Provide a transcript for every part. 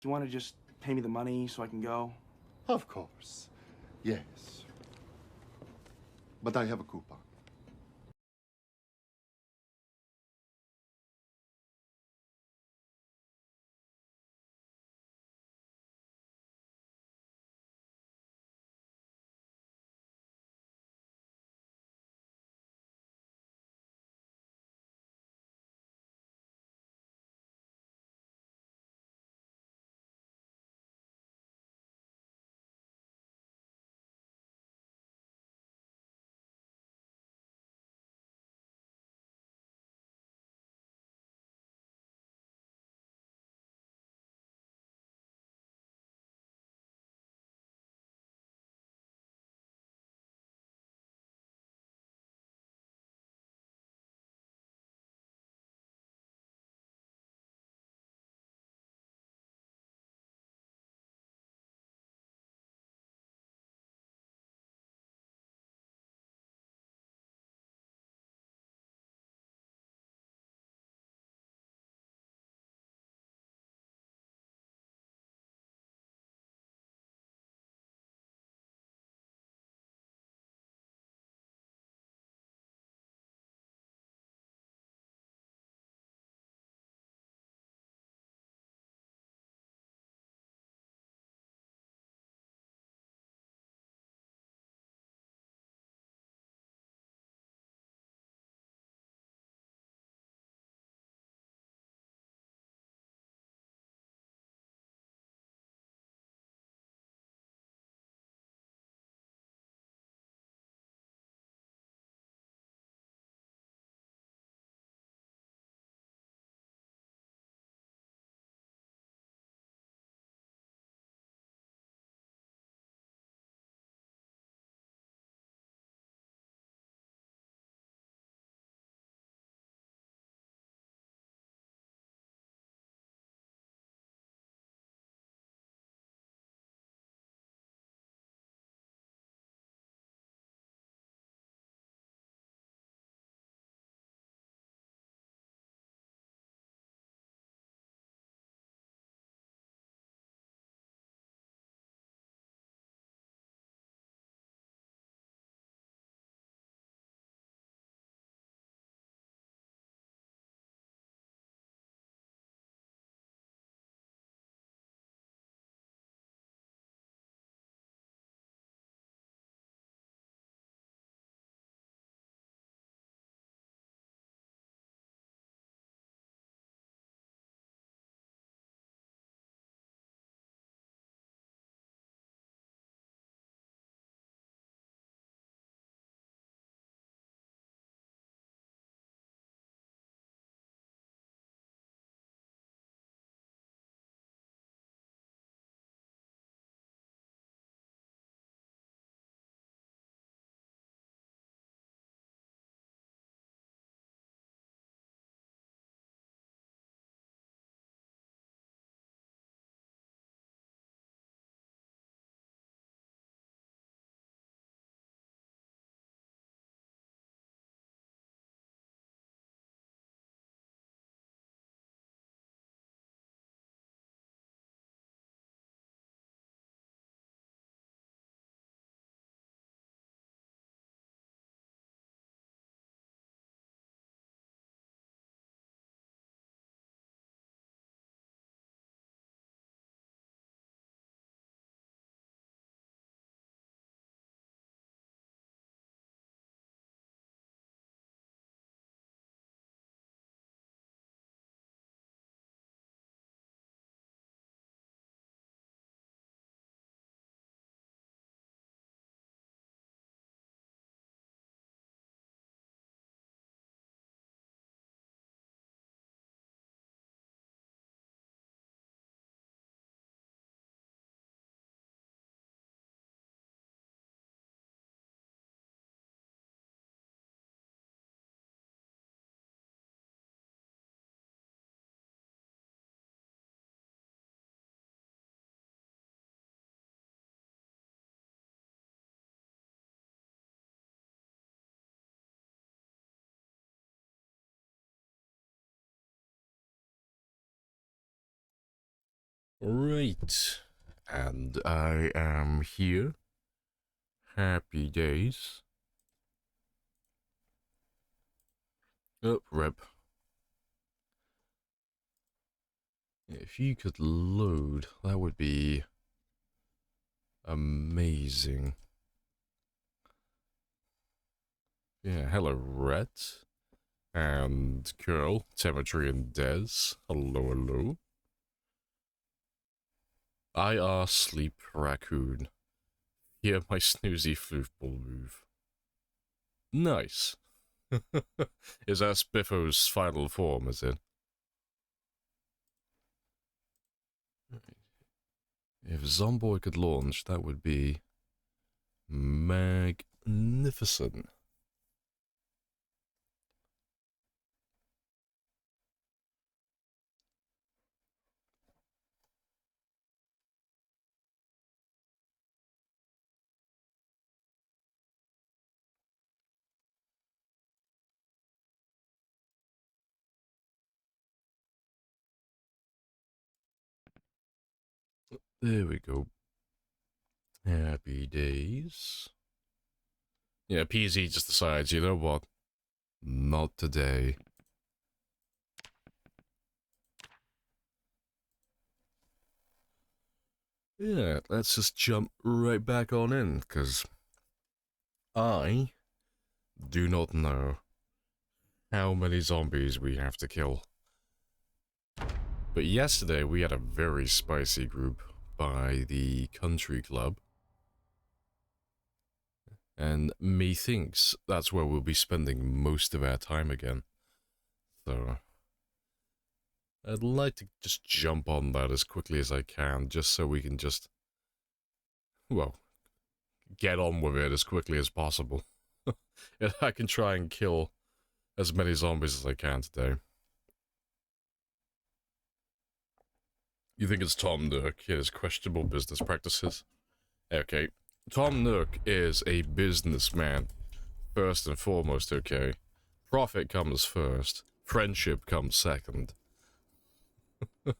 you want to just pay me the money so I can go? Of course. Yes. But I have a coupon. Right. And I am here. Happy days. Oh, rip. If you could load, that would be amazing. Yeah, hello, Rhett. And Curl, Cemetery, and Des. Hello, hello. I are Sleep Raccoon. Hear my snoozy floofball move. Nice. Is that Spiffo's final form, is it? If Zomboid could launch, that would be magnificent. There we go. Happy days. Yeah, PZ just decides, you know what? Not today. Yeah, let's just jump right back on in, because I do not know how many zombies we have to kill. But yesterday we had a very spicy group by the country club. And methinks that's where we'll be spending most of our time again. So I'd like to just jump on that as quickly as I can, just so we can just, well, get on with it as quickly as possible. And I can try and kill as many zombies as I can today. You think it's Tom Nook, his questionable business practices? Okay. Tom Nook is a businessman, first and foremost, okay? Profit comes first. Friendship comes second. Alright,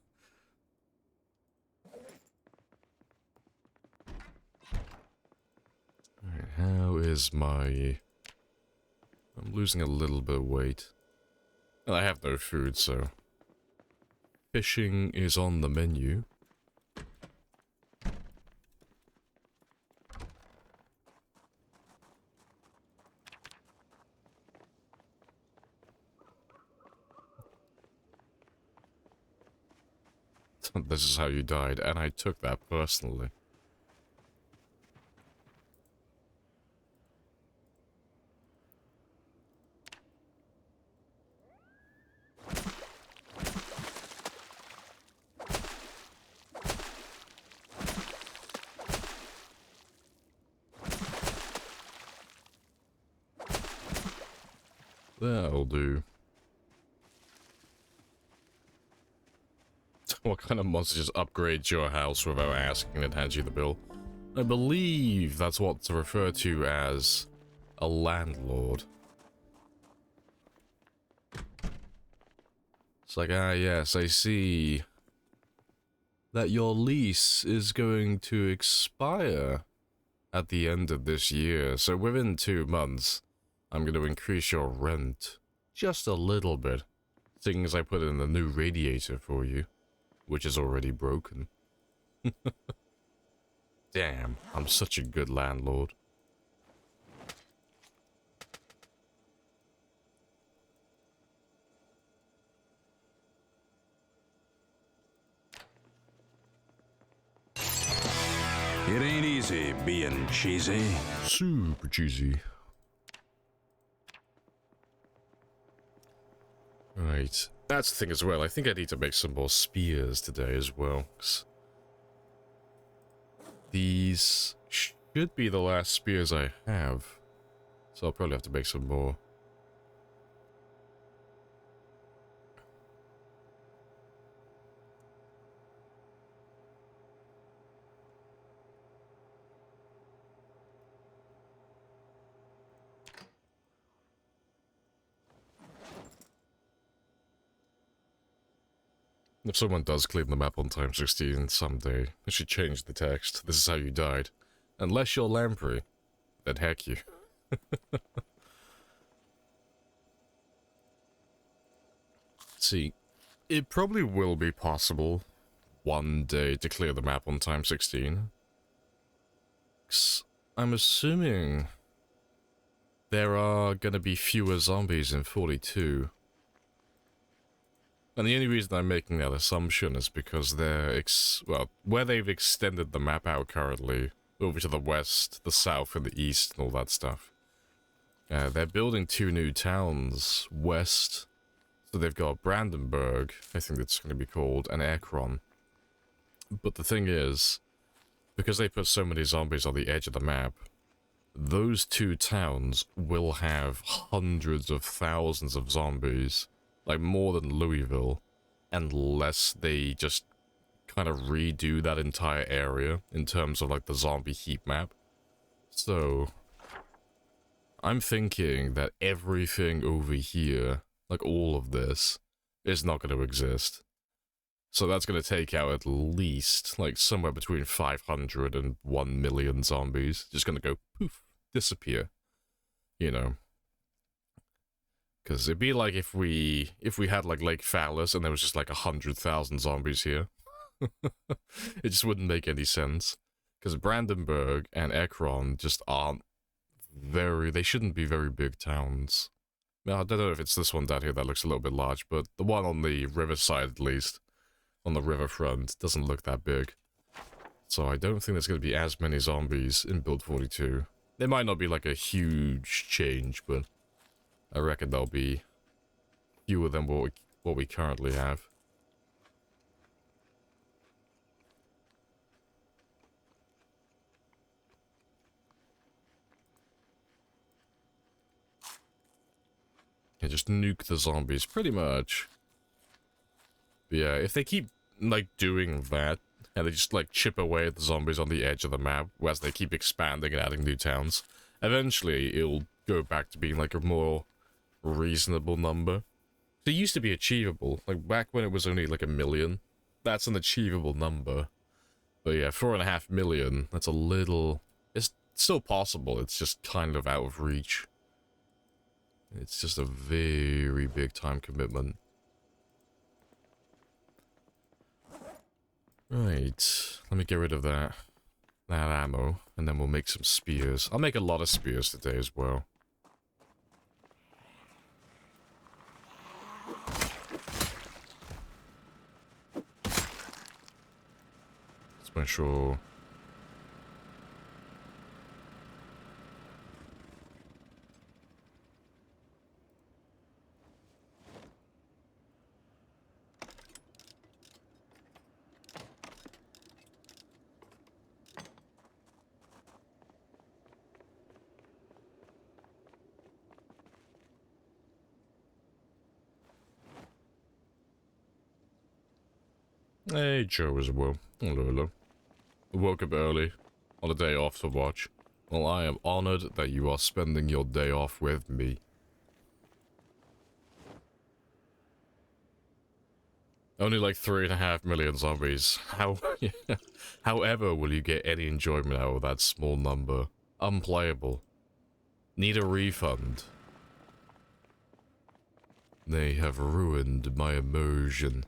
how is my... I'm losing a little bit of weight. And I have no food, so... Fishing is on the menu. This is how you died, and I took that personally. That'll do. What kind of monster just upgrades your house without asking and hands you the bill? I believe that's what's referred to as a landlord. It's like, ah yes, I see that your lease is going to expire at the end of this year, so within 2 months, I'm going to increase your rent just a little bit, seeing as I put in a new radiator for you, which is already broken. Damn, I'm such a good landlord. It ain't easy being cheesy. Super cheesy. Right, that's the thing as well. I think I need to make some more spears today as well. 'Cause these should be the last spears I have. So I'll probably have to make some more. If someone does clean the map on time 16 someday, they should change the text. This is how you died. Unless you're Lamprey, then heck you. See, it probably will be possible one day to clear the map on time 16. 'Cause I'm assuming there are gonna be fewer zombies in 42. And the only reason I'm making that assumption is because they're, well, where they've extended the map out currently, over to the west, the south, and the east, and all that stuff. They're building 2 new towns west. So they've got Brandenburg, I think it's going to be called, and Ekron. But the thing is, because they put so many zombies on the edge of the map, those 2 towns will have hundreds of thousands of zombies. Like, more than Louisville, unless they just kind of redo that entire area in terms of, like, the zombie heat map. So, I'm thinking that everything over here, like all of this, is not going to exist. So that's going to take out at least, like, somewhere between 500 and 1 million zombies. Just going to go, poof, disappear. You know. Because it'd be like if we had, like, Lake Phallus and there was just, like, 100,000 zombies here. It just wouldn't make any sense. Because Brandenburg and Ekron just aren't they shouldn't be very big towns. Now, I don't know if it's this one down here that looks a little bit large, but the one on the riverside, at least, on the riverfront, doesn't look that big. So I don't think there's going to be as many zombies in Build 42. There might not be, like, a huge change, but I reckon there'll be fewer than what we currently have. Yeah, just nuke the zombies, pretty much. But yeah, if they keep, like, doing that, and they just, like, chip away at the zombies on the edge of the map, as they keep expanding and adding new towns, eventually it'll go back to being, like, a more reasonable number. It used to be achievable, like, back when it was only, like, 1 million. That's an achievable number. But yeah, 4.5 million, that's a little... It's still possible, it's just kind of out of reach. It's just a very big time commitment. Right, let me get rid of that ammo, and then we'll make some spears. I'll make a lot of spears today as well. Let's make sure... Hey, Joe as well. Hello, hello. Woke up early, on a day off to watch. Well, I am honored that you are spending your day off with me. Only like 3.5 million zombies. However will you get any enjoyment out of that small number? Unplayable. Need a refund. They have ruined my immersion.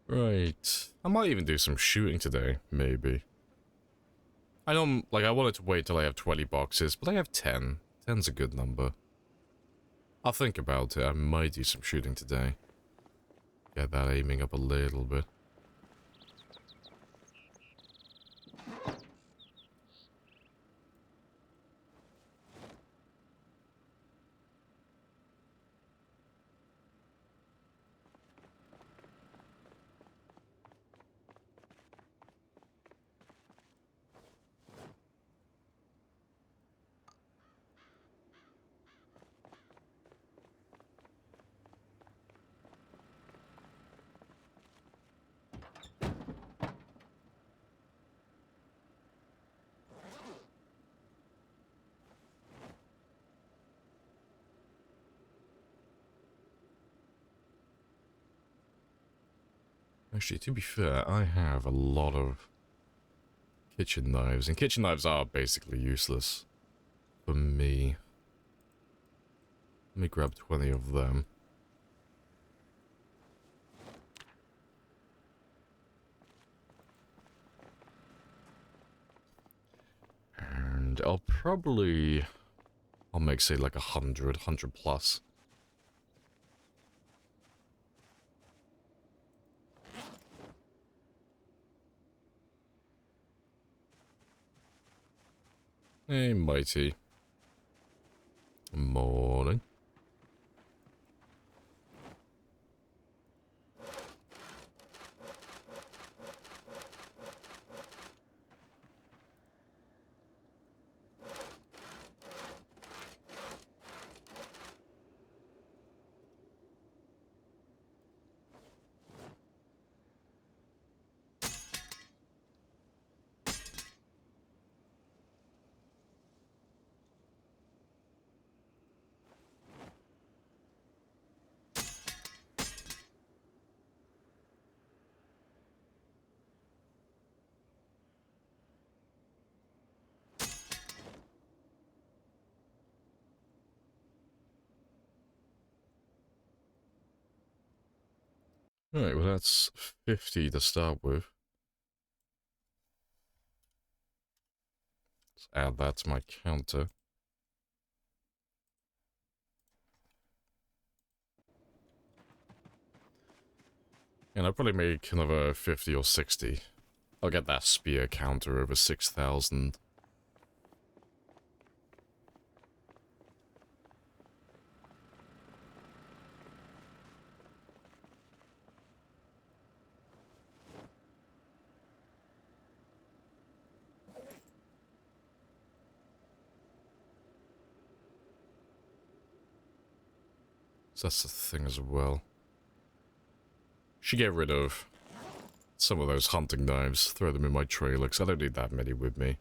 Right. I might even do some shooting today, maybe. I don't, like, I wanted to wait till I have 20 boxes, but I have 10. 10's a good number. I'll think about it. I might do some shooting today. Get that aiming up a little bit. Actually, to be fair, I have a lot of kitchen knives, and kitchen knives are basically useless for me. Let me grab 20 of them. And I'll make, say, like 100 plus. Hey, mighty. Morning. Alright, well that's 50 to start with. Let's add that to my counter. And I'll probably make another 50 or 60. I'll get that spear counter over 6,000. So that's the thing as well. Should get rid of some of those hunting knives, throw them in my trailer, because I don't need that many with me.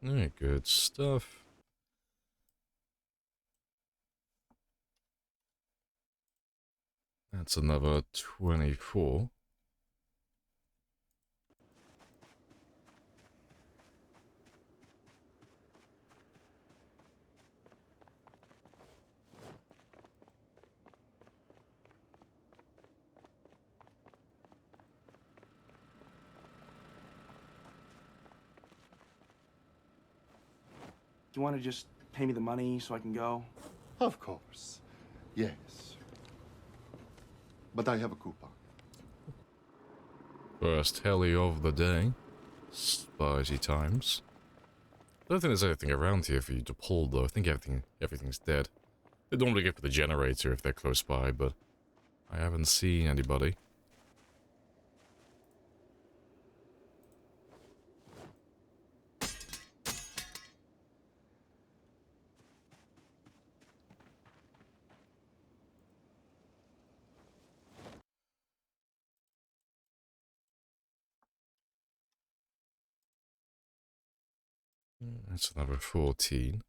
Alright, good stuff. That's another 24. Do you want to just pay me the money so I can go? Of course. Yes. But I have a coupon. First heli of the day. Spicy times. I don't think there's anything around here for you to pull, though. I think everything's dead. They normally go for the generator if they're close by, but I haven't seen anybody. That's another 14.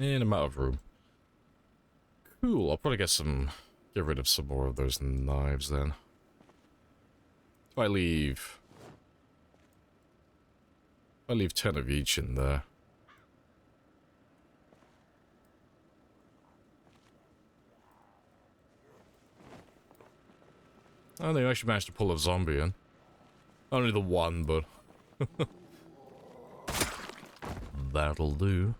And I'm out of room. Cool, I'll probably get rid of some more of those knives then. If I leave 10 of each in there. Oh, they actually managed to pull a zombie in. Only the one, but... that'll do.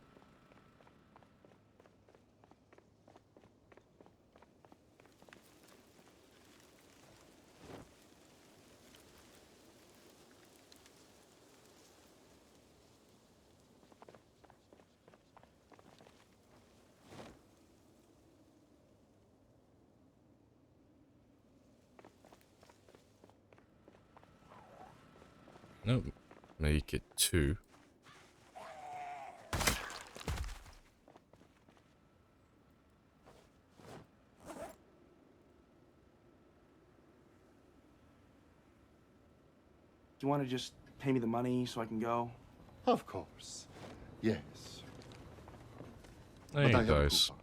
Nope. Make it 2. Do you want to just pay me the money so I can go? Of course. Yes. Hey But I have a guys. coupon.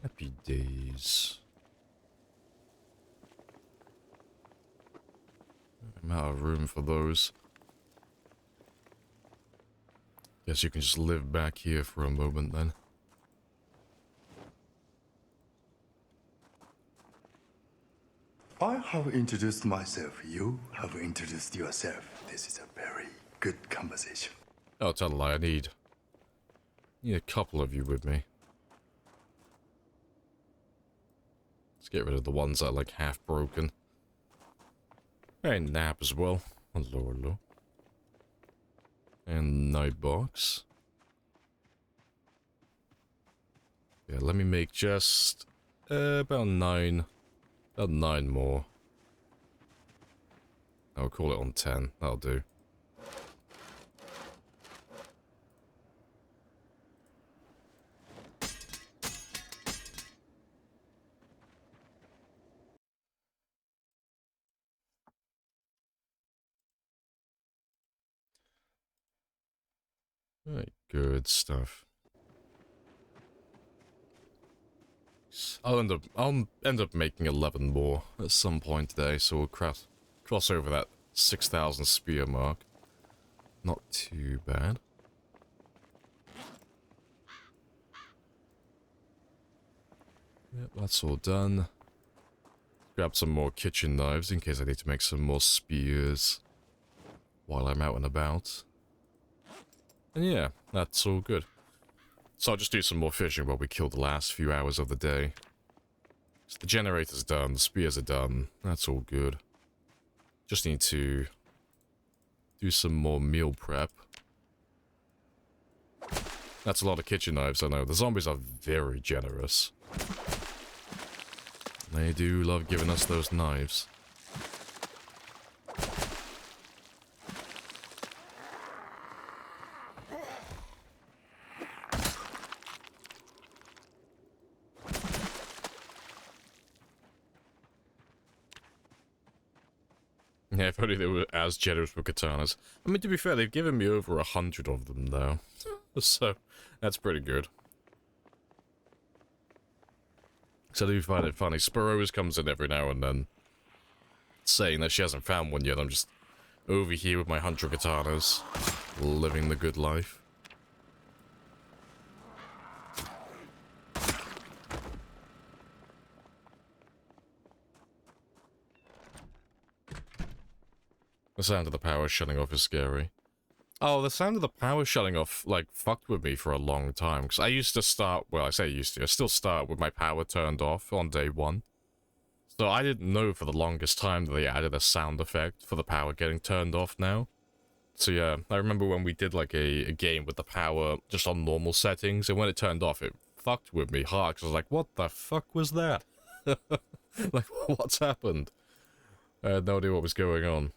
Happy days. I'm out of room for those. Guess you can just live back here for a moment then. I have introduced myself. You have introduced yourself. This is a very good conversation. Oh, tell a lie, I need a couple of you with me. Let's get rid of the ones that are like half broken. And nap as well. Hello, hello. And night box. Yeah, let me make just about 9 more. I'll call it on 10. That'll do. Alright, good stuff. I'll end up making 11 more at some point today, so we'll cross over that 6,000 spear mark. Not too bad. Yep, that's all done. Grab some more kitchen knives in case I need to make some more spears while I'm out and about. And yeah, that's all good. So I'll just do some more fishing while we kill the last few hours of the day. So the generator's done, the spears are done, that's all good. Just need to do some more meal prep. That's a lot of kitchen knives, I know. The zombies are very generous. They do love giving us those knives. Yeah, if only they were as generous with katanas. I mean, to be fair, they've given me over 100 of them, though. So, that's pretty good. So I do find it funny. Spur always comes in every now and then, saying that she hasn't found one yet. I'm just over here with my 100 katanas, living the good life. The sound of the power shutting off is scary. Oh, the sound of the power shutting off, like, fucked with me for a long time. Because I used to start, well, I say used to, I still start with my power turned off on day 1. So I didn't know for the longest time that they added a sound effect for the power getting turned off now. So yeah, I remember when we did, like, a game with the power just on normal settings, and when it turned off, it fucked with me hard, because I was like, what the fuck was that? Like, what's happened? I had no idea what was going on.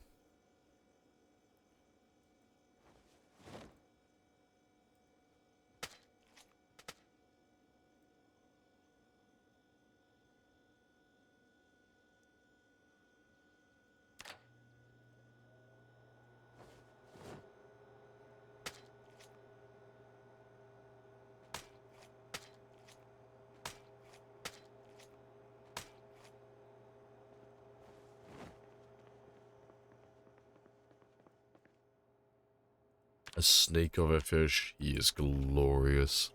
A snake of a fish. He is glorious.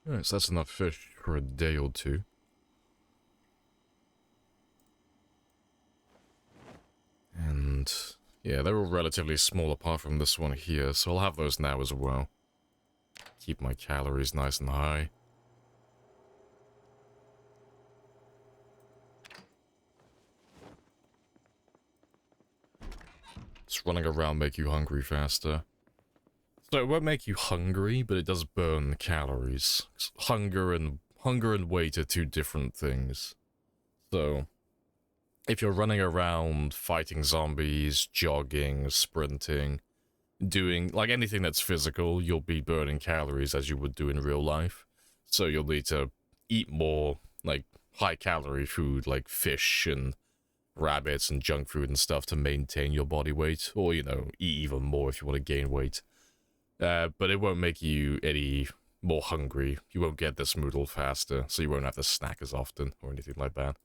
Alright, so that's enough fish for a day or two. And yeah, they're all relatively small apart from this one here, so I'll have those now as well. Keep my calories nice and high. Just running around make you hungry faster. So it won't make you hungry, but it does burn calories. Hunger and weight are two different things. So if you're running around fighting zombies, jogging, sprinting, doing like anything that's physical, you'll be burning calories as you would do in real life. So you'll need to eat more like high calorie food like fish and rabbits and junk food and stuff to maintain your body weight, or you know, eat even more if you want to gain weight. But it won't make you any more hungry. You won't get this moodle faster, so you won't have to snack as often or anything like that.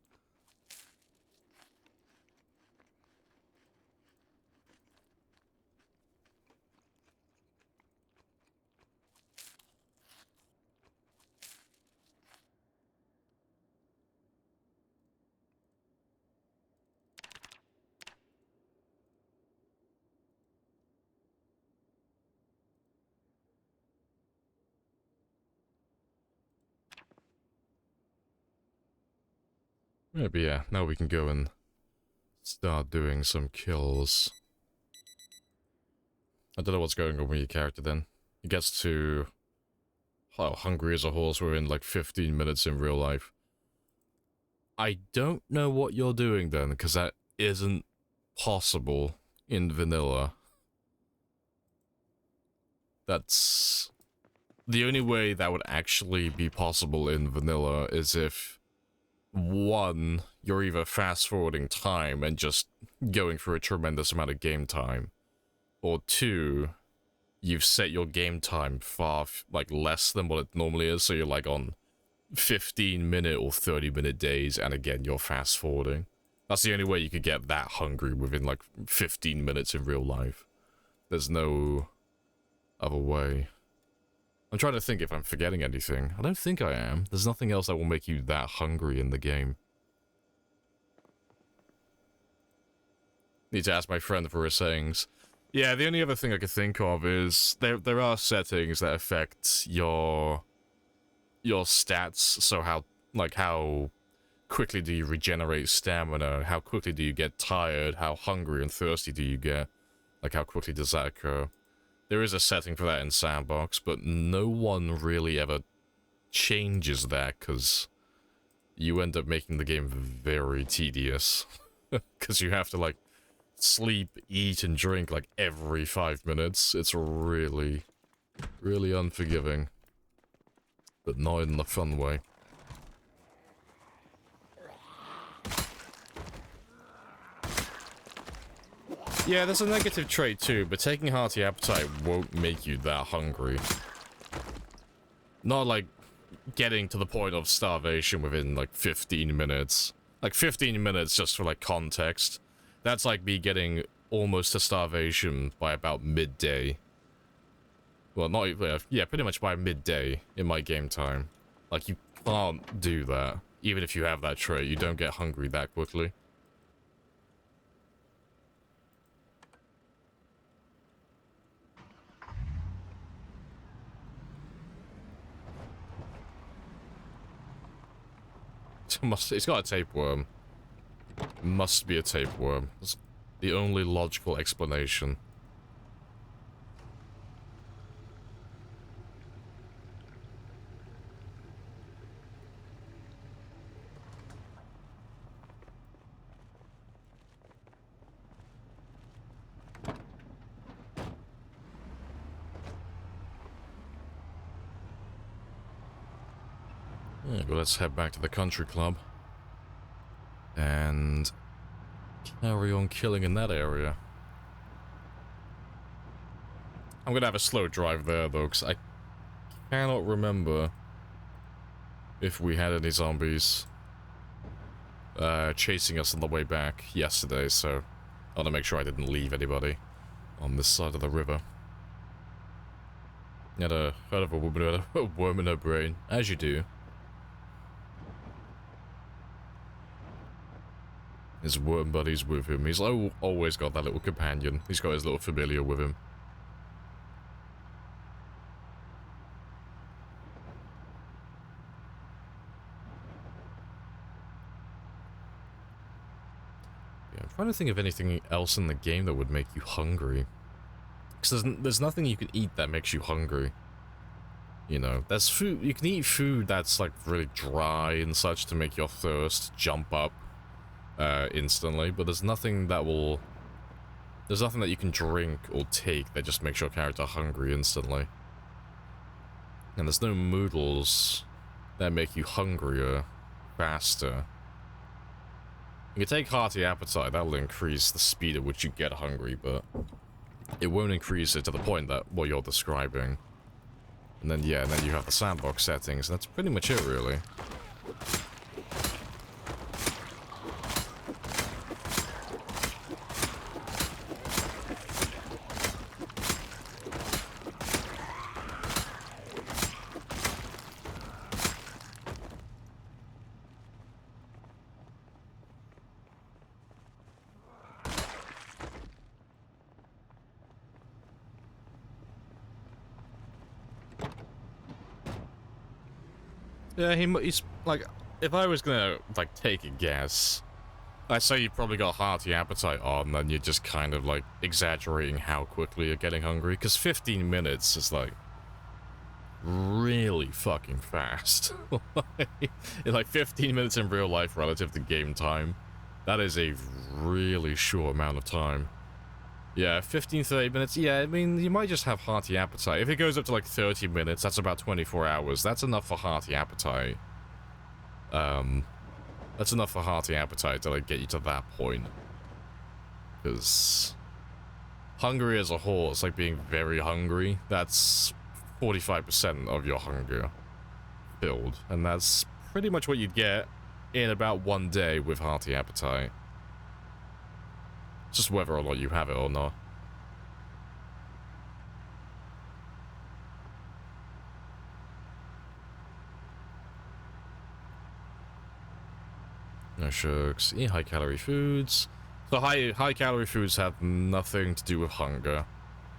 Maybe, yeah, now we can go and start doing some kills. I don't know what's going on with your character then. He gets to how hungry as a horse within like 15 minutes in real life. I don't know what you're doing then, because that isn't possible in vanilla. That's... The only way that would actually be possible in vanilla is if, one, you're either fast-forwarding time and just going through a tremendous amount of game time, or two, you've set your game time far, like, less than what it normally is, so you're, like, on 15-minute or 30-minute days, and again, you're fast-forwarding. That's the only way you could get that hungry within, like, 15 minutes in real life. There's no other way. I'm trying to think if I'm forgetting anything. I don't think I am. There's nothing else that will make you that hungry in the game. Need to ask my friend for his sayings. Yeah, the only other thing I could think of is there are settings that affect your stats. So how quickly do you regenerate stamina? How quickly do you get tired? How hungry and thirsty do you get? Like how quickly does that occur? There is a setting for that in Sandbox, but no one really ever changes that, because you end up making the game very tedious. Because you have to, like, sleep, eat, and drink, like, every 5 minutes. It's really, really unforgiving. But not in the fun way. Yeah, there's a negative trait too, but taking hearty appetite won't make you that hungry. Not like getting to the point of starvation within like 15 minutes. Like 15 minutes just for like context. That's like me getting almost to starvation by about midday. Well, not even, yeah, pretty much by midday in my game time. Like you can't do that. Even if you have that trait, you don't get hungry that quickly. It's got a tapeworm. It must be a tapeworm. That's the only logical explanation. Yeah, but let's head back to the country club. And carry on killing in that area. I'm gonna have a slow drive there, though, because I cannot remember if we had any zombies chasing us on the way back yesterday, so I want to make sure I didn't leave anybody on this side of the river. Had a heard of a woman who had a worm in her brain, as you do. His worm buddy's with him. He's always got that little companion. He's got his little familiar with him. Yeah, I'm trying to think of anything else in the game that would make you hungry. Because there's nothing you can eat that makes you hungry. You know, there's food. You can eat food that's like really dry and such to make your thirst jump up instantly, but there's nothing that will... There's nothing that you can drink or take that just makes your character hungry instantly. And there's no noodles that make you hungrier faster. You can take Hearty Appetite, that'll increase the speed at which you get hungry, but it won't increase it to the point that what you're describing. And then, yeah, and then you have the sandbox settings, and that's pretty much it, really. Yeah, he's like, if I was gonna like take a guess, I'd say you probably got Hearty Appetite on, and you're just kind of like exaggerating how quickly you're getting hungry, because 15 minutes is like really fucking fast. Like 15 minutes in real life relative to game time, that is a really short amount of time. Yeah, 15, 30 minutes, yeah, I mean, you might just have Hearty Appetite. If it goes up to like 30 minutes, that's about 24 hours. That's enough for Hearty Appetite. That's enough for Hearty Appetite to like get you to that point. Because hungry as a whole, it's like being very hungry. That's 45% of your hunger filled. And that's pretty much what you'd get in about 1 day with Hearty Appetite. Just whether or not you have it or not. No shucks. Eat high calorie foods. So high calorie foods have nothing to do with hunger.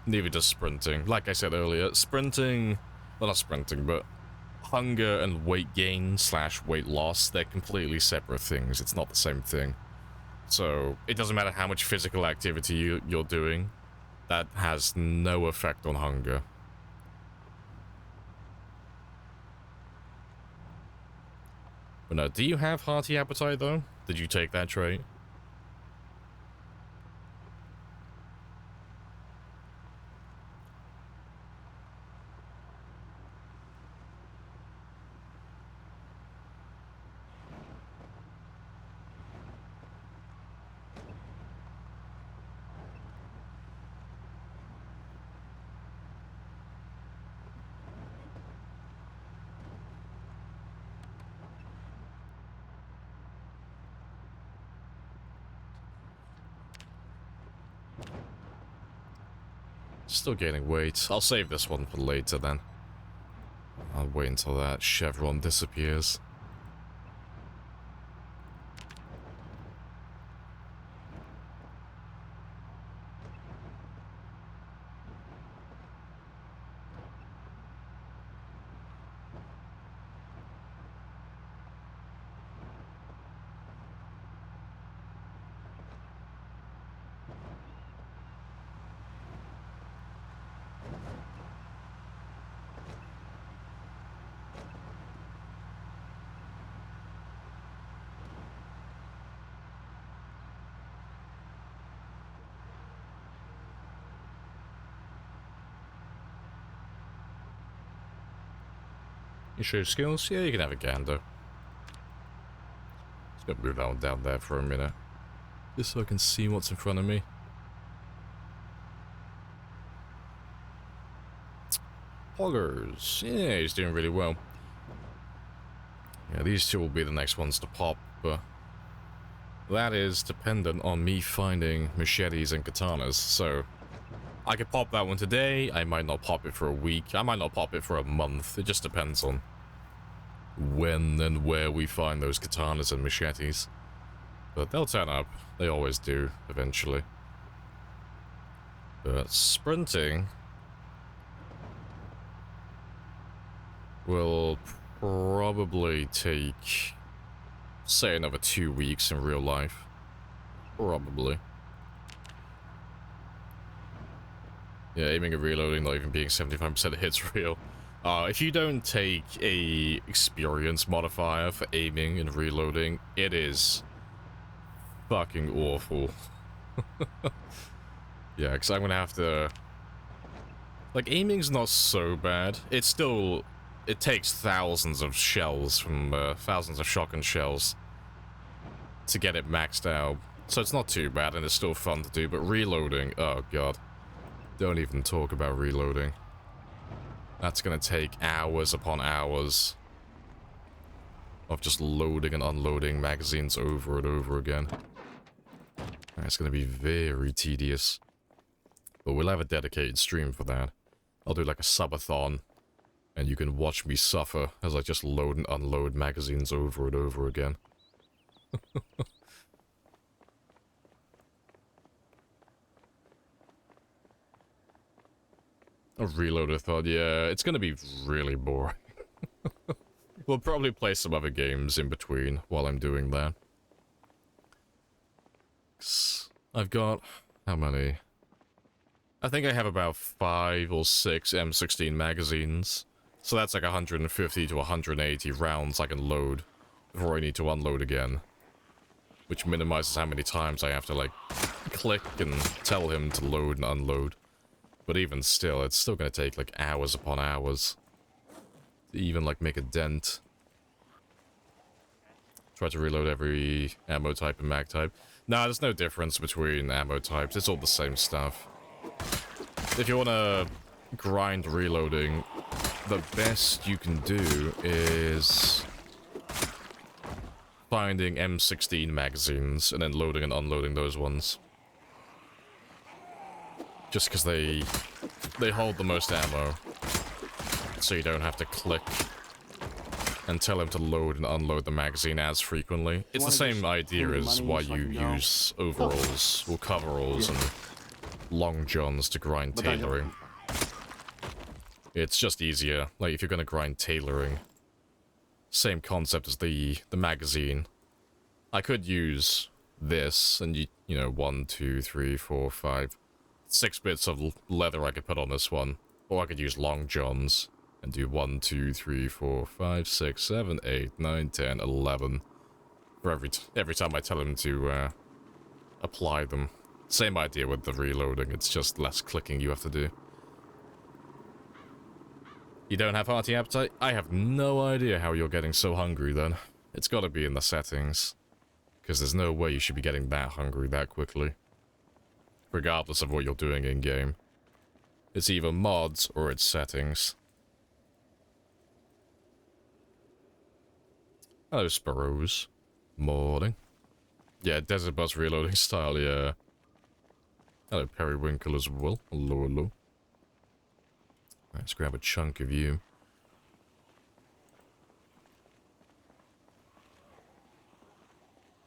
Neither does sprinting. Like I said earlier, sprinting, well, not sprinting, but hunger and weight gain / weight loss, they're completely separate things. It's not the same thing. So it doesn't matter how much physical activity you're doing, that has no effect on hunger. But no, do you have Hearty Appetite though? Did you take that trait? Still gaining weight. I'll save this one for later then. I'll wait until that chevron disappears. You show skills? Yeah, you can have a gander. Just gonna move that one down there for a minute. Just so I can see what's in front of me. Poggers. Yeah, he's doing really well. Yeah, these two will be the next ones to pop, but that is dependent on me finding machetes and katanas, so I could pop that one today, I might not pop it for a week, I might not pop it for a month, it just depends on when and where we find those katanas and machetes. But they'll turn up, they always do, eventually. But sprinting will probably take, say, another 2 weeks in real life. Probably. Yeah, aiming and reloading not even being 75% hits real. If you don't take a experience modifier for aiming and reloading, it is fucking awful. Yeah, because I'm gonna have to... Like, aiming's not so bad. It's still... It takes thousands of shells from, thousands of shotgun shells to get it maxed out. So it's not too bad, and it's still fun to do, but reloading, oh god. Don't even talk about reloading. That's gonna take hours upon hours of just loading and unloading magazines over and over again. It's gonna be very tedious. But we'll have a dedicated stream for that. I'll do like a subathon, and you can watch me suffer as I just load and unload magazines over and over again. A reloader thought, yeah, it's gonna be really boring. We'll probably play some other games in between while I'm doing that. I've got... how many? I think I have about 5 or 6 M16 magazines. So that's like 150 to 180 rounds I can load before I need to unload again. Which minimizes how many times I have to, like, click and tell him to load and unload. But even still, it's still gonna take, like, hours upon hours to even, like, make a dent. Try to reload every ammo type and mag type. Nah, there's no difference between ammo types. It's all the same stuff. If you wanna grind reloading, the best you can do is finding M16 magazines and then loading and unloading those ones. Just because they hold the most ammo, so you don't have to click and tell him to load and unload the magazine as frequently. It's the same idea as why you use overalls or coveralls and long johns to grind tailoring. It's just easier. Like, if you're gonna grind tailoring, same concept as the magazine. I could use this, and you know, 1, 2, 3, 4, 5, 6 bits of leather I could put on this one. Or I could use long johns and do 1, 2, 3, 4, 5, 6, 7, 8, 9, 10, 11 for every time I tell him to apply them. Same idea with the reloading, it's just less clicking you have to do. You don't have hearty appetite? I have no idea how you're getting so hungry then. It's gotta be in the settings. Because there's no way you should be getting that hungry that quickly. Regardless of what you're doing in-game. It's either mods or it's settings. Hello, Sparrows. Morning. Yeah, Desert Bus reloading style, yeah. Hello, Periwinkle as well. Hello, hello. Let's grab a chunk of you.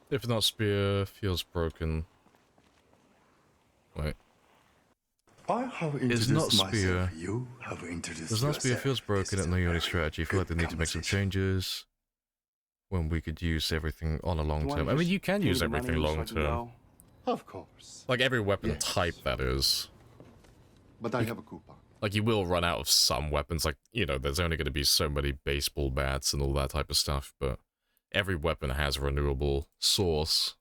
If not, spear feels broken. Wait. I have Is introduced not spear. myself. You have introduced Does not spear yourself. feels broken This at is a the only very strategy. I feel like they good need to make some conversation. changes. When we could use everything on a long You wanna term. I mean, just you can pay me use the everything money so I long can term. go? Of course. Like every weapon Yes. type, that is. But I have a coupon. Like, you will run out of some weapons. Like, you know, there's only going to be so many baseball bats and all that type of stuff. But every weapon has a renewable source.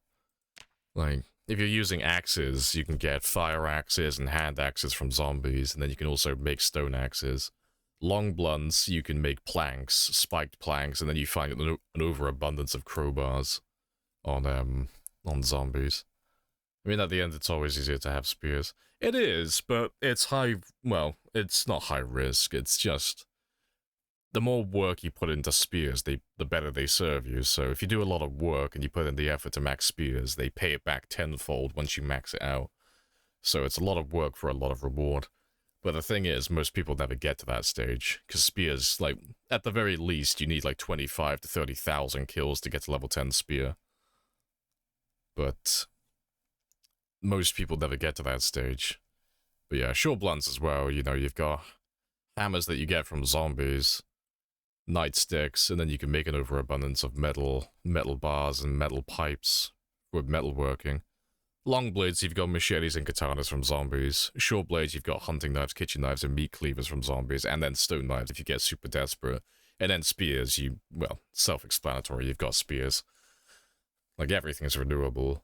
Like, if you're using axes, you can get fire axes and hand axes from zombies. And then you can also make stone axes. Long blunts, you can make planks, spiked planks, and then you find an overabundance of crowbars on zombies. I mean, at the end, it's always easier to have spears. It is, but it's well, it's not high risk. It's just the more work you put into spears, the better they serve you. So if you do a lot of work and you put in the effort to max spears, they pay it back tenfold once you max it out. So it's a lot of work for a lot of reward. But the thing is, most people never get to that stage, because spears, like, at the very least, you need like 25 to 30,000 kills to get to level 10 spear. But most people never get to that stage. But yeah, short blunts as well, you know, you've got hammers that you get from zombies, nightsticks, and then you can make an overabundance of metal bars and metal pipes with metalworking. Long blades, you've got machetes and katanas from zombies. Short blades, you've got hunting knives, kitchen knives, and meat cleavers from zombies. And then stone knives if you get super desperate. And then spears, well, self-explanatory, you've got spears. Like, everything's renewable.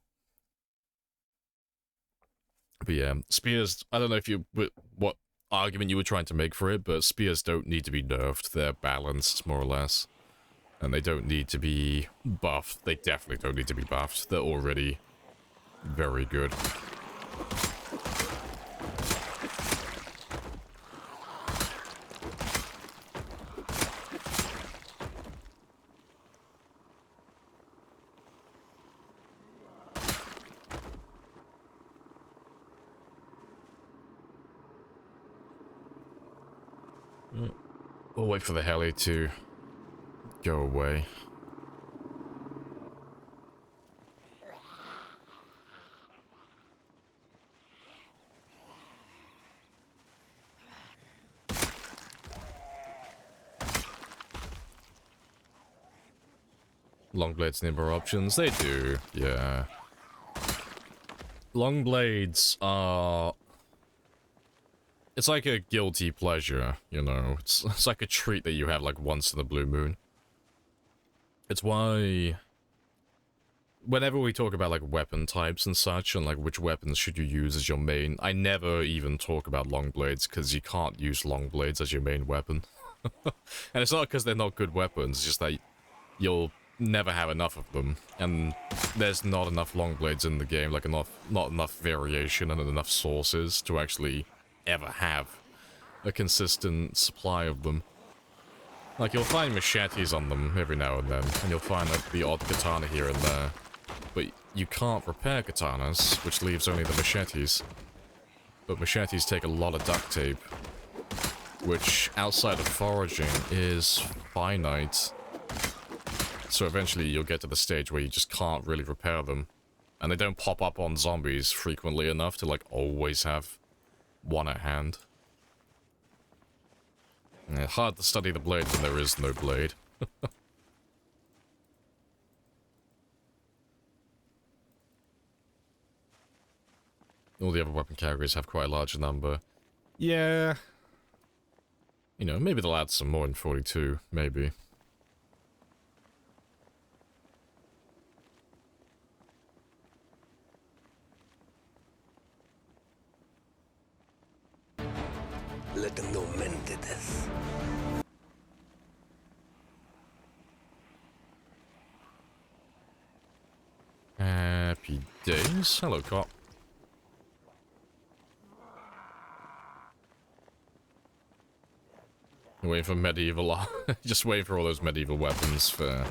But yeah, spears, I don't know what argument you were trying to make for it, but spears don't need to be nerfed. They're balanced, more or less. And they don't need to be buffed. They definitely don't need to be buffed. They're already very good. We'll wait for the heli to go away. Long blades need more options. They do, yeah. Long blades are... It's like a guilty pleasure, you know. It's like a treat that you have like once in the blue moon. It's why... Whenever we talk about like weapon types and such, and like which weapons should you use as your main, I never even talk about long blades, because you can't use long blades as your main weapon. And it's not because they're not good weapons, it's just that you'll never have enough of them, and there's not enough long blades in the game, like not enough variation and enough sources to actually ever have a consistent supply of them. Like, you'll find machetes on them every now and then, and you'll find like the odd katana here and there, but you can't repair katanas, which leaves only the machetes. But machetes take a lot of duct tape, which outside of foraging is finite. So eventually you'll get to the stage where you just can't really repair them. And they don't pop up on zombies frequently enough to like always have one at hand. And it's hard to study the blade when there is no blade. All the other weapon categories have quite a large number. Yeah. You know, maybe they'll add some more in 42, maybe. Let them know men did this. Happy days. Hello, cop. Waiting for medieval... Just waiting for all those medieval weapons for...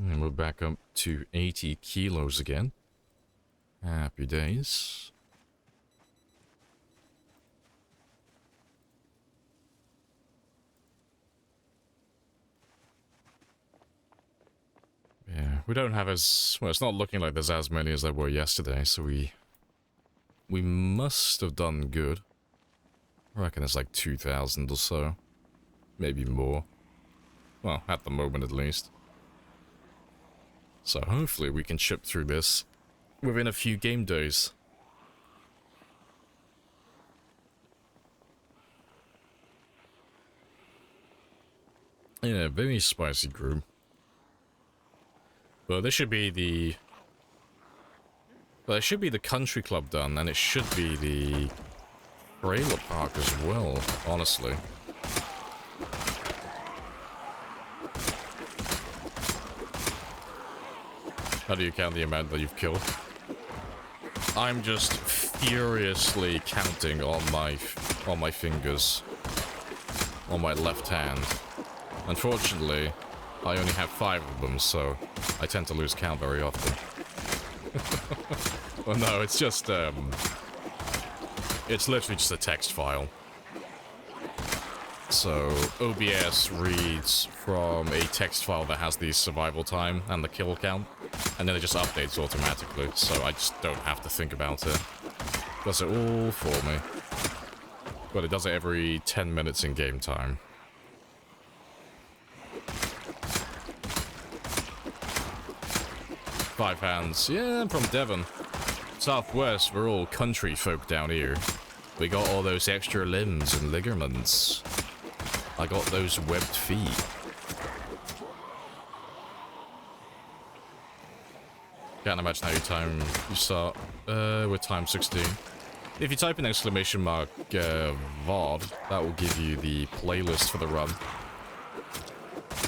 And we're back up to 80 kilos again. Happy days. Yeah, we don't have as... Well, it's not looking like there's as many as there were yesterday, so we must have done good. I reckon it's like 2,000 or so. Maybe more. Well, at the moment at least. So hopefully we can chip through this within a few game days. Yeah, very spicy group. Well, this should be the... Well, it should be the country club done, and it should be the trailer park as well, honestly. How do you count the amount that you've killed? I'm just furiously counting on my fingers. On my left hand. Unfortunately, I only have 5 of them, so I tend to lose count very often. Well, no, it's just, it's literally just a text file. So, OBS reads from a text file that has the survival time and the kill count, and then it just updates automatically, so I just don't have to think about it. It does it all for me. But it does it every 10 minutes in game time. Five hands. Yeah, I'm from Devon. Southwest, we're all country folk down here. We got all those extra limbs and ligaments. I got those webbed feet. Can't imagine how you start with time 16. If you type in exclamation mark VOD, that will give you the playlist for the run.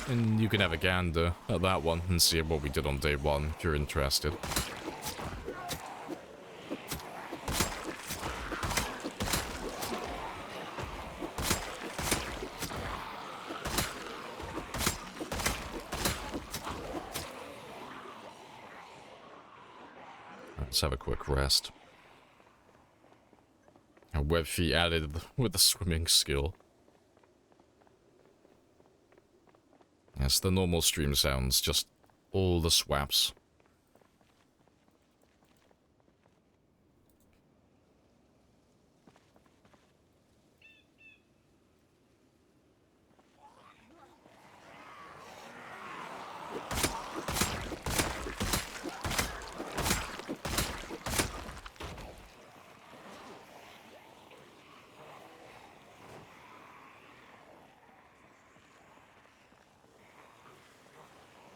And you can have a gander at that one and see what we did on day 1 if you're interested. Let's have a quick rest. A web feet added with the swimming skill. Yes, the normal stream sounds, just all the swaps.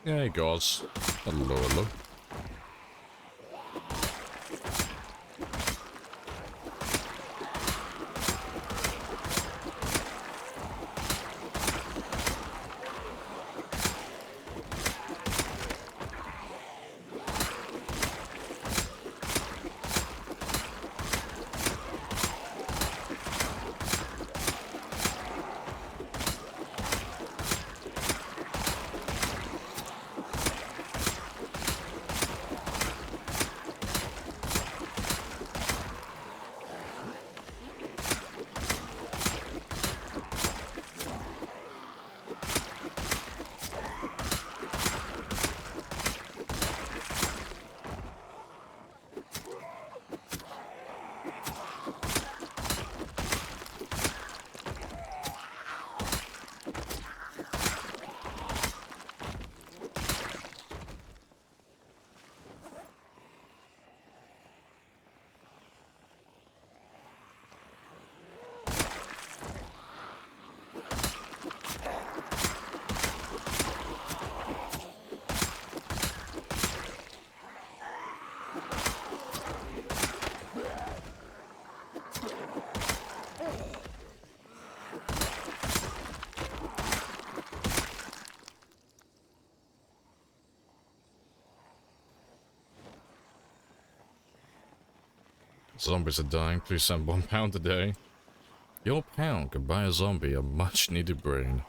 Hey guys. Hello, hello. Zombies are dying. Please send £1 a day. Your pound could buy a zombie a much-needed brain.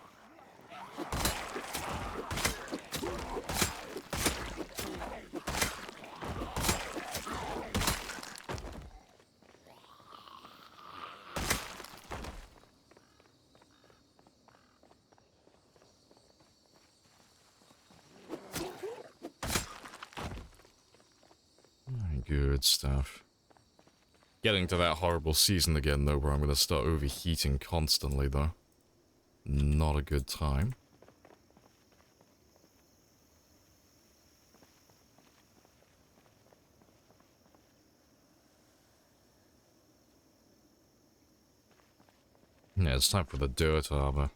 Good stuff. Getting to that horrible season again, though, where I'm going to start overheating constantly, though. Not a good time. Yeah, it's time for the dirt armor.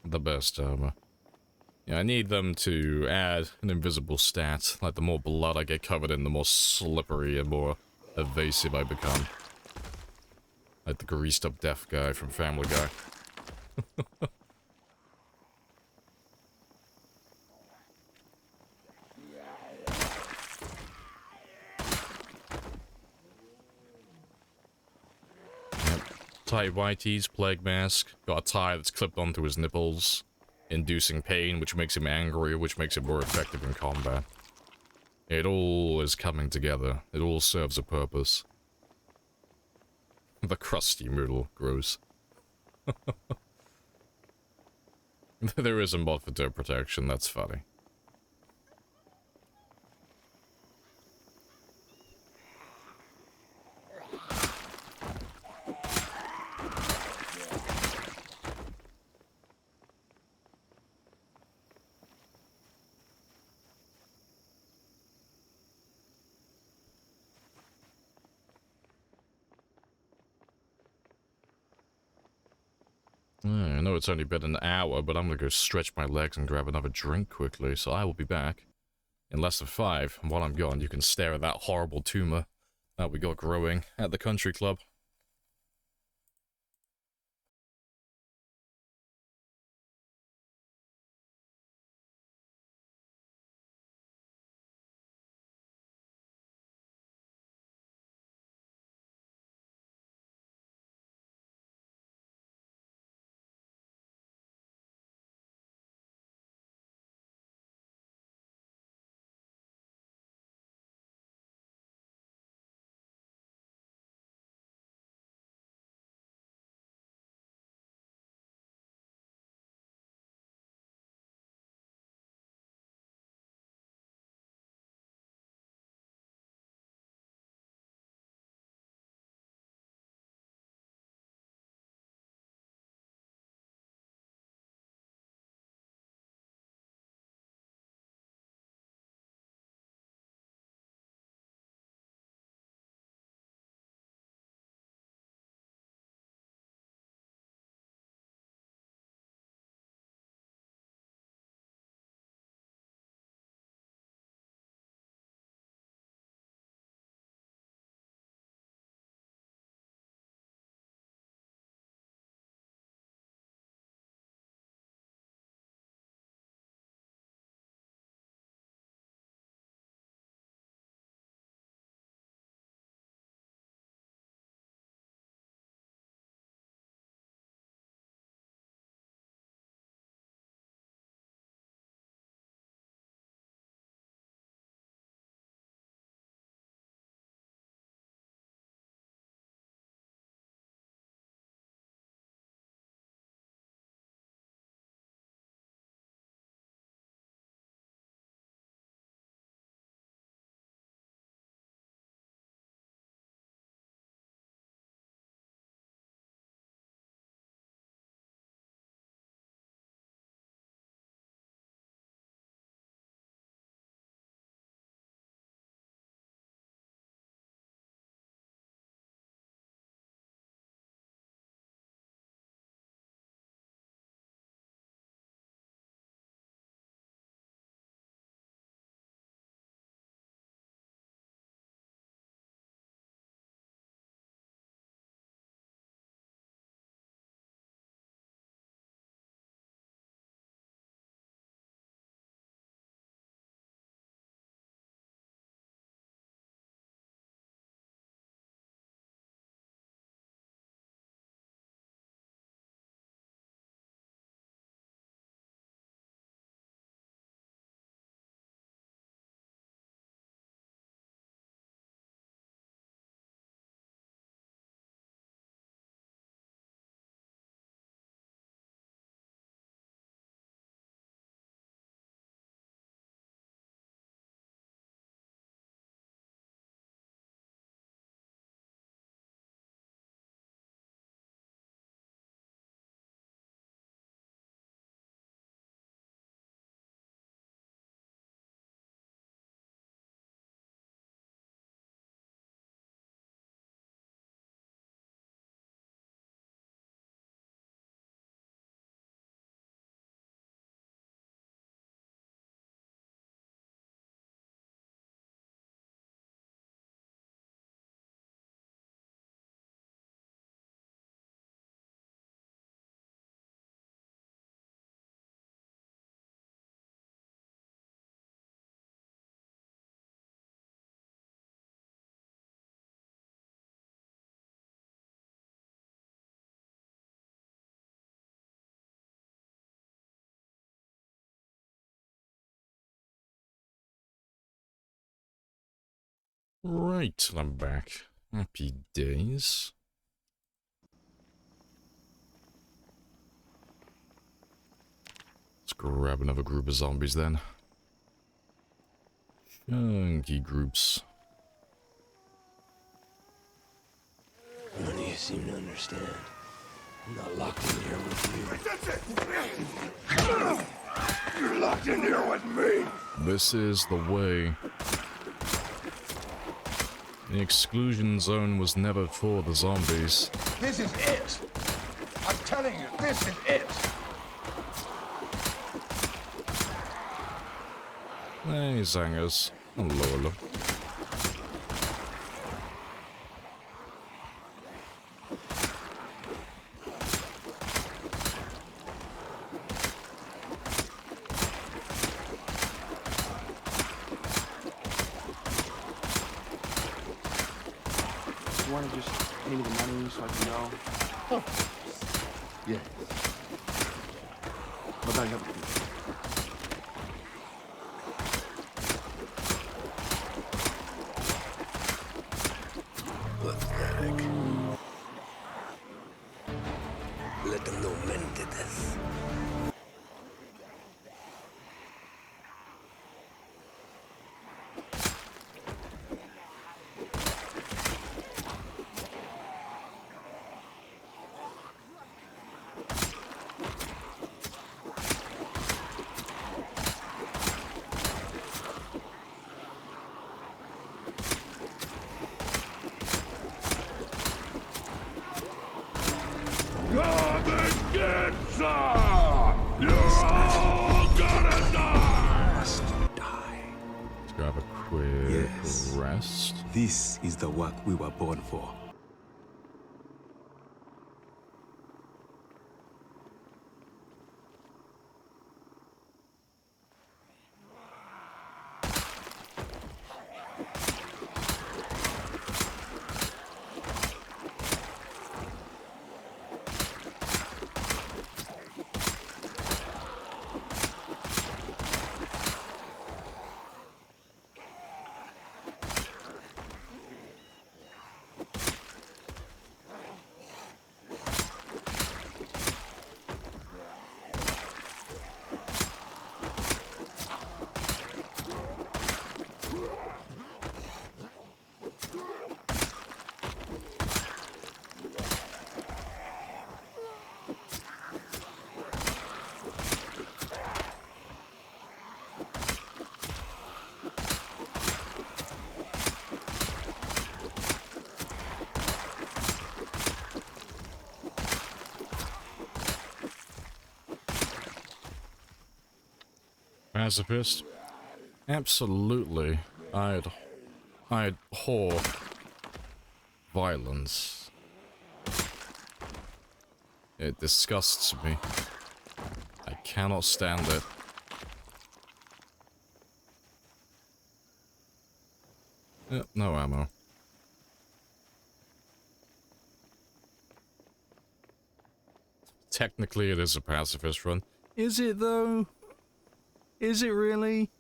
The best armor. Yeah, I need them to add an invisible stat. Like, the more blood I get covered in, the more slippery and more evasive I become. Like the greased up deaf guy from Family Guy. Yep. Tight whiteys, plague mask. Got a tie that's clipped onto his nipples. Inducing pain, which makes him angry, which makes him more effective in combat. It all is coming together. It all serves a purpose. The crusty moodle grows. There is a mod for dirt protection, that's funny. I know it's only been an hour, but I'm gonna go stretch my legs and grab another drink quickly, so I will be back in less than 5. And while I'm gone, you can stare at that horrible tumor that we got growing at the country club. Right, I'm back. Happy days. Let's grab another group of zombies then. Chunky groups. None of you seem to understand. I'm not locked in here with you. You're locked in here with me. This is the way. The exclusion zone was never for the zombies. This is it. I'm telling you, this is it. Hey, zangers. Hello. You want to just pay me the money so I can go? Yes. But I have a coupon. Pathetic. Let them know men did this. Come and get some! You're all gonna die! Must die. Let's grab a quick Yes. rest. This is the work we were born for. Pacifist? Absolutely. I'd whore violence. It disgusts me. I cannot stand it. No ammo. Technically, it is a pacifist run. Is it, though? Is it really?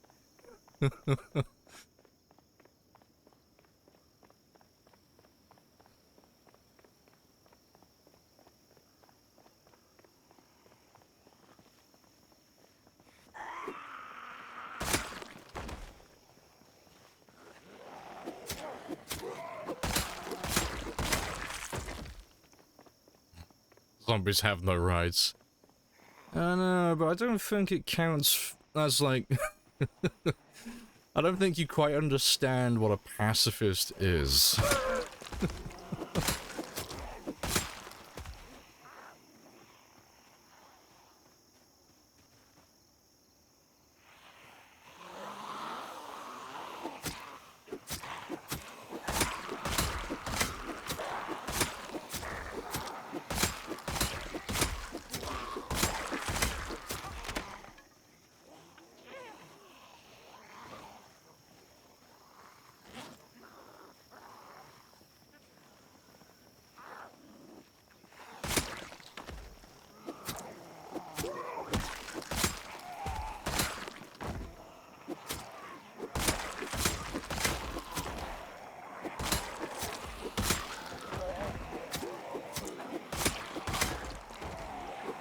Zombies have no rights. I know, but I don't think it counts as, like... I don't think you quite understand what a pacifist is.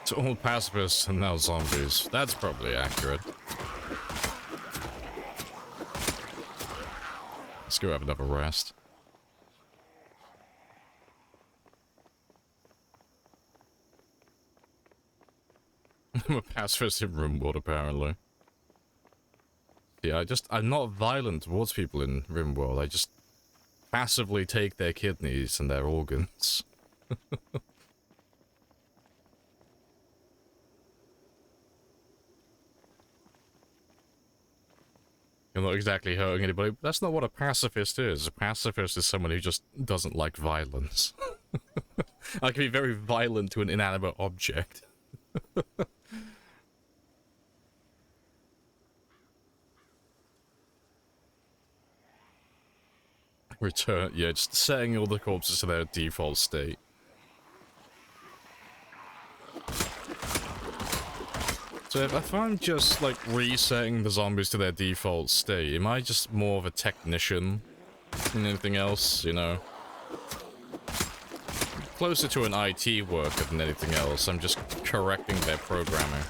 It's all pacifists and now zombies. That's probably accurate. Let's go have another rest. I'm a pacifist in RimWorld, apparently. Yeah, I'm not violent towards people in RimWorld. I just passively take their kidneys and their organs. You're not exactly hurting anybody, but that's not what a pacifist is. A pacifist is someone who just doesn't like violence. I can be very violent to an inanimate object. Return, yeah, just setting all the corpses to their default state. So if I'm just, like, resetting the zombies to their default state, am I just more of a technician than anything else, you know? Closer to an IT worker than anything else. I'm just correcting their programming.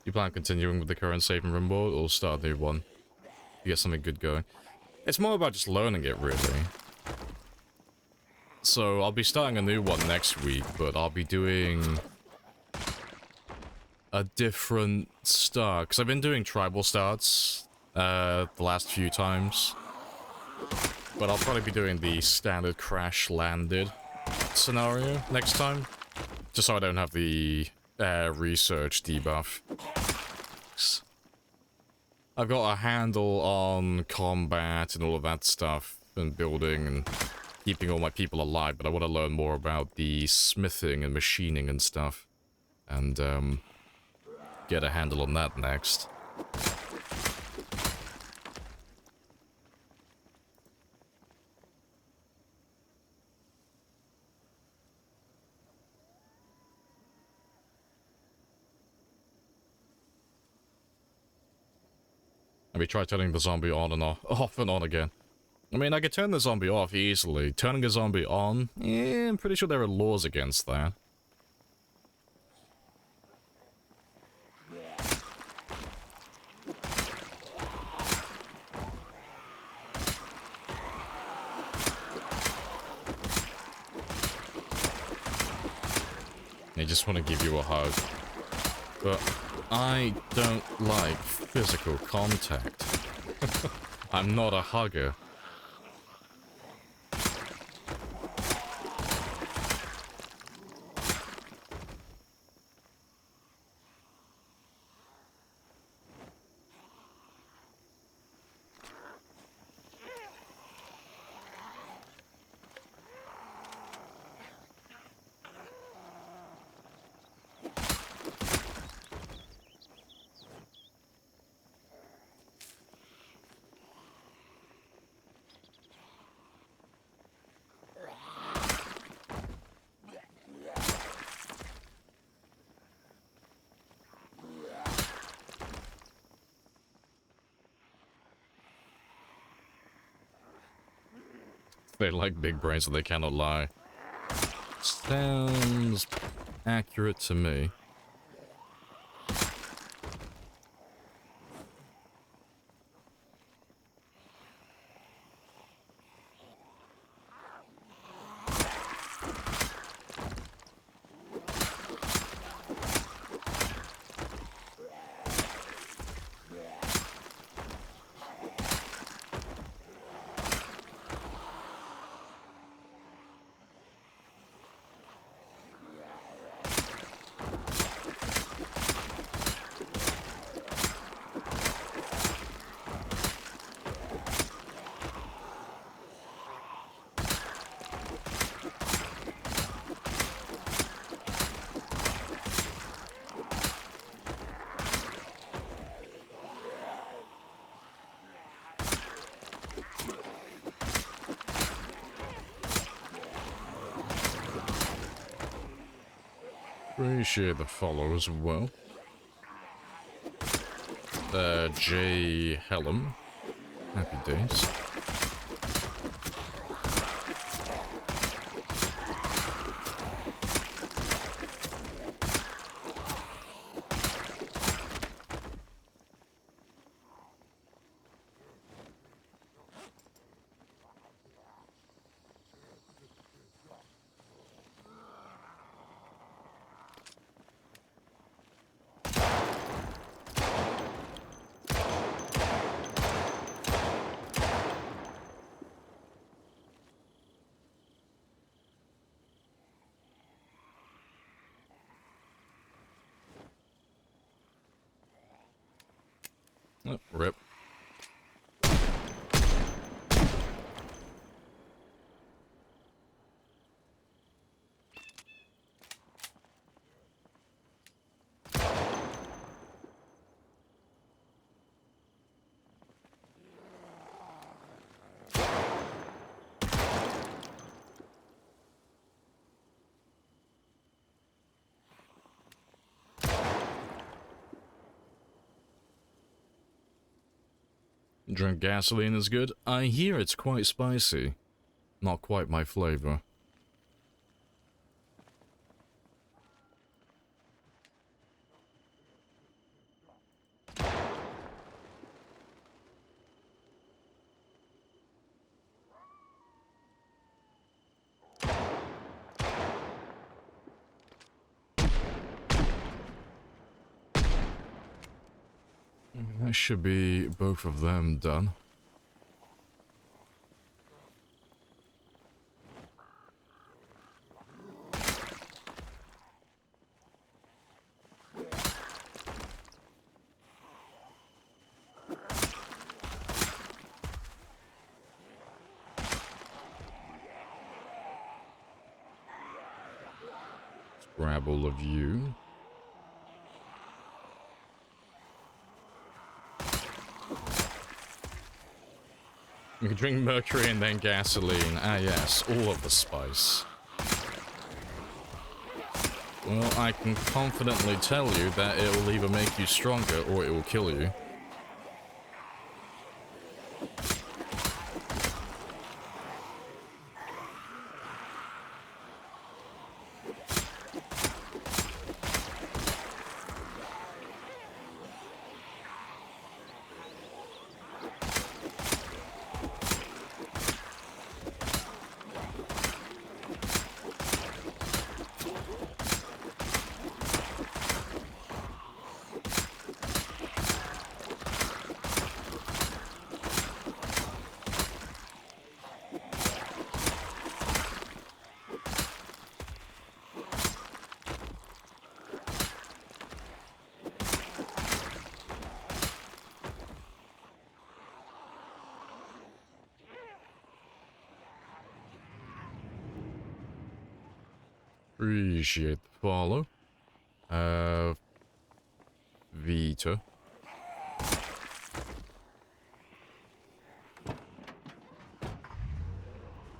You plan on continuing with the current saving room board or start a new one? You get something good going. It's more about just learning it, really. So I'll be starting a new one next week, but I'll be doing a different start, because I've been doing tribal starts the last few times, but I'll probably be doing the standard crash landed scenario next time, just so I don't have the research debuff. I've got a handle on combat and all of that stuff, and building and keeping all my people alive, but I want to learn more about the smithing and machining and stuff, and get a handle on that next. Maybe try turning the zombie on and off and on again. I mean, I could turn the zombie off easily. Turning a zombie on, I'm pretty sure there are laws against that. They just want to give you a hug. But I don't like physical contact. I'm not a hugger. They like big brains so they cannot lie. Sounds accurate to me. Appreciate the follow as well. J. Hellum. Happy days. Oh, rip. Drink gasoline is good. I hear it's quite spicy. Not quite my flavor. That should be both of them done. Let's grab all of you. You can drink mercury and then gasoline. Ah yes, all of the spice. Well, I can confidently tell you that it will either make you stronger or it will kill you. Appreciate the follow. Vita.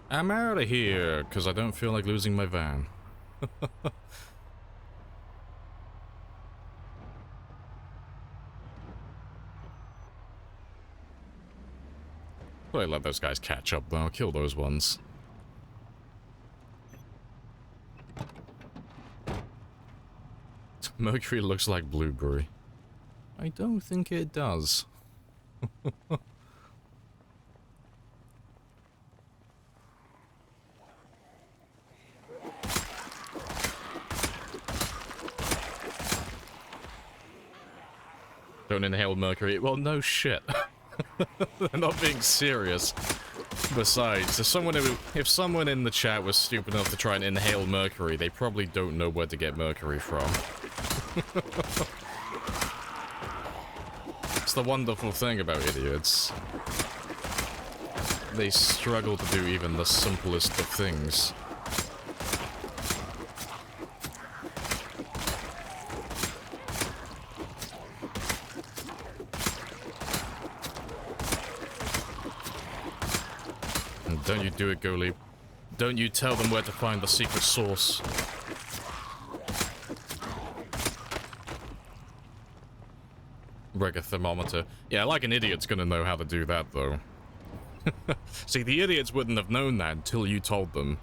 I'm out of here, because I don't feel like losing my van. Probably let those guys catch up, though. I'll kill those ones. Mercury looks like blueberry. I don't think it does. Don't inhale mercury. Well, no shit. They're not being serious. Besides, if someone in the chat was stupid enough to try and inhale mercury, they probably don't know where to get mercury from. It's the wonderful thing about idiots. They struggle to do even the simplest of things. And don't you do it, Goalie. Don't you tell them where to find the secret source. Break a thermometer. Yeah, like an idiot's gonna know how to do that, though. See, the idiots wouldn't have known that until you told them.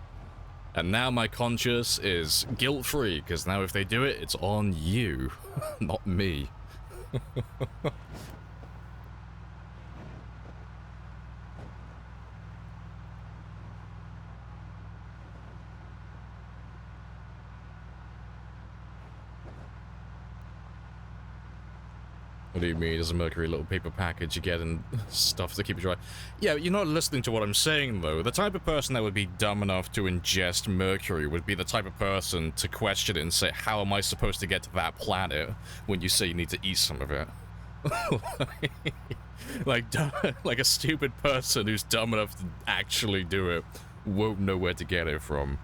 And now my conscience is guilt-free, because now if they do it, it's on you, not me. What do you mean? There's a mercury little paper package you get and stuff to keep it dry. Yeah, you're not listening to what I'm saying, though. The type of person that would be dumb enough to ingest mercury would be the type of person to question it and say, how am I supposed to get to that planet when you say you need to eat some of it? like a stupid person who's dumb enough to actually do it won't know where to get it from.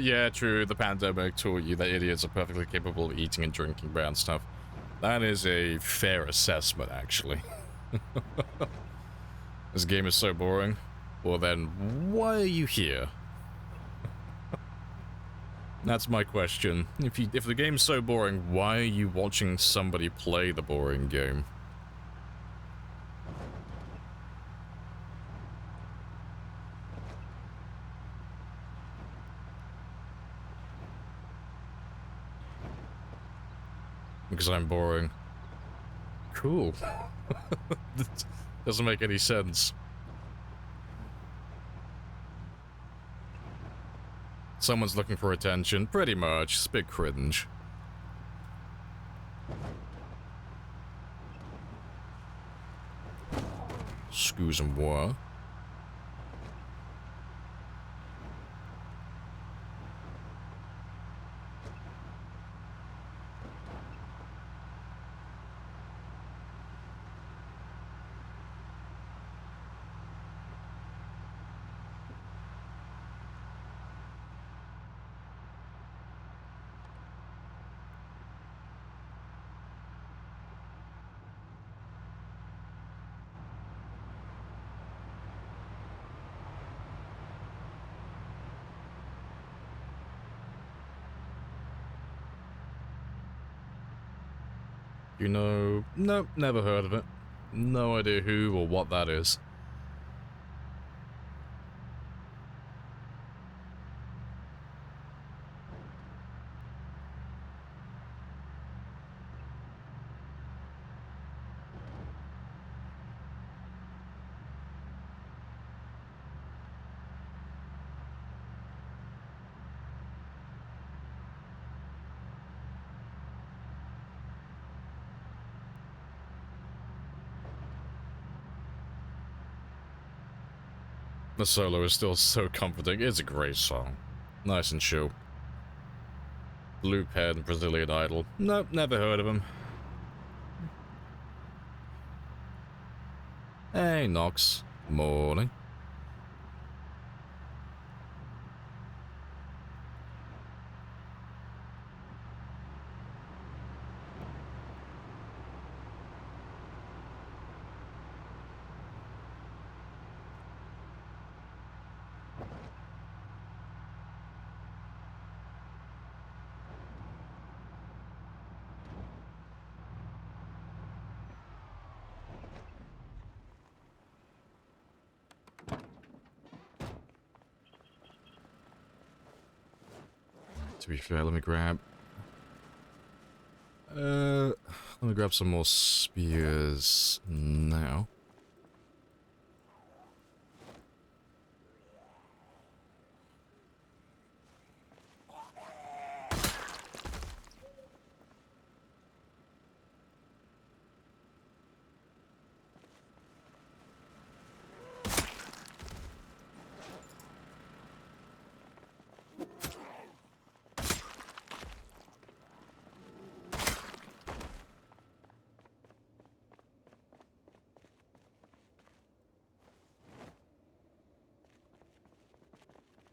Yeah, true. The pandemic taught you that idiots are perfectly capable of eating and drinking bad stuff. That is a fair assessment, actually. This game is so boring. Well then, why are you here? That's my question. If the game's so boring, why are you watching somebody play the boring game? Because I'm boring. Cool. That doesn't make any sense. Someone's looking for attention. Pretty much. It's a bit cringe. Excusez-moi. You know, nope, never heard of it. No idea who or what that is. The solo is still so comforting. It's a great song. Nice and chill. Loophead and Brazilian Idol. Nope, never heard of him. Hey, Nox. Morning. To be fair, let me grab some more spears now.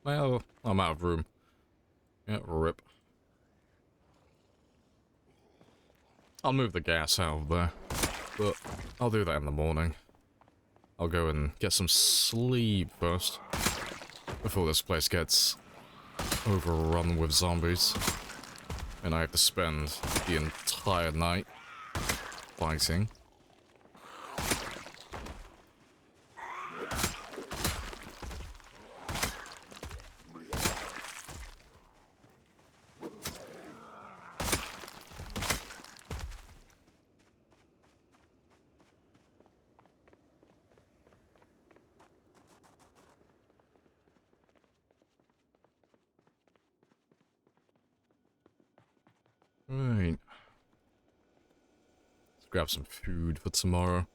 Well, I'm out of room. Yeah, rip. I'll move the gas out of there, but I'll do that in the morning. I'll go and get some sleep first, before this place gets overrun with zombies, and I have to spend the entire night fighting. Right. Let's grab some food for tomorrow.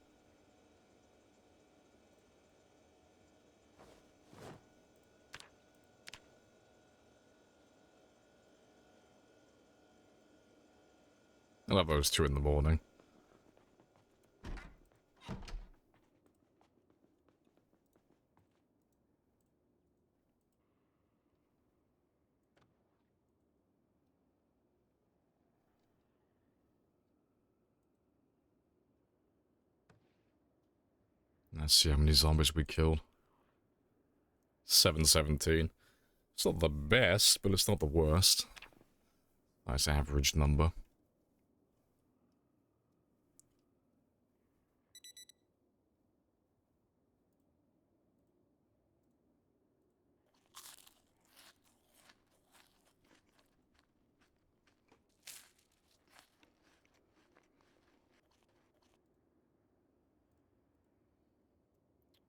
I'll have those 2 in the morning. Let's see how many zombies we killed. 717. It's not the best, but it's not the worst. Nice average number.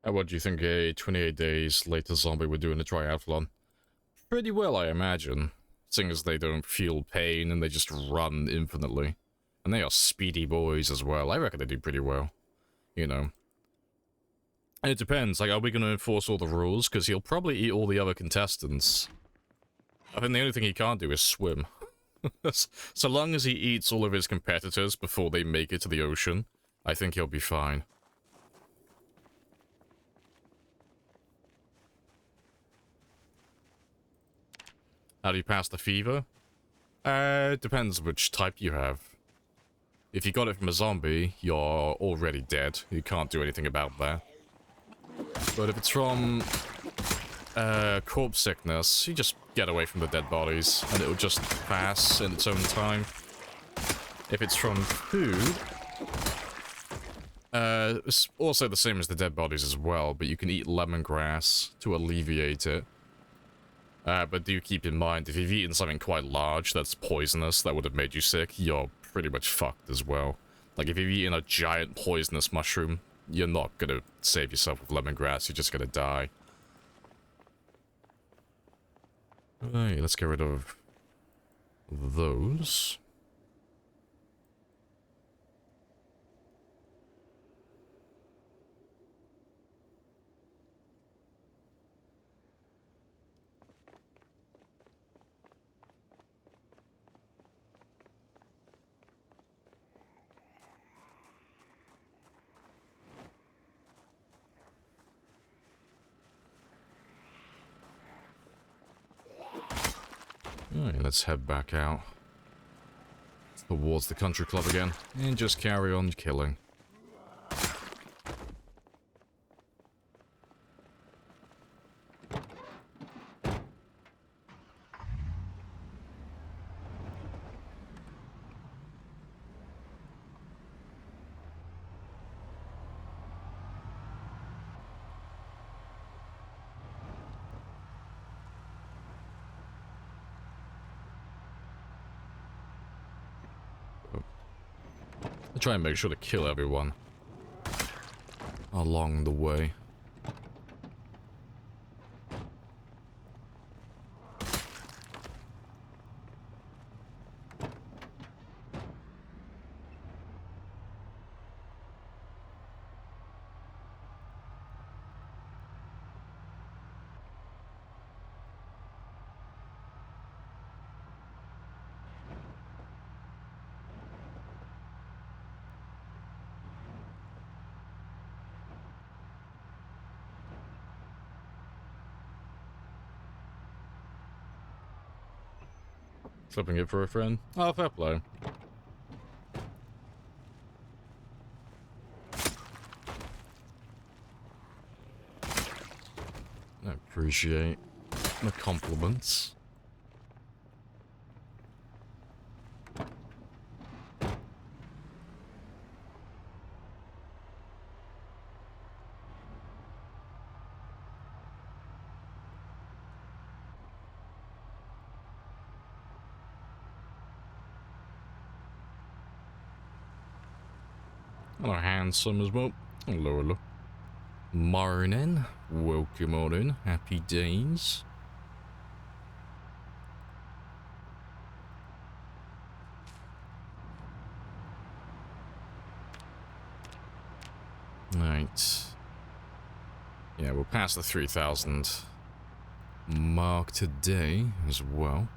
What do you think a 28 days later zombie would do in a triathlon? Pretty well, I imagine. Seeing as they don't feel pain and they just run infinitely. And they are speedy boys as well. I reckon they do pretty well. You know. And it depends, like, are we going to enforce all the rules? Because he'll probably eat all the other contestants. I think the only thing he can't do is swim. So long as he eats all of his competitors before they make it to the ocean, I think he'll be fine. How do you pass the fever? Depends which type you have. If you got it from a zombie, you're already dead. You can't do anything about that. But if it's from corpse sickness, you just get away from the dead bodies, and it'll just pass in its own time. If it's from food, it's also the same as the dead bodies as well, but you can eat lemongrass to alleviate it. But do keep in mind, if you've eaten something quite large that's poisonous, that would have made you sick, you're pretty much fucked as well. Like, if you've eaten a giant poisonous mushroom, you're not gonna save yourself with lemongrass, you're just gonna die. Alright, let's get rid of those. Alright, let's head back out towards the country club again and just carry on killing. I try and make sure to kill everyone along the way. Flipping it for a friend. Oh, fair play. I appreciate the compliments. Hello, handsome as well. Hello, hello. Morning. Welcome on in. Happy days. Right. Yeah, we'll pass the 3,000 mark today as well.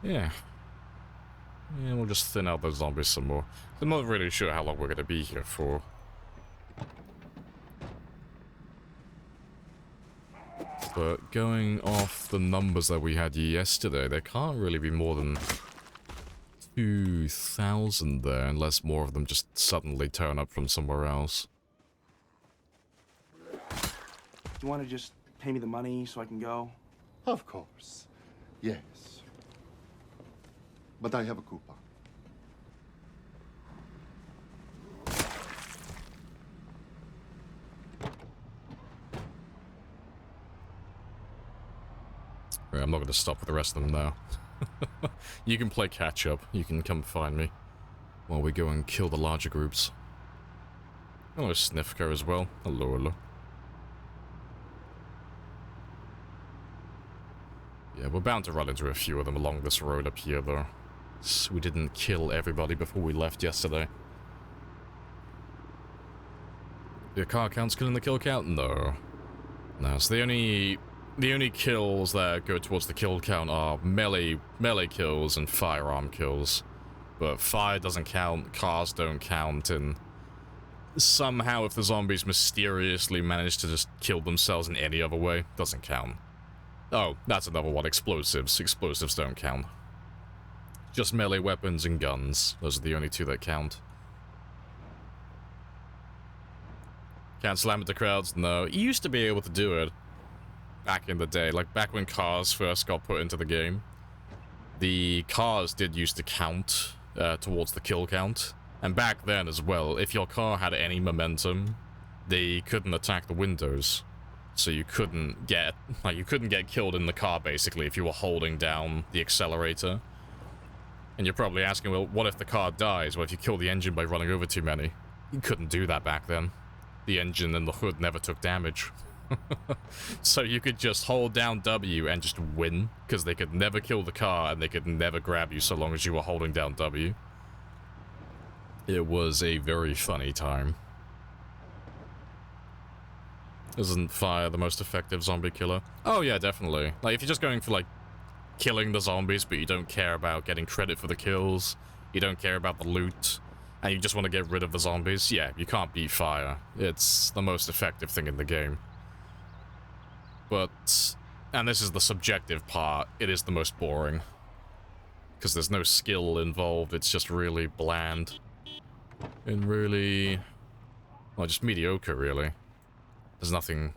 Yeah. Yeah, we'll just thin out those zombies some more. I'm not really sure how long we're going to be here for. But going off the numbers that we had yesterday, there can't really be more than 2,000 there, unless more of them just suddenly turn up from somewhere else. Do you want to just pay me the money so I can go? Of course. Yes. But I have a coupon. Right, I'm not going to stop with the rest of them now. You can play catch up. You can come find me while we go and kill the larger groups. Hello, Snifka as well. Hello, hello. Yeah, we're bound to run into a few of them along this road up here, though. So we didn't kill everybody before we left yesterday. Your car count's killing the kill count? No. No, so the only kills that go towards the kill count are melee kills and firearm kills. But fire doesn't count, cars don't count, and somehow if the zombies mysteriously manage to just kill themselves in any other way, doesn't count. Oh, that's another one, explosives. Explosives don't count. Just melee weapons and guns. Those are the only two that count. Can't slam into crowds? No. You used to be able to do it. Back in the day, like back when cars first got put into the game. The cars did used to count towards the kill count. And back then as well, if your car had any momentum, they couldn't attack the windows. So you couldn't get killed in the car basically if you were holding down the accelerator. And you're probably asking, well, what if the car dies? What if you kill the engine by running over too many? You couldn't do that back then. The engine and the hood never took damage. So you could just hold down W and just win, because they could never kill the car and they could never grab you so long as you were holding down W. It was a very funny time. Isn't fire the most effective zombie killer? Oh yeah, definitely. Like, if you're just going for, like, killing the zombies, but you don't care about getting credit for the kills, you don't care about the loot, and you just want to get rid of the zombies, yeah, you can't beat fire. It's the most effective thing in the game. But, and this is the subjective part, it is the most boring. Because there's no skill involved, it's just really bland. And really, well, just mediocre, really. There's nothing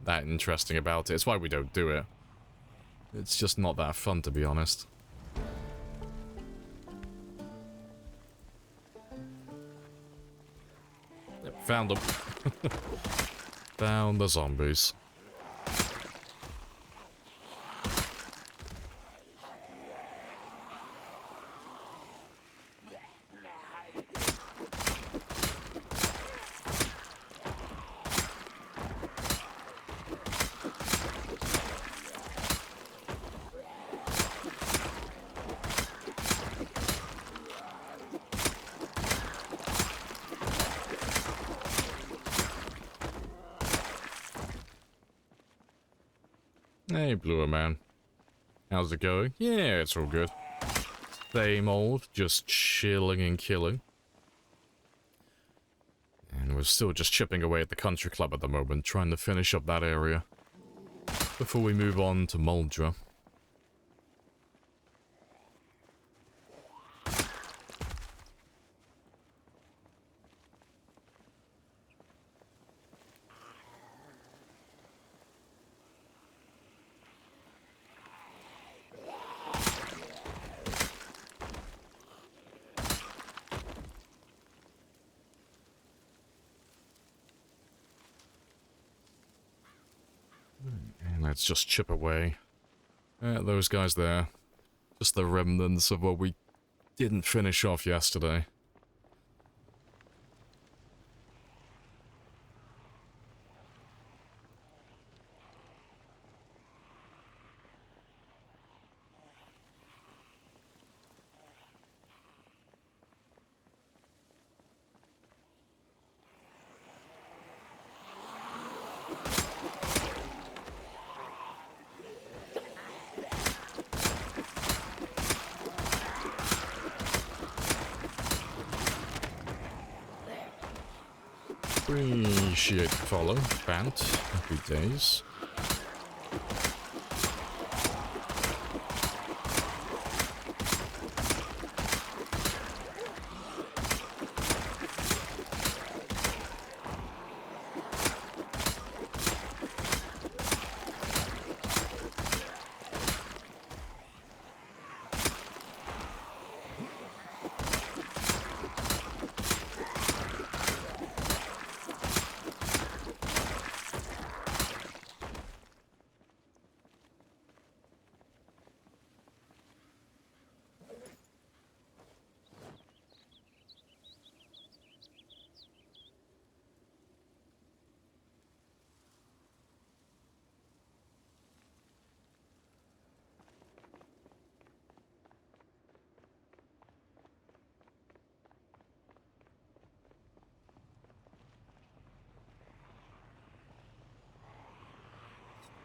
that interesting about it. It's why we don't do it. It's just not that fun, to be honest. Yep, found them. Found the zombies. Hey, Bluer Man. How's it going? Yeah, it's all good. Same old, just chilling and killing. And we're still just chipping away at the country club at the moment, trying to finish up that area before we move on to Muldra. And let's just chip away at those guys there. Just the remnants of what we didn't finish off yesterday. Appreciate the follow, Bant. Happy days.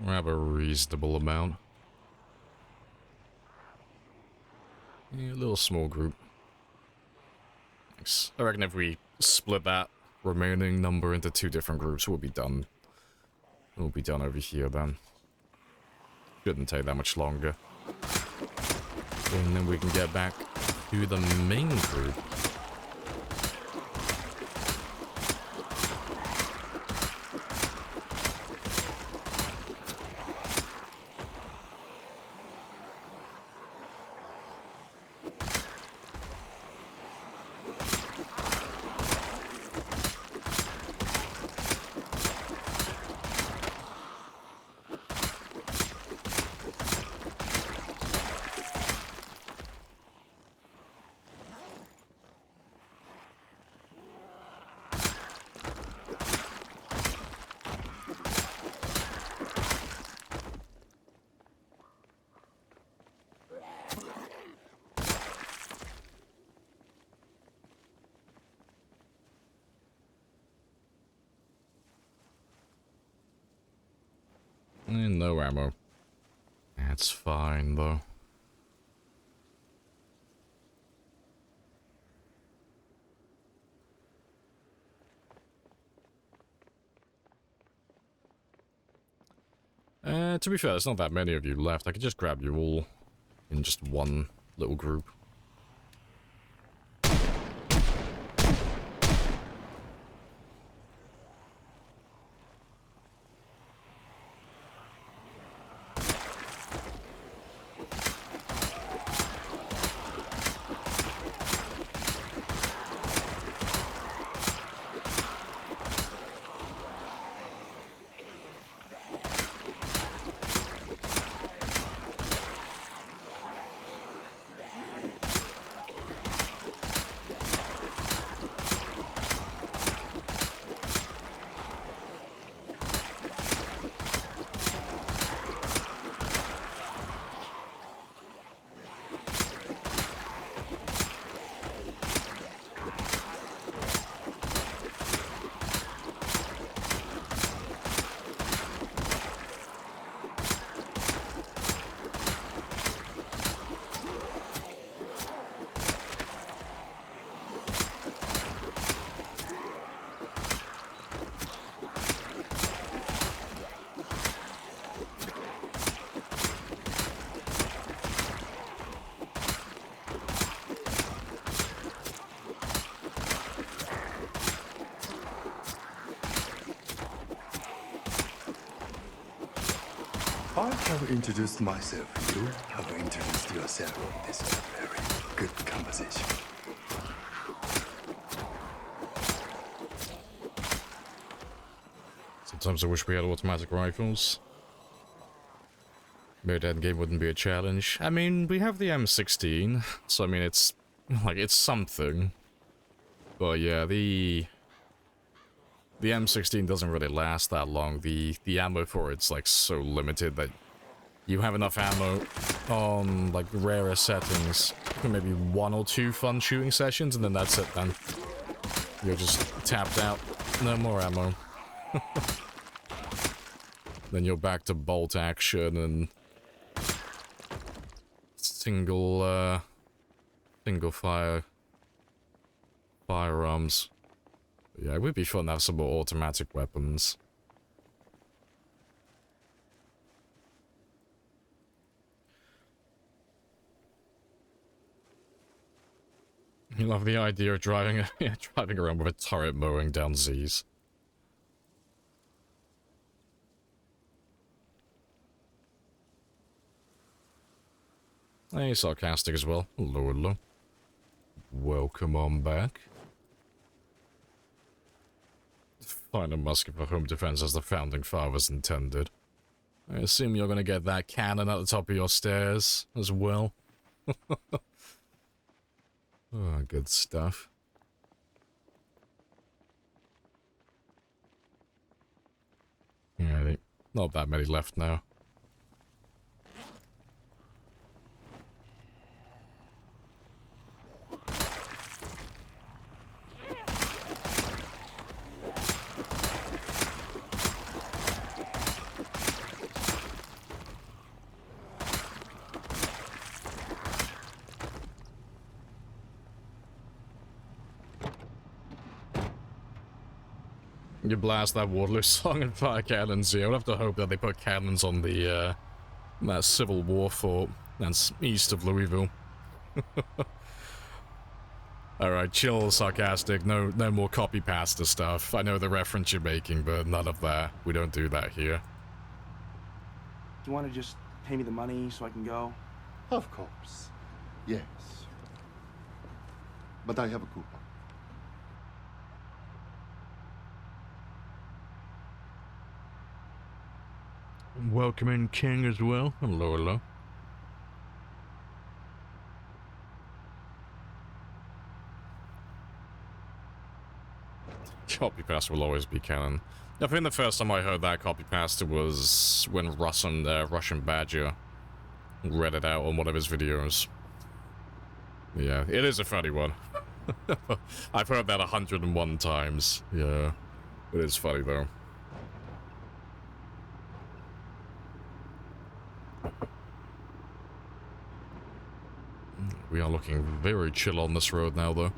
We have a reasonable amount. Yeah, a little small group. Thanks. I reckon if we split that remaining number into 2 different groups, we'll be done. We'll be done over here then. Shouldn't take that much longer. And then we can get back to the main group. And no ammo. That's fine, though. To be fair, there's not that many of you left. I could just grab you all in just one little group. I have introduced myself. You have introduced yourself. This is a very good conversation. Sometimes I wish we had automatic rifles. Maybe that game wouldn't be a challenge. I mean, we have the M16, so I mean, it's like, it's something. But yeah, the M16 doesn't really last that long. The ammo for it's like so limited that you have enough ammo on like rarer settings for maybe 1 or 2 fun shooting sessions, and then that's it then. You're just tapped out. No more ammo. Then you're back to bolt action and single fire firearms. Yeah, it would be fun to have some more automatic weapons. You love the idea of driving around with a turret mowing down Z's. Hey, sarcastic as well. Hello, hello. Welcome on back. Find a musket for home defense as the founding fathers intended. I assume you're gonna get that cannon at the top of your stairs as well. Oh, good stuff. Yeah, not that many left now. You blast that Waterloo song and fire cannons. Yeah, I would have to hope that they put cannons on the, that Civil War fort that's east of Louisville. Alright, chill, sarcastic. No more copy pasta stuff. I know the reference you're making, but none of that. We don't do that here. Do you want to just pay me the money so I can go? Of course. Yes. But I have a coupon. Welcoming King as well. Hello, hello. Copy pasta will always be canon. I think the first time I heard that copy pasta was when Russian Badger read it out on one of his videos. Yeah, it is a funny one. I've heard that 101 times. Yeah, it is funny though. We are looking very chill on this road now, though.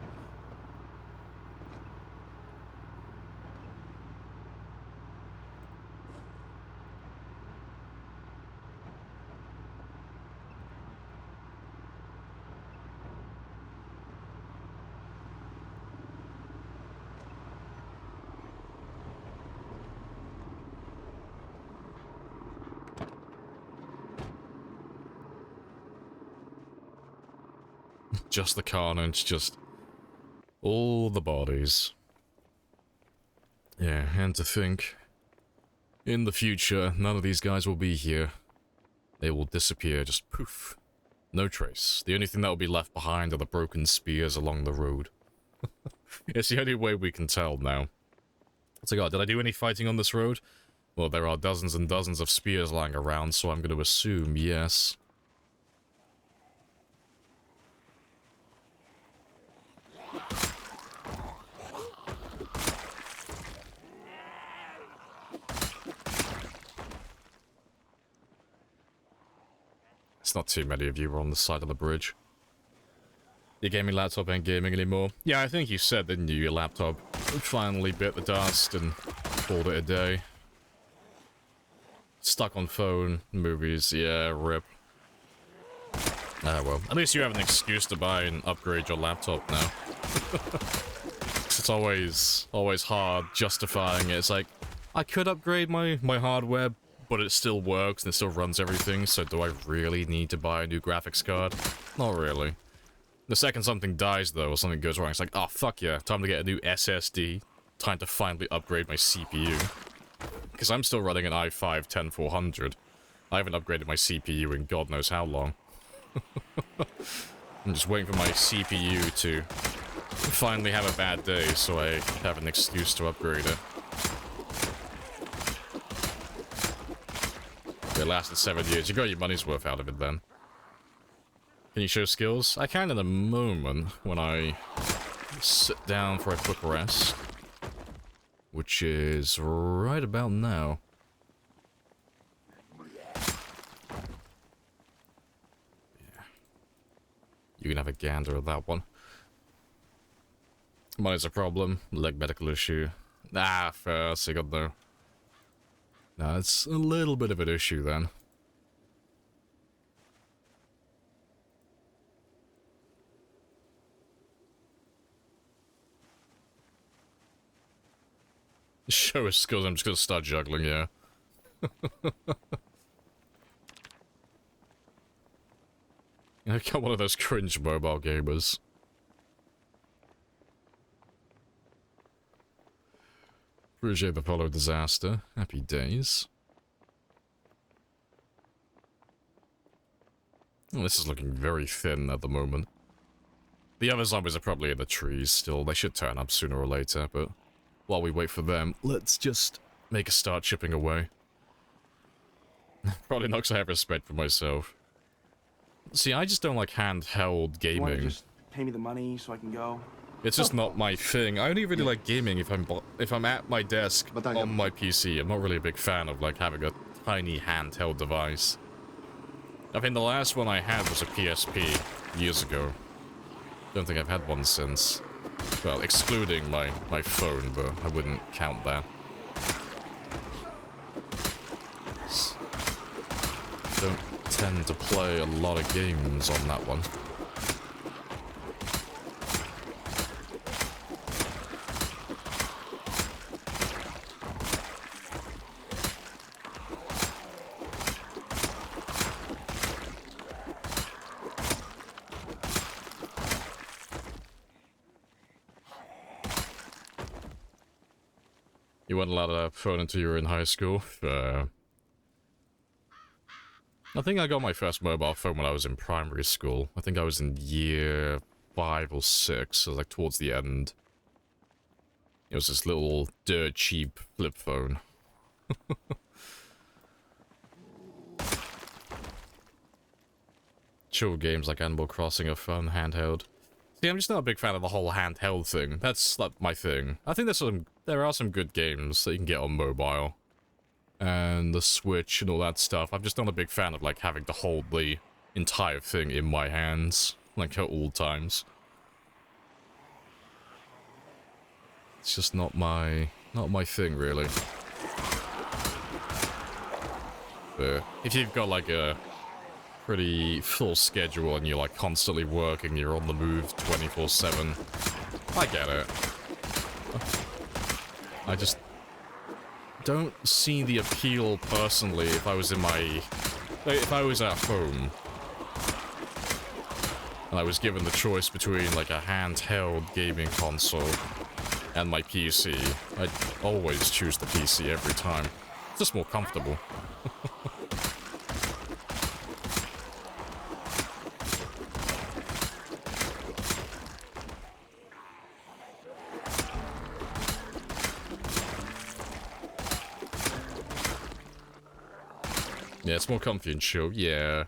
Just the carnage, just all the bodies. Yeah, and to think, in the future, none of these guys will be here. They will disappear, just poof. No trace. The only thing that will be left behind are the broken spears along the road. It's the only way we can tell now. So God, did I do any fighting on this road? Well, there are dozens and dozens of spears lying around, so I'm going to assume yes. It's not too many of you are on the side of the bridge. Your gaming laptop ain't gaming anymore. Yeah, I think you said, didn't you, your laptop finally bit the dust and called it a day. Stuck on phone, movies, yeah, rip. Ah, well, at least you have an excuse to buy and upgrade your laptop now. It's always hard justifying it. It's like, I could upgrade my hardware, but it still works and it still runs everything, so do I really need to buy a new graphics card? Not really. The second something dies, though, or something goes wrong, it's like, oh, fuck yeah, time to get a new SSD. Time to finally upgrade my CPU. Because I'm still running an i5-10400. I haven't upgraded my CPU in God knows how long. I'm just waiting for my CPU to finally have a bad day, so I have an excuse to upgrade it. It lasted 7 years. You got your money's worth out of it then. Can you show skills? I can in a moment when I sit down for a quick rest. Which is right about now. Yeah. You can have a gander at that one. Money's a problem. Leg medical issue. Ah, fair. So you got no. No, it's a little bit of an issue then. Show his skills, I'm just gonna start juggling, yeah. I got one of those cringe mobile gamers. Appreciate the follow disaster. Happy days. Oh, this is looking very thin at the moment. The other zombies are probably in the trees still. They should turn up sooner or later, but while we wait for them, let's just make a start chipping away. Probably not because I have respect for myself. See, I just don't like handheld You wanna gaming. just pay me the money so I can go? It's just not my thing. I only really like gaming if I'm at my desk But I on have- my PC. I'm not really a big fan of like having a tiny handheld device. I think the last one I had was a PSP years ago. Don't think I've had one since. Well, excluding my phone, but I wouldn't count that. Don't tend to play a lot of games on that one. You weren't allowed a phone until you were in high school? I think I got my first mobile phone when I was in primary school. I think I was in year 5 or 6, so like towards the end. It was this little dirt cheap flip phone. Chill games like Animal Crossing are fun, handheld. See, I'm just not a big fan of the whole handheld thing. That's like my thing. I think there are some good games that you can get on mobile. And the Switch and all that stuff. I'm just not a big fan of like having to hold the entire thing in my hands, like at all times. It's just not my thing, really. But if you've got like a pretty full schedule and you're like constantly working, you're on the move 24/7, I get it. I just don't see the appeal personally if I was at home and I was given the choice between like a handheld gaming console and my PC. I'd always choose the PC every time. It's just more comfortable. Yeah, it's more comfy and chill, yeah.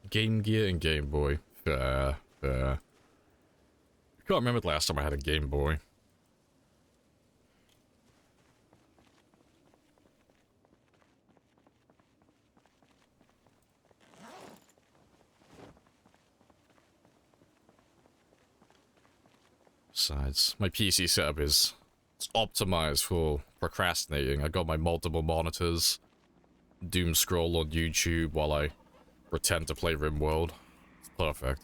Game Gear and Game Boy. Fair. I can't remember the last time I had a Game Boy. Besides, my PC setup is optimized for procrastinating. I got my multiple monitors, doom scroll on YouTube while I pretend to play RimWorld. It's perfect.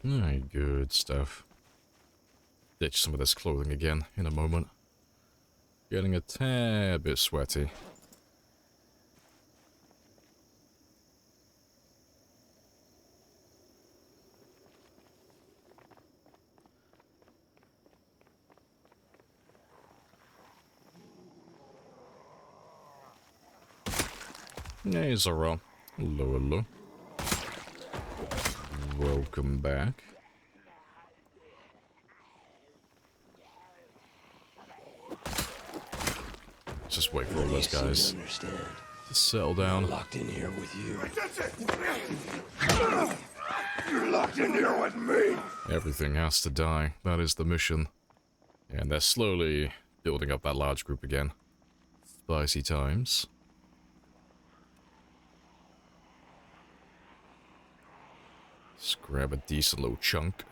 Alright, good stuff. Ditch some of this clothing again in a moment. Getting a tad bit sweaty. Hey, Zara. Hello, hello. Welcome back. Just wait for all those guys to settle down. Locked in here with you. You're locked in here with me. Everything has to die. That is the mission. And they're slowly building up that large group again. Spicy times. Let's grab a decent little chunk.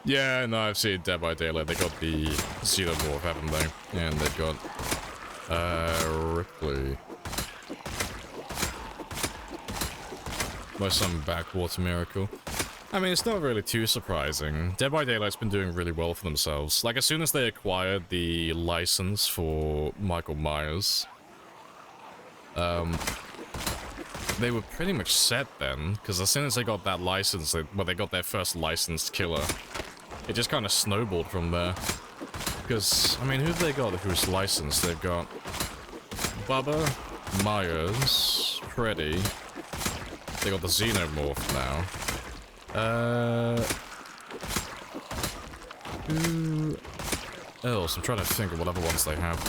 Yeah, no, I've seen Dead by Daylight. They got the Xenomorph, haven't they? And they've got Ripley. By some backwater miracle. I mean, it's not really too surprising. Dead by Daylight's been doing really well for themselves. Like, as soon as they acquired the license for Michael Myers, they were pretty much set then, because as soon as they got that license, they got their first licensed killer, it just kind of snowballed from there. Because, I mean, who've they got who's licensed? They've got Bubba, Myers, Freddy. They got the Xenomorph now. Who else? I'm trying to think of what other ones they have.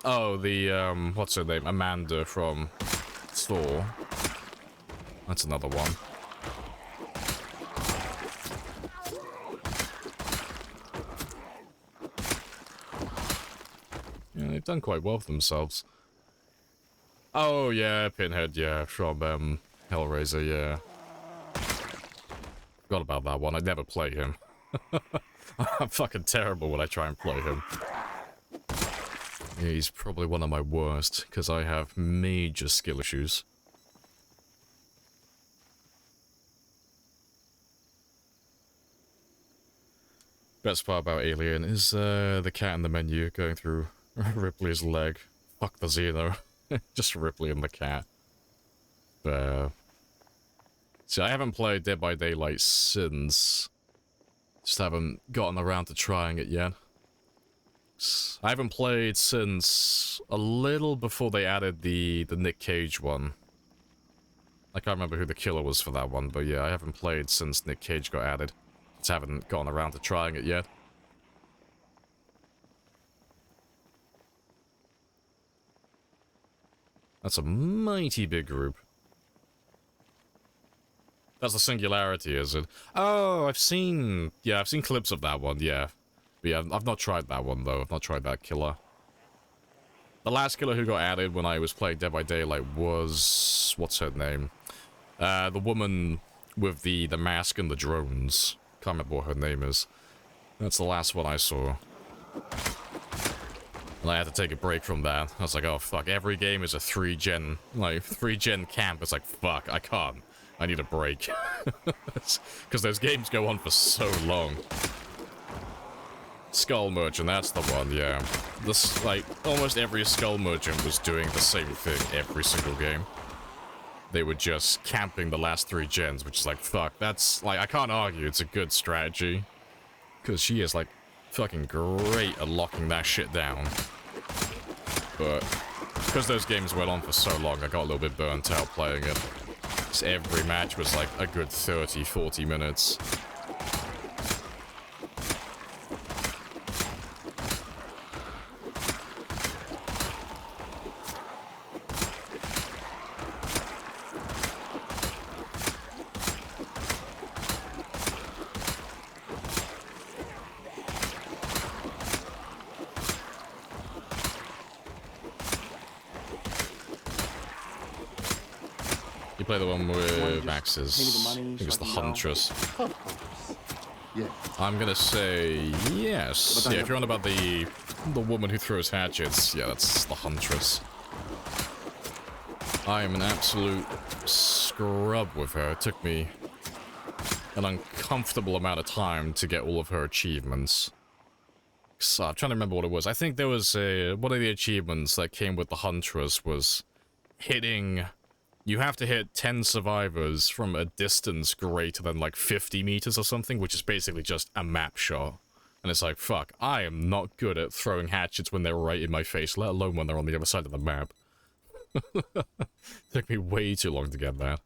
Oh, the, what's her name? Amanda from Thor. That's another one. Yeah, they've done quite well for themselves. Oh, yeah, Pinhead, yeah, from, Hellraiser, yeah. Forgot about that one. I never play him. I'm fucking terrible when I try and play him. Yeah, he's probably one of my worst, because I have major skill issues. Best part about Alien is the cat in the menu going through Ripley's leg. Fuck the Xeno. Just Ripley and the cat. See, I haven't played Dead by Daylight since. Just haven't gotten around to trying it yet. I haven't played since a little before they added the Nick Cage one. I can't remember who the killer was for that one, but yeah, I haven't played since Nick Cage got added. Just haven't gotten around to trying it yet. That's a mighty big group. That's the Singularity, is it? Oh, I've seen clips of that one, yeah. But yeah, I've not tried that one, though. I've not tried that killer. The last killer who got added when I was playing Dead by Daylight was... what's her name? The woman with the mask and the drones. Can't remember what her name is. That's the last one I saw. And I had to take a break from that. I was like, oh, fuck, every game is a 3-gen, like, 3-gen camp. It's like, fuck, I can't. I need a break. Because those games go on for so long. Skull Merchant, that's the one, yeah. This, like, almost every Skull Merchant was doing the same thing every single game. They were just camping the last 3 gens, which is like, fuck, that's, like, I can't argue it's a good strategy. Because she is, like, fucking great at locking that shit down. But, because those games went on for so long, I got a little bit burnt out playing it. So every match was like a good 30, 40 minutes. play the one You wanna with just Max's. pay me the I money think it's so the I can go? Huntress. Yeah. I'm gonna say yes. But Yeah, if you're on about the woman who throws hatchets, yeah, that's the Huntress. I am an absolute scrub with her. It took me an uncomfortable amount of time to get all of her achievements. So I'm trying to remember what it was. I think there was one of the achievements that came with the Huntress was hitting... You have to hit 10 survivors from a distance greater than like 50 meters or something, which is basically just a map shot. And it's like, fuck, I am not good at throwing hatchets when they're right in my face, let alone when they're on the other side of the map. Took me way too long to get that.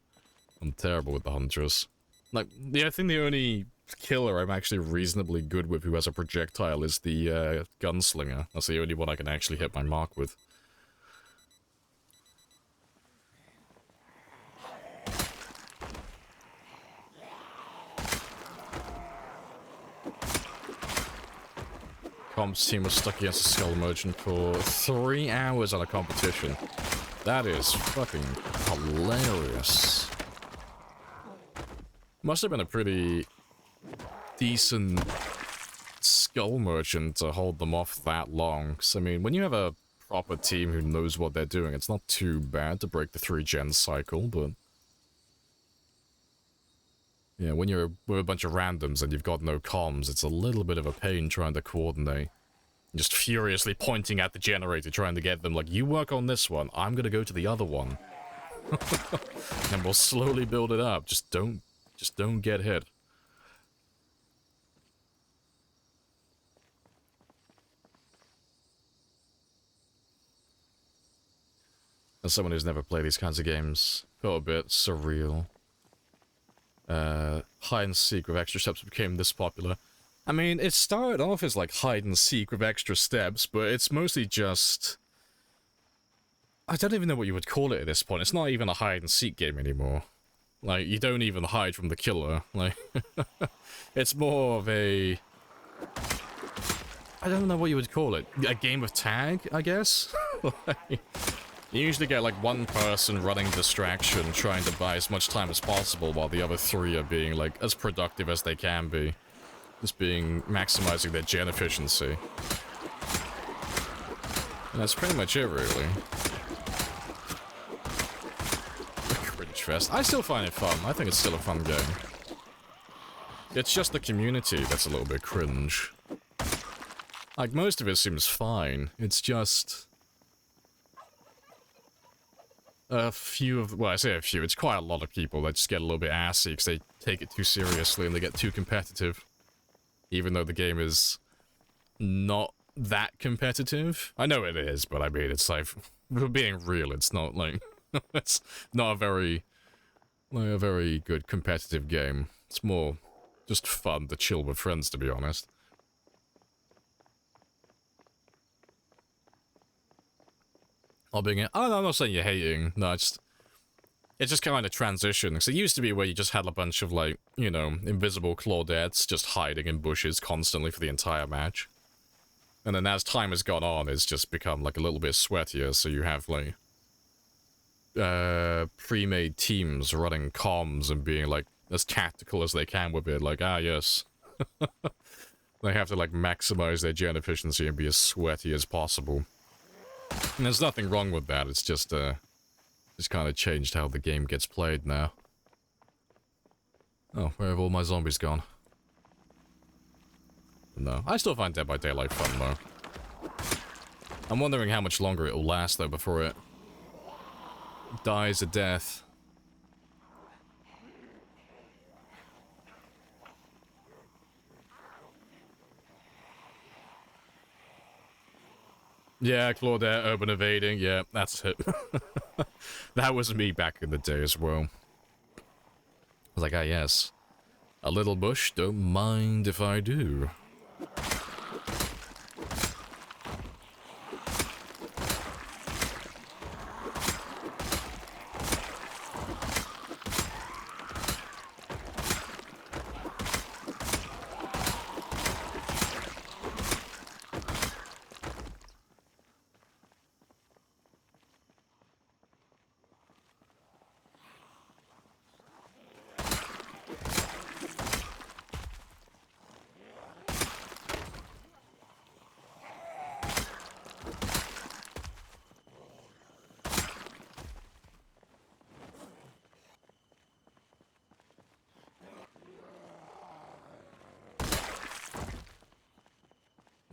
I'm terrible with the Huntress. Like, I think the only killer I'm actually reasonably good with who has a projectile is the Gunslinger. That's the only one I can actually hit my mark with. Comps team was stuck against a Skull Merchant for 3 hours on a competition. That is fucking hilarious. Must have been a pretty decent Skull Merchant to hold them off that long. 'Cause, I mean, when you have a proper team who knows what they're doing, it's not too bad to break the 3-gen cycle, but... Yeah, when you're with a bunch of randoms and you've got no comms, it's a little bit of a pain trying to coordinate. Just furiously pointing at the generator, trying to get them like, you work on this one, I'm gonna go to the other one. And we'll slowly build it up. Just don't get hit. As someone who's never played these kinds of games, felt a bit surreal. Hide and seek with extra steps became this popular. I mean, it started off as like hide and seek with extra steps, but it's mostly just... I don't even know what you would call it at this point. It's not even a hide and seek game anymore. Like, you don't even hide from the killer. Like, it's more of a... I don't know what you would call it. A game of tag, I guess? Like, you usually get like one person running distraction, trying to buy as much time as possible, while the other 3 are being like as productive as they can be. Just maximizing their gen efficiency. And that's pretty much it, really. Cringe fest. I still find it fun. I think it's still a fun game. It's just the community that's a little bit cringe. Like, most of it seems fine. It's just... a few of... Well, I say a few. It's quite a lot of people that just get a little bit assy because they take it too seriously and they get too competitive. Even though the game is not that competitive. I know it is, but I mean, it's like... For being real, it's not like... it's not a very good competitive game. It's more just fun to chill with friends, to be honest. Oh, no, I'm not saying you're hating. No, it's just kind of transition. Because it used to be where you just had a bunch of, like, you know, invisible Claudettes just hiding in bushes constantly for the entire match. And then as time has gone on, it's just become, like, a little bit sweatier. So you have, like, pre-made teams running comms and being, like, as tactical as they can with it. Like, ah, yes. They have to, like, maximize their gen efficiency and be as sweaty as possible. And there's nothing wrong with that, it's just kind of changed how the game gets played now. Oh, where have all my zombies gone? No, I still find Dead by Daylight fun, though. I'm wondering how much longer it'll last, though, before it dies a death. Yeah, Claudette, urban evading, yeah, that's it. That was me back in the day as well. I was like, ah, yes. A little bush, don't mind if I do.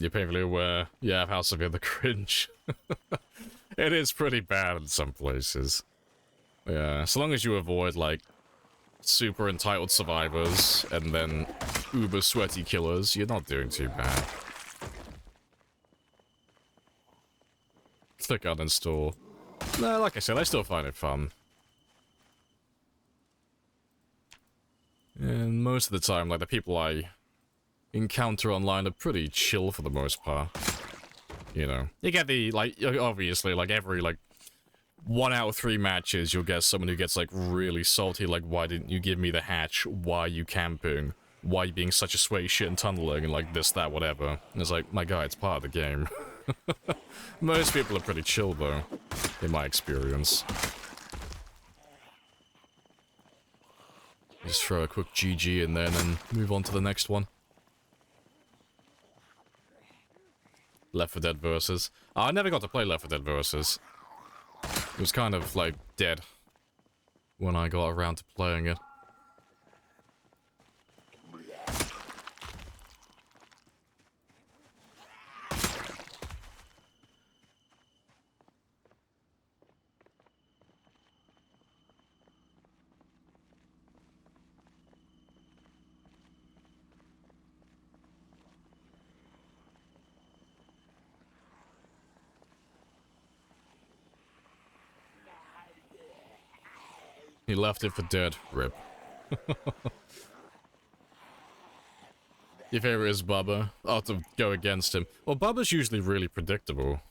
You're painfully aware, yeah, of how severe the cringe. It is pretty bad in some places. Yeah, so long as you avoid, like, super entitled survivors and then uber sweaty killers, you're not doing too bad. Click uninstall. No, like I said, I still find it fun. And most of the time, like, the people I encounter online are pretty chill for the most part. You know, you get the, like, obviously, like, every, like, 1 out of 3 matches, you'll get someone who gets, like, really salty, like, why didn't you give me the hatch? Why are you camping? Why are you being such a sway shit and tunneling and, like, this, that, whatever? And it's like, my guy, it's part of the game. Most people are pretty chill, though, in my experience. Just throw a quick GG in there and then move on to the next one. Left 4 Dead Versus. Oh, I never got to play Left 4 Dead Versus. It was kind of, like, dead when I got around to playing it. He left it for dead. Rip. Your favorite is Bubba. I'll have to go against him. Well, Bubba's usually really predictable.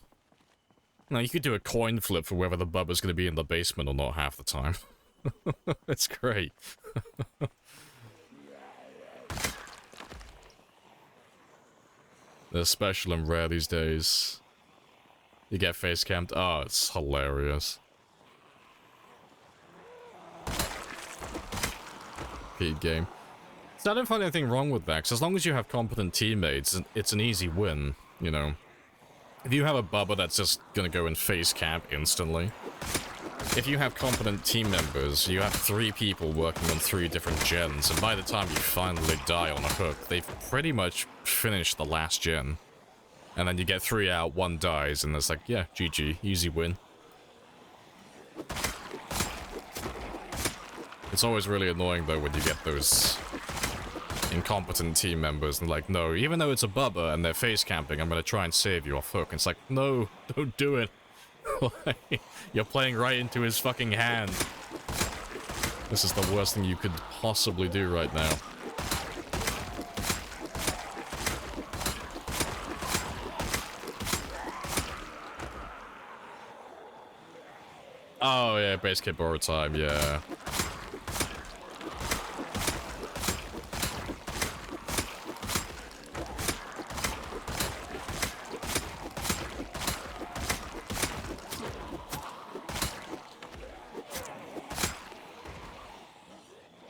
Now, you could do a coin flip for whether the Bubba's going to be in the basement or not half the time. It's great. They're special and rare these days. You get face camped. Oh, it's hilarious. Game. So I don't find anything wrong with that, because as long as you have competent teammates, it's an easy win, you know. If you have a Bubba that's just gonna go and face camp instantly, if you have competent team members, you have 3 people working on 3 different gens, and by the time you finally die on a hook, they've pretty much finished the last gen. And then you get 3 out, 1 dies, and it's like, yeah, GG, easy win. It's always really annoying, though, when you get those incompetent team members and like, no, even though it's a Bubba and they're face camping, I'm gonna try and save you off hook. And it's like, no, don't do it. You're playing right into his fucking hand. This is the worst thing you could possibly do right now. Oh, yeah, base kit borrow time, yeah.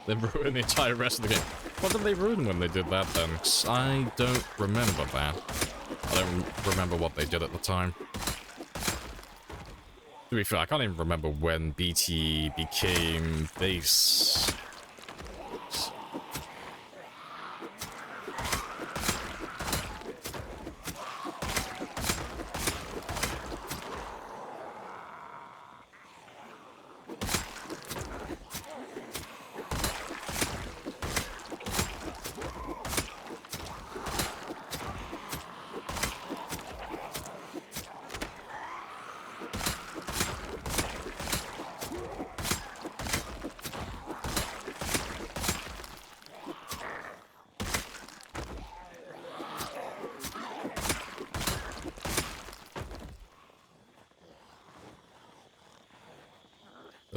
They ruined the entire rest of the game. What did they ruin when they did that then? 'Cause I don't remember that. I don't remember what they did at the time. To be fair, I can't even remember when BT became base.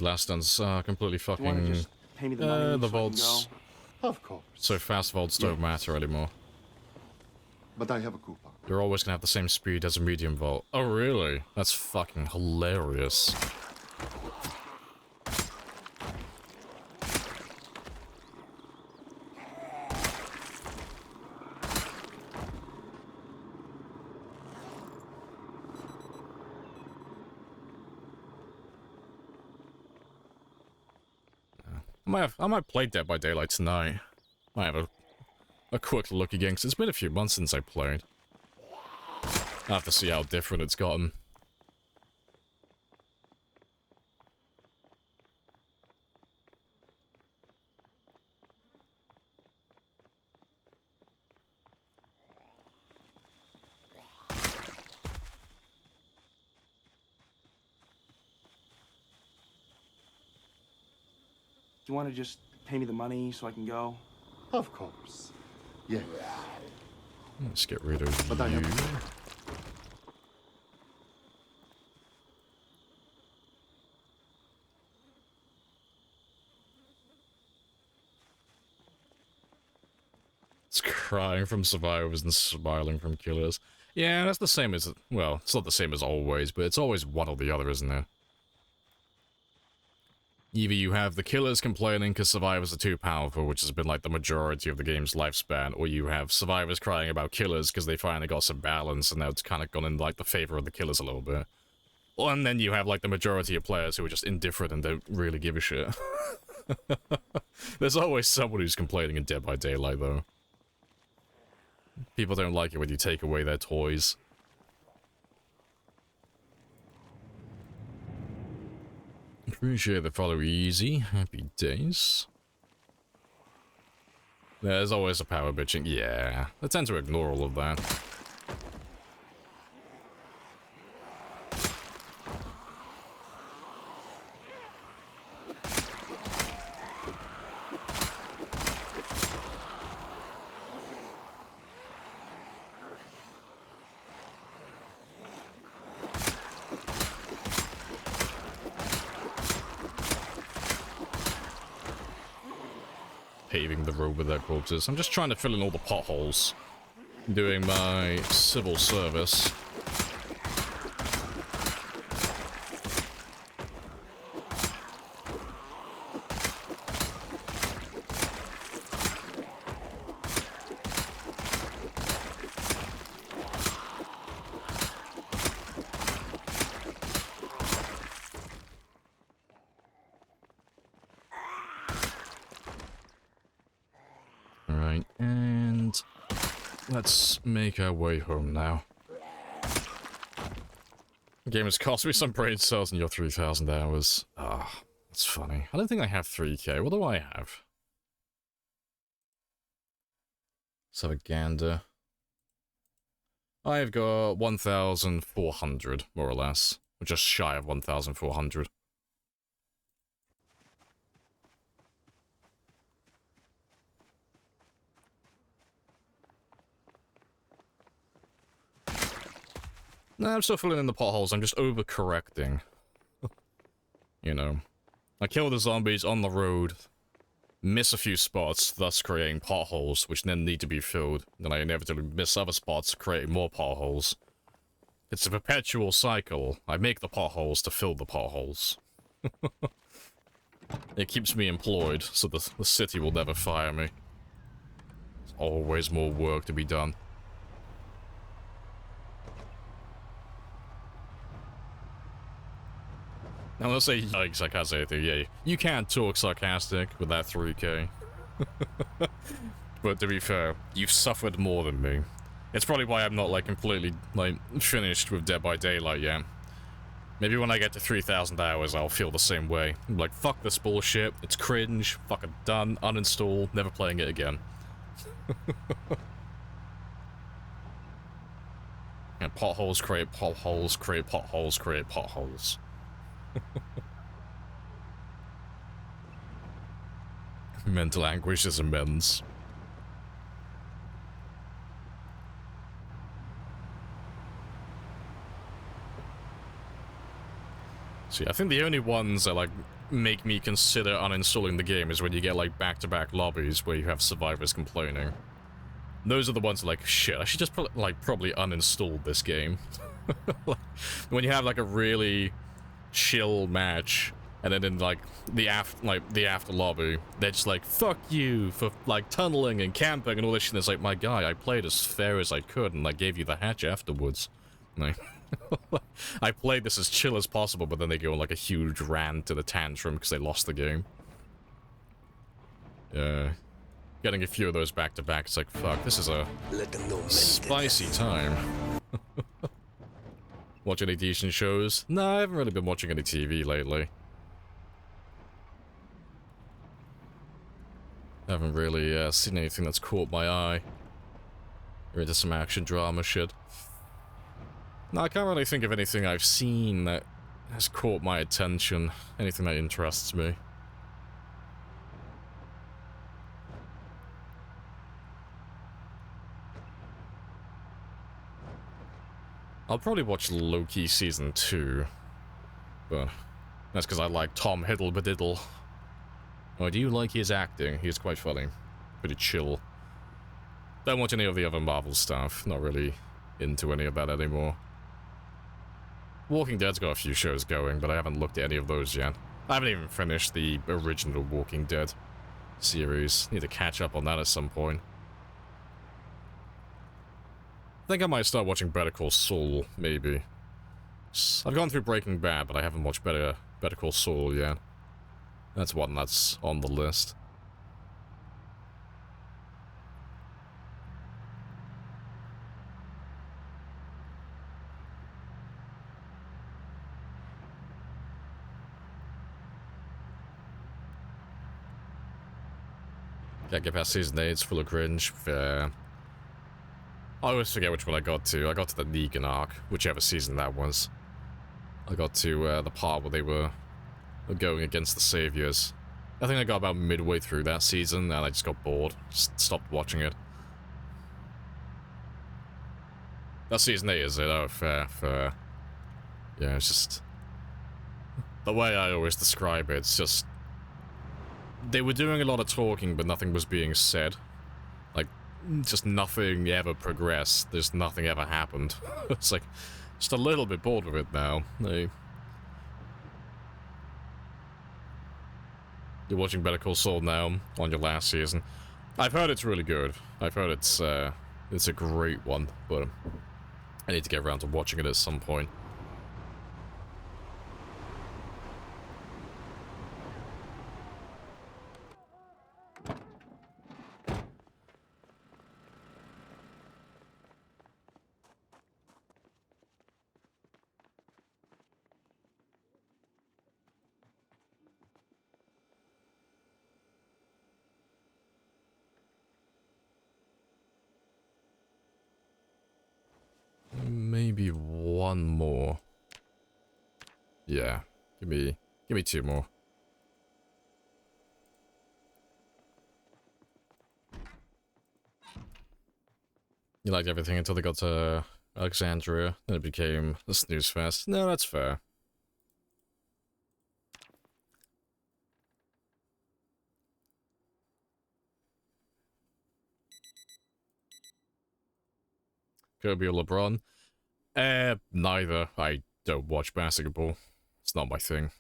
Last one's completely fucking... Just pay me the money so I can vaults. go? Of course. So fast vaults don't matter anymore. But I have a coupon. You're always gonna have the same speed as a medium vault. Oh, really? That's fucking hilarious. I might play Dead by Daylight tonight. Might have a quick look again, because it's been a few months since I played. I have to see how different it's gotten. Do you want to just pay me the money so I can go? Of course. Yes. Let's get rid of But I you. have... It's crying from survivors and smiling from killers. Yeah, that's the same as... Well, it's not the same as always, but it's always one or the other, isn't it? Either you have the killers complaining because survivors are too powerful, which has been like the majority of the game's lifespan, or you have survivors crying about killers because they finally got some balance and now it's kind of gone in like the favor of the killers a little bit. And then you have like the majority of players who are just indifferent and don't really give a shit. There's always someone who's complaining in Dead by Daylight though. People don't like it when you take away their toys. Appreciate the follow easy. Happy days. There's always a power bitching. Yeah, I tend to ignore all of that. Paving the road with their corpses. I'm just trying to fill in all the potholes. Doing my civil service. Alright, and let's make our way home now. The game has cost me some brain cells in your 3,000 hours. Ah, that's funny. I don't think I have 3k. What do I have? Let's have a gander. I've got 1,400, more or less. Or just shy of 1,400. No, I'm still filling in the potholes. I'm just overcorrecting. You know. I kill the zombies on the road, miss a few spots, thus creating potholes, which then need to be filled. Then I inevitably miss other spots, creating more potholes. It's a perpetual cycle. I make the potholes to fill the potholes. It keeps me employed, so the city will never fire me. There's always more work to be done. Now let's say, yikes, I can't say anything, yeah, you can't talk sarcastic with that 3k. But to be fair, you've suffered more than me. It's probably why I'm not, like, completely, like, finished with Dead by Daylight yet. Maybe when I get to 3,000 hours, I'll feel the same way. I'm like, fuck this bullshit, it's cringe, fucking done, uninstall, never playing it again. And potholes create potholes, create potholes, create potholes. Mental anguish is immense. See, I think the only ones that, like, make me consider uninstalling the game is when you get, like, back-to-back lobbies where you have survivors complaining. Those are the ones like, shit, I should just, probably uninstall this game. When you have, like, a really chill match, and then in, like, the after lobby, they're just like, fuck you for, like, tunneling and camping and all this shit. And it's like, my guy, I played as fair as I could, and I gave you the hatch afterwards. Like, I played this as chill as possible, but then they go on, like, a huge rant to the tantrum because they lost the game. Yeah. Getting a few of those back to back, it's like, fuck, this is a spicy time. Watch any decent shows? No, I haven't really been watching any TV lately. I haven't really seen anything that's caught my eye. Or into some action drama shit. No, I can't really think of anything I've seen that has caught my attention. Anything that interests me. I'll probably watch Loki Season 2. But that's because I like Tom Hiddlediddle. Oh, do you like his acting? He's quite funny. Pretty chill. Don't watch any of the other Marvel stuff. Not really into any of that anymore. Walking Dead's got a few shows going, but I haven't looked at any of those yet. I haven't even finished the original Walking Dead series. Need to catch up on that at some point. I think I might start watching Better Call Saul, maybe. I've gone through Breaking Bad, but I haven't watched Better Call Saul yet. That's one that's on the list. Can't get past Season 8, it's full of cringe. Fair. I always forget which one I got to. I got to the Negan arc, whichever season that was. I got to the part where they were going against the Saviors. I think I got about midway through that season, and I just got bored. Just stopped watching it. That's Season 8, is it? Oh, fair, fair. Yeah, it's just... the way I always describe it, it's just... they were doing a lot of talking, but nothing was being said. Like, just nothing ever progressed. Just nothing ever happened. It's like, just a little bit bored with it now. You're watching Better Call Saul now, on your last season. I've heard it's really good. I've heard it's a great one, but I need to get around to watching it at some point. Maybe one more. Yeah, give me two more. You liked everything until they got to Alexandria, then it became a snooze fest. No, that's fair. Kobe or LeBron? Neither. I don't watch basketball. It's not my thing.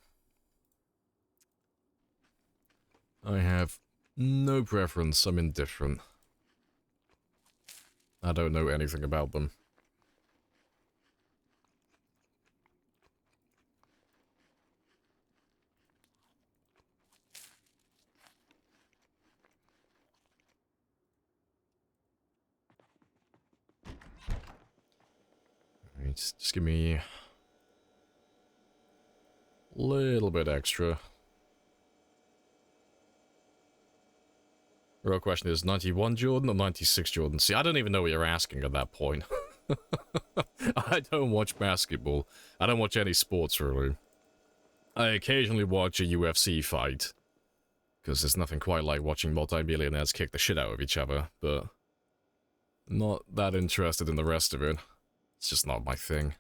I have no preference. I'm indifferent. I don't know anything about them. Alright, just give me a little bit extra. The real question is 91 Jordan or 96 Jordan? See, I don't even know what you're asking at that point. I don't watch basketball. I don't watch any sports, really. I occasionally watch a UFC fight. Because there's nothing quite like watching multi-millionaires kick the shit out of each other, but... not that interested in the rest of it. It's just not my thing.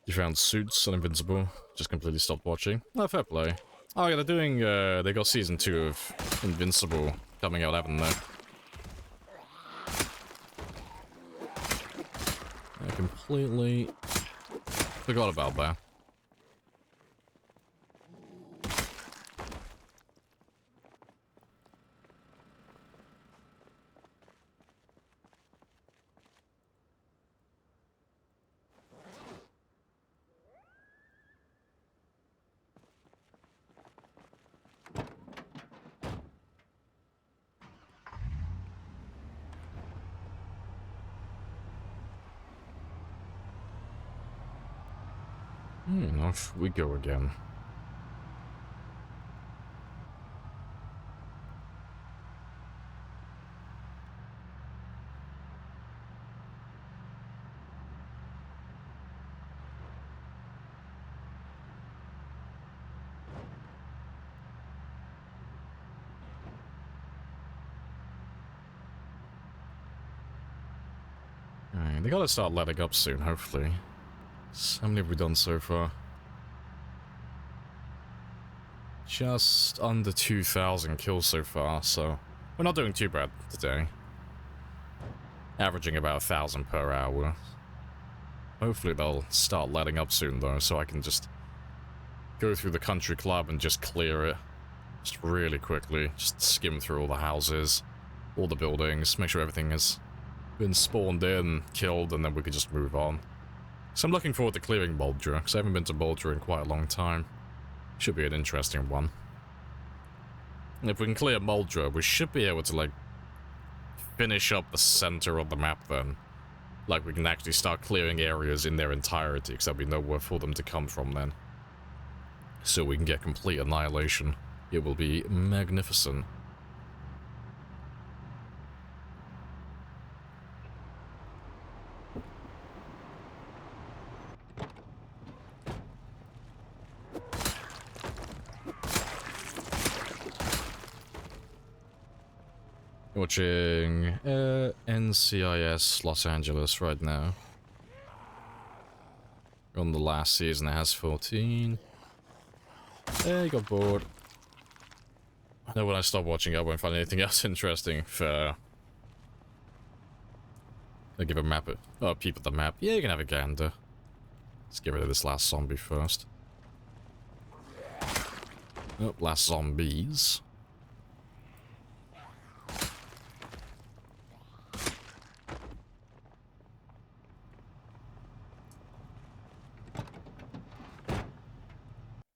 You found Suits and Invincible. Just completely stopped watching. Oh, fair play. Oh yeah, they're doing, they got season 2 of Invincible coming out, haven't they? I completely forgot about that. Off we go again. Alright, they gotta start letting up soon, hopefully. So how many have we done so far? Just under 2,000 kills so far, so we're not doing too bad today. Averaging about 1,000 per hour. Hopefully they'll start letting up soon though, so I can just go through the country club and just clear it. Just really quickly, just skim through all the houses, all the buildings, make sure everything has been spawned in, killed, and then we can just move on. So I'm looking forward to clearing Moldra, because I haven't been to Moldra in quite a long time. Should be an interesting one. And if we can clear Moldra, we should be able to, like, finish up the center of the map then. Like, we can actually start clearing areas in their entirety, because there'll be nowhere for them to come from then. So we can get complete annihilation. It will be magnificent. Watching NCIS Los Angeles right now. On the last season it has 14. You got bored. I know when I stop watching I won't find anything else interesting. Fair. I'll give a map it. Oh, peep at the map. Yeah, you can have a gander. Let's get rid of this last zombie first. Oh, last zombies.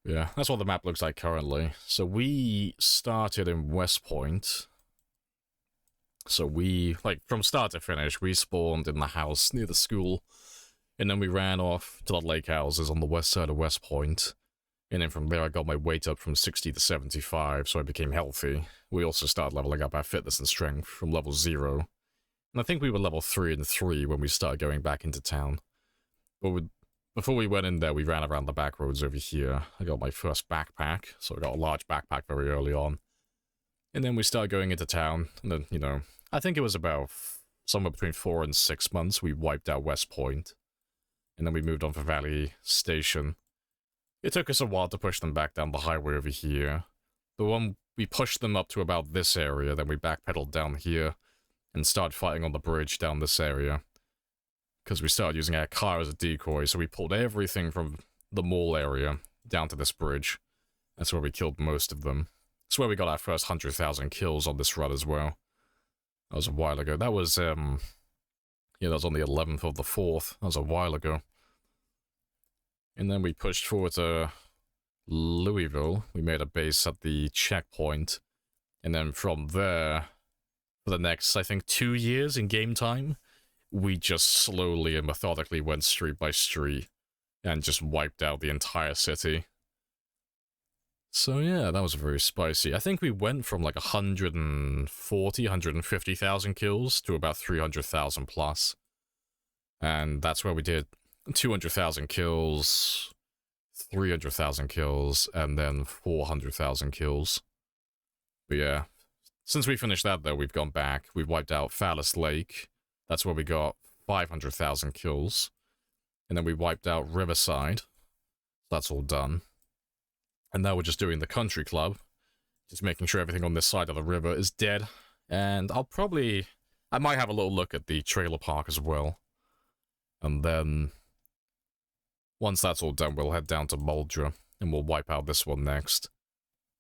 Yeah, that's what the map looks like currently. So we started in West Point. So we, like, from start to finish, we spawned in the house near the school. And then we ran off to the lake houses on the west side of West Point. And then from there I got my weight up from 60 to 75, so I became healthy. We also started leveling up our fitness and strength from level 0. And I think we were level 3 and 3 when we started going back into town. But before we went in there, we ran around the back roads over here. I got my first backpack, so I got a large backpack very early on. And then we started going into town, and then, you know, I think it was about somewhere between 4 and 6 months, we wiped out West Point. And then we moved on for Valley Station. It took us a while to push them back down the highway over here. But when we pushed them up to about this area, then we backpedaled down here and started fighting on the bridge down this area. Because we started using our car as a decoy, so we pulled everything from the mall area down to this bridge. That's where we killed most of them. That's where we got our first 100,000 kills on this run as well. That was a while ago. That was, yeah, that was on the 11th of the 4th. That was a while ago. And then we pushed forward to Louisville. We made a base at the checkpoint. And then from there, for the next, I think, 2 years in game time, we just slowly and methodically went street by street and just wiped out the entire city. So yeah, that was very spicy. I think we went from like 140, 150,000 kills to about 300,000 plus. And that's where we did 200,000 kills, 300,000 kills, and then 400,000 kills. But yeah, since we finished that though, we've gone back. We've wiped out Phallus Lake. That's where we got 500,000 kills. And then we wiped out Riverside. That's all done. And now we're just doing the country club. Just making sure everything on this side of the river is dead. And I might have a little look at the trailer park as well. And then, once that's all done, we'll head down to Moldra. And we'll wipe out this one next.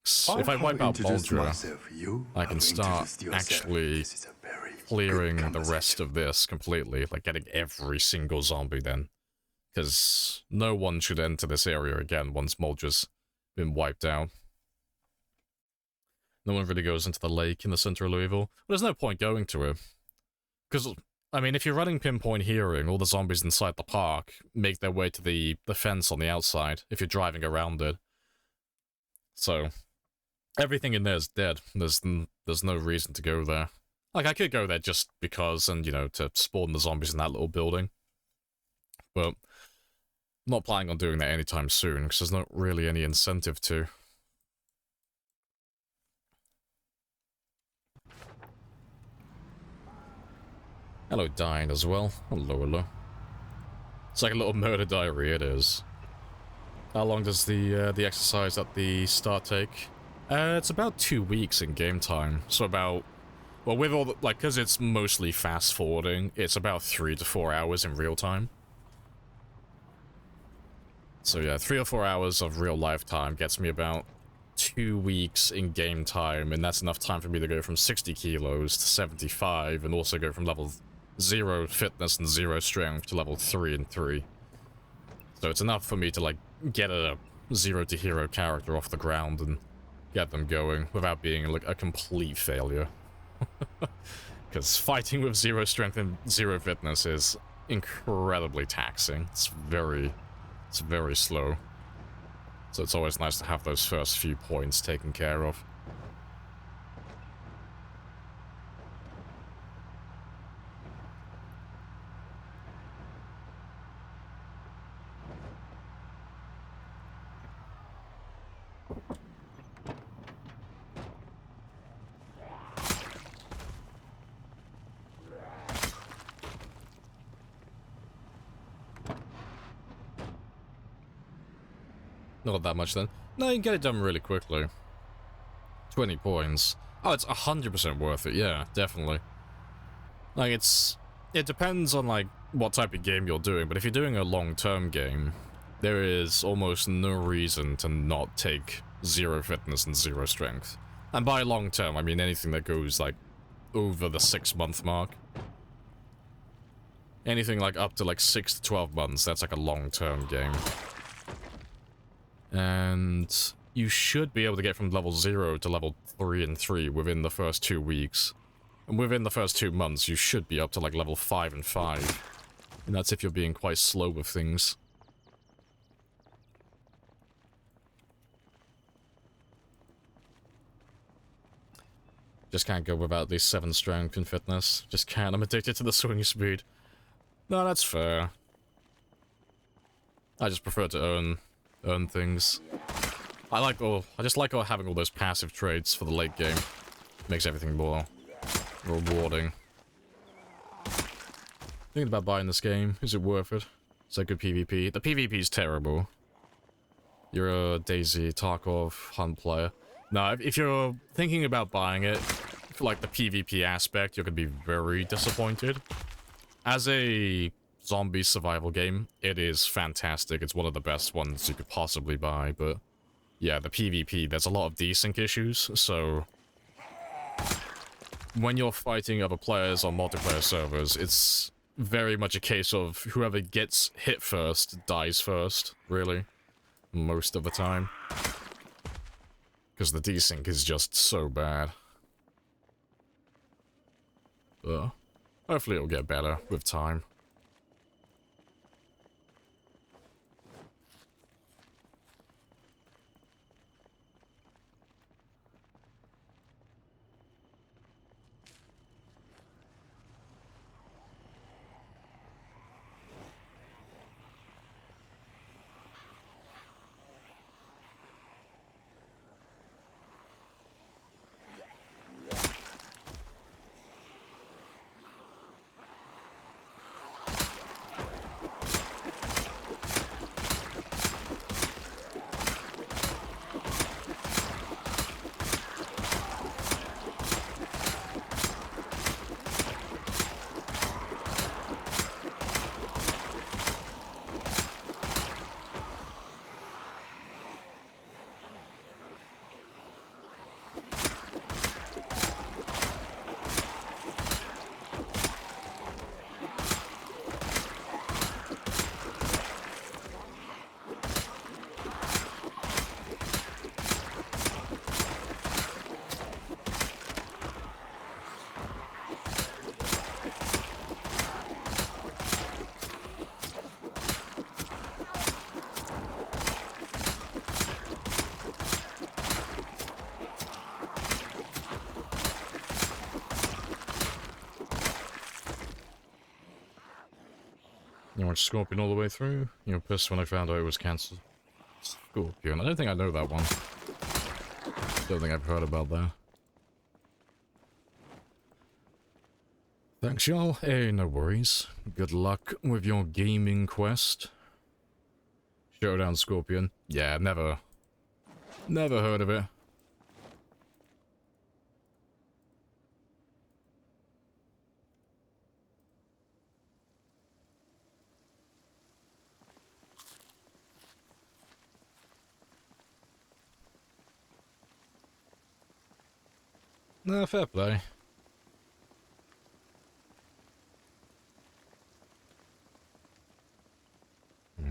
If I wipe out Moldra, I can start actually clearing the rest of this completely, like getting every single zombie then. Because no one should enter this area again once Moldra's been wiped out. No one really goes into the lake in the center of Louisville. Well, there's no point going to it. Because I mean, if you're running pinpoint hearing, all the zombies inside the park make their way to the fence on the outside if you're driving around it. So, everything in there is dead. There's no reason to go there. Like, I could go there just because, and, you know, to spawn the zombies in that little building. But, I'm not planning on doing that anytime soon, because there's not really any incentive to. Hello, Dying as well. Hello, hello. It's like a little murder diary, it is. How long does the exercise at the start take? It's about 2 weeks in game time. So about, well, with all the, like, because it's mostly fast forwarding, it's about 3 to 4 hours in real time. So yeah, 3 or 4 hours of real life time gets me about 2 weeks in game time, and that's enough time for me to go from 60 kilos to 75, and also go from level 0 fitness and 0 strength to level 3 and 3. So it's enough for me to, like, get a 0 to hero character off the ground and get them going without being, like, a complete failure. Because fighting with 0 strength and 0 fitness is incredibly taxing. It's very slow. So it's always nice to have those first few points taken care of. Not that much then. No, you can get it done really quickly. 20 points. Oh, it's 100% worth it, yeah, definitely. Like, it depends on, like, what type of game you're doing, but if you're doing a long-term game, there is almost no reason to not take 0 fitness and 0 strength. And by long-term, I mean anything that goes, like, over the 6-month mark. Anything, like, up to, like, 6 to 12 months, that's, like, a long-term game. And you should be able to get from level 0 to level 3 and 3 within the first 2 weeks. And within the first 2 months, you should be up to, like, level 5 and 5. And that's if you're being quite slow with things. Just can't go without these 7 strength and fitness. Just can't. I'm addicted to the swing speed. No, that's fair. I just prefer to earn things. I just like having all those passive traits for the late game. Makes everything more rewarding. Thinking about buying this game. Is it worth it? Is that good PvP? The PvP is terrible. You're a Daisy Tarkov hunt player. No, if you're thinking about buying it, for like the PvP aspect, you're gonna be very disappointed. As a zombie survival game, it is fantastic. It's one of the best ones you could possibly buy, but yeah, the PvP, there's a lot of desync issues, so when you're fighting other players on multiplayer servers, it's very much a case of whoever gets hit first dies first, really, most of the time. Because the desync is just so bad. Hopefully it'll get better with time. You watched Scorpion all the way through? You were pissed when I found out it was cancelled. Scorpion. I don't think I know that one. Don't think I've heard about that. Thanks, y'all. Hey, no worries. Good luck with your gaming quest. Showdown Scorpion. Yeah, never heard of it. Nah, fair play.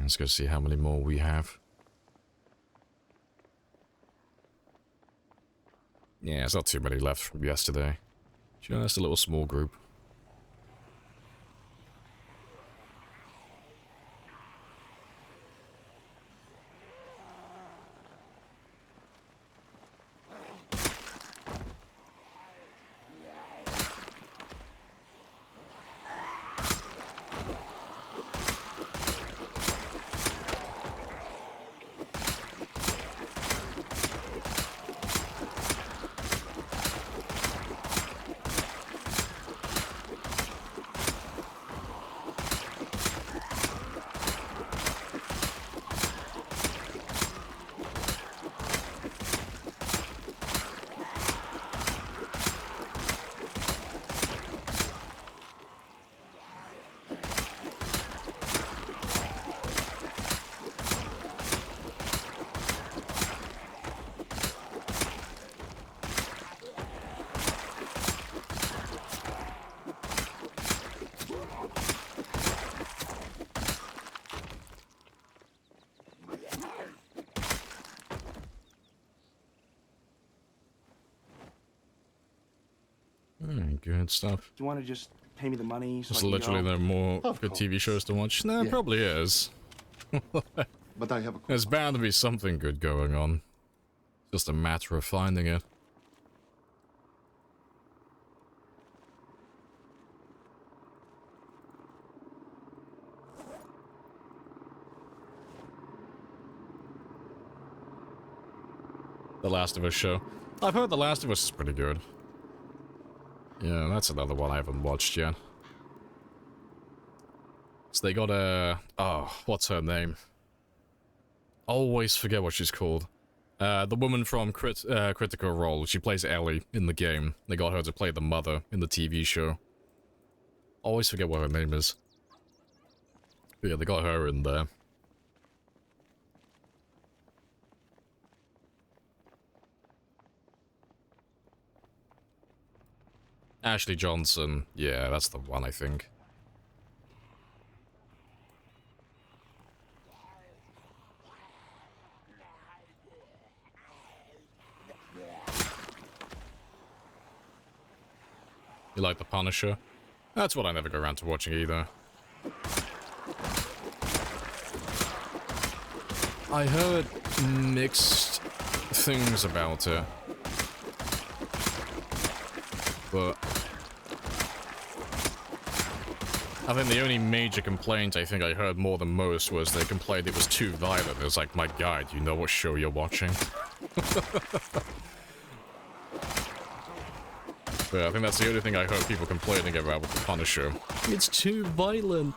Let's go see how many more we have. Yeah, it's not too many left from yesterday. Just a little small group. Good stuff. Do you want to just pay me the money so There's I can literally go? no more Of good TV course. shows to watch. Nah, Yes. probably is. But I have a There's coupon. bound to be something good going on. Just a matter of finding it. The Last of Us show. I've heard The Last of Us is pretty good. Yeah, that's another one I haven't watched yet. So they got a... Oh, what's her name? Always forget what she's called. The woman from Critical Role. She plays Ellie in the game. They got her to play the mother in the TV show. Always forget what her name is. But yeah, they got her in there. Ashley Johnson. Yeah, that's the one, I think. You like The Punisher? That's what I never go around to watching either. I heard mixed things about it. But I think the only major complaint I think I heard more than most was they complained it was too violent. It was like, my god, you know what show you're watching? But I think that's the only thing I heard people complaining about with The Punisher. It's too violent.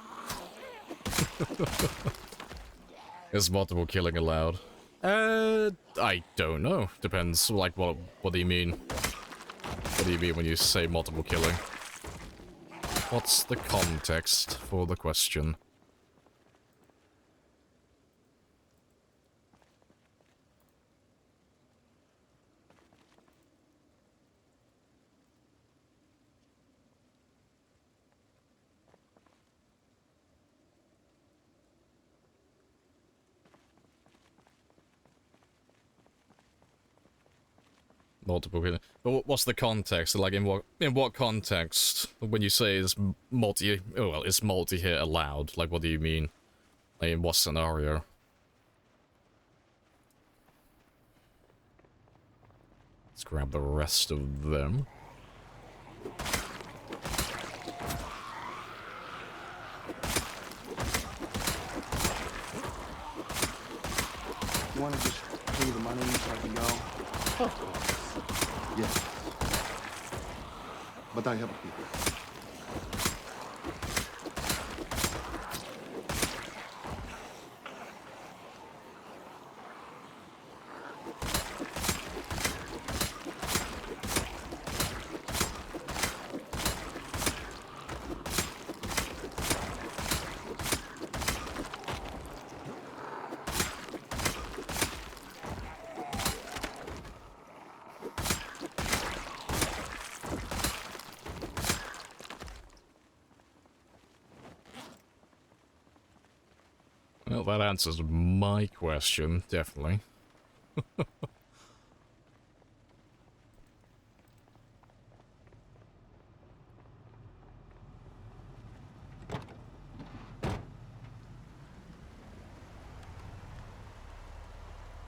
Is multiple killing allowed? I don't know. Depends, like, what do you mean? What do you mean when you say multiple killing? What's the context for the question? Multiple killing. But what's the context? Like, in what context? When you say is multi... Oh, well, is multi-hit allowed? Like, what do you mean? Like, in what scenario? Let's grab the rest of them. You want to just pay me the money so I can go? Of course. Yes. But I have a coupon. Well, that answers my question, definitely.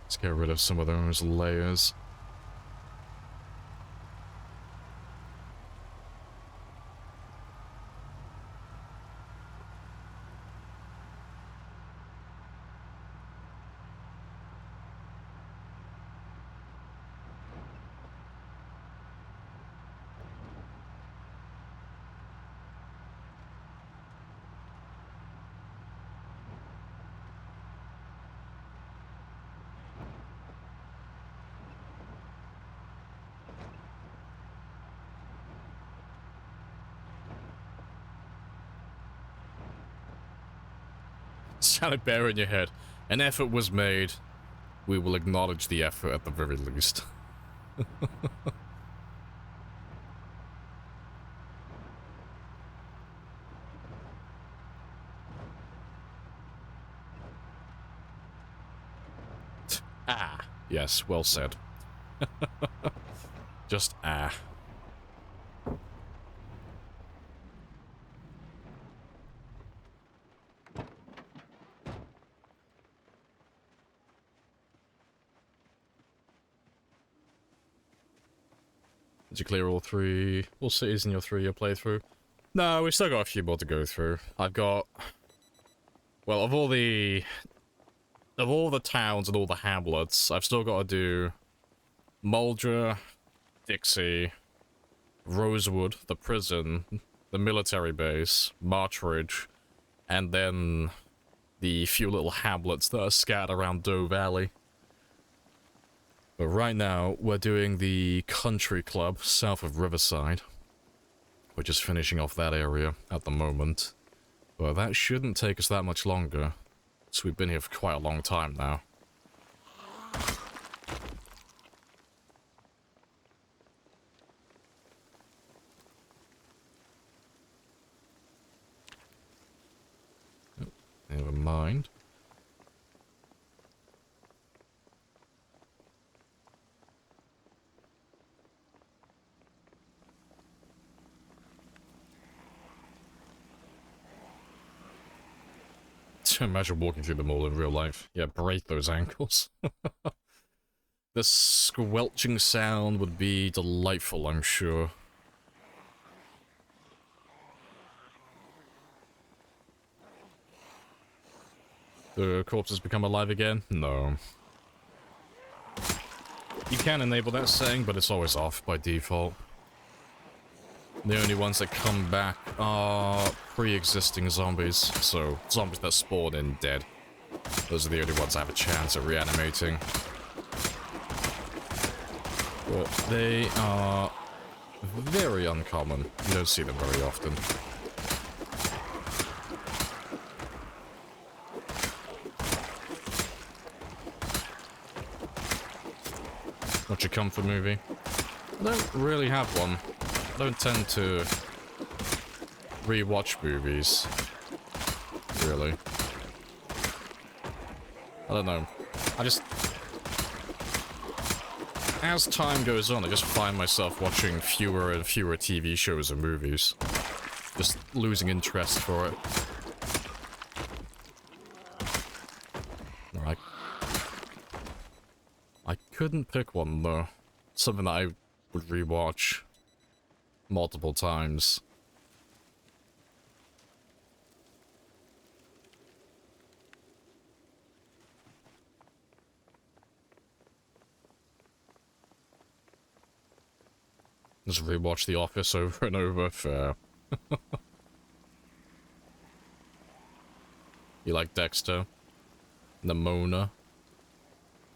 Let's get rid of some of those layers. Sounded better in your head. An effort was made. We will acknowledge the effort at the very least. Ah, yes, well said. Just ah. Did you clear all cities in your 3-year playthrough? No, we still got a few more to go through. I've got... Well, of all the towns and all the hamlets, I've still got to do Muldra, Dixie, Rosewood, the prison, the military base, Marchridge, and then the few little hamlets that are scattered around Doe Valley. But right now, we're doing the country club south of Riverside. We're just finishing off that area at the moment. But that shouldn't take us that much longer, so we've been here for quite a long time now. Oh, never mind. Imagine walking through the mall in real life. Yeah, break those ankles. The squelching sound would be delightful, I'm sure. The corpses become alive again? No. You can enable that setting, but it's always off by default. The only ones that come back are pre-existing zombies, so zombies that spawn in dead. Those are the only ones that have a chance at reanimating. But they are very uncommon. You don't see them very often. What's your comfort movie? I don't really have one. I don't tend to re-watch movies, really. I don't know. As time goes on, I just find myself watching fewer and fewer TV shows and movies. Just losing interest for it. Alright. I couldn't pick one, though. Something that I would re-watch multiple times. Just rewatch The Office over and over. Fair. You like Dexter? Nimona?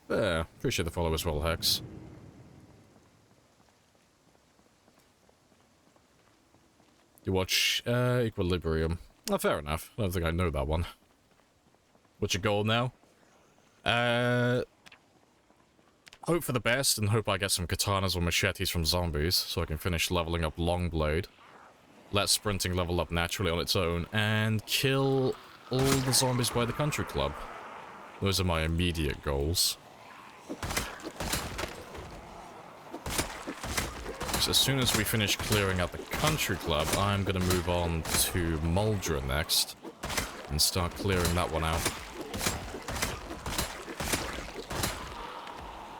Fair. Appreciate the follow as well, Hex. You watch Equilibrium. Oh, fair enough. I don't think I know that one. What's your goal now? Hope for the best and hope I get some katanas or machetes from zombies so I can finish leveling up Longblade. Let sprinting level up naturally on its own and kill all the zombies by the country club. Those are my immediate goals. So as soon as we finish clearing out the country club, I'm gonna move on to Muldra next and start clearing that one out.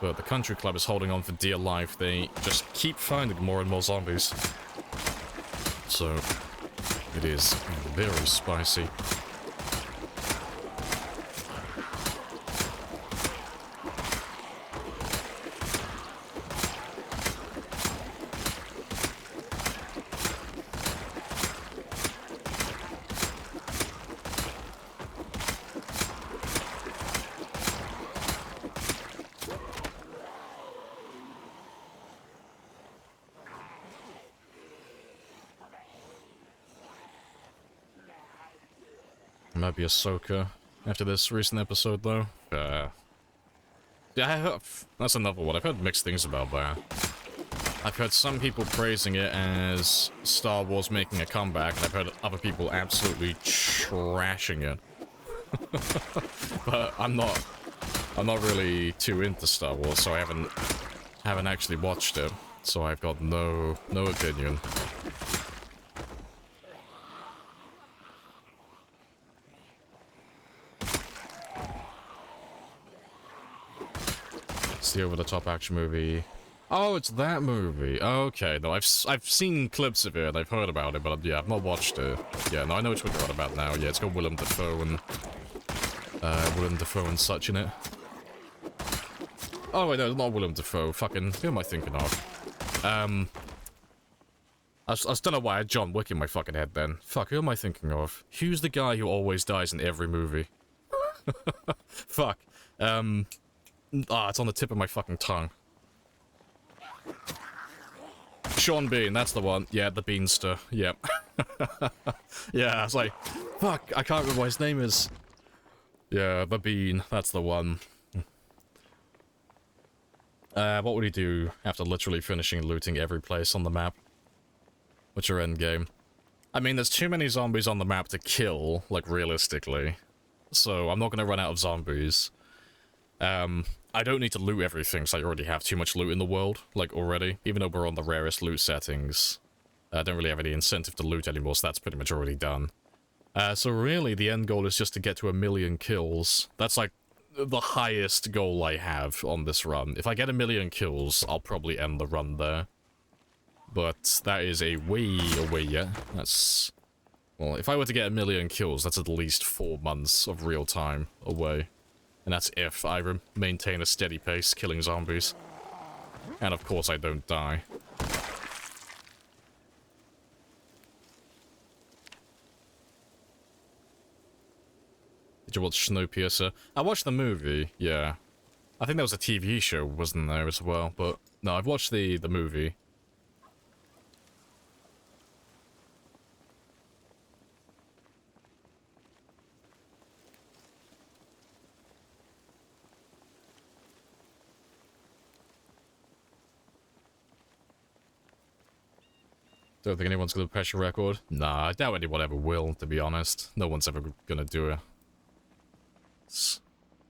But the country club is holding on for dear life. They just keep finding more and more zombies. So it is very spicy. Might be Ahsoka after this recent episode, though. Yeah, that's another one. I've heard mixed things about that. I've heard some people praising it as Star Wars making a comeback, and I've heard other people absolutely trashing it. But I'm not really too into Star Wars, so I haven't actually watched it. So I've got no opinion. The over-the-top action movie. Oh, it's that movie. Okay, no, I've seen clips of it. I've heard about it, but yeah, I've not watched it. Yeah, no, I know which one you're on about now. Yeah, it's got Willem Dafoe and such in it. Oh wait, no, not Willem Dafoe. Fucking, who am I thinking of? I don't know why I had John Wick in my fucking head then. Fuck, who am I thinking of? Who's the guy who always dies in every movie? Fuck. It's on the tip of my fucking tongue. Sean Bean, that's the one. Yeah, the Beanster. Yep. Yeah, I was like, fuck, I can't remember what his name is. Yeah, the Bean, that's the one. What would he do after literally finishing looting every place on the map? What's your end game? I mean, there's too many zombies on the map to kill, like, realistically. So, I'm not gonna run out of zombies. I don't need to loot everything, so I already have too much loot in the world, like, already. Even though we're on the rarest loot settings, I don't really have any incentive to loot anymore, so that's pretty much already done. So really, the end goal is just to get to 1,000,000 kills. That's, like, the highest goal I have on this run. If I get 1,000,000 kills, I'll probably end the run there. But that is a way away yet. That's... Well, if I were to get 1,000,000 kills, that's at least 4 months of real time away. And that's if I maintain a steady pace killing zombies. And of course I don't die. Did you watch Snowpiercer? I watched the movie, yeah. I think there was a TV show, wasn't there, as well, but... No, I've watched the movie. Don't think anyone's gonna press your record. Nah, I doubt anyone ever will, to be honest. No one's ever gonna do it.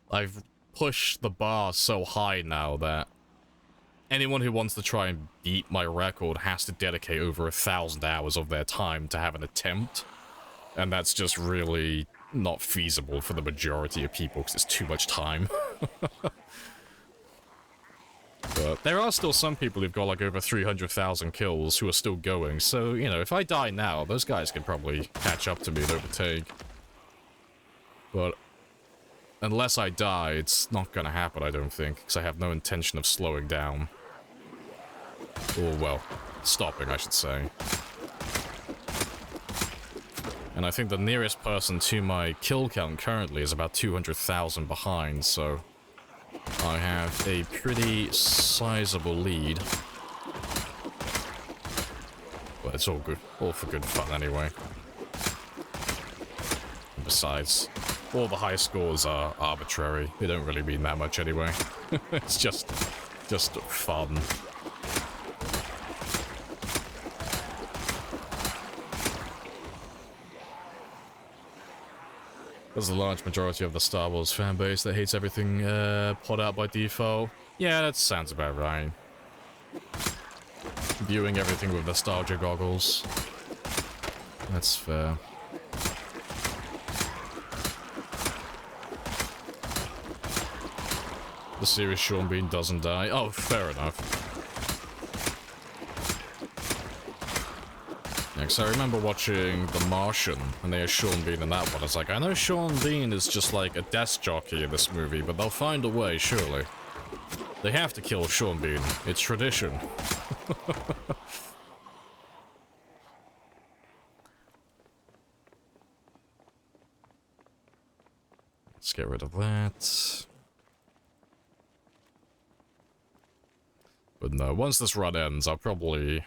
I've pushed the bar so high now that anyone who wants to try and beat my record has to dedicate over 1,000 hours of their time to have an attempt. And that's just really not feasible for the majority of people, because it's too much time. But there are still some people who've got like over 300,000 kills who are still going, so, you know, if I die now, those guys can probably catch up to me and overtake. But unless I die, it's not gonna happen, I don't think, because I have no intention of slowing down. Or, well, stopping, I should say. And I think the nearest person to my kill count currently is about 200,000 behind, so I have a pretty sizable lead. But it's all good, all for good fun anyway. And besides, all the high scores are arbitrary. They don't really mean that much anyway. It's just fun. There's a large majority of the Star Wars fanbase that hates everything put out by default. Yeah, that sounds about right. Viewing everything with nostalgia goggles. That's fair. The series Sean Bean doesn't die. Oh, fair enough. Yeah, 'cause I remember watching The Martian, and they had Sean Bean in that one. It's like, I know Sean Bean is just like a desk jockey in this movie, but they'll find a way, surely. They have to kill Sean Bean. It's tradition. Let's get rid of that. But no, once this run ends, I'll probably...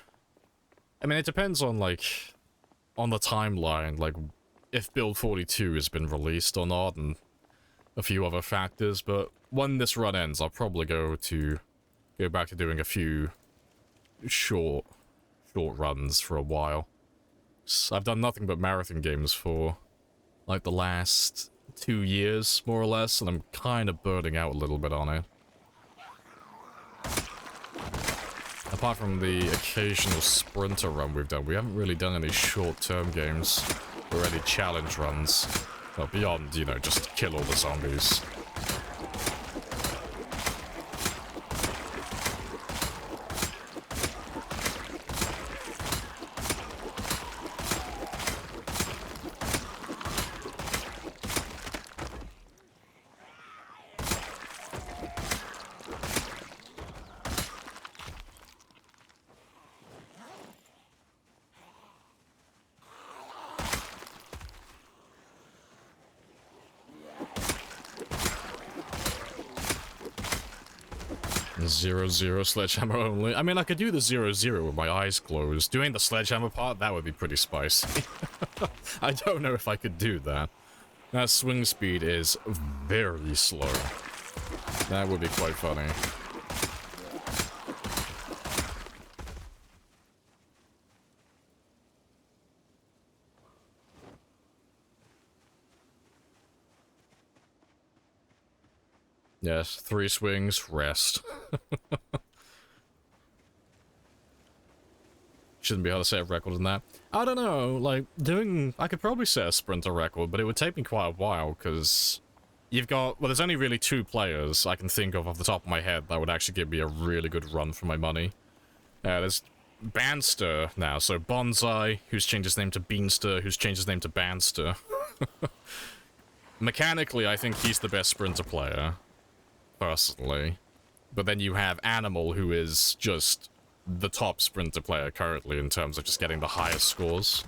I mean, it depends on, like, on the timeline, like, if Build 42 has been released or not, and a few other factors, but when this run ends, I'll probably go back to doing a few short runs for a while. So I've done nothing but marathon games for, like, the last 2 years, more or less, and I'm kind of burning out a little bit on it. Apart from the occasional sprinter run we've done, we haven't really done any short-term games or any challenge runs. Well, beyond, you know, just kill all the zombies. Zero sledgehammer only. I mean, I could do the 0-0 with my eyes closed. Doing the sledgehammer part, that would be pretty spicy. I don't know if I could do that. That swing speed is very slow. That would be quite funny. Yes, 3 swings, rest. Shouldn't be able to set a record in that. I don't know, like, I could probably set a sprinter record, but it would take me quite a while, because you've got, well, there's only really 2 players I can think of off the top of my head that would actually give me a really good run for my money. There's Banster now, so Bonsai, who's changed his name to Beanster, who's changed his name to Banster. Mechanically, I think he's the best sprinter player. Personally. But then you have Animal, who is just the top sprinter player currently in terms of just getting the highest scores.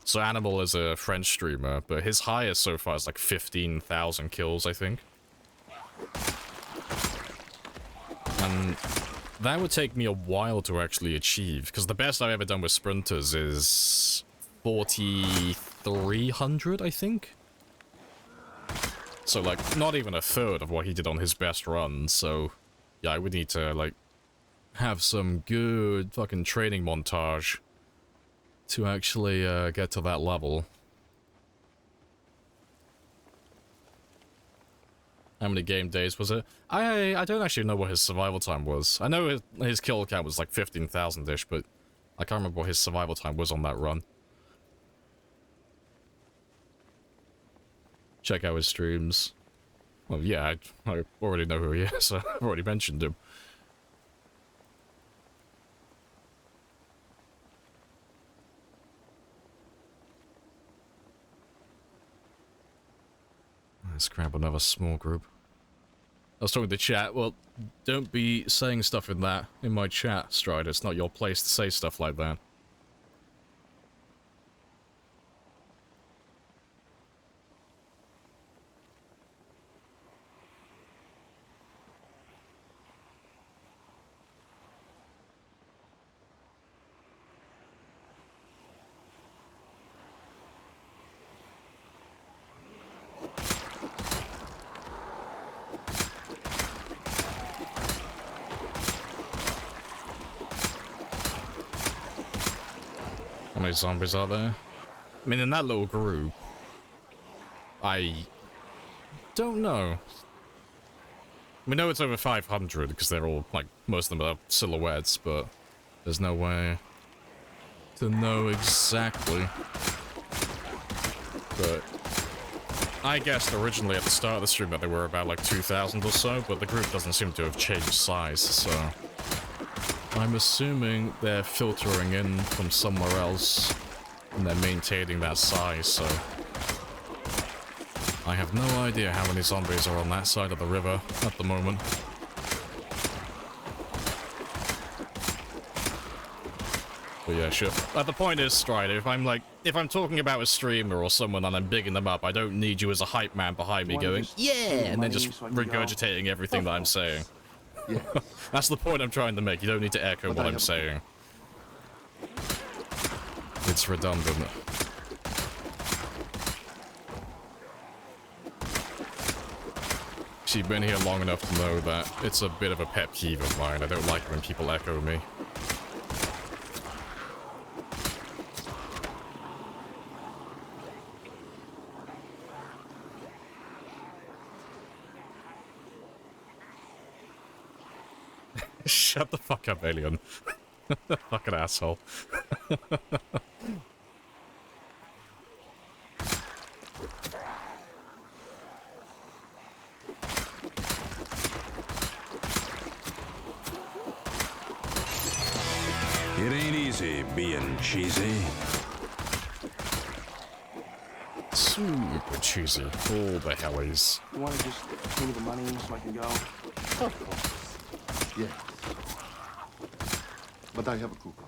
So Animal is a French streamer, but his highest so far is like 15,000 kills, I think. And that would take me a while to actually achieve, because the best I've ever done with sprinters is 4,300, I think? So, like, not even a third of what he did on his best run, so... Yeah, I would need to, like, have some good fucking training montage to actually, get to that level. How many game days was it? I don't actually know what his survival time was. I know his kill count was, like, 15,000-ish, but I can't remember what his survival time was on that run. Check out his streams. Well, yeah, I already know who he is. I've already mentioned him. Let's grab another small group. I was talking to chat. Well, don't be saying stuff in my chat, Strider. It's not your place to say stuff like that. How many zombies are there? I mean, in that little group, I don't know. We know it's over 500 because they're all, like, most of them are silhouettes, but there's no way to know exactly. But I guessed originally at the start of the stream that there were about, like, 2,000 or so, but the group doesn't seem to have changed size, so I'm assuming they're filtering in from somewhere else, and they're maintaining that size, so I have no idea how many zombies are on that side of the river at the moment. But yeah, sure. But the point is, Strider, if I'm talking about a streamer or someone and I'm bigging them up, I don't need you as a hype man behind me going, yeah, and then just regurgitating everything that I'm saying. Yeah. That's the point I'm trying to make. You don't need to echo what I'm saying. It's redundant. You've been here long enough to know that it's a bit of a pet peeve of mine. I don't like it when people echo me. Shut the fuck up, alien. Fucking asshole. It ain't easy being cheesy. Super cheesy. All the hellies. You want to just pay me the money so I can go? Of course. Yes. But I have a coupon.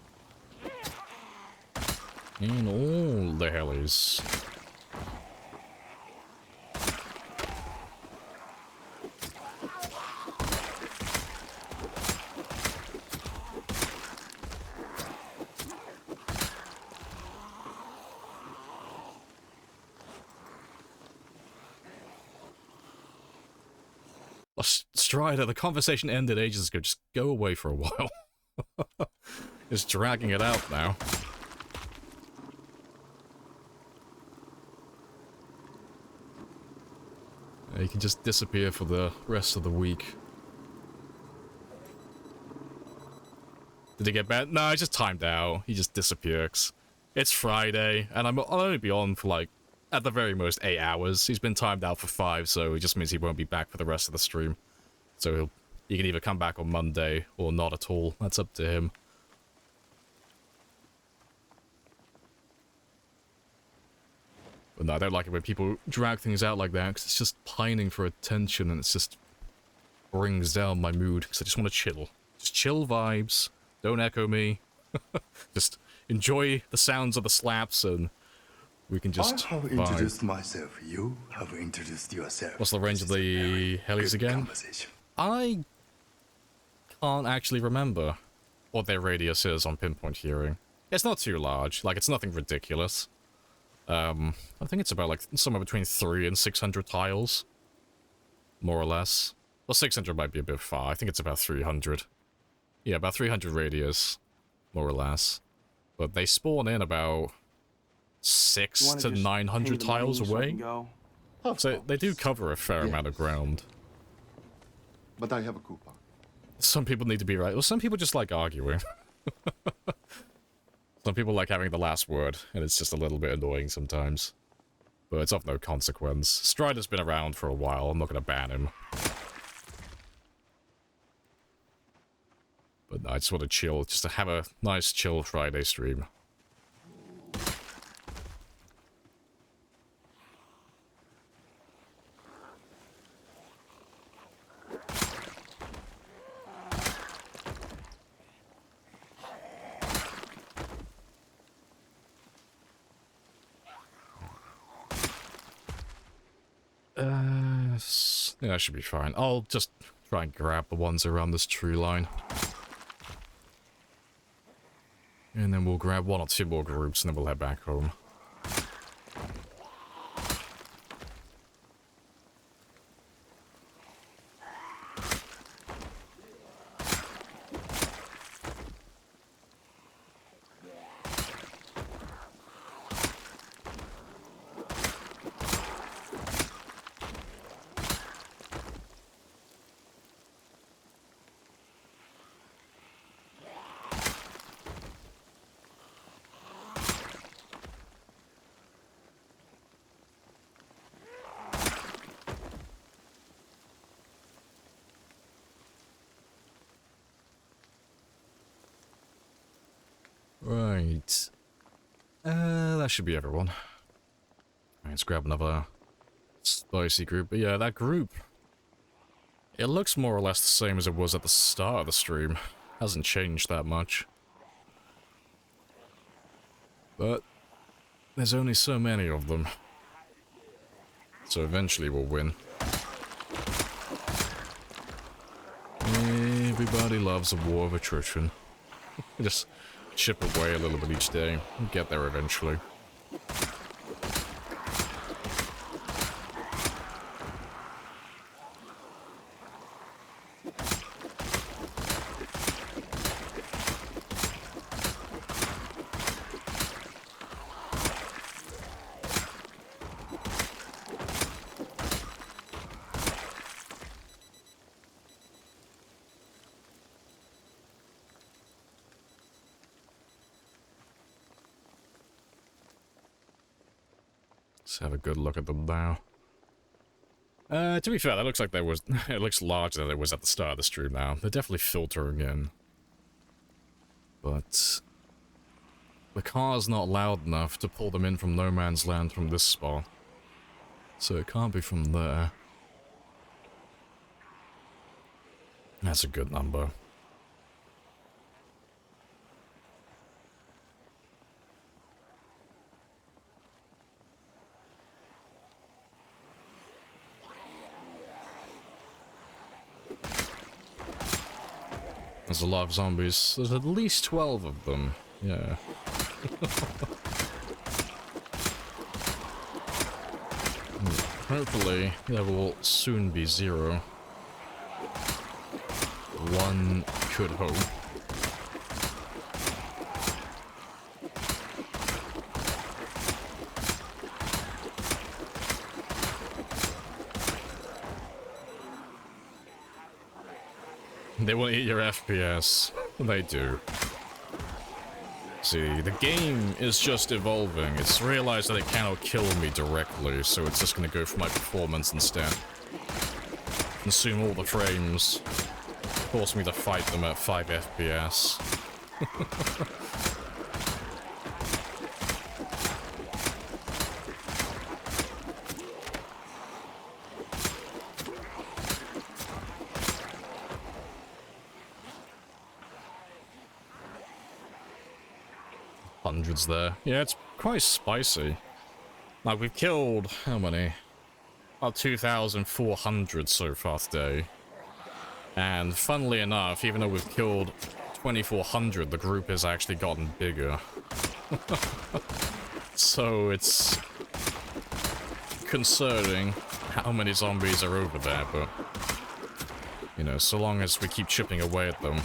And all the hellies. Strider, the conversation ended ages ago. Just go away for a while. Just dragging it out now. You can just disappear for the rest of the week. Did he get bad? No, he just timed out. He just disappears. It's Friday, and I'll only be on for, like, at the very most 8 hours. He's been timed out for 5, so it just means he won't be back for the rest of the stream. So he can either come back on Monday or not at all. That's up to him. But no, I don't like it when people drag things out like that, because it's just pining for attention, and it just brings down my mood, because I just want to chill. Just chill vibes. Don't echo me. Just enjoy the sounds of the slaps, and we can just I have introduced myself. You have introduced yourself. What's the range of the helis again? I can't actually remember what their radius is on pinpoint hearing. It's not too large. Like, it's nothing ridiculous. I think it's about, like, somewhere between 300 and 600 tiles. More or less. Well, 600 might be a bit far. I think it's about 300. Yeah, about 300 radius. More or less. But they spawn in about 600 to 900 tiles away. So they do cover a fair amount of ground. But I have a coupon. Some people need to be right. Well, some people just like arguing. Some people like having the last word, and it's just a little bit annoying sometimes. But it's of no consequence. Strider's been around for a while. I'm not going to ban him. But no, I just want to chill. Just to have a nice, chill Friday stream. Yeah, that should be fine. I'll just try and grab the ones around this tree line. And then we'll grab 1 or 2 more groups and then we'll head back home. Right. That should be everyone. Alright, let's grab another spicy group. But yeah, that group, it looks more or less the same as it was at the start of the stream. Hasn't changed that much. But there's only so many of them. So eventually we'll win. Everybody loves a war of attrition. Just chip away a little bit each day and get there eventually. Let's have a good look at them now. To be fair, that looks like there was... it looks larger than it was at the start of the stream now. They're definitely filtering in. But... the car's not loud enough to pull them in from no man's land from this spot. So it can't be from there. That's a good number. There's a lot of zombies. There's at least 12 of them. Yeah. Hopefully, there will soon be 0. One could hope. They want to eat your FPS. They do. See, the game is just evolving. It's realized that it cannot kill me directly, so it's just going to go for my performance instead. Consume all the frames. Force me to fight them at 5 FPS. Hundreds there. Yeah, it's quite spicy. Like, we've killed, how many? About 2,400 so far today. And funnily enough, even though we've killed 2,400, the group has actually gotten bigger. So it's concerning how many zombies are over there, but, you know, so long as we keep chipping away at them,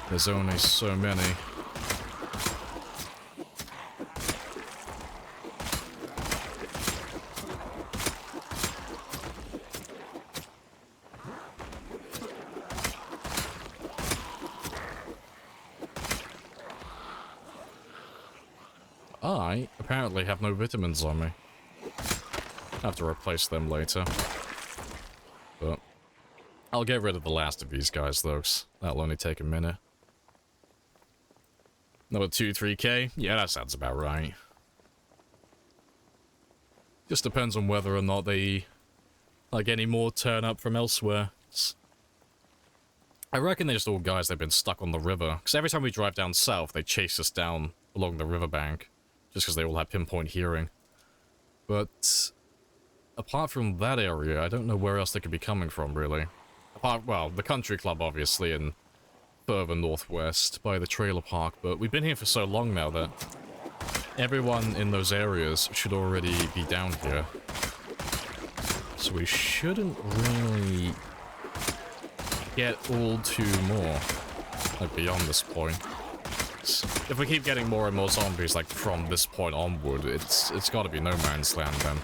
there's only so many. I apparently have no vitamins on me. I have to replace them later. But I'll get rid of the last of these guys, though, 'cause that'll only take a minute. Another 2-3k? Yeah, that sounds about right. Just depends on whether or not they, like, any more turn up from elsewhere. I reckon they're just all guys that have been stuck on the river. Because every time we drive down south, they chase us down along the riverbank. Just because they all have pinpoint hearing. But apart from that area, I don't know where else they could be coming from, really. Apart, well, the country club, obviously, and further northwest by the trailer park, but we've been here for so long now that everyone in those areas should already be down here. So we shouldn't really get all too more, like, beyond this point. If we keep getting more and more zombies, like, from this point onward, it's gotta be no man's land then.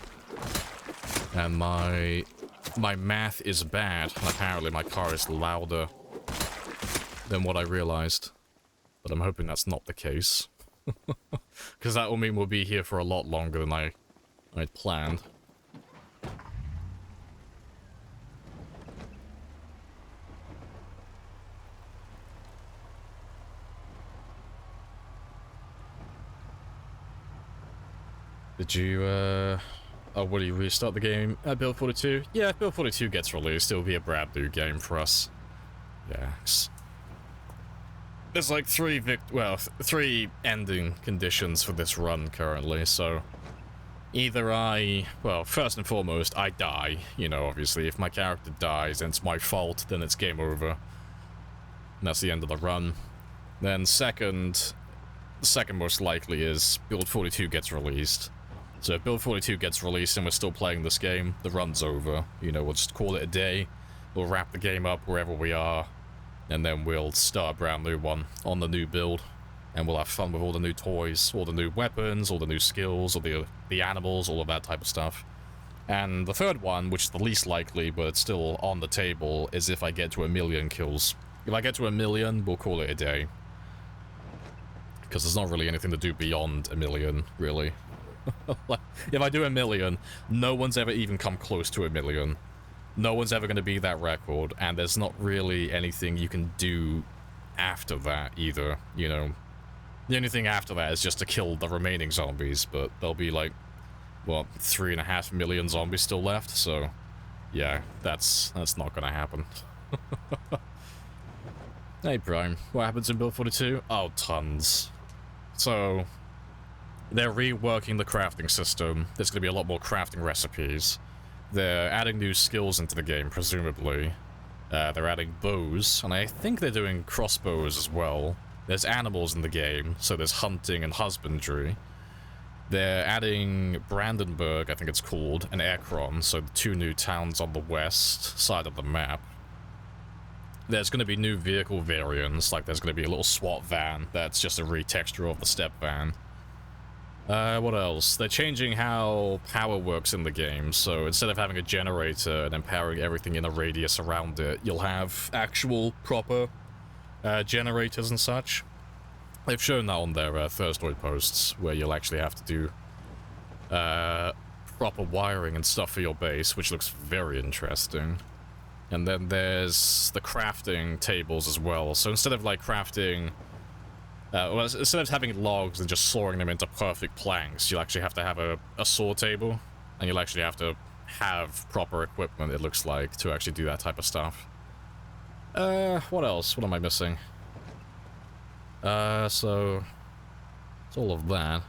And my math is bad, and apparently my car is louder than what I realized. But I'm hoping that's not the case. Because that will mean we'll be here for a lot longer than I'd planned. Did you, oh, what do you restart the game at Build 42? Yeah, if Build 42 gets released, it'll be a brand new game for us. Yeah. There's like three ending conditions for this run currently, so either well, first and foremost, I die, you know, obviously. If my character dies and it's my fault, then it's game over. And that's the end of the run. Then the second most likely is Build 42 gets released. So if Build 42 gets released and we're still playing this game, the run's over. You know, we'll just call it a day. We'll wrap the game up wherever we are. And then we'll start a brand new one on the new build. And we'll have fun with all the new toys, all the new weapons, all the new skills, all the animals, all of that type of stuff. And the third one, which is the least likely, but it's still on the table, is if I get to 1,000,000 kills. If I get to 1,000,000, we'll call it a day. Because there's not really anything to do beyond 1,000,000, really. If I do 1,000,000, no one's ever even come close to 1,000,000. No one's ever going to beat that record, and there's not really anything you can do after that either, you know. The only thing after that is just to kill the remaining zombies, but there'll be like, what, 3.5 million zombies still left, so yeah, that's not going to happen. Hey Prime, what happens in Build 42? Oh, tons. So they're reworking the crafting system. There's going to be a lot more crafting recipes. They're adding new skills into the game, presumably. They're adding bows, and I think they're doing crossbows as well. There's animals in the game, so there's hunting and husbandry. They're adding Brandenburg, I think it's called, and Ekron, so the two new towns on the west side of the map. There's going to be new vehicle variants, like there's going to be a little SWAT van that's just a retexture of the step van. What else? They're changing how power works in the game, so instead of having a generator and then powering everything in a radius around it, you'll have actual proper generators and such. They've shown that on their Thursday posts, where you'll actually have to do proper wiring and stuff for your base, which looks very interesting. And then there's the crafting tables as well, so instead of like crafting... well, instead of having logs and just sawing them into perfect planks, you'll actually have to have a saw table, and you'll actually have to have proper equipment, it looks like, to actually do that type of stuff. What else? What am I missing? So... it's all of that.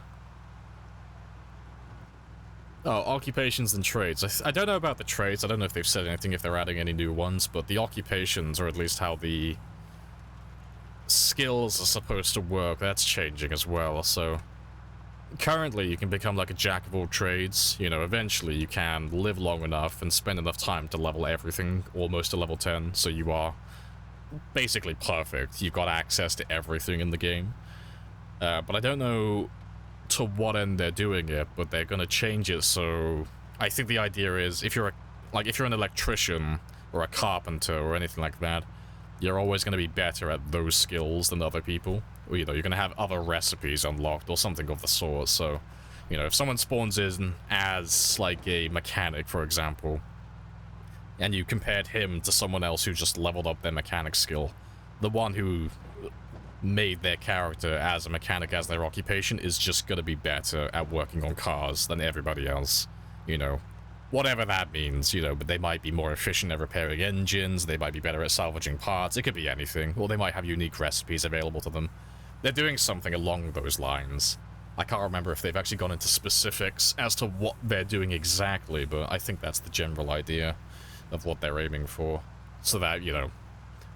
Oh, occupations and trades. I don't know about the trades, I don't know if they've said anything, if they're adding any new ones, but the occupations, or at least how the skills are supposed to work, that's changing as well. So currently you can become like a jack of all trades, you know, eventually you can live long enough and spend enough time to level everything almost to level 10, so you are basically perfect. You've got access to everything in the game. But I don't know to what end they're doing it, but they're gonna change it, so I think the idea is if you're an electrician or a carpenter or anything like that, you're always going to be better at those skills than other people. Or, you know, you're going to have other recipes unlocked or something of the sort. So, you know, if someone spawns in as, like, a mechanic, for example, and you compared him to someone else who just leveled up their mechanic skill, the one who made their character as a mechanic as their occupation is just going to be better at working on cars than everybody else, you know. Whatever that means, you know, but they might be more efficient at repairing engines, they might be better at salvaging parts, it could be anything, or they might have unique recipes available to them. They're doing something along those lines. I can't remember if they've actually gone into specifics as to what they're doing exactly, but I think that's the general idea of what they're aiming for. So that, you know,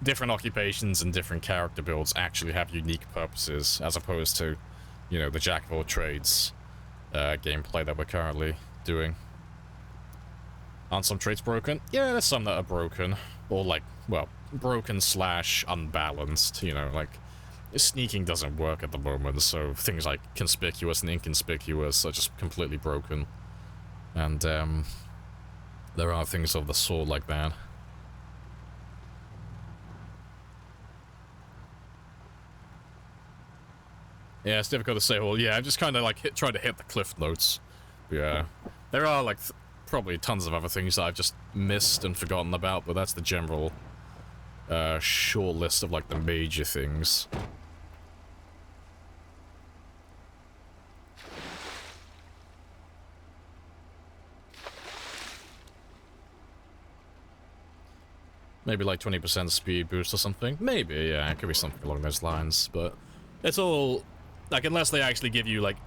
different occupations and different character builds actually have unique purposes, as opposed to, you know, the jack of all trades gameplay that we're currently doing. Aren't some traits broken? Yeah, there's some that are broken. Or, like, well, broken slash unbalanced, you know, like, sneaking doesn't work at the moment, so things like conspicuous and inconspicuous are just completely broken. And, there are things of the sort like that. Yeah, it's difficult to say. Well, yeah, I'm just kind of like trying to hit the cliff notes. Yeah, there are like probably tons of other things that I've just missed and forgotten about, but that's the general short list of like the major things. Maybe like 20% speed boost or something. Maybe, yeah, it could be something along those lines, but it's all like, unless they actually give you like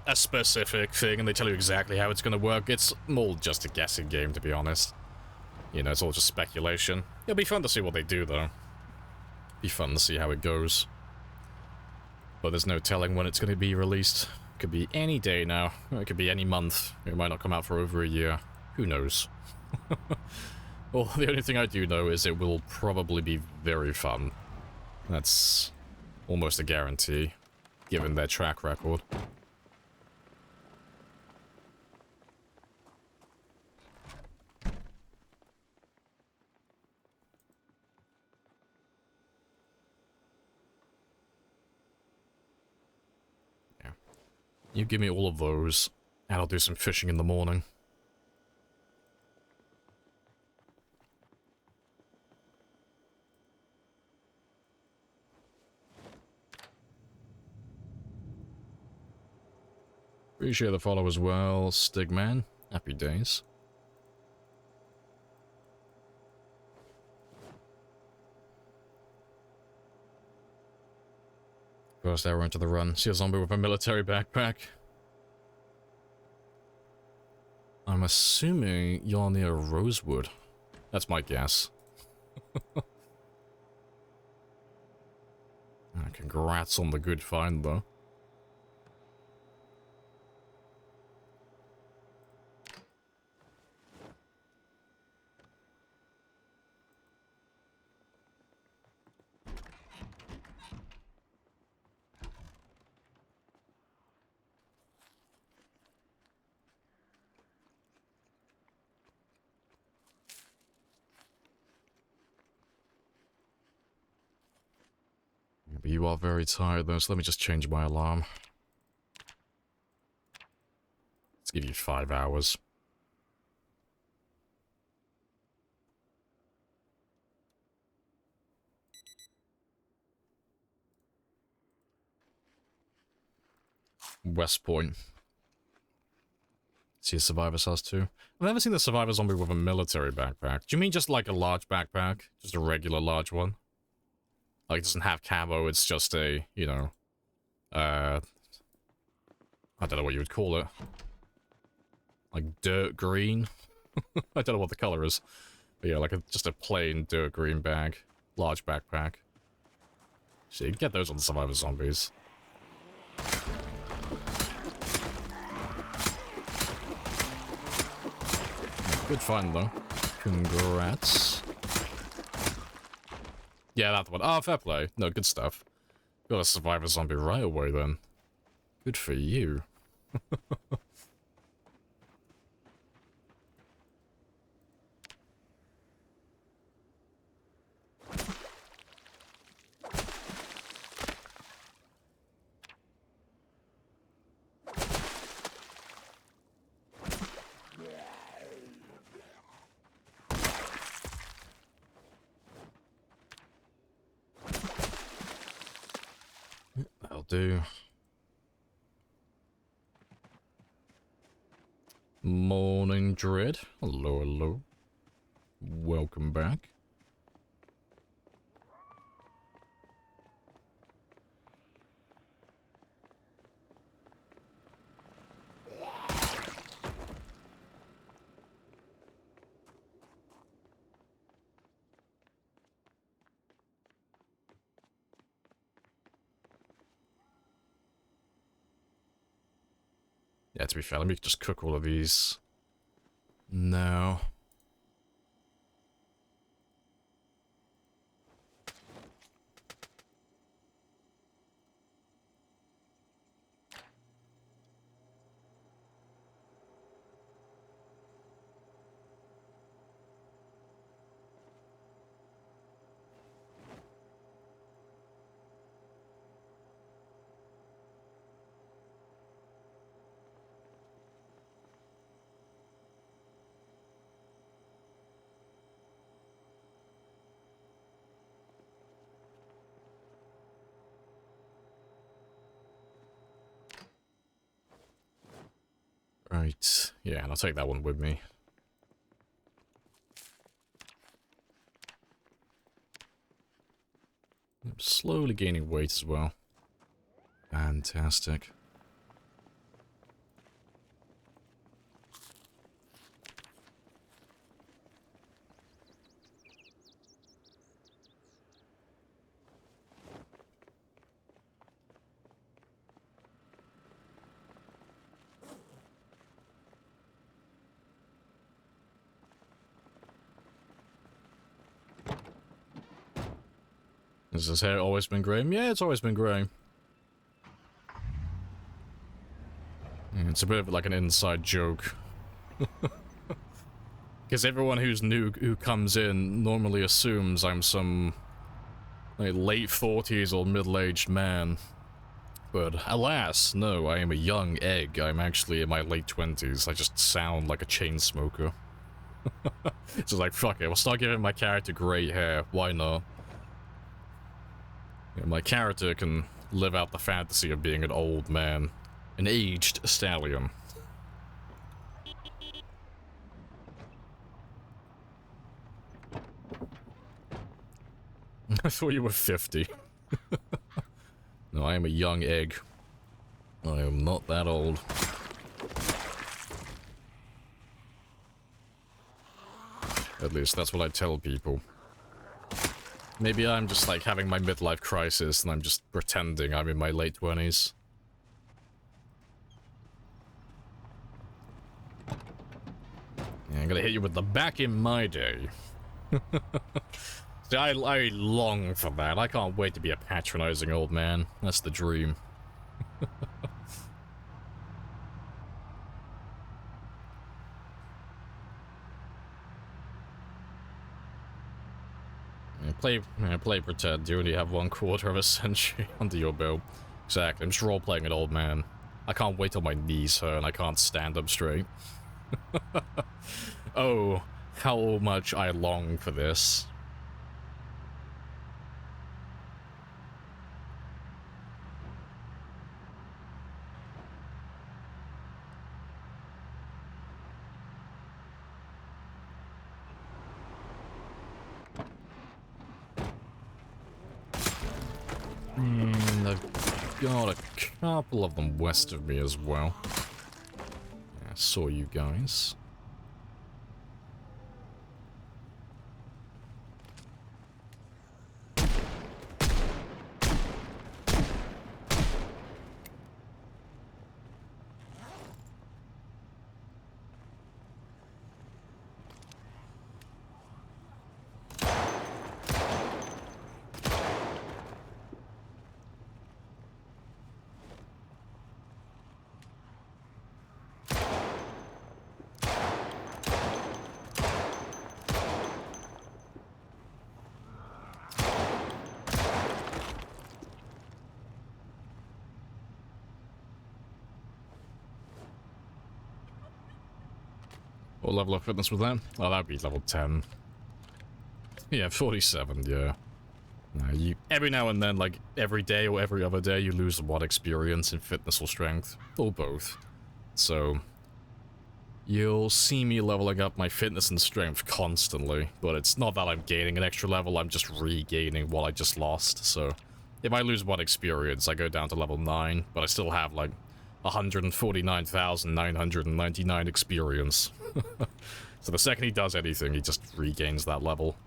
a specific thing and they tell you exactly how it's going to work, it's more just a guessing game, to be honest. You know, it's all just speculation. It'll be fun to see what they do, though. Be fun to see how it goes. But there's no telling when it's going to be released. Could be any day now. It could be any month. It might not come out for over a year. Who knows? Well, the only thing I do know is it will probably be very fun. That's almost a guarantee, given their track record. Yeah. You give me all of those, and I'll do some fishing in the morning. Appreciate the follow as well, Stigman. Happy days. First hour into the run. See a zombie with a military backpack. I'm assuming you're near Rosewood. That's my guess. Congrats on the good find, though. But you are very tired, though, so let me just change my alarm. Let's give you 5 hours. West Point. See a survivor house too. I've never seen the survivor zombie with a military backpack. Do you mean just like a large backpack? Just a regular large one? Like, it doesn't have camo, it's just a, you know, I don't know what you would call it. Like dirt green? I don't know what the color is. But yeah, like just a plain dirt green bag. Large backpack. So you can get those on the survivor zombies. Good find, though. Congrats. Yeah, that one. Oh, fair play. No, good stuff. Got a survivor zombie right away, then. Good for you. That'll do. Morning, Dread. Hello, hello. Welcome back. Yeah, to be fair, let me just cook all of these. No. Right. Yeah, and I'll take that one with me. I'm slowly gaining weight as well. Fantastic. Has his hair always been grey? Yeah, it's always been grey. Yeah, it's a bit of like an inside joke. Because everyone who's new, who comes in, normally assumes I'm some like, late 40s or middle-aged man. But alas, no, I am a young egg. I'm actually in my late 20s. I just sound like a chain smoker. So like, fuck it, we'll start giving my character grey hair. Why not? Yeah, my character can live out the fantasy of being an old man. An aged stallion. I thought you were 50. No, I am a young egg. I am not that old. At least that's what I tell people. Maybe I'm just like having my midlife crisis and I'm just pretending I'm in my late 20s. Yeah, I'm gonna hit you with the back in my day. See, I long for that. I can't wait to be a patronizing old man. That's the dream. Play pretend. You only have 1/4 of a century under your belt. Exactly. I'm just role-playing an old man. I can't wait till my knees hurt and I can't stand up straight. Oh, how much I long for this. And I've got a couple of them west of me as well. Yeah, I saw you guys. What level of fitness was that? Oh, that'd be level 10. Yeah, 47, yeah. You every now and then, like every day or every other day, you lose one experience in fitness or strength, or both. So you'll see me leveling up my fitness and strength constantly, but it's not that I'm gaining an extra level, I'm just regaining what I just lost. So if I lose one experience, I go down to level 9, but I still have like 149,999 experience. So the second he does anything, he just regains that level.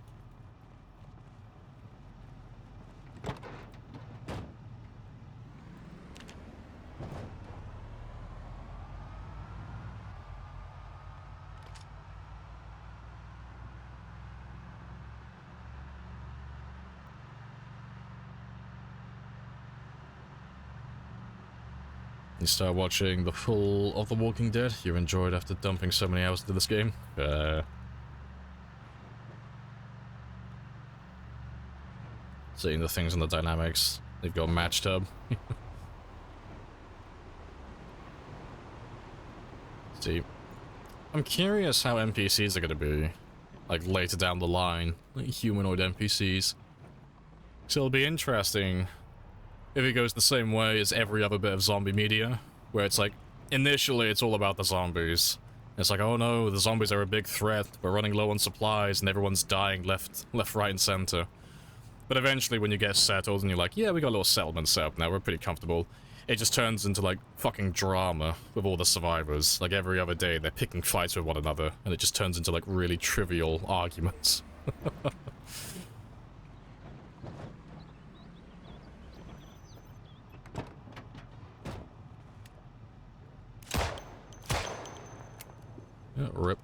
You start watching the full of The Walking Dead you enjoyed after dumping so many hours into this game. Seeing the things and the dynamics. They've got match tub. See, I'm curious how NPCs are going to be, like, later down the line, like humanoid NPCs. So it'll be interesting if it goes the same way as every other bit of zombie media, where it's like, initially it's all about the zombies. It's like, oh no, the zombies are a big threat, we're running low on supplies, and everyone's dying left, right, and center. But eventually when you get settled and you're like, yeah, we got a little settlement set up now, we're pretty comfortable, it just turns into, like, fucking drama with all the survivors. Like, every other day they're picking fights with one another, and it just turns into, like, really trivial arguments. Yeah, rip.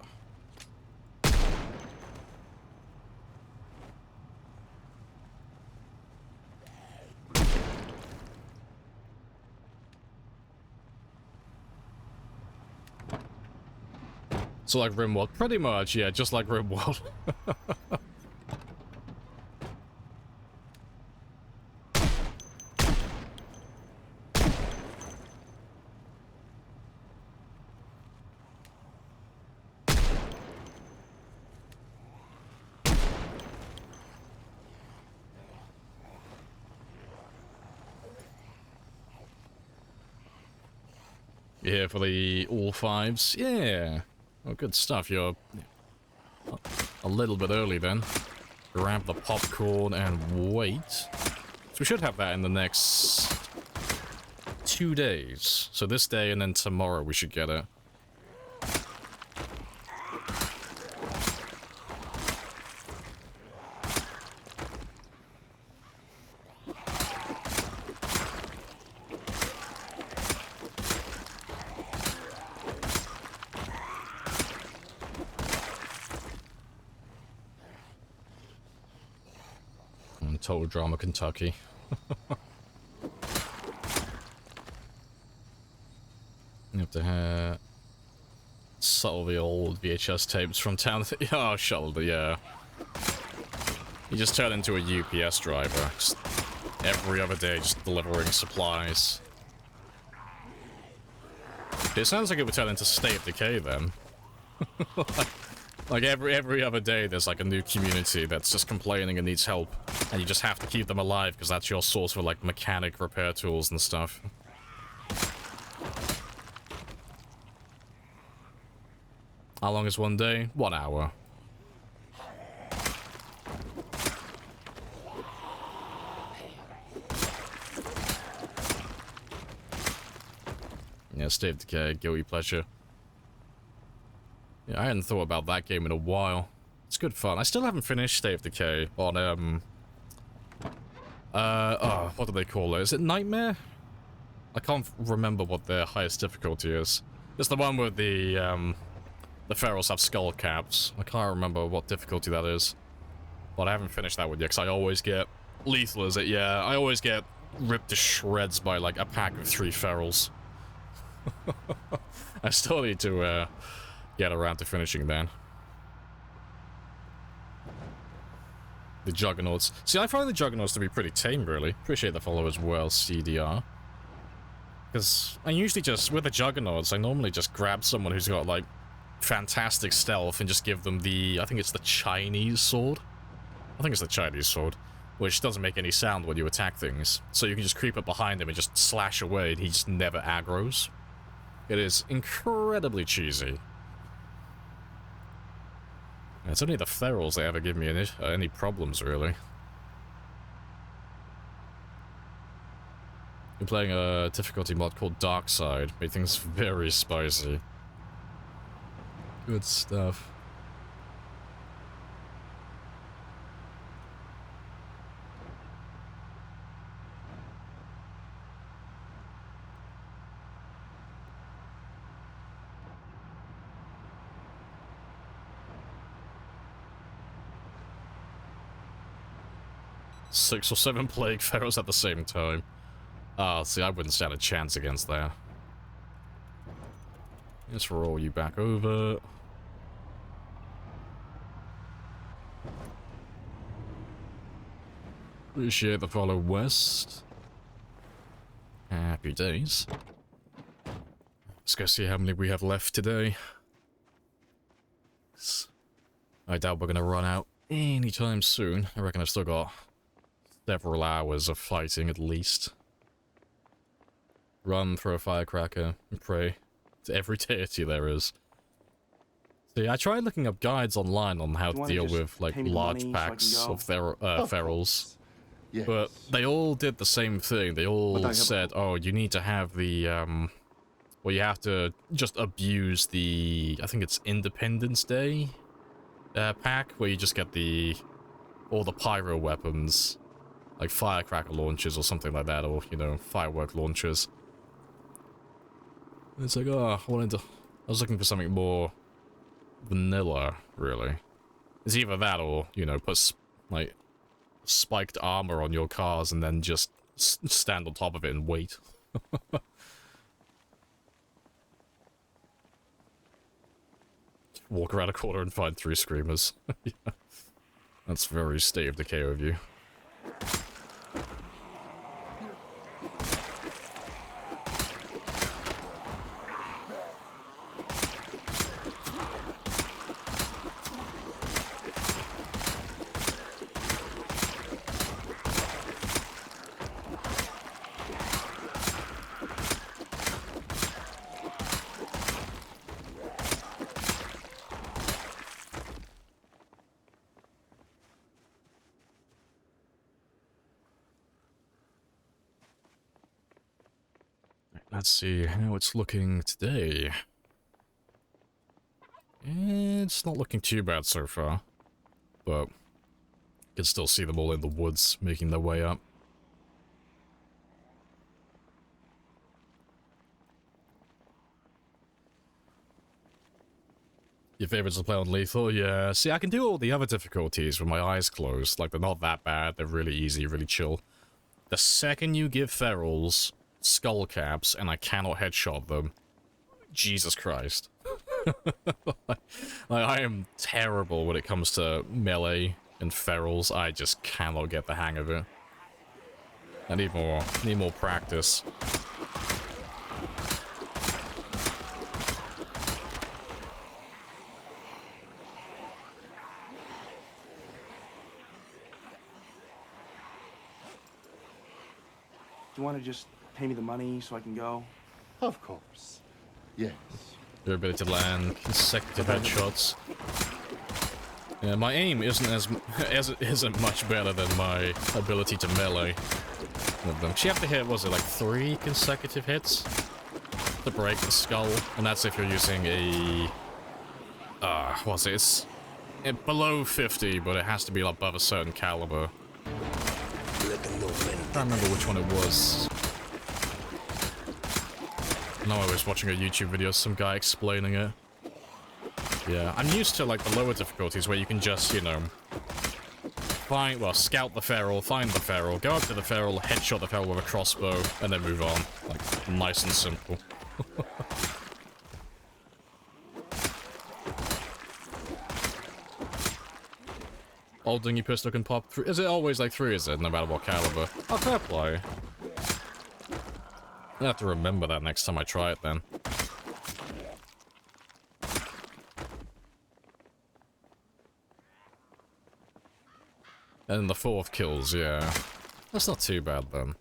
So like RimWorld, pretty much, yeah, just like RimWorld. You here for the all fives? Yeah. Oh, good stuff. You're a little bit early then. Grab the popcorn and wait. So we should have that in the next 2 days. So this day and then tomorrow we should get it. Total Drama Kentucky. You have to settle the old VHS tapes from town. Oh, shuttle, yeah. You just turn into a UPS driver. Just every other day, just delivering supplies. It sounds like it would turn into State of Decay then. Like every other day, there's like a new community that's just complaining and needs help, and you just have to keep them alive because that's your source for like mechanic repair tools and stuff. How long is one day? 1 hour. Yeah, State of Decay, guilty pleasure. Yeah, I hadn't thought about that game in a while. It's good fun. I still haven't finished State of Decay on, oh, what do they call it? Is it Nightmare? I can't remember what their highest difficulty is. It's the one where the ferals have skull caps. I can't remember what difficulty that is. But I haven't finished that one yet, because I always get... Lethal, is it? Yeah, I always get ripped to shreds by, like, a pack of 3 ferals. I still need to, get around to finishing that. The Juggernauts. See, I find the Juggernauts to be pretty tame, really. Appreciate the follow as well, CDR. Because I usually just, with the Juggernauts, I normally just grab someone who's got, like, fantastic stealth and just give them the, I think it's the Chinese sword? I think it's the Chinese sword. Which doesn't make any sound when you attack things. So you can just creep up behind him and just slash away and he just never aggroes. It is incredibly cheesy. It's only the ferals that ever give me any problems, really. You're playing a difficulty mod called Dark Side. Made things very spicy. Good stuff. Six or 7 plague pharaohs at the same time. Ah, see, I wouldn't stand a chance against that. Let's roll you back over. Appreciate the follow west. Happy days. Let's go see how many we have left today. I doubt we're gonna run out anytime soon. I reckon I've still got several hours of fighting at least. Run, throw a firecracker, and pray to every deity there is. See, I tried looking up guides online on how to deal with, like, large packs of ferals. Yes. But they all did the same thing. They all said, oh, you need to have the, well, you have to just abuse the, I think it's Independence Day pack, where you just get all the pyro weapons, like firecracker launchers or something like that, or, you know, firework launchers. And it's like, oh, I was looking for something more vanilla, really. It's either that or, you know, put, like, spiked armor on your cars and then just stand on top of it and wait. Walk around a corner and find 3 screamers. Yeah. That's very State of Decay of you. Let's see how it's looking today. It's not looking too bad so far, but you can still see them all in the woods making their way up. Your favorites to play on lethal? Yeah, see, I can do all the other difficulties with my eyes closed. Like, they're not that bad, they're really easy, really chill. The second you give ferals skull caps and I cannot headshot them, Jesus Christ. Like, I am terrible when it comes to melee and ferals. I just cannot get the hang of it. I need more practice. Do you want to just pay me the money so I can go? Of course. Yes. Your ability to land consecutive headshots. Yeah, my aim isn't much better than my ability to melee with them. You have to hit, was it like 3 consecutive hits to break the skull? And that's if you're using a what's it? It's below 50, but it has to be above a certain caliber. I can't remember which one it was. No, I was watching a YouTube video, some guy explaining it. Yeah, I'm used to, like, the lower difficulties where you can just, you know, scout the feral, find the feral, go up to the feral, headshot the feral with a crossbow, and then move on. Like, nice and simple. Old dingy pistol can pop through. Is it always like 3, is it? No matter what caliber? Oh, fair play. I'll have to remember that next time I try it then. And the 4th kills, yeah. That's not too bad then.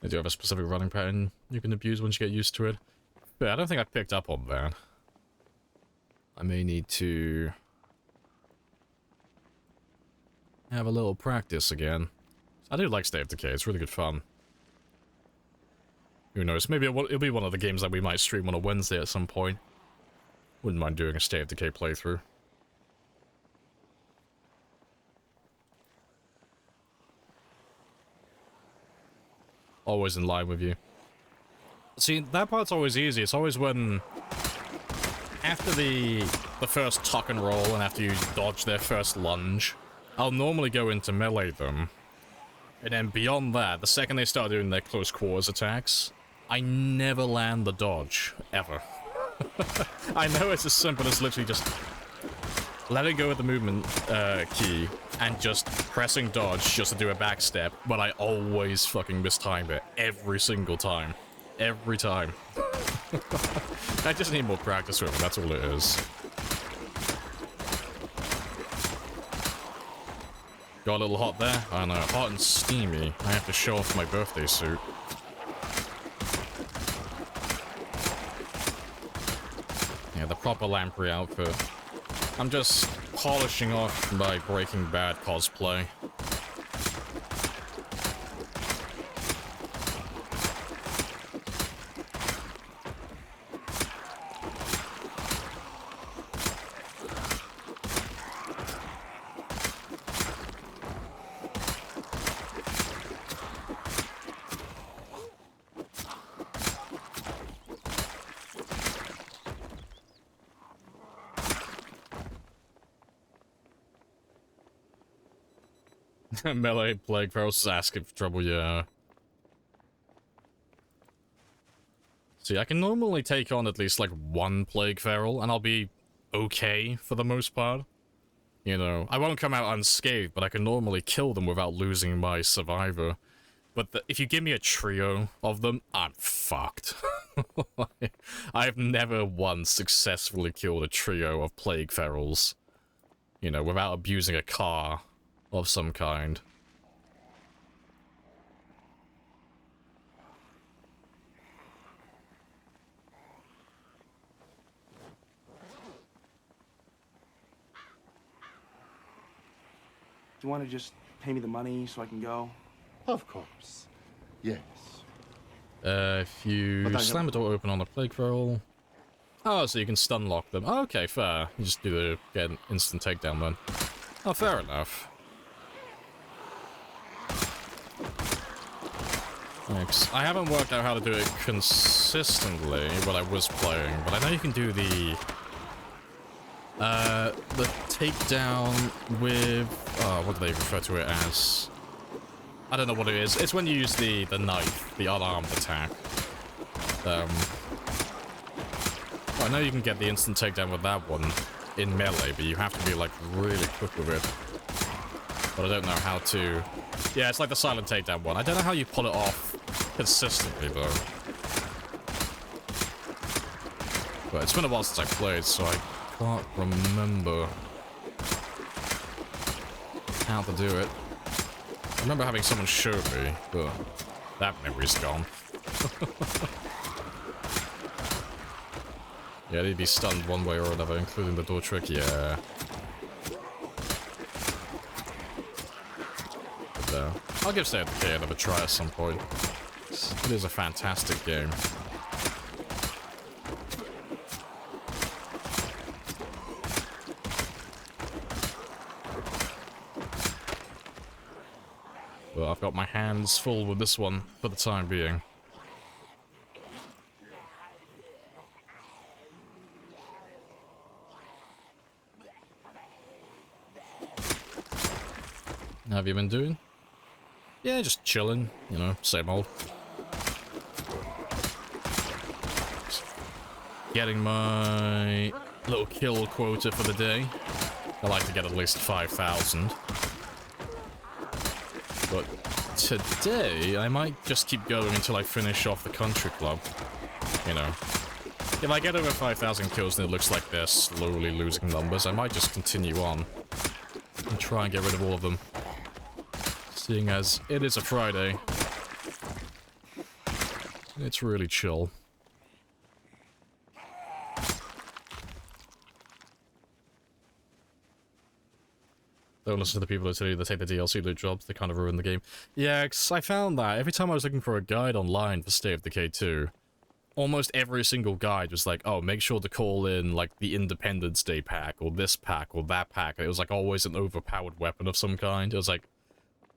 I do have a specific running pattern you can abuse once you get used to it. But I don't think I picked up on that. I may need to have a little practice again. I do like State of Decay, it's really good fun. Who knows, maybe it'll be one of the games that we might stream on a Wednesday at some point. Wouldn't mind doing a State of Decay playthrough. Always in line with you. See, that part's always easy. It's always when... After the first tuck and roll, and after you dodge their first lunge, I'll normally go into melee them. And then beyond that, the second they start doing their close quarters attacks, I never land the dodge. Ever. I know it's as simple as literally just letting go of the movement key and just pressing dodge just to do a backstep, but I always fucking mistime it. Every single time. Every time. I just need more practice with it, that's all it is. Got a little hot there? I know, hot and steamy. I have to show off my birthday suit. Yeah, the proper Lamprey outfit. I'm just polishing off my Breaking Bad cosplay. Melee Plague Ferals is asking for trouble, yeah. See, I can normally take on at least like one Plague Feral, and I'll be okay for the most part. You know, I won't come out unscathed, but I can normally kill them without losing my survivor. But if you give me a trio of them, I'm fucked. I've never once successfully killed a trio of Plague Ferals. You know, without abusing a car of some kind. Do you want to just pay me the money so I can go? Of course. Yes. If you slam the door open on a Plague Feral... Oh, so you can stun lock them. Oh, okay, fair. You just do the get an instant takedown then. Oh, fair enough. Thanks. I haven't worked out how to do it consistently when I was playing, but I know you can do the takedown with... what do they refer to it as? I don't know what it is. It's when you use the knife, the unarmed attack. I know you can get the instant takedown with that one in melee, but you have to be, like, really quick with it. But I don't know how to... Yeah, it's like the silent takedown one. I don't know how you pull it off consistently, though. But it's been a while since I played, so I can't remember how to do it. I remember having someone show me, but that memory's gone. Yeah, they'd be stunned one way or another, including the door trick, yeah. But, I'll give State of Decay another try at some point. It is a fantastic game. Well, I've got my hands full with this one for the time being. How have you been doing? Yeah, just chilling, you know, same old. Getting my little kill quota for the day. I like to get at least 5,000. But today, I might just keep going until I finish off the country club. You know. If I get over 5,000 kills and it looks like they're slowly losing numbers, I might just continue on. And try and get rid of all of them. Seeing as it is a Friday. It's really chill. Don't listen to the people who tell you they take the DLC loot jobs, they kind of ruin the game. Yeah, 'cause I found that every time I was looking for a guide online for State of Decay 2, almost every single guide was like, oh, make sure to call in, like, the Independence Day pack, or this pack, or that pack. It was, like, always an overpowered weapon of some kind. It was like,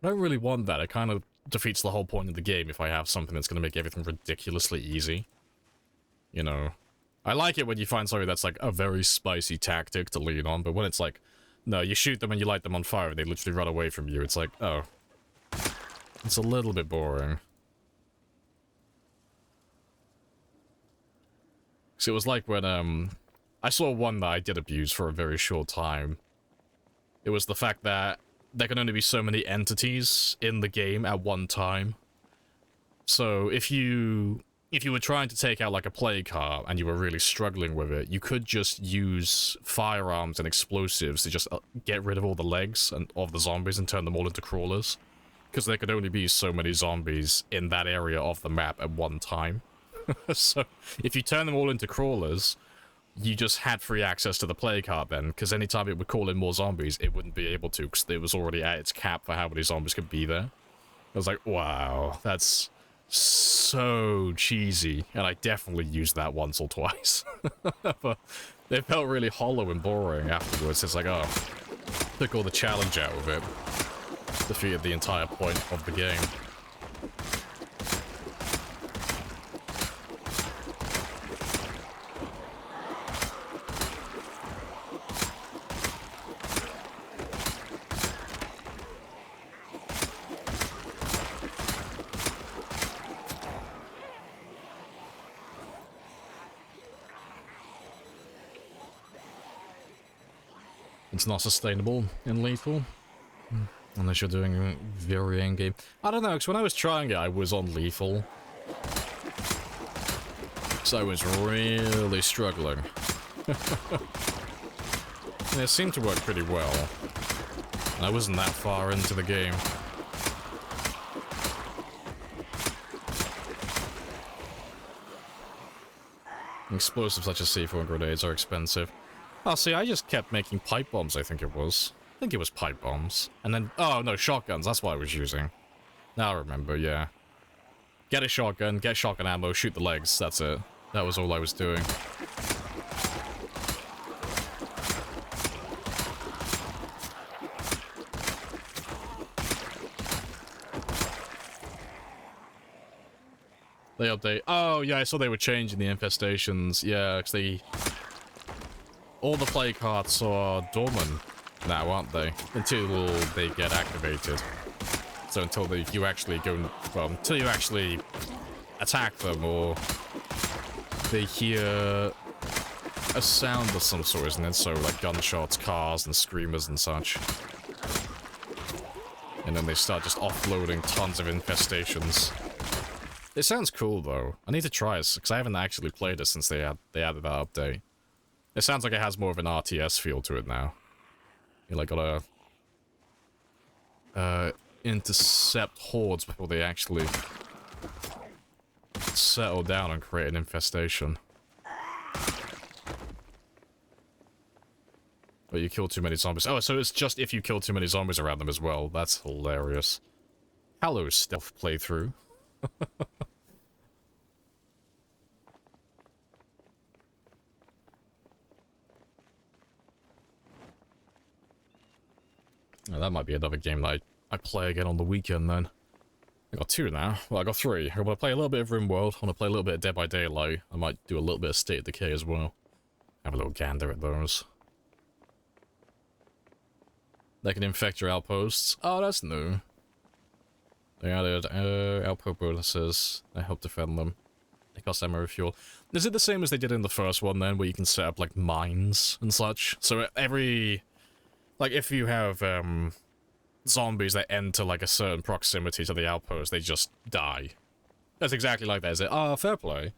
I don't really want that. It kind of defeats the whole point of the game if I have something that's going to make everything ridiculously easy. You know, I like it when you find something that's, like, a very spicy tactic to lean on, but when it's like, no, you shoot them and you light them on fire and they literally run away from you, it's like, oh. It's a little bit boring. So it was like when, I saw one that I did abuse for a very short time. It was the fact that there can only be so many entities in the game at one time. So if you were trying to take out like a plague car and you were really struggling with it, you could just use firearms and explosives to just get rid of all the legs and of the zombies and turn them all into crawlers. Because there could only be so many zombies in that area of the map at one time. So if you turn them all into crawlers, you just had free access to the plague heart then, because anytime it would call in more zombies, it wouldn't be able to, because it was already at its cap for how many zombies could be there. I was like, wow, that's so cheesy, and I definitely used that once or twice. But it felt really hollow and boring afterwards. It's like, oh, took all the challenge out of it. Defeated the entire point of the game. It's not sustainable in lethal. Unless you're doing very endgame. I don't know, because when I was trying it, I was on lethal. So I was really struggling. And it seemed to work pretty well. And I wasn't that far into the game. Explosives such as C4 and grenades are expensive. Oh, see, I just kept making pipe bombs, I think it was. I think it was pipe bombs. And then, oh no, shotguns, that's what I was using. Now I remember, yeah. Get a shotgun, get shotgun ammo, shoot the legs, that's it. That was all I was doing. They update. Oh, yeah, I saw they were changing the infestations. Yeah, because they... all the plague hearts are dormant now, aren't they? Until they get activated. So until you actually go... well, until you actually attack them, or they hear a sound of some sort, isn't it? So, like, gunshots, cars, and screamers and such. And then they start just offloading tons of infestations. It sounds cool, though. I need to try it, because I haven't actually played it since they added that update. It sounds like it has more of an RTS feel to it now. You like gotta intercept hordes before they actually settle down and create an infestation. But you kill too many zombies. Oh, so it's just if you kill too many zombies around them as well. That's hilarious. Hello, stealth playthrough. Oh, that might be another game that I play again on the weekend then. I got 2 now. Well, I got 3. I want to play a little bit of RimWorld. I want to play a little bit of Dead by Daylight. I might do a little bit of State of Decay as well. Have a little gander at those. They can infect your outposts. Oh, that's new. They added outpost bonuses. They help defend them. They cost ammo fuel. Is it the same as they did in the first one then, where you can set up like mines and such? So every... like, if you have, zombies that enter, like, a certain proximity to the outpost, they just die. That's exactly like that, is it? Ah, fair play.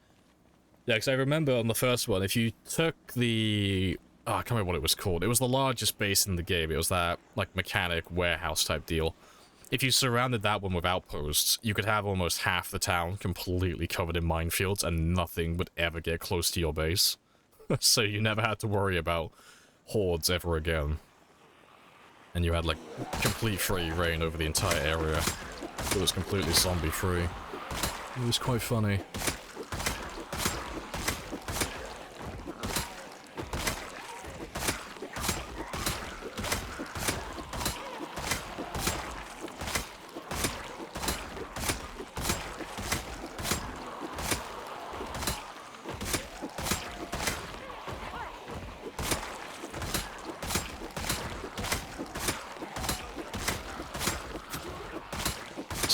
Yeah, because I remember on the first one, if you took the... oh, I can't remember what it was called. It was the largest base in the game. It was that, like, mechanic warehouse type deal. If you surrounded that one with outposts, you could have almost half the town completely covered in minefields, and nothing would ever get close to your base. So you never had to worry about hordes ever again. And you had, like, complete free reign over the entire area. It was completely zombie-free. It was quite funny.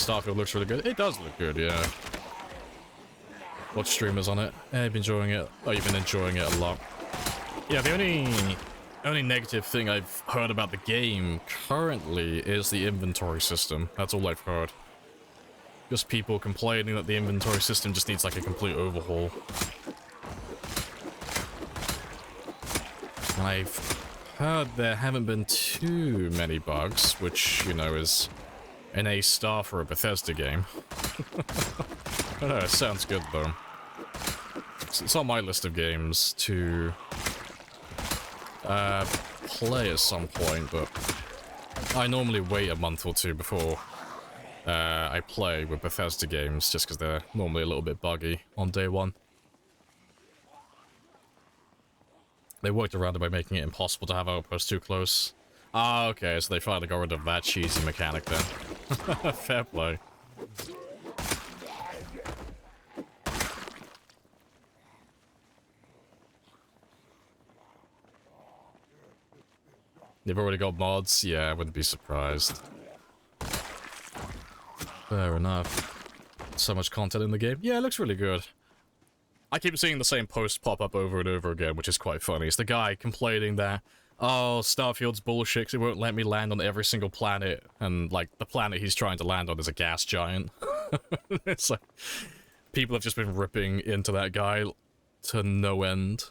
Starfield looks really good. It does look good, yeah. Watch streamers on it. I've been enjoying it. Oh, you've been enjoying it a lot. Yeah, the only negative thing I've heard about the game currently is the inventory system. That's all I've heard. Just people complaining that the inventory system just needs like a complete overhaul. And I've heard there haven't been too many bugs, which, you know, is an A star for a Bethesda game. I don't know, it sounds good though. It's on my list of games to play at some point, but I normally wait a month or two before I play with Bethesda games, just because they're normally a little bit buggy on day one. They worked around it by making it impossible to have outposts too close. Ah, okay, so they finally got rid of that cheesy mechanic then. Fair play. They've already got mods? Yeah, I wouldn't be surprised. Fair enough. So much content in the game. Yeah, it looks really good. I keep seeing the same post pop up over and over again, which is quite funny. It's the guy complaining that, oh, Starfield's bullshit, it won't let me land on every single planet. And, like, the planet he's trying to land on is a gas giant. It's like, people have just been ripping into that guy to no end.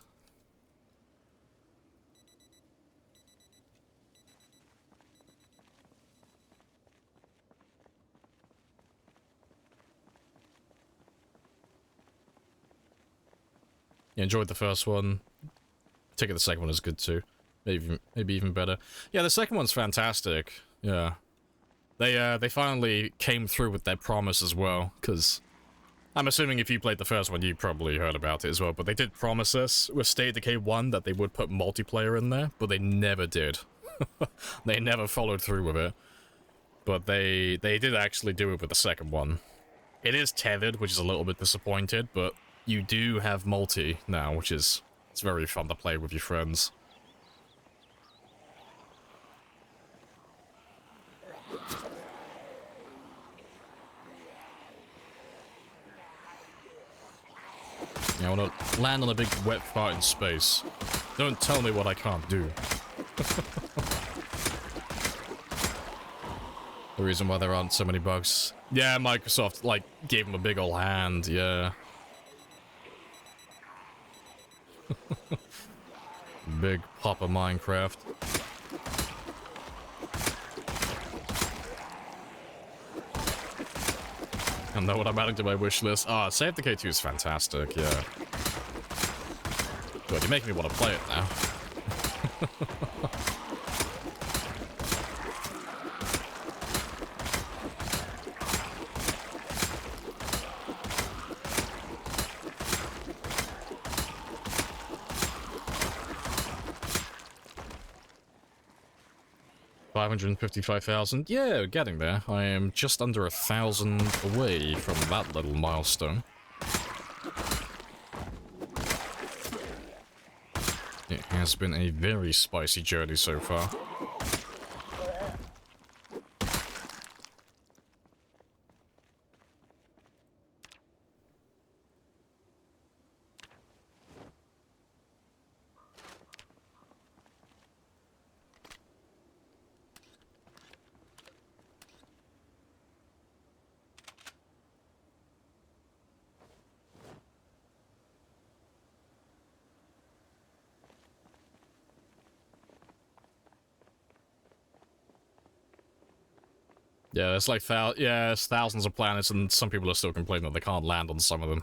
You enjoyed the first one. I take it the second one is good too. Maybe even better. Yeah, the second one's fantastic. Yeah. They finally came through with their promise as well, because I'm assuming if you played the first one, you probably heard about it as well, but they did promise us with State of Decay 1 that they would put multiplayer in there, but they never did. They never followed through with it. But they did actually do it with the second one. It is tethered, which is a little bit disappointed, but you do have multi now, which is it's very fun to play with your friends. Yeah, I want to land on a big wet fart in space. Don't tell me what I can't do. The reason why there aren't so many bugs. Yeah, Microsoft, like, gave them a big ol' hand, yeah. Big Papa Minecraft. I know what I'm adding to my wish list. Ah, Save the K2 is fantastic, yeah. God, you're making me want to play it now. 555,000. Yeah, getting there. I am just under 1,000 away from that little milestone. It has been a very spicy journey so far. Yeah, it's like it's thousands of planets, and some people are still complaining that they can't land on some of them.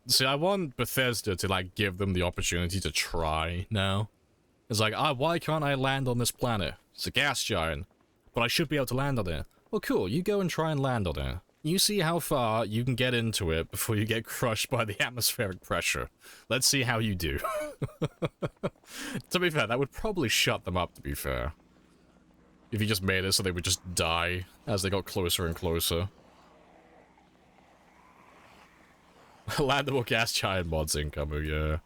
See, I want Bethesda to, like, give them the opportunity to try now. It's like, why can't I land on this planet? It's a gas giant, but I should be able to land on it. Well, cool, you go and try and land on it. You see how far you can get into it before you get crushed by the atmospheric pressure. Let's see how you do. To be fair, that would probably shut them up, to be fair. If you just made it so they would just die as they got closer and closer. Landable gas giant mods incoming, yeah.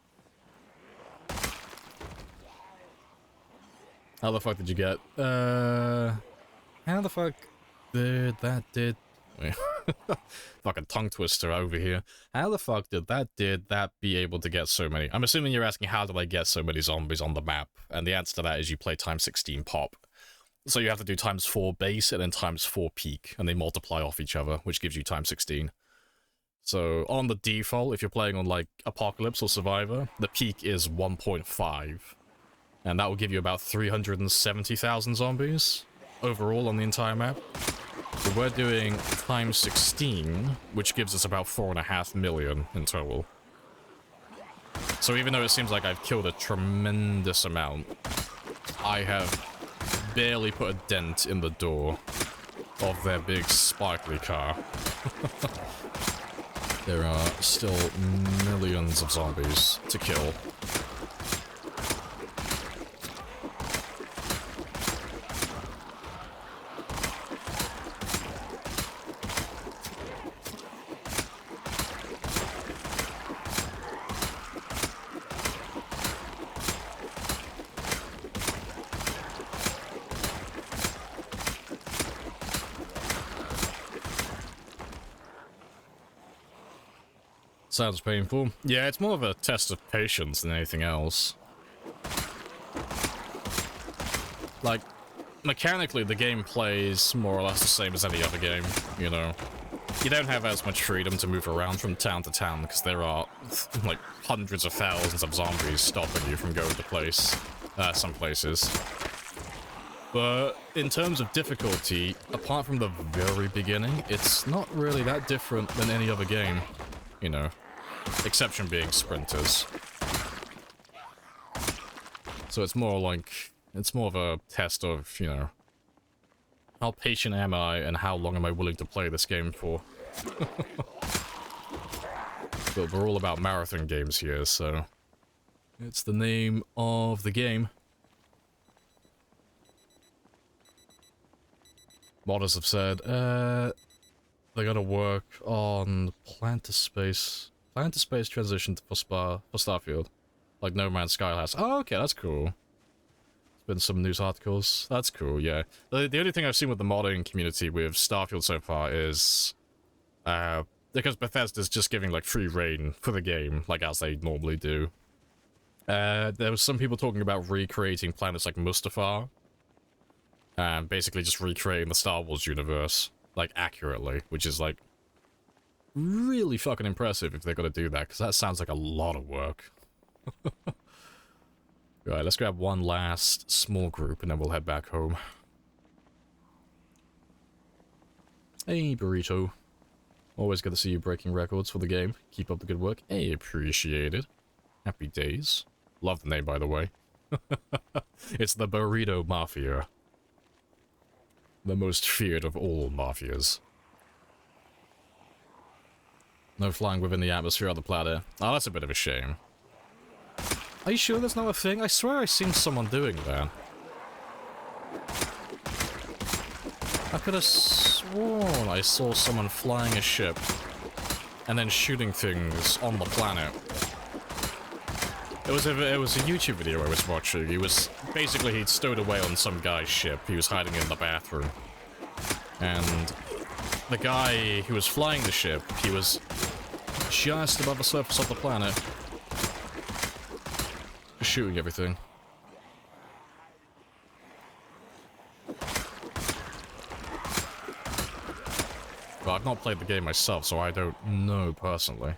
How the fuck did you get? How the fuck did wait. Fucking tongue twister over here. How the fuck did that be able to get so many? I'm assuming you're asking how did I get so many zombies on the map? And the answer to that is you play times 16 pop. So you have to do times 4 base and then times 4 peak, and they multiply off each other, which gives you times 16. So on the default, if you're playing on like Apocalypse or Survivor, the peak is 1.5. And that will give you about 370,000 zombies overall on the entire map. But we're doing times 16, which gives us about 4.5 million in total. So even though it seems like I've killed a tremendous amount, I have barely put a dent in the door of their big sparkly car. There are still millions of zombies to kill. Sounds painful. Yeah, it's more of a test of patience than anything else. Like, mechanically, the game plays more or less the same as any other game, you know. You don't have as much freedom to move around from town to town because there are, like, hundreds of thousands of zombies stopping you from going to some places. But in terms of difficulty, apart from the very beginning, it's not really that different than any other game, you know. Exception being sprinters. So it's more like, it's more of a test of, you know, how patient am I and how long am I willing to play this game for? But we're all about marathon games here, so it's the name of the game. Modders have said, they gotta work on plan-to-space transition for Starfield. Like No Man's Sky has. Oh, okay, that's cool. There's been some news articles. That's cool, yeah. The only thing I've seen with the modding community with Starfield so far is... because Bethesda's just giving, like, free reign for the game, like, as they normally do. There was some people talking about recreating planets like Mustafar. And basically just recreating the Star Wars universe, like, accurately, which is, like, really fucking impressive if they're gonna do that, because that sounds like a lot of work. Right, let's grab one last small group, and then we'll head back home. Hey, Burrito. Always good to see you breaking records for the game. Keep up the good work. Hey, appreciate it. Happy days. Love the name, by the way. It's the Burrito Mafia. The most feared of all mafias. No flying within the atmosphere of the planet. Oh, that's a bit of a shame. Are you sure that's not a thing? I swear I've seen someone doing that. I could have sworn I saw someone flying a ship and then shooting things on the planet. It was a YouTube video I was watching. He was basically, he'd stowed away on some guy's ship. He was hiding in the bathroom. And the guy who was flying the ship, he was just above the surface of the planet, shooting everything. But I've not played the game myself, so I don't know personally.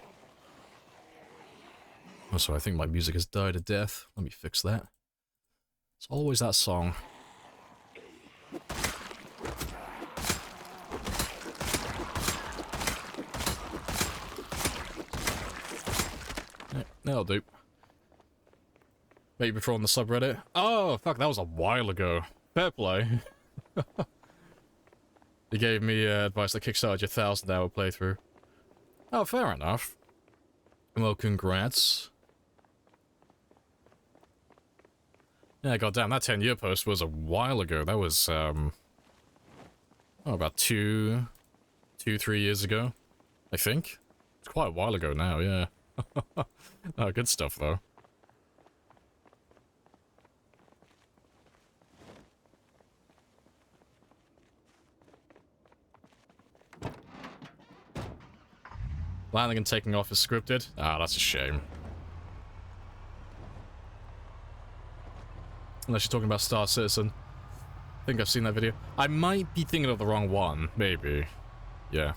Also, I think my music has died a death. Let me fix that. It's always that song. Yeah, that'll do. Maybe before on the subreddit. Oh, fuck, that was a while ago. Fair play. He gave me advice to kickstart your 1,000-hour playthrough. Oh, fair enough. Well, congrats. Yeah, goddamn, that 10-year post was a while ago. That was, oh, about 3 years ago, I think. It's quite a while ago now, yeah. Oh, good stuff, though. Landing and taking off is scripted? Ah, that's a shame. Unless you're talking about Star Citizen. I think I've seen that video. I might be thinking of the wrong one. Maybe. Yeah.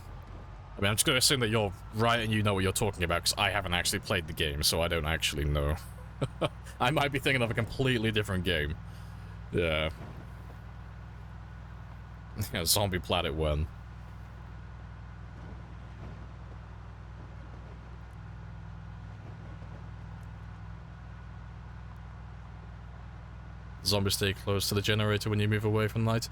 I mean, I'm just going to assume that you're right and you know what you're talking about, because I haven't actually played the game, so I don't actually know. I might be thinking of a completely different game. Yeah. Yeah, Zombie Planet 1. Zombies stay close to the generator when you move away from light.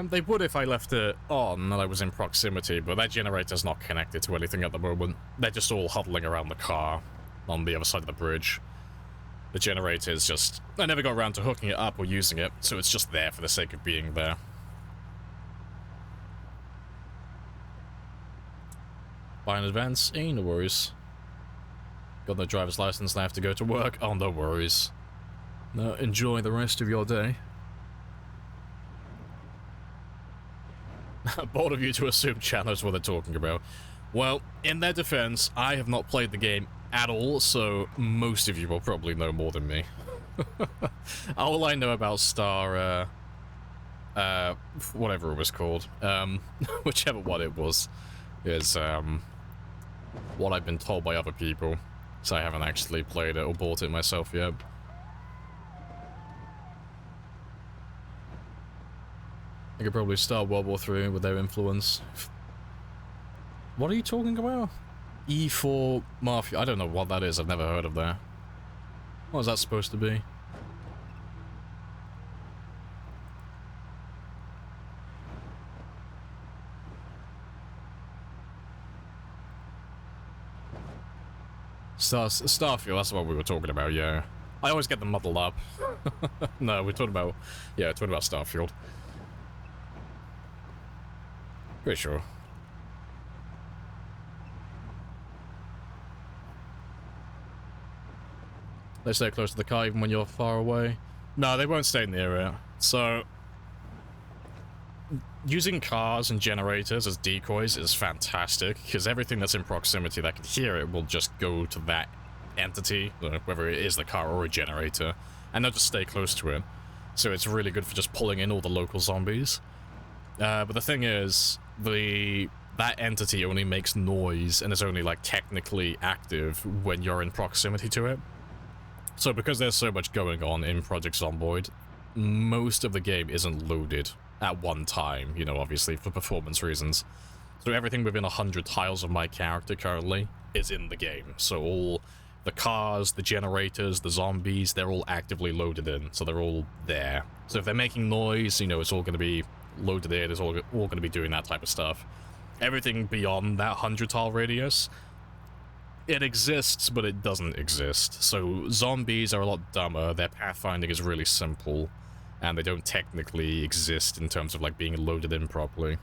They would if I left it on and I was in proximity, but that generator's not connected to anything at the moment. They're just all huddling around the car on the other side of the bridge. The generator is just... I never got around to hooking it up or using it, so it's just there for the sake of being there. Buy in advance? Ain't no worries. Got no driver's license and I have to go to work? Oh, no worries. No, enjoy the rest of your day. Bold of you to assume Chat knows what they're talking about. Well, in their defense, I have not played the game at all, so most of you will probably know more than me. All I know about Star, whatever it was called, whichever one it was, is, what I've been told by other people, so I haven't actually played it or bought it myself yet. I could probably start World War III with their influence. What are you talking about? E4 Mafia. I don't know what that is. I've never heard of that. What is that supposed to be? Starfield, that's what we were talking about, yeah. I always get them muddled up. No, we're talking about... Yeah, we're talking about Starfield. Pretty sure. They stay close to the car even when you're far away. No, they won't stay near it. So, using cars and generators as decoys is fantastic, because everything that's in proximity that can hear it will just go to that entity, whether it is the car or a generator, and they'll just stay close to it. So it's really good for just pulling in all the local zombies. But the thing is, that entity only makes noise and is only, like, technically active when you're in proximity to it. So because there's so much going on in Project Zomboid, most of the game isn't loaded at one time, you know, obviously, for performance reasons. So everything within 100 tiles of my character currently is in the game. So all the cars, the generators, the zombies, they're all actively loaded in, so they're all there. So if they're making noise, you know, it's all going to be loaded in, it's all going to be doing that type of stuff. Everything beyond that 100 tile radius, it exists, but it doesn't exist. So zombies are a lot dumber, their pathfinding is really simple, and they don't technically exist in terms of, like, being loaded in properly.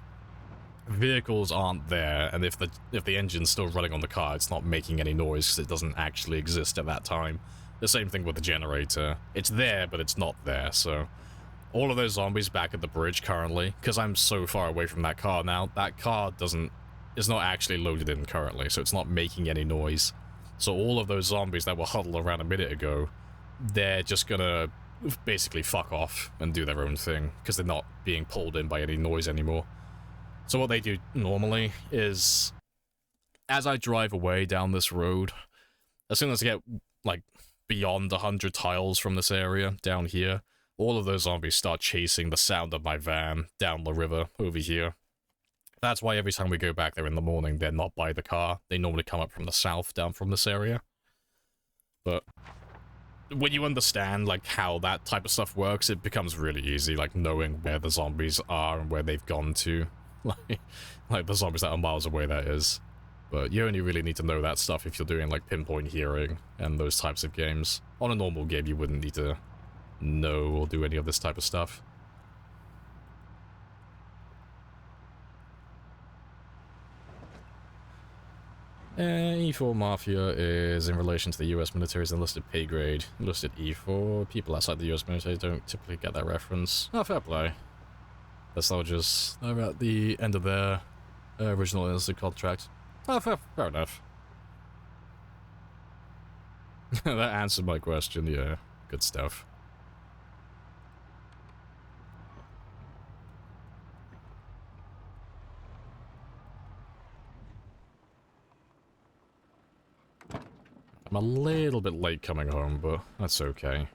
Vehicles aren't there, and if the engine's still running on the car, it's not making any noise because it doesn't actually exist at that time. The same thing with the generator. It's there, but it's not there, so... All of those zombies back at the bridge currently, because I'm so far away from that car now, that car is not actually loaded in currently, so it's not making any noise. So all of those zombies that were huddled around a minute ago, they're just gonna basically fuck off and do their own thing, because they're not being pulled in by any noise anymore. So what they do normally is, as I drive away down this road, as soon as I get, like, beyond 100 tiles from this area, down here, all of those zombies start chasing the sound of my van down the river over here. That's why every time we go back there in the morning, they're not by the car. They normally come up from the south, down from this area. But when you understand, like, how that type of stuff works, it becomes really easy, like, knowing where the zombies are and where they've gone to. Like the zombies that are miles away, that is. But you only really need to know that stuff if you're doing, like, pinpoint hearing and those types of games. On a normal game, you wouldn't need to know or do any of this type of stuff. E4 Mafia is in relation to the US military's enlisted pay grade. Enlisted E4. People outside the US military don't typically get that reference. Oh, fair play. The soldiers are at the end of their original enlisted contract. Oh, fair enough. That answered my question, yeah. Good stuff. I'm a little bit late coming home, but that's okay.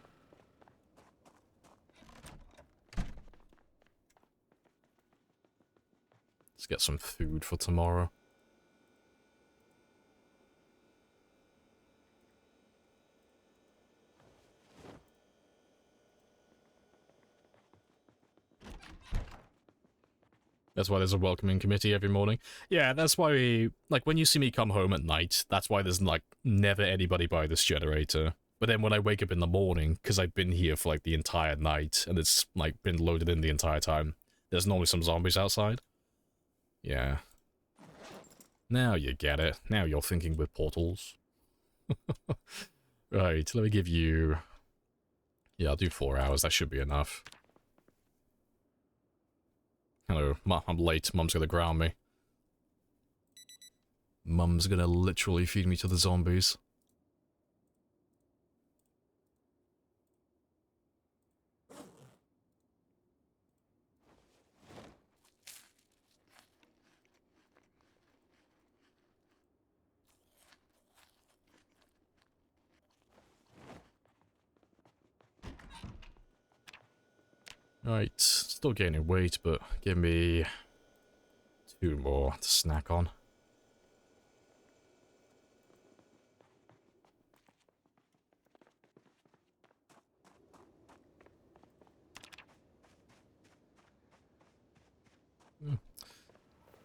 Let's get some food for tomorrow. That's why there's a welcoming committee every morning. Yeah, that's why we, like, when you see me come home at night, that's why there's, like, never anybody by this generator. But then when I wake up in the morning, because I've been here for, like, the entire night, and it's, like, been loaded in the entire time, there's normally some zombies outside. Yeah. Now you get it. Now you're thinking with portals. Right, let me give you... Yeah, I'll do 4 hours. That should be enough. Hello, I'm late. Mum's gonna ground me. Mum's gonna literally feed me to the zombies. Right, still gaining weight, but give me 2 more to snack on.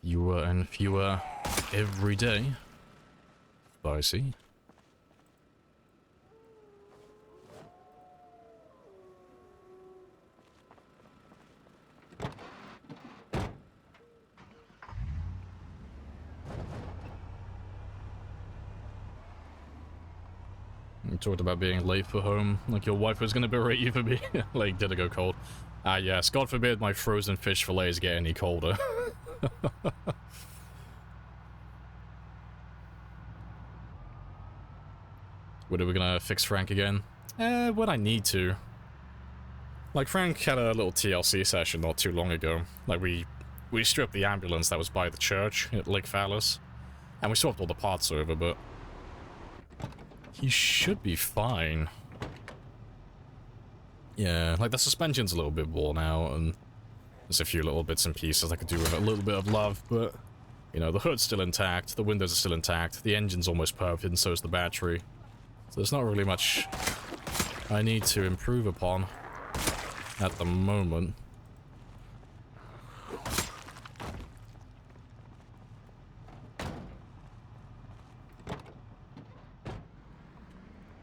Fewer and fewer every day. Spicy. You talked about being late for home, like your wife was gonna berate you for being like, did it go cold? Ah, yes, God forbid my frozen fish fillets get any colder. When are we gonna fix Frank again? When I need to. Like, Frank had a little TLC session not too long ago. Like, we stripped the ambulance that was by the church at Lake Phallus, and we swapped all the parts over, but he should be fine. Yeah, like, the suspension's a little bit worn out, and there's a few little bits and pieces I could do with a little bit of love, but, you know, the hood's still intact, the windows are still intact, the engine's almost perfect, and so is the battery. So there's not really much I need to improve upon at the moment.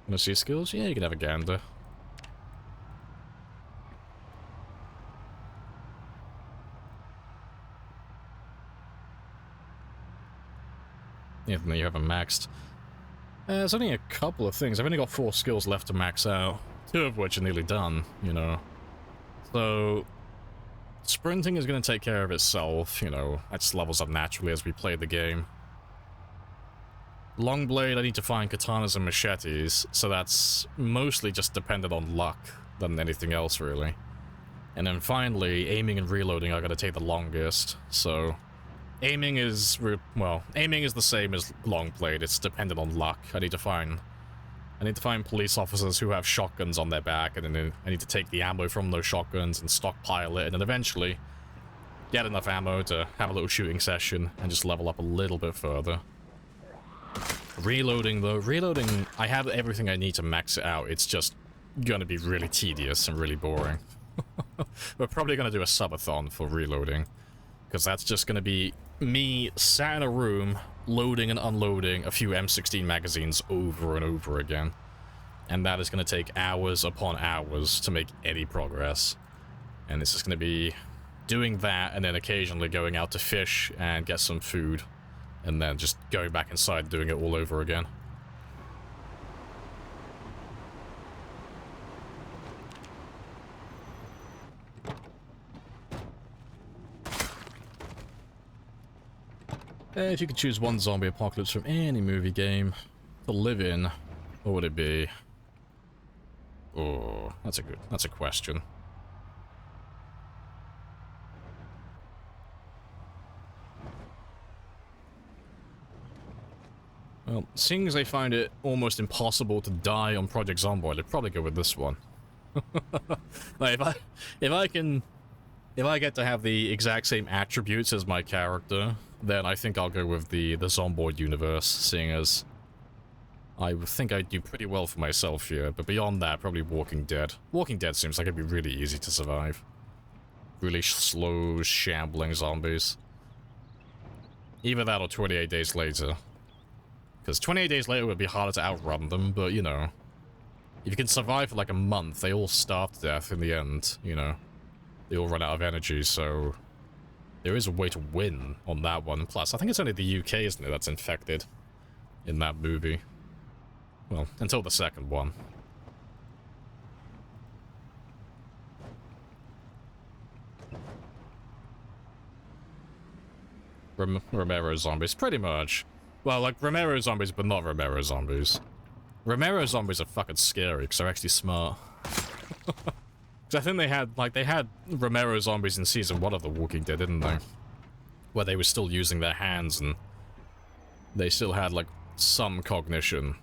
Wanna see skills? Yeah, you can have a gander. Yeah, then you have them maxed. There's only a couple of things. I've only got 4 skills left to max out, 2 of which are nearly done, you know. So, sprinting is going to take care of itself, you know, it just levels up naturally as we play the game. Longblade, I need to find katanas and machetes, so that's mostly just dependent on luck than anything else, really. And then finally, aiming and reloading are going to take the longest, so... Aiming is the same as Longblade, it's dependent on luck. I need to find police officers who have shotguns on their back, and then I need to take the ammo from those shotguns and stockpile it, and then eventually get enough ammo to have a little shooting session and just level up a little bit further. Reloading, though, I have everything I need to max it out, it's just gonna be really tedious and really boring. We're probably gonna do a subathon for reloading, because that's just gonna be me sat in a room, loading and unloading a few M16 magazines over and over again. And that is going to take hours upon hours to make any progress. And it's just going to be doing that, and then occasionally going out to fish and get some food. And then just going back inside and doing it all over again. If you could choose one zombie apocalypse from any movie game to live in, what would it be? Oh, that's a question. Well, seeing as I find it almost impossible to die on Project Zomboid, I'd probably go with this one. Like, if I get to have the exact same attributes as my character, then I think I'll go with the Zomboid universe, seeing as I think I'd do pretty well for myself here, but beyond that, probably Walking Dead. Walking Dead seems like it'd be really easy to survive. Really slow, shambling zombies. Either that or 28 Days Later. Because 28 Days Later would be harder to outrun them, but, you know, if you can survive for like a month, they all starve to death in the end, you know. They all run out of energy, so there is a way to win on that one. Plus, I think it's only the UK, isn't it, that's infected in that movie. Well, until the second one. Romero zombies, pretty much. Well, like, Romero zombies, but not Romero zombies. Romero zombies are fucking scary, because they're actually smart. Because I think they had Romero zombies in Season 1 of The Walking Dead, didn't they? Where they were still using their hands, and they still had, like, some cognition.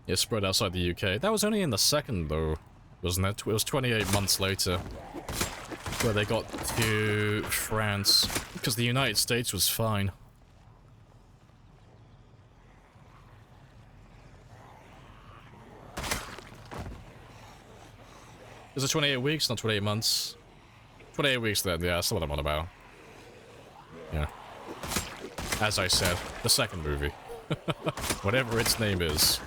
Yeah, spread outside the UK. That was only in the second, though, wasn't it? It was 28 months later. Where they got to France, because the United States was fine. Is it 28 weeks, not 28 months? 28 weeks then, yeah, that's what I'm on about. Yeah. As I said, the second movie. Whatever its name is.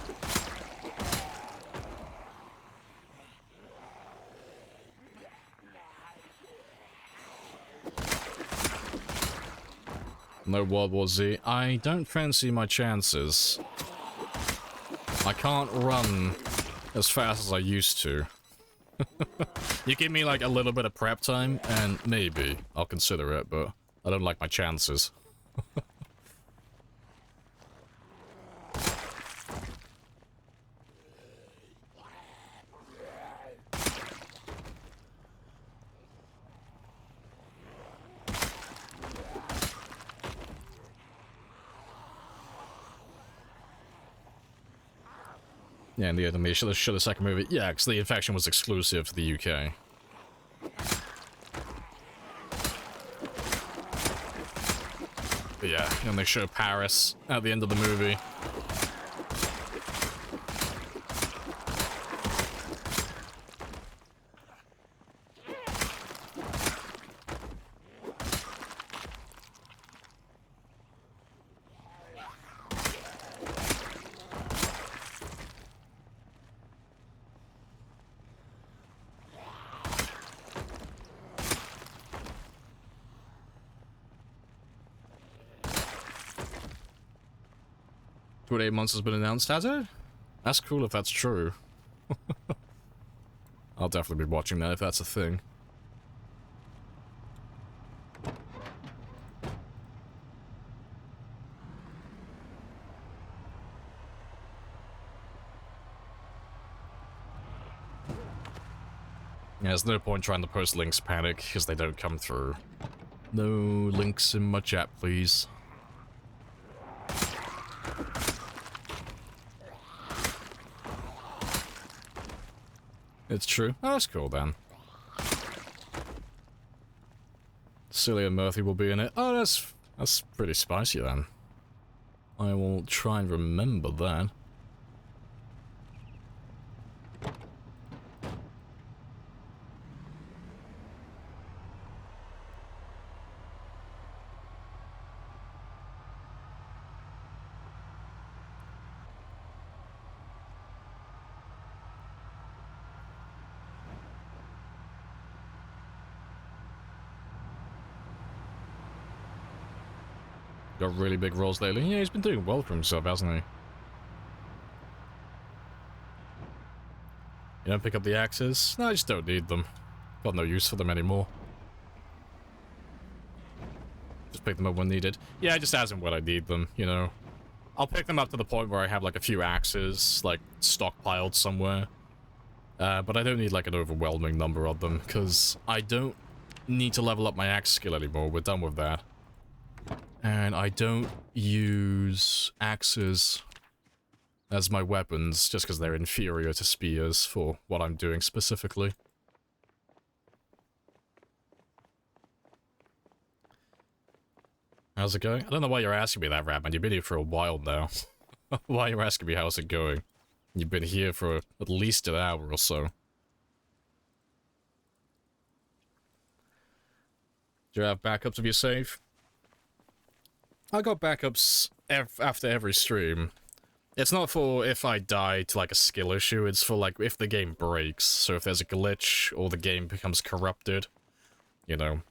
No World War Z. I don't fancy my chances. I can't run as fast as I used to. You give me like a little bit of prep time, and maybe I'll consider it, but I don't like my chances. 'Yeah, and the other me should have second movie. Yeah, because the infection was exclusive to the UK. But yeah, and they show Paris at the end of the movie. What 8 months has been announced, has it? That's cool if that's true. I'll definitely be watching that if that's a thing. Yeah, there's no point trying to post links panic, because they don't come through. No links in my chat, please. It's true. Oh, that's cool then. Cillian Murphy will be in it. Oh, that's pretty spicy then. I will try and remember that. Got really big roles lately. Yeah, he's been doing well for himself, hasn't he? You don't pick up the axes? No, I just don't need them. Got no use for them anymore. Just pick them up when needed. Yeah, just as and when I need them, you know. I'll pick them up to the point where I have like a few axes, like, stockpiled somewhere. But I don't need like an overwhelming number of them, because I don't need to level up my axe skill anymore. We're done with that. And I don't use axes as my weapons, just because they're inferior to spears for what I'm doing specifically. How's it going? I don't know why you're asking me that, Ratman. You've been here for a while now. Why are you asking me how's it going? You've been here for at least an hour or so. Do you have backups of your save? I got backups after every stream. It's not for if I die to like a skill issue, it's for like if the game breaks. So if there's a glitch or the game becomes corrupted, you know.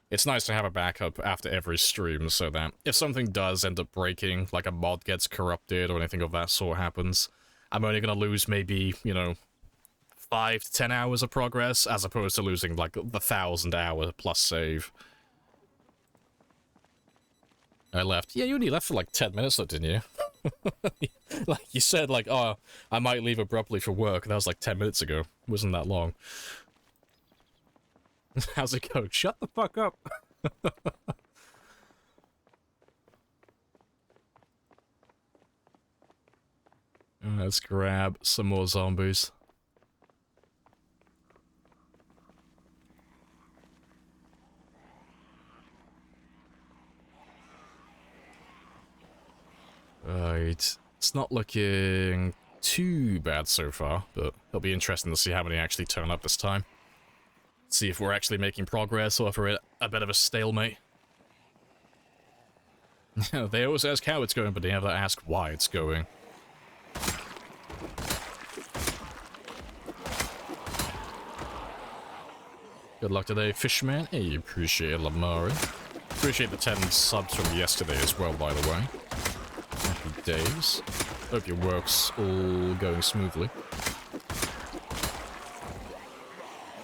It's nice to have a backup after every stream so that if something does end up breaking, like a mod gets corrupted or anything of that sort happens, I'm only gonna lose maybe, you know, 5 to 10 hours of progress as opposed to losing like the 1,000-hour plus save. I left. Yeah, you only left for like 10 minutes though, didn't you? Like you said, like, oh, I might leave abruptly for work. That was like 10 minutes ago. It wasn't that long. How's it going? Shut the fuck up. Let's grab some more zombies. Right. It's not looking too bad so far, but it'll be interesting to see how many actually turn up this time. See if we're actually making progress or if we're at a bit of a stalemate. They always ask how it's going, but they never ask why it's going. Good luck today, Fishman. Hey, appreciate it, Lamprey. Appreciate the 10 subs from yesterday as well, by the way. Happy days. Hope your work's all going smoothly.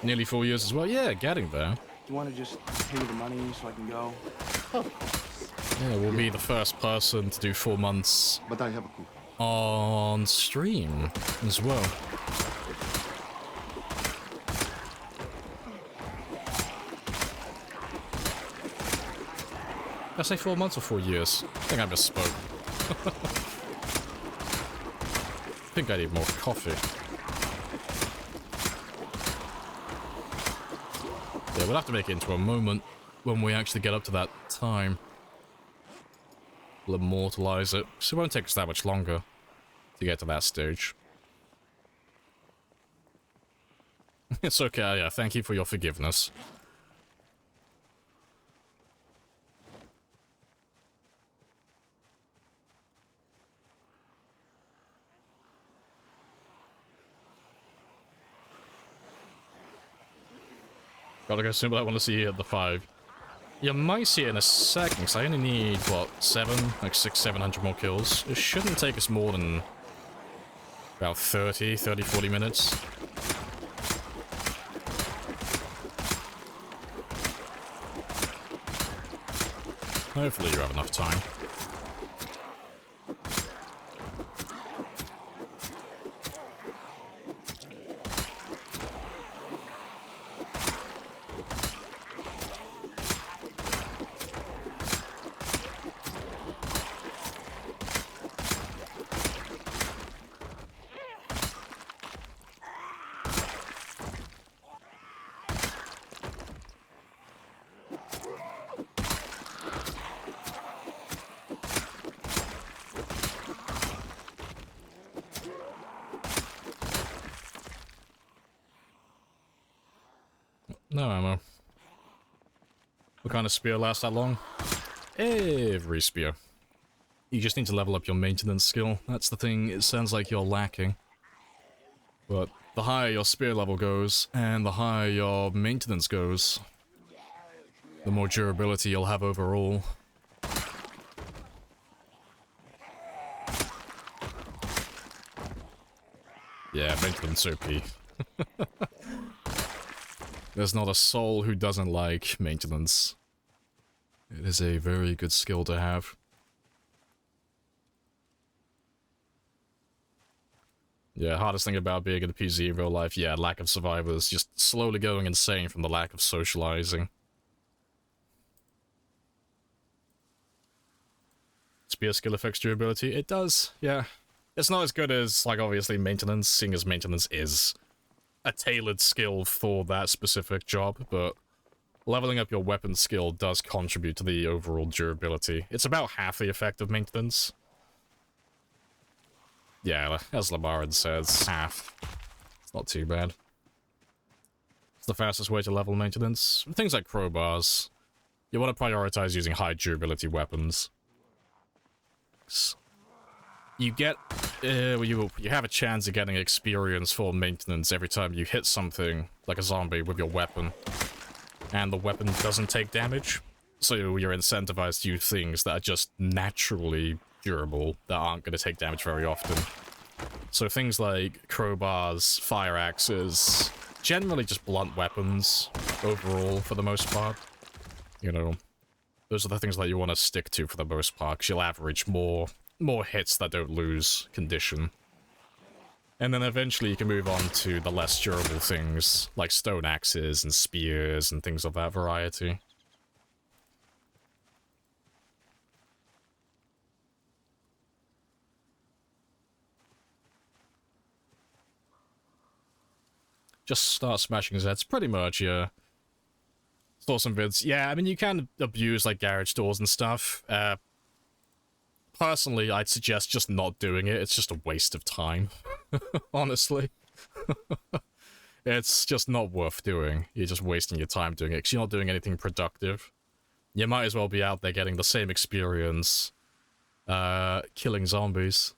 Nearly 4 years as well. Yeah, getting there. Do you want to just pay me the money so I can go? Yeah, we'll be the first person to do 4 months But I have a coupon. on stream as well. Did I say 4 months or 4 years? I think I misspoke. I think I need more coffee. Yeah, we'll have to make it into a moment when we actually get up to that time. We'll immortalize it, so it won't take us that much longer to get to that stage. It's okay, yeah, thank you for your forgiveness. Gotta go soon, but I want to see you at the 5. You might see it in a second, because I only need, what, 700 more kills. It shouldn't take us more than about 40 minutes. Hopefully you have enough time. No ammo. What kind of spear lasts that long? Every spear. You just need to level up your maintenance skill. That's the thing it sounds like you're lacking. But the higher your spear level goes, and the higher your maintenance goes, the more durability you'll have overall. Yeah, maintenance OP. There's not a soul who doesn't like maintenance. It is a very good skill to have. Yeah, hardest thing about being in a PZ in real life, yeah, lack of survivors. Just slowly going insane from the lack of socializing. Spear skill affects durability. It does, yeah. It's not as good as, like, obviously maintenance, seeing as maintenance is a tailored skill for that specific job, but leveling up your weapon skill does contribute to the overall durability. It's about half the effect of maintenance. Yeah, as Lamarin says, half. It's not too bad. It's the fastest way to level maintenance. Things like crowbars. You want to prioritize using high durability weapons. You get, you have a chance of getting experience for maintenance every time you hit something, like a zombie, with your weapon. And the weapon doesn't take damage. So you're incentivized to use things that are just naturally durable, that aren't going to take damage very often. So things like crowbars, fire axes, generally just blunt weapons, overall, for the most part. You know, those are the things that you want to stick to for the most part, because you'll average more hits that don't lose condition. And then eventually you can move on to the less durable things, like stone axes and spears and things of that variety. Just start smashing his heads, pretty much, yeah. Saw some vids. Yeah, I mean, you can abuse, like, garage doors and stuff. Personally, I'd suggest just not doing it. It's just a waste of time, honestly. It's just not worth doing. You're just wasting your time doing it, because you're not doing anything productive. You might as well be out there getting the same experience, killing zombies.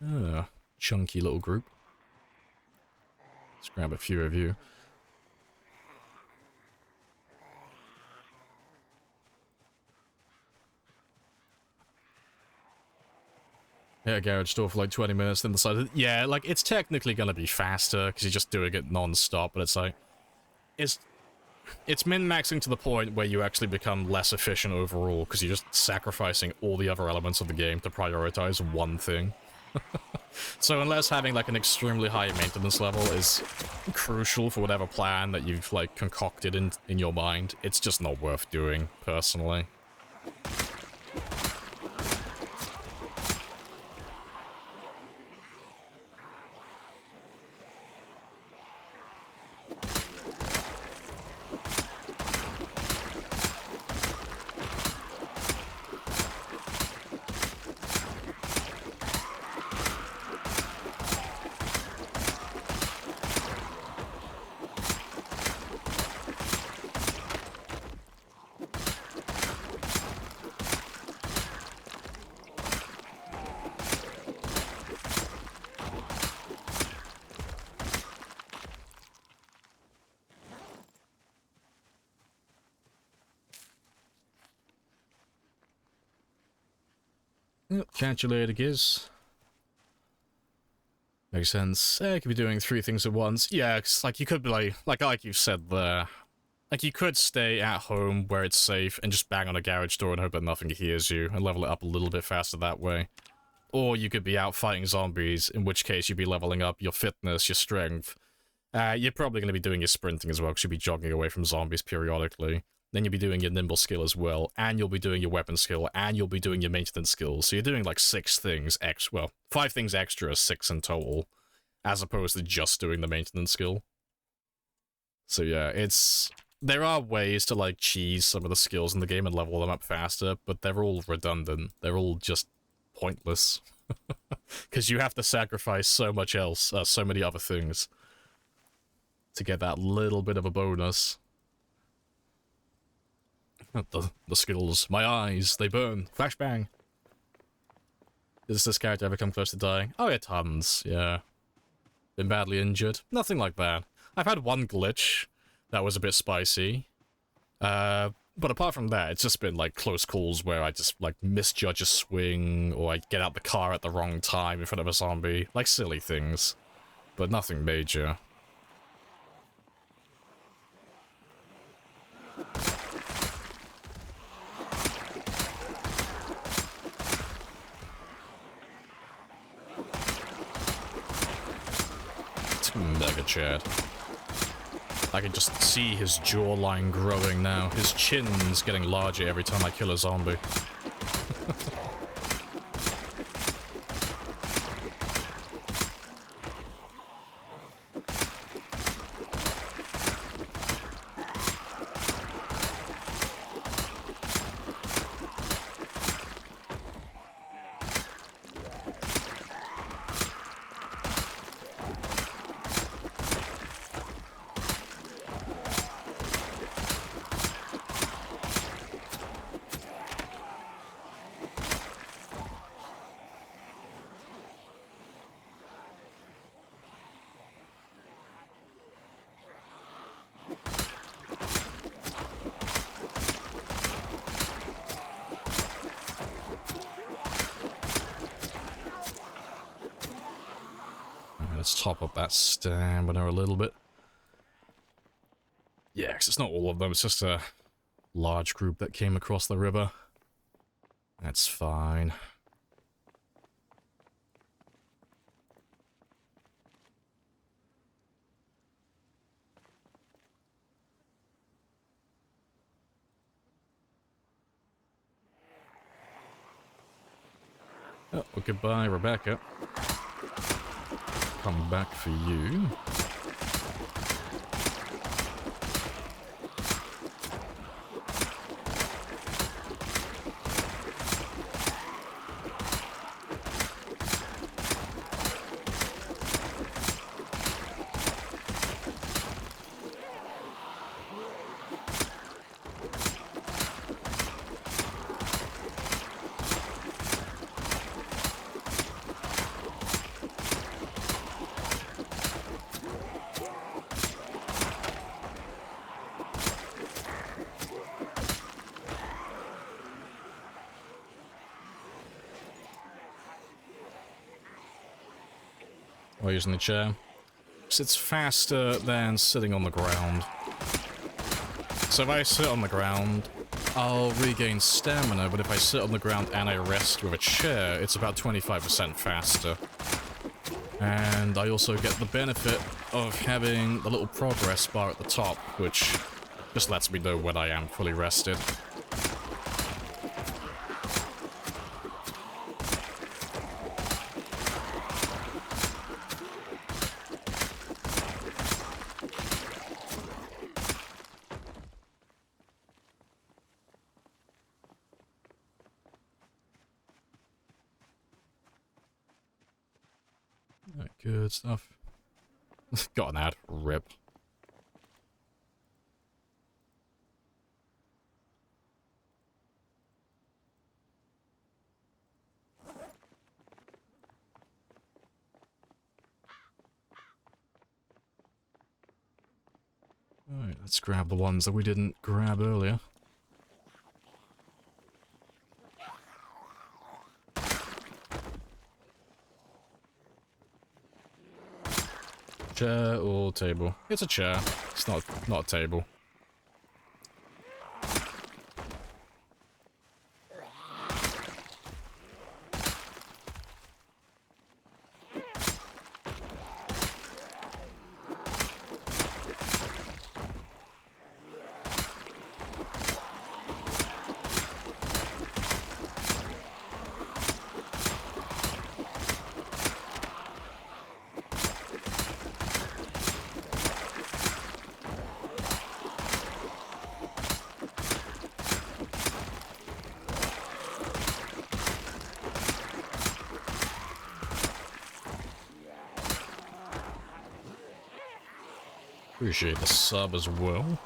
Ah, chunky little group. Let's grab a few of you. Yeah, garage door for like 20 minutes, then decided, yeah, like, it's technically gonna be faster, because you're just doing it non-stop, but it's like, it's min-maxing to the point where you actually become less efficient overall, because you're just sacrificing all the other elements of the game to prioritize one thing. So unless having, like, an extremely high maintenance level is crucial for whatever plan that you've, like, concocted in your mind, it's just not worth doing, personally. Catch you later, Giz. Makes sense. You could be doing 3 things at once. Yeah, cause, like, you could be like you said there. Like, you could stay at home where it's safe and just bang on a garage door and hope that nothing hears you and level it up a little bit faster that way. Or you could be out fighting zombies, in which case you'd be leveling up your fitness, your strength. You're probably going to be doing your sprinting as well, because you'll be jogging away from zombies periodically. Then you'll be doing your nimble skill as well, and you'll be doing your weapon skill, and you'll be doing your maintenance skills. So you're doing like 6 things well, 5 things extra, 6 in total, as opposed to just doing the maintenance skill. So yeah, there are ways to like cheese some of the skills in the game and level them up faster, but they're all redundant. They're all just pointless. Because you have to sacrifice so much else, so many other things, to get that little bit of a bonus. The skills. My eyes, they burn. Flashbang. Does this character ever come close to dying? Oh yeah, tons, yeah. Been badly injured? Nothing like that. I've had one glitch that was a bit spicy. But apart from that, it's just been like close calls where I just like misjudge a swing, or I get out the car at the wrong time in front of a zombie. Like silly things. but nothing major. Mega Chad. I can just see his jawline growing now. His chin's getting larger every time I kill a zombie. Let's top up that stamina a little bit. Yeah, because it's not all of them, it's just a large group that came across the river. That's fine. Oh, well, goodbye, Rebecca. Come back for you. Or using the chair. It's faster than sitting on the ground. So if I sit on the ground, I'll regain stamina, but if I sit on the ground and I rest with a chair, it's about 25% faster. And I also get the benefit of having the little progress bar at the top, which just lets me know when I am fully rested. Good stuff. Got an ad. Rip. Alright, let's grab the ones that we didn't grab earlier. Chair or table? It's a chair. It's not a table. Appreciate the sub as well.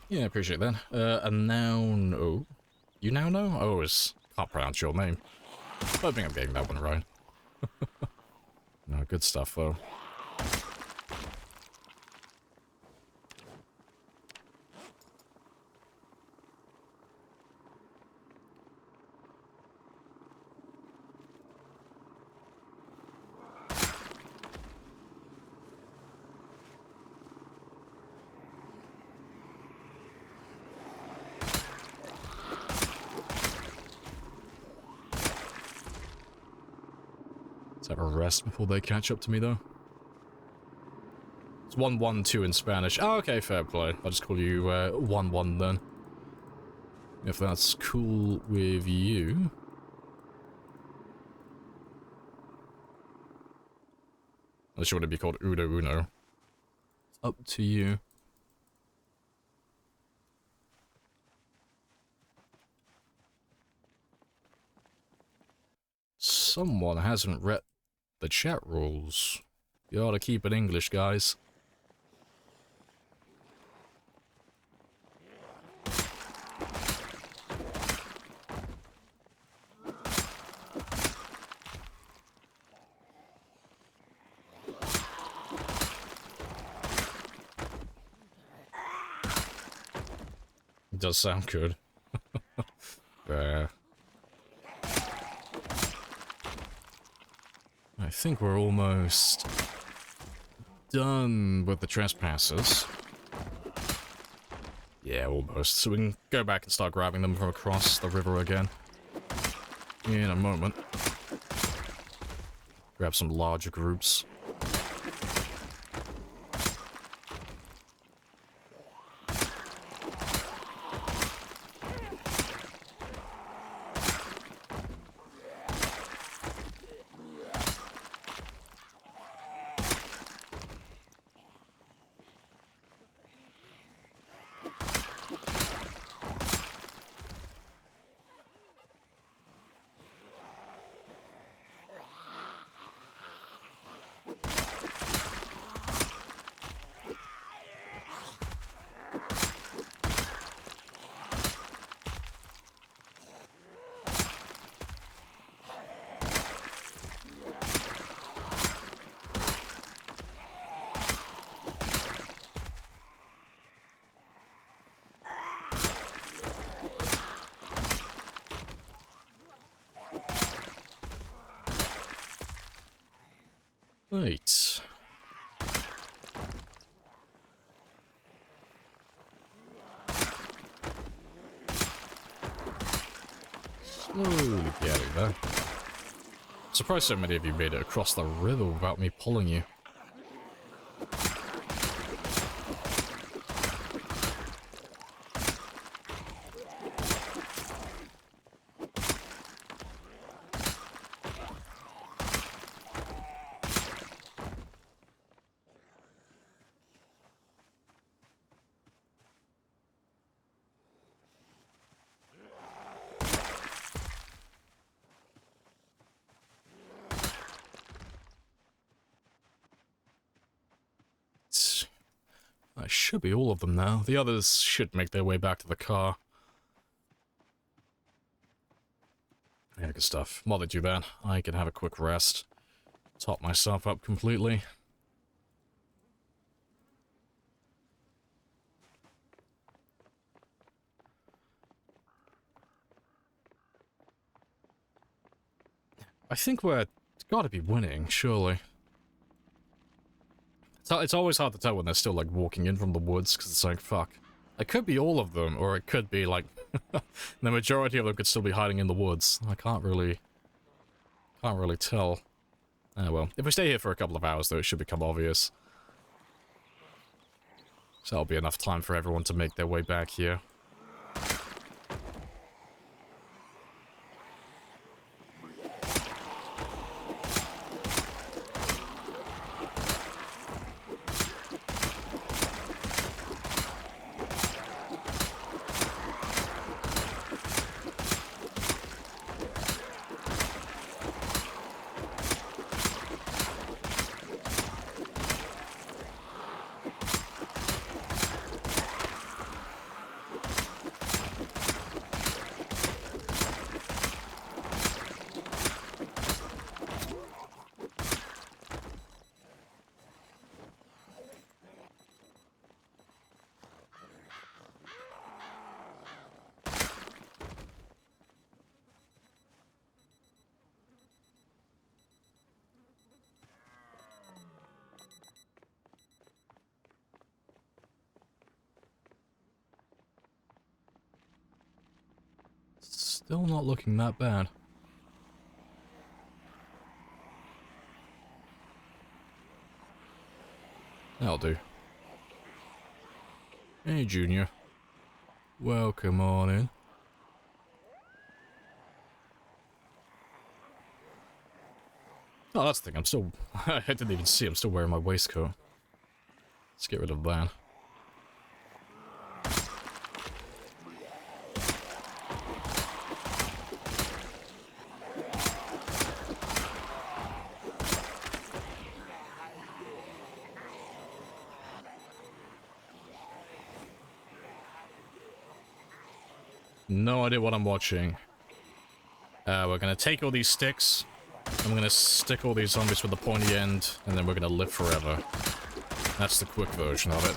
Yeah, appreciate that. A noun. Oh. You now know? Oh, can't pronounce your name. I think I'm getting that one right. No, good stuff, though. Let's have a rest before they catch up to me, though. It's 112 in Spanish. Oh, okay, fair play. I'll just call you 11 then. If that's cool with you. Unless you want to be called Uno Uno. It's up to you. Someone hasn't read the chat rules. You ought to keep it English, guys. It does sound good. There. I think we're almost done with the trespassers. Yeah, almost. So we can go back and start grabbing them from across the river again. In a moment. Grab some larger groups. Right. Slowly getting there. Surprised so many of you made it across the river without me pulling you. That should be all of them now. The others should make their way back to the car. Yeah, good stuff. While they do that, I can have a quick rest. Top myself up completely. I think we're gotta be winning, surely. It's always hard to tell when they're still, like, walking in from the woods, because it's like, fuck. It could be all of them, or it could be, like, the majority of them could still be hiding in the woods. I can't really tell. Oh well. If we stay here for a couple of hours, though, it should become obvious. So that'll be enough time for everyone to make their way back here. Still not looking that bad. That'll do. Hey, Junior. Welcome on in. Oh, that's the thing. I'm still... I didn't even see. I'm still wearing my waistcoat. Let's get rid of that. No idea what I'm watching. We're gonna take all these sticks. I'm gonna stick all these zombies with the pointy end, and then we're gonna live forever. That's the quick version of it.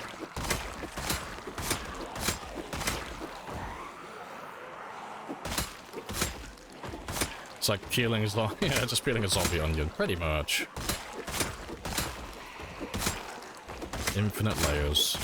It's like peeling a zombie. Yeah, just peeling a zombie onion, pretty much. Infinite layers.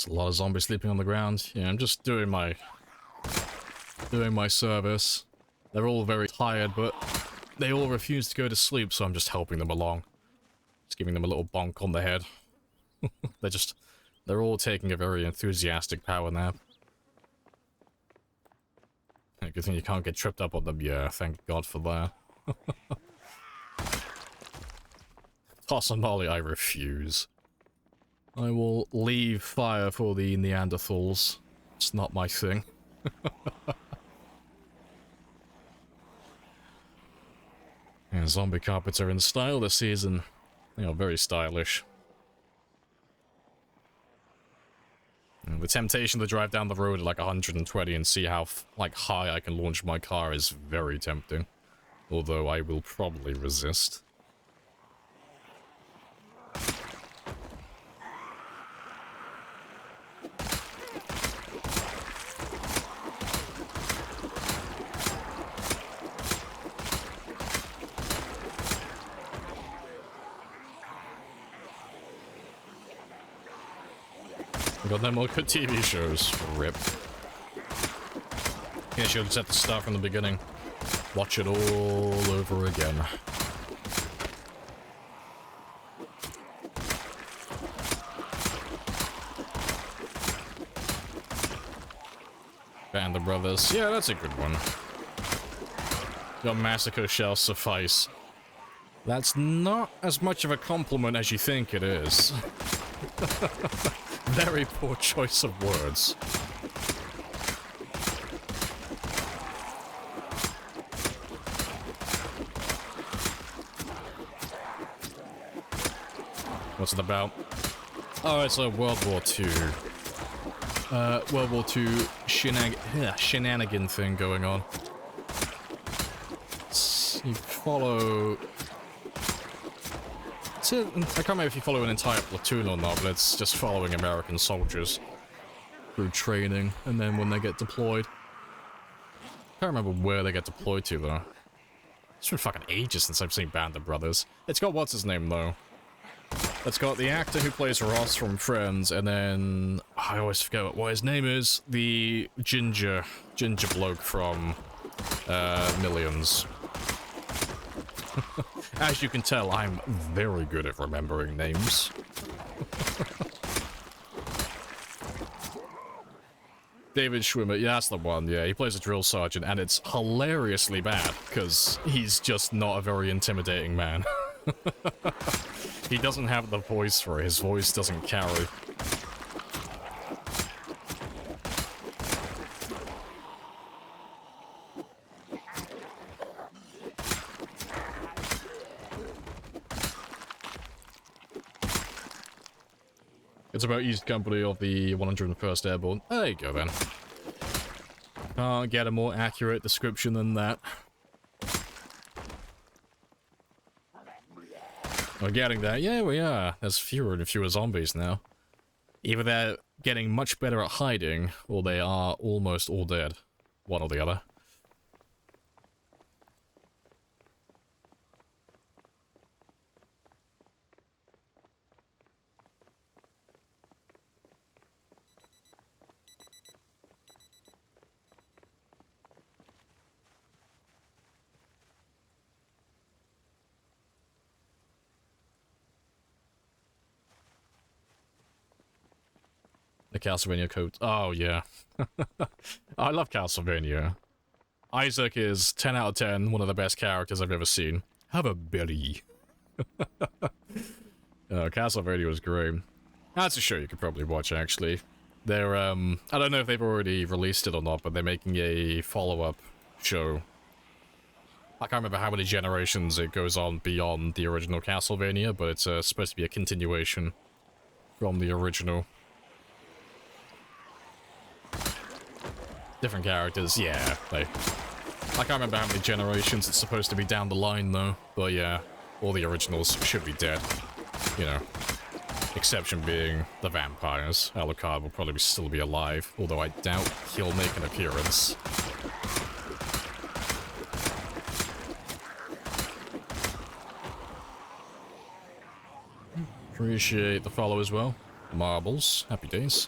A lot of zombies sleeping on the ground. Yeah, I'm just doing my service. They're all very tired, but they all refuse to go to sleep, so I'm just helping them along. Just giving them a little bonk on the head. They're all taking a very enthusiastic power nap. Yeah, good thing you can't get tripped up on them. Yeah, thank God for that. Toss and Molly, I refuse. I will leave fire for the Neanderthals. It's not my thing. Yeah, zombie carpets are in style this season. They are very stylish. And the temptation to drive down the road at like 120 and see how high I can launch my car is very tempting. Although I will probably resist. We got no more good TV shows. RIP. Yeah, should have set the start from the beginning. Watch it all over again. Band of Brothers. Yeah, that's a good one. Your massacre shall suffice. That's not as much of a compliment as you think it is. Very poor choice of words. What's it about? Oh, it's a World War II. World War II shenanigan thing going on. You follow... I can't remember if you follow an entire platoon or not, but it's just following American soldiers through training, and then when they get deployed. I can't remember where they get deployed to, though. It's been fucking ages since I've seen Band of Brothers. It's got what's his name, though. It's got the actor who plays Ross from Friends, and then... I always forget what his name is. The ginger bloke from Millions. As you can tell, I'm very good at remembering names. David Schwimmer, yeah, that's the one, yeah, he plays a drill sergeant, and it's hilariously bad, because he's just not a very intimidating man. He doesn't have the voice for it, his voice doesn't carry. It's about East Company of the 101st Airborne. There you go, then. Can't get a more accurate description than that. We're getting there. Yeah, we are. There's fewer and fewer zombies now. Either they're getting much better at hiding, or they are almost all dead. One or the other. The Castlevania code. Oh, yeah. I love Castlevania. Isaac is 10 out of 10, one of the best characters I've ever seen. Have a belly. Castlevania was great. That's a show you could probably watch, actually. They're, I don't know if they've already released it or not, but they're making a follow-up show. I can't remember how many generations it goes on beyond the original Castlevania, but it's supposed to be a continuation from the original. Different characters, yeah. I can't remember how many generations it's supposed to be down the line, though. But yeah, all the originals should be dead. You know, exception being the vampires. Alucard will probably still be alive, although I doubt he'll make an appearance. Appreciate the follow as well. Marbles, happy days.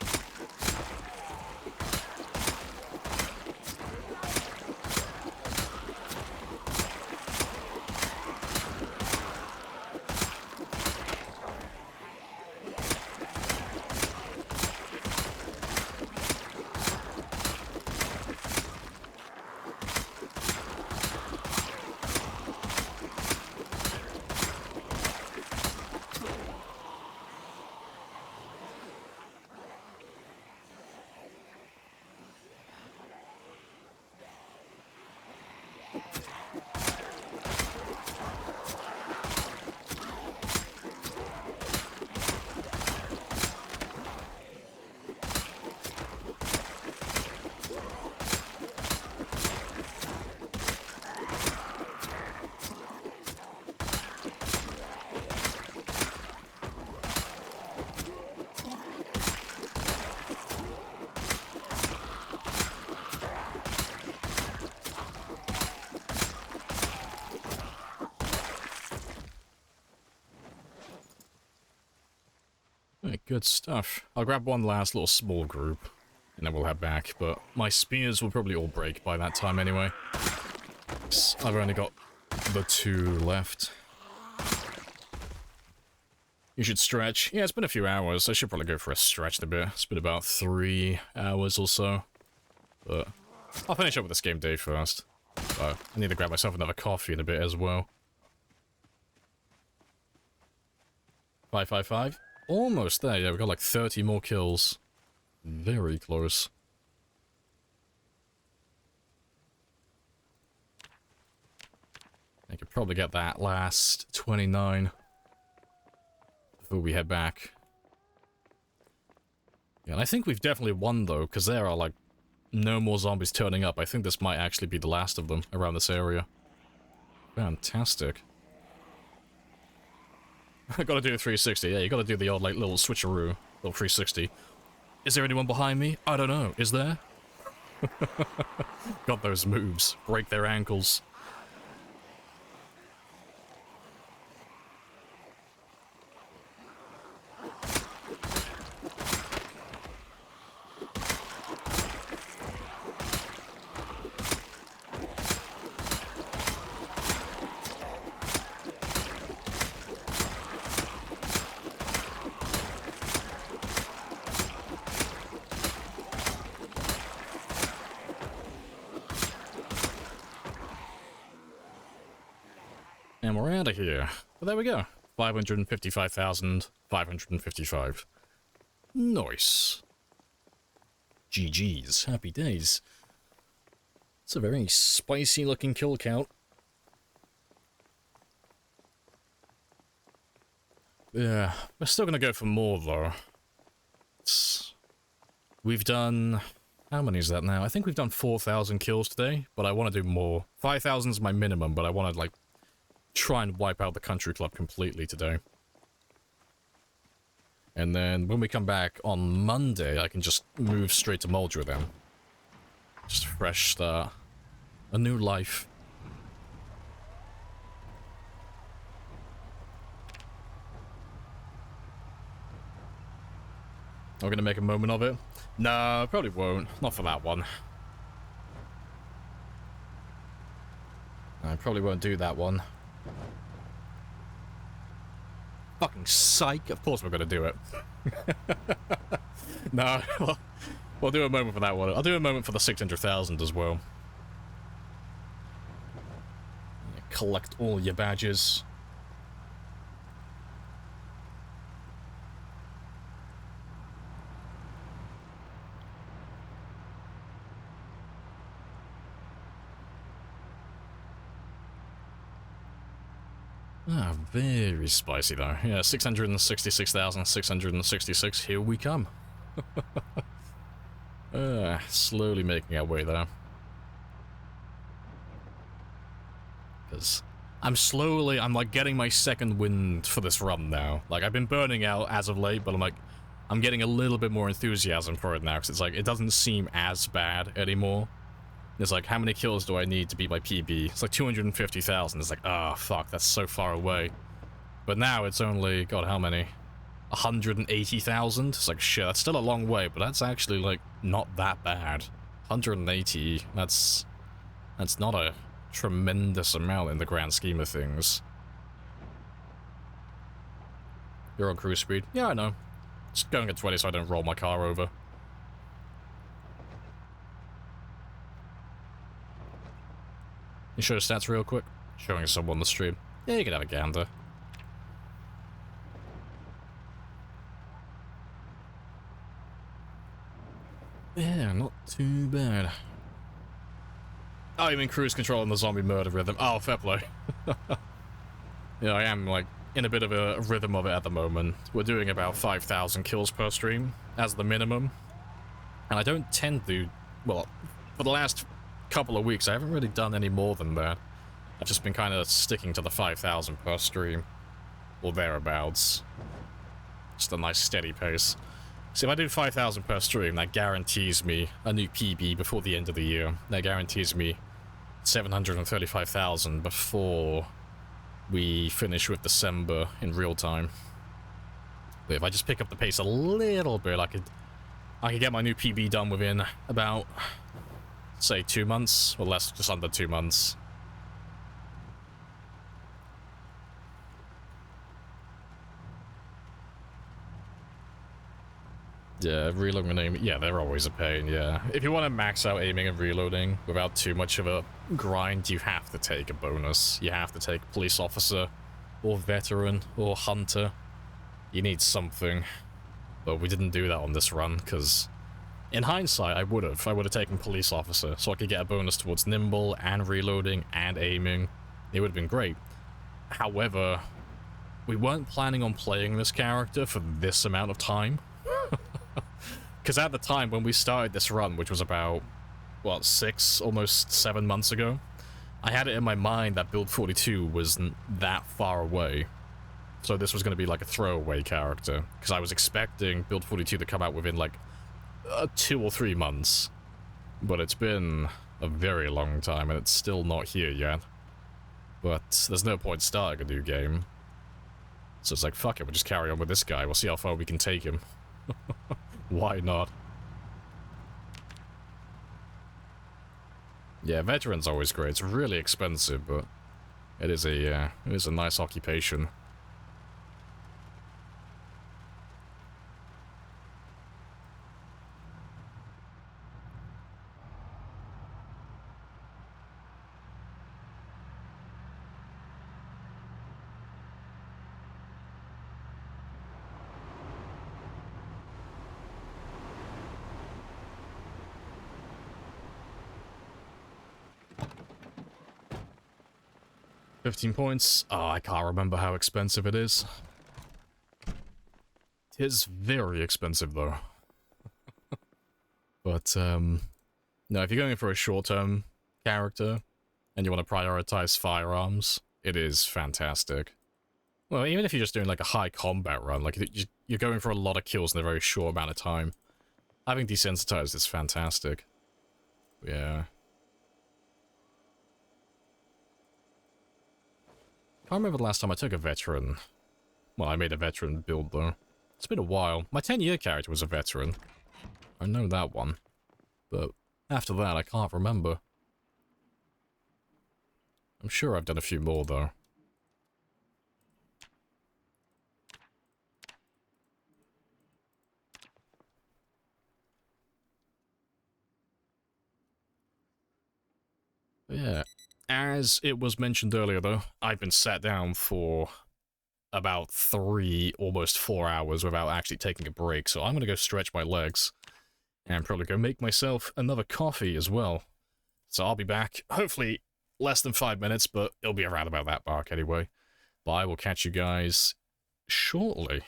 Good stuff. I'll grab one last little small group, and then we'll head back, but my spears will probably all break by that time anyway. I've only got the 2 left. You should stretch. Yeah, it's been a few hours. I should probably go for a stretch in a bit. It's been about 3 hours or so. But I'll finish up with this game day first. I need to grab myself another coffee in a bit as well. 555? Almost there, yeah, we got like 30 more kills. Very close. I could probably get that last 29 before we head back. Yeah, and I think we've definitely won though, because there are like no more zombies turning up. I think this might actually be the last of them around this area. Fantastic. I gotta do a 360. Yeah, you gotta do the old, like, little switcheroo. Little 360. Is there anyone behind me? I don't know. Is there? Got those moves. Break their ankles. And we're out of here. But there we go. 555,555. Nice. GG's. Happy days. It's a very spicy looking kill count. Yeah, we're still gonna go for more though. We've done... How many is that now? I think we've done 4,000 kills today, but I want to do more. 5,000 is my minimum, but I want to, like, try and wipe out the country club completely today. And then when we come back on Monday, I can just move straight to Moldra then. Just a fresh start. A new life. I'm gonna make a moment of it. No, probably won't. Not for that one. I probably won't do that one. Fucking psych. Of course we're gonna do it. No, we'll do a moment for that one. I'll do a moment for the 600,000 as well. Collect all your badges. Ah, very spicy though. Yeah, 666,666. Here we come. Slowly making our way there. Because I'm like getting my second wind for this run now. Like, I've been burning out as of late, but I'm getting a little bit more enthusiasm for it now. Because it's like, it doesn't seem as bad anymore. It's like, how many kills do I need to beat my PB? It's like 250,000. It's like, ah, oh, fuck, that's so far away. But now it's only, God, how many? 180,000? It's like, shit, that's still a long way, but that's actually, like, not that bad. 180, that's not a tremendous amount in the grand scheme of things. You're on cruise speed? Yeah, I know. Just going at 20 so I don't roll my car over. You show the stats real quick? Showing someone the stream. Yeah, you can have a gander. Yeah, not too bad. Oh, you mean cruise control and the zombie murder rhythm? Oh, fair play. Yeah, I am, like, in a bit of a rhythm of it at the moment. We're doing about 5,000 kills per stream, as the minimum. And I don't tend to... Well, for the last couple of weeks, I haven't really done any more than that. I've just been kind of sticking to the 5,000 per stream. Or thereabouts. Just a nice steady pace. So if I do 5,000 per stream, that guarantees me a new PB before the end of the year. That guarantees me 735,000 before we finish with December in real time. But if I just pick up the pace a little bit, I could get my new PB done within about, say, 2 months, or less, just under 2 months. Yeah, reloading and aiming, yeah, they're always a pain, yeah. If you want to max out aiming and reloading without too much of a grind, you have to take a bonus. You have to take police officer, or veteran, or hunter. You need something. But we didn't do that on this run, because in hindsight, I would have taken police officer, so I could get a bonus towards nimble, and reloading, and aiming. It would have been great. However, we weren't planning on playing this character for this amount of time. Because at the time when we started this run, which was about, what, 6, almost 7 months ago, I had it in my mind that build 42 wasn't that far away. So this was going to be like a throwaway character. Because I was expecting build 42 to come out within like 2 or 3 months. But it's been a very long time and it's still not here yet. But there's no point starting a new game. So it's like, fuck it, we'll just carry on with this guy. We'll see how far we can take him. Why not? Yeah, veteran's always great. It's really expensive, but it is a nice occupation. £15. Oh, I can't remember how expensive it is. It is very expensive, though. But, no, if you're going for a short-term character, and you want to prioritize firearms, it is fantastic. Well, even if you're just doing, like, a high combat run, like, you're going for a lot of kills in a very short amount of time. Having desensitized is fantastic. Yeah. Can't remember the last time I took a veteran. Well, I made a veteran build, though. It's been a while. My 10-year character was a veteran. I know that one. But after that, I can't remember. I'm sure I've done a few more, though. But yeah. As it was mentioned earlier, though, I've been sat down for about 3, almost 4 hours without actually taking a break, so I'm gonna go stretch my legs and probably go make myself another coffee as well. So I'll be back, hopefully less than 5 minutes, but it'll be around about that mark anyway. But I will catch you guys shortly.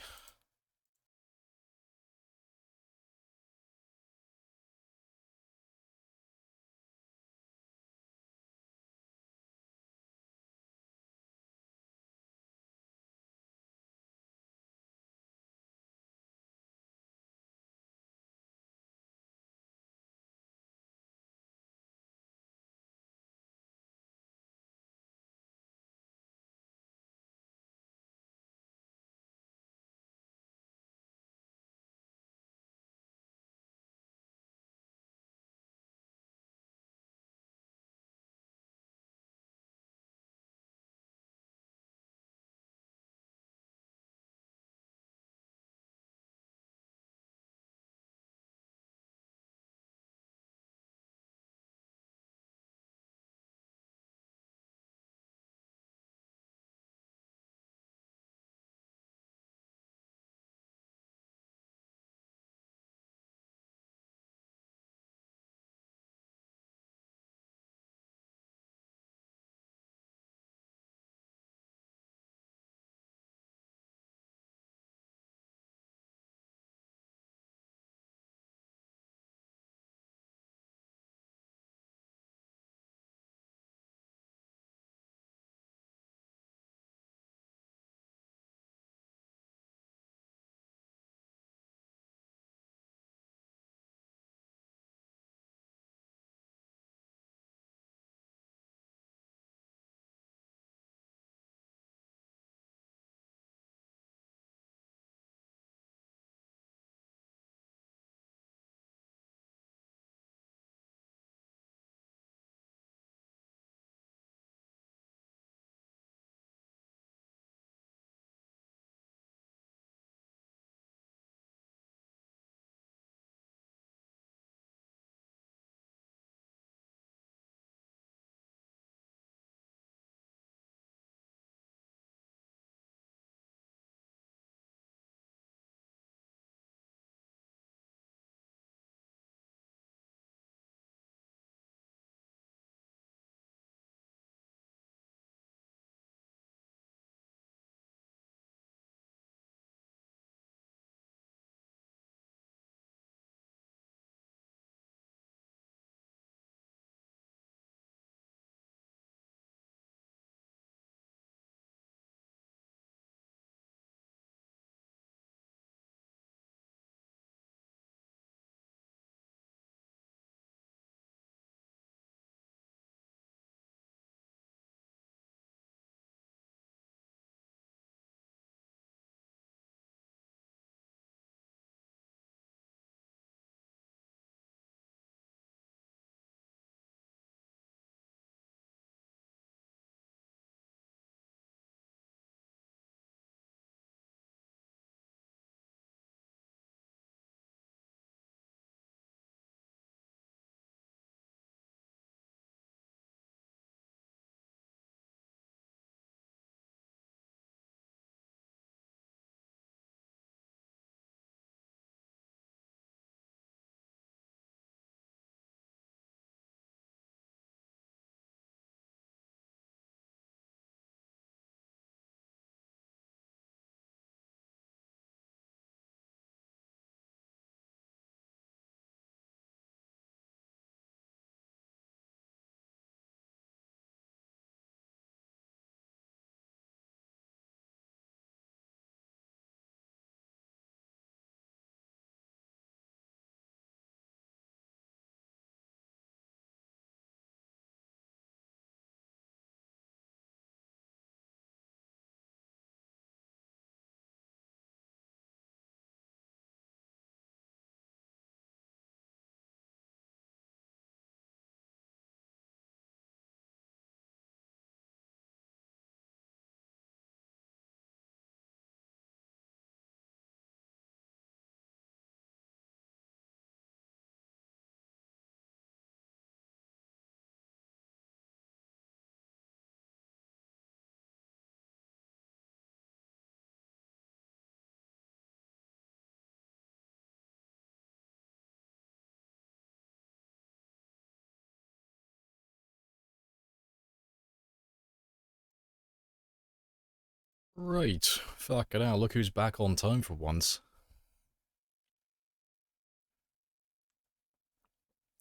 Right, fuck it out, look who's back on time for once.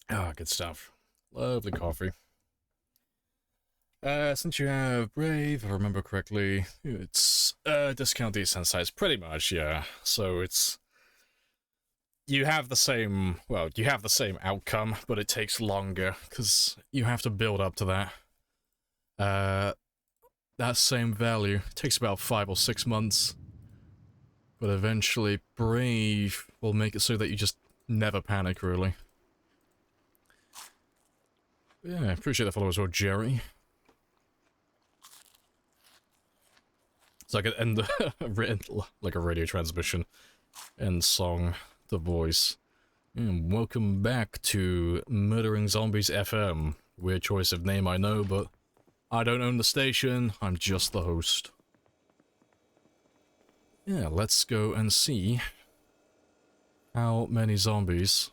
Ah, good stuff. Lovely coffee. Since you have Brave, if I remember correctly, it's discount desensitized, pretty much, yeah. So it's you have the same, well, you have the same outcome, but it takes longer because you have to build up to that. That same value takes about 5 or 6 months, but eventually Brave will make it so that you just never panic, really. Yeah, appreciate the follow as well, Jerry. So I could end the written like a radio transmission, end song, the voice. And welcome back to Murdering Zombies FM. Weird choice of name, I know, but I don't own the station. I'm just the host. Yeah, let's go and see how many zombies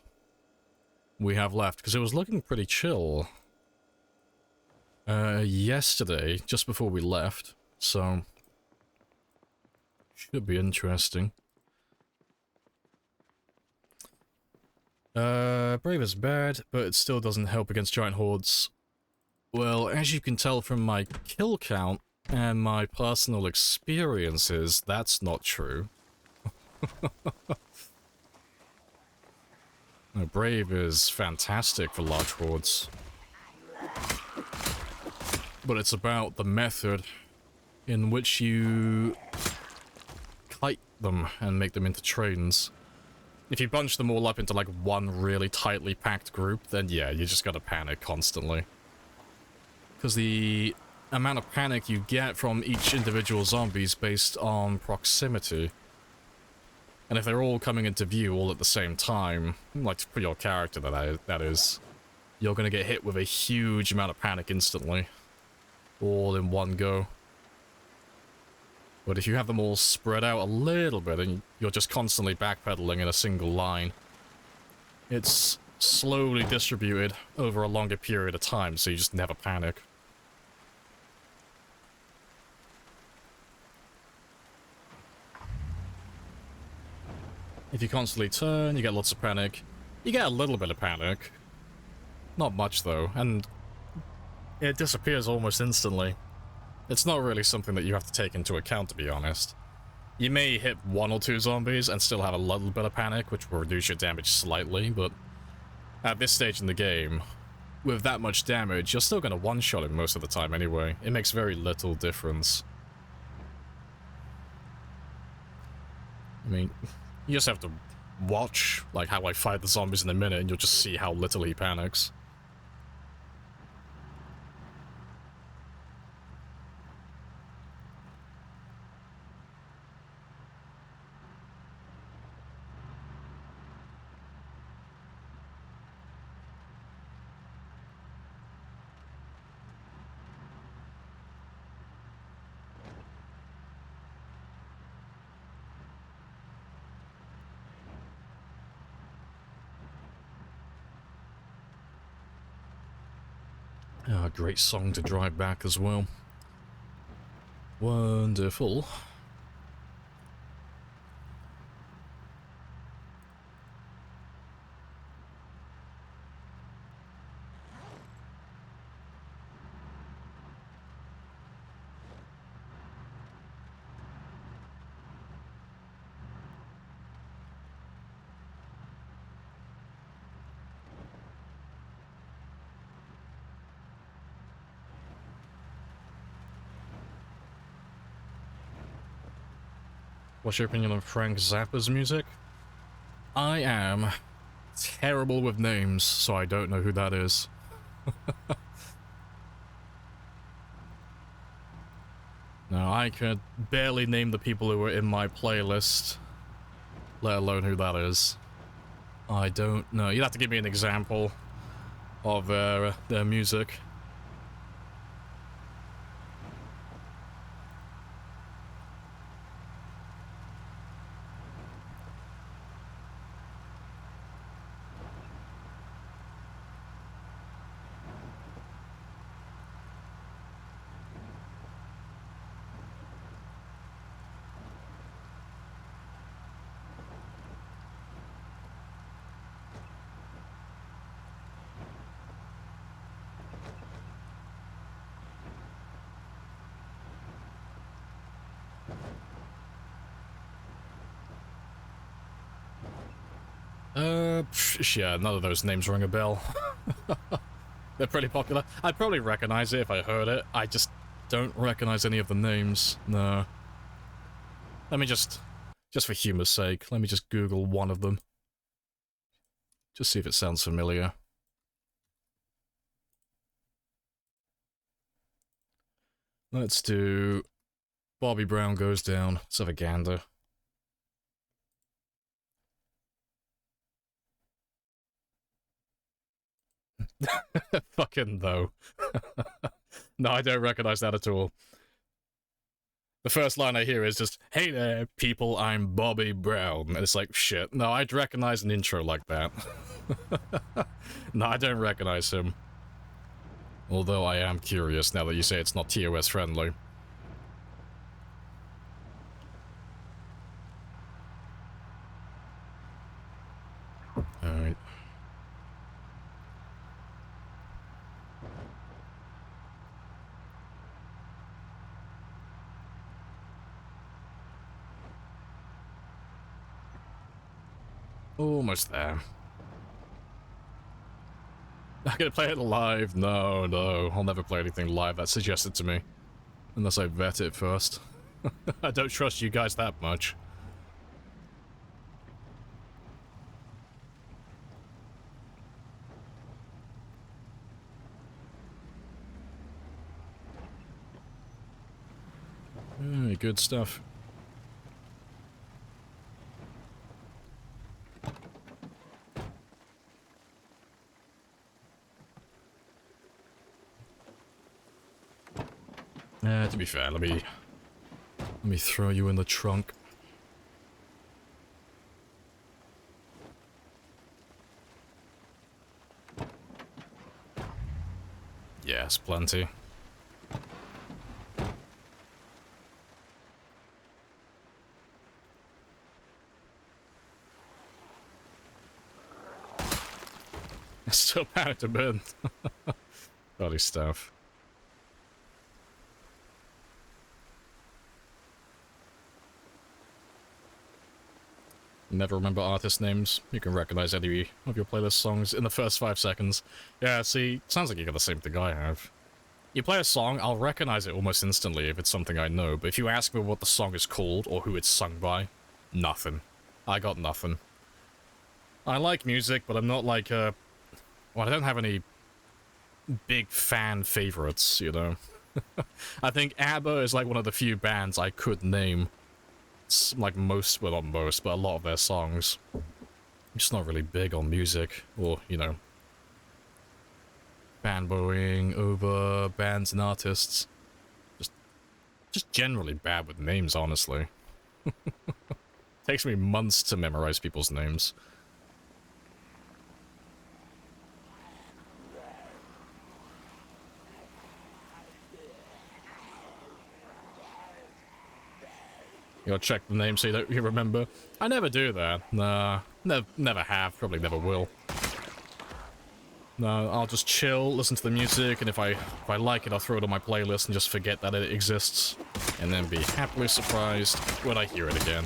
we have left, because it was looking pretty chill yesterday, just before we left, so should be interesting. Brave is bad, but it still doesn't help against giant hordes. Well, as you can tell from my kill count and my personal experiences, that's not true. No, Brave is fantastic for large hordes. But it's about the method in which you kite them and make them into trains. If you bunch them all up into like one really tightly packed group, then yeah, you just gotta panic constantly. Because the amount of panic you get from each individual zombie is based on proximity. And if they're all coming into view all at the same time, like for your character that is, you're gonna get hit with a huge amount of panic instantly. All in one go. But if you have them all spread out a little bit and you're just constantly backpedaling in a single line, it's slowly distributed over a longer period of time, so you just never panic. If you constantly turn, you get lots of panic. You get a little bit of panic. Not much, though, and it disappears almost instantly. It's not really something that you have to take into account, to be honest. You may hit 1 or 2 zombies and still have a little bit of panic, which will reduce your damage slightly, but at this stage in the game, with that much damage, you're still going to one-shot him most of the time anyway. It makes very little difference. I mean, you just have to watch, like, how I fight the zombies in a minute, and you'll just see how little he panics. Ah, great song to drive back as well. Wonderful. What's your opinion on Frank Zappa's music? I am terrible with names, so I don't know who that is. No, I could barely name the people who were in my playlist, let alone who that is. I don't know. You'd have to give me an example of their music. Yeah, none of those names ring a bell. They're pretty popular. I'd probably recognize it if I heard it. I just don't recognize any of the names. No. Let me just for humor's sake, let me just Google one of them. Just see if it sounds familiar. Let's do Bobby Brown Goes Down. Let's have a gander. Fucking though. No, I don't recognize that at all. The first line I hear is just, "Hey there, people, I'm Bobby Brown." And it's like, shit. No, I'd recognize an intro like that. No, I don't recognize him. Although I am curious now that you say it's not TOS friendly. Alright. Almost there. I'm gonna play it live? No, no. I'll never play anything live that's suggested to me. Unless I vet it first. I don't trust you guys that much. Good stuff. To be fair, let me throw you in the trunk. Yes, plenty. Still panicked a bit. Bloody stuff. Never remember artist names. You can recognize any of your playlist songs in the first 5 seconds. Yeah, see, sounds like you got the same thing I have. You play a song, I'll recognize it almost instantly if it's something I know, but if you ask me what the song is called or who it's sung by, nothing. I got nothing. I like music, but I'm not like a... Well, I don't have any big fan favorites, you know? I think ABBA is like one of the few bands I could name. It's like most, well not most, but a lot of their songs. I'm just not really big on music, or, you know, fanboying over bands and artists. Just generally bad with names, honestly. Takes me months to memorize people's names. You gotta check the name so you remember. I never do that. Nah, never have, probably never will. No, I'll just chill, listen to the music, and if I like it, I'll throw it on my playlist and just forget that it exists. And then be happily surprised when I hear it again.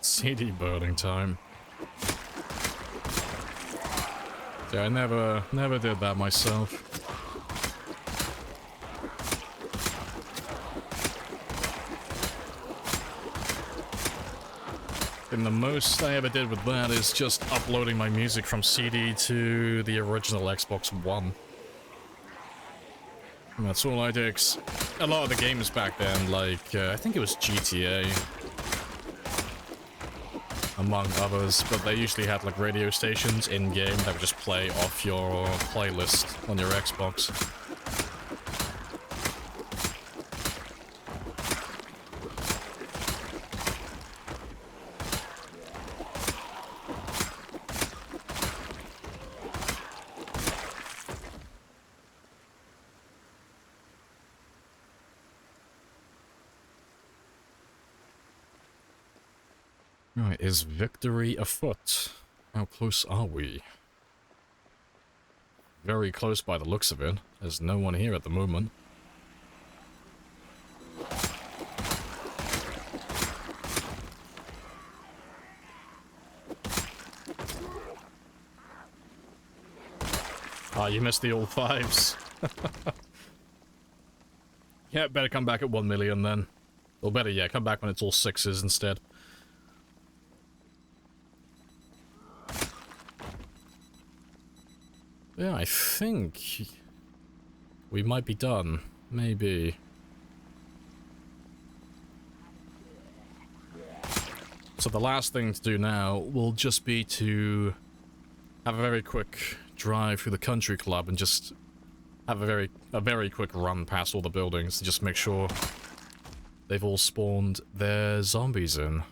CD burning time. Yeah, I never did that myself. And the most I ever did with that is just uploading my music from CD to the original Xbox One. And that's all I did. A lot of the games back then, like, I think it was GTA, among others, but they usually had, like, radio stations in-game that would just play off your playlist on your Xbox. Right, is victory afoot? How close are we? Very close by the looks of it. There's no one here at the moment. Ah, you missed the all fives. Yeah, better come back at 1 million then. Or better, yeah, come back when it's all sixes instead. Yeah, I think we might be done. Maybe. So the last thing to do now will just be to have a very quick drive through the country club and just have a very quick run past all the buildings and just make sure they've all spawned their zombies in.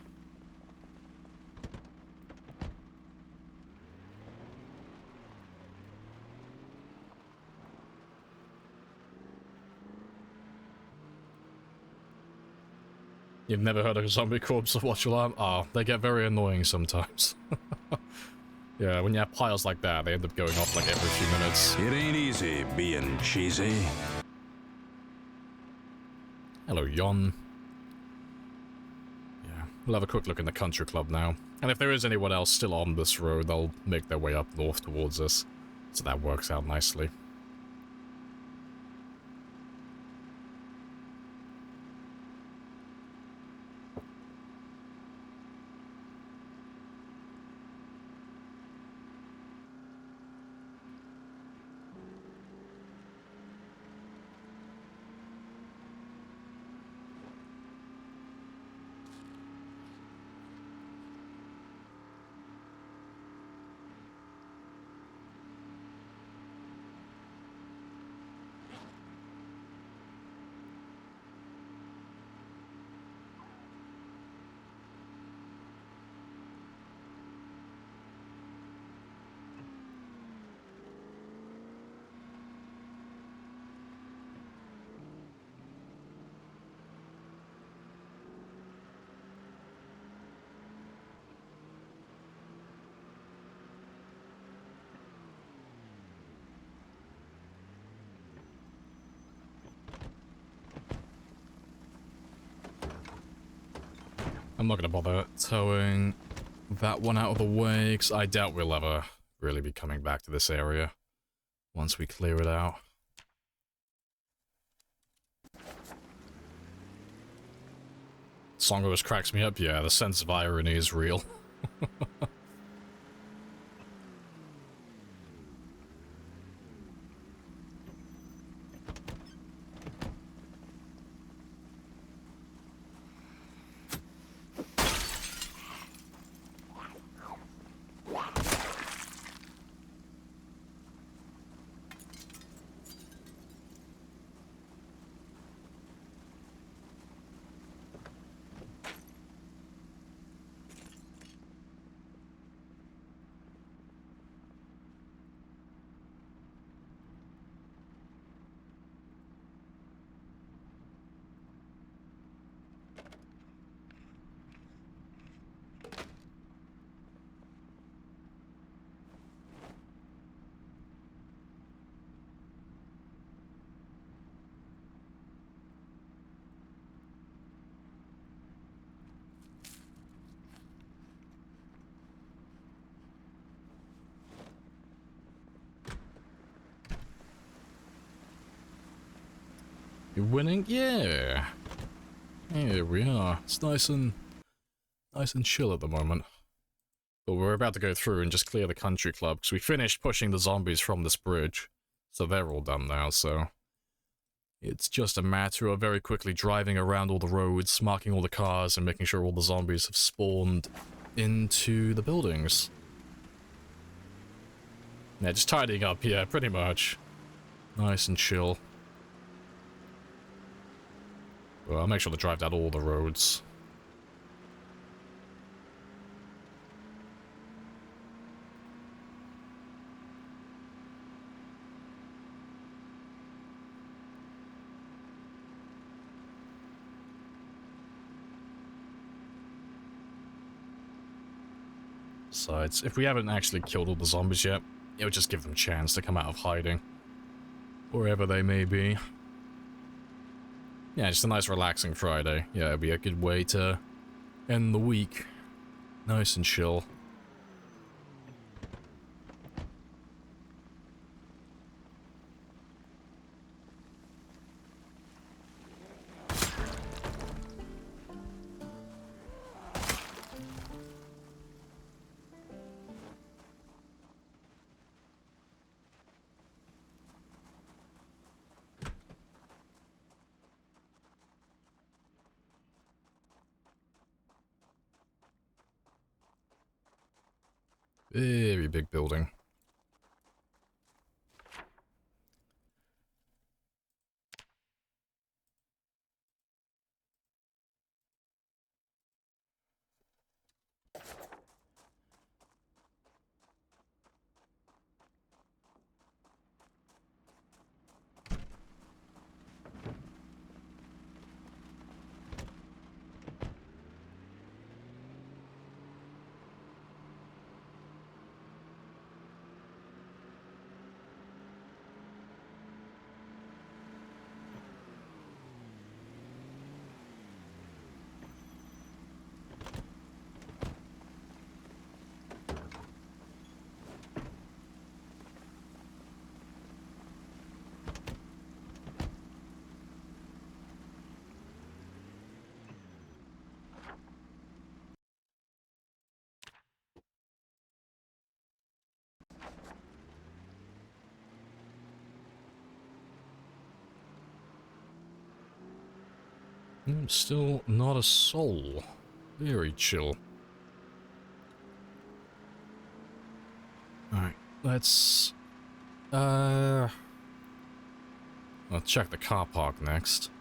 You've never heard of a zombie corpse of watch alarm? Oh, they get very annoying sometimes. Yeah, when you have piles like that, they end up going off like every few minutes. It ain't easy being cheesy. Hello, Yon. Yeah, we'll have a quick look in the country club now. And if there is anyone else still on this road, they'll make their way up north towards us. So that works out nicely. I'm not gonna bother towing that one out of the way, because I doubt we'll ever really be coming back to this area once we clear it out. Song always cracks me up, yeah, the sense of irony is real. You're winning? Yeah. Here we are. It's nice and nice and chill at the moment. But we're about to go through and just clear the country club, because we finished pushing the zombies from this bridge. So they're all done now, so... It's just a matter of very quickly driving around all the roads, marking all the cars, and making sure all the zombies have spawned into the buildings. Yeah, just tidying up, yeah, pretty much. Nice and chill. Well, I'll make sure to drive down all the roads. Besides, if we haven't actually killed all the zombies yet, it'll just give them a chance to come out of hiding. Wherever they may be. Yeah, just a nice relaxing Friday. Yeah, it'd be a good way to end the week. Nice and chill. Very big building. Still not a soul. Very chill. Alright, let's... I'll check the car park next.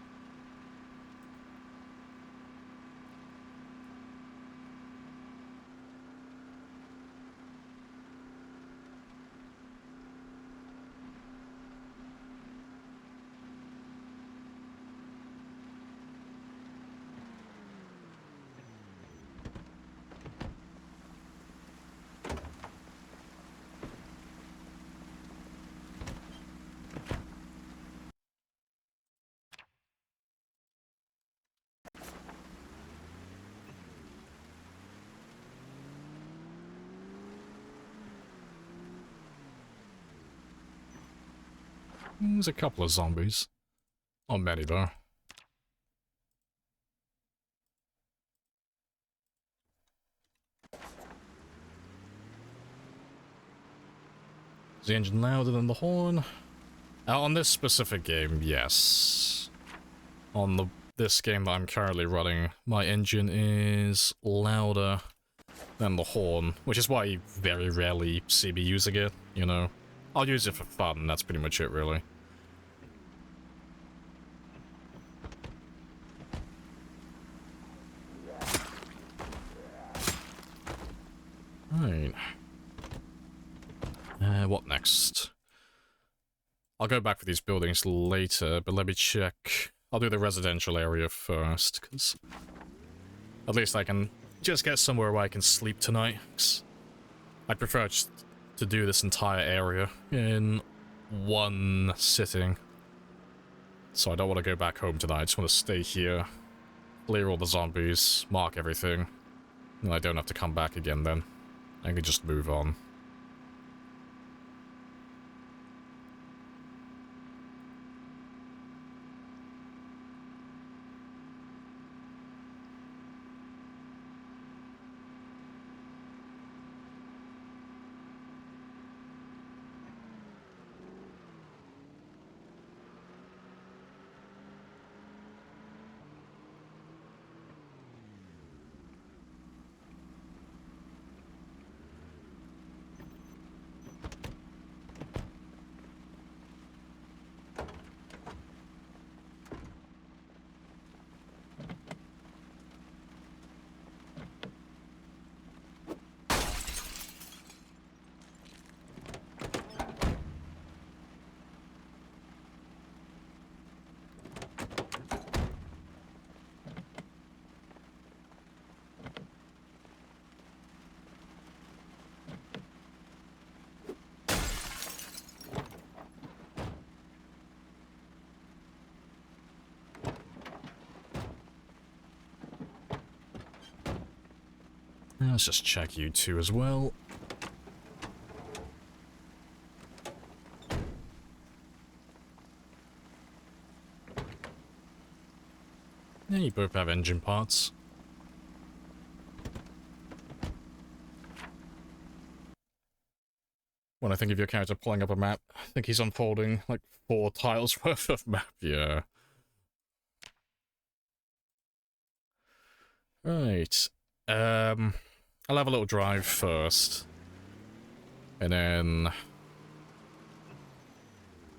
There's a couple of zombies. Not many, though. Is the engine louder than the horn? On this specific game, yes. On this game that I'm currently running, my engine is louder than the horn, which is why you very rarely see me using it, you know. I'll use it for fun, that's pretty much it, really. Right. What next? I'll go back for these buildings later, but let me check. I'll do the residential area first, because at least I can just get somewhere where I can sleep tonight. 'Cause I'd prefer just to do this entire area in one sitting. So I don't want to go back home tonight, I just want to stay here, clear all the zombies, mark everything, and I don't have to come back again then. I can just move on. Let's just check you two as well. Yeah, you both have engine parts. When I think of your character pulling up a map, I think he's unfolding like 4 tiles worth of map, yeah. Right. I'll have a little drive first. And then...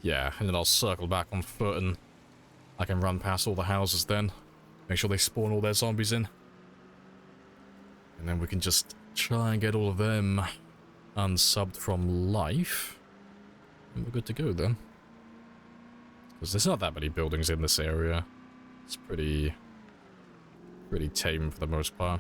yeah, and then I'll circle back on foot and I can run past all the houses then. Make sure they spawn all their zombies in. And then we can just try and get all of them unsubbed from life. And we're good to go then. Because there's not that many buildings in this area. It's pretty tame for the most part.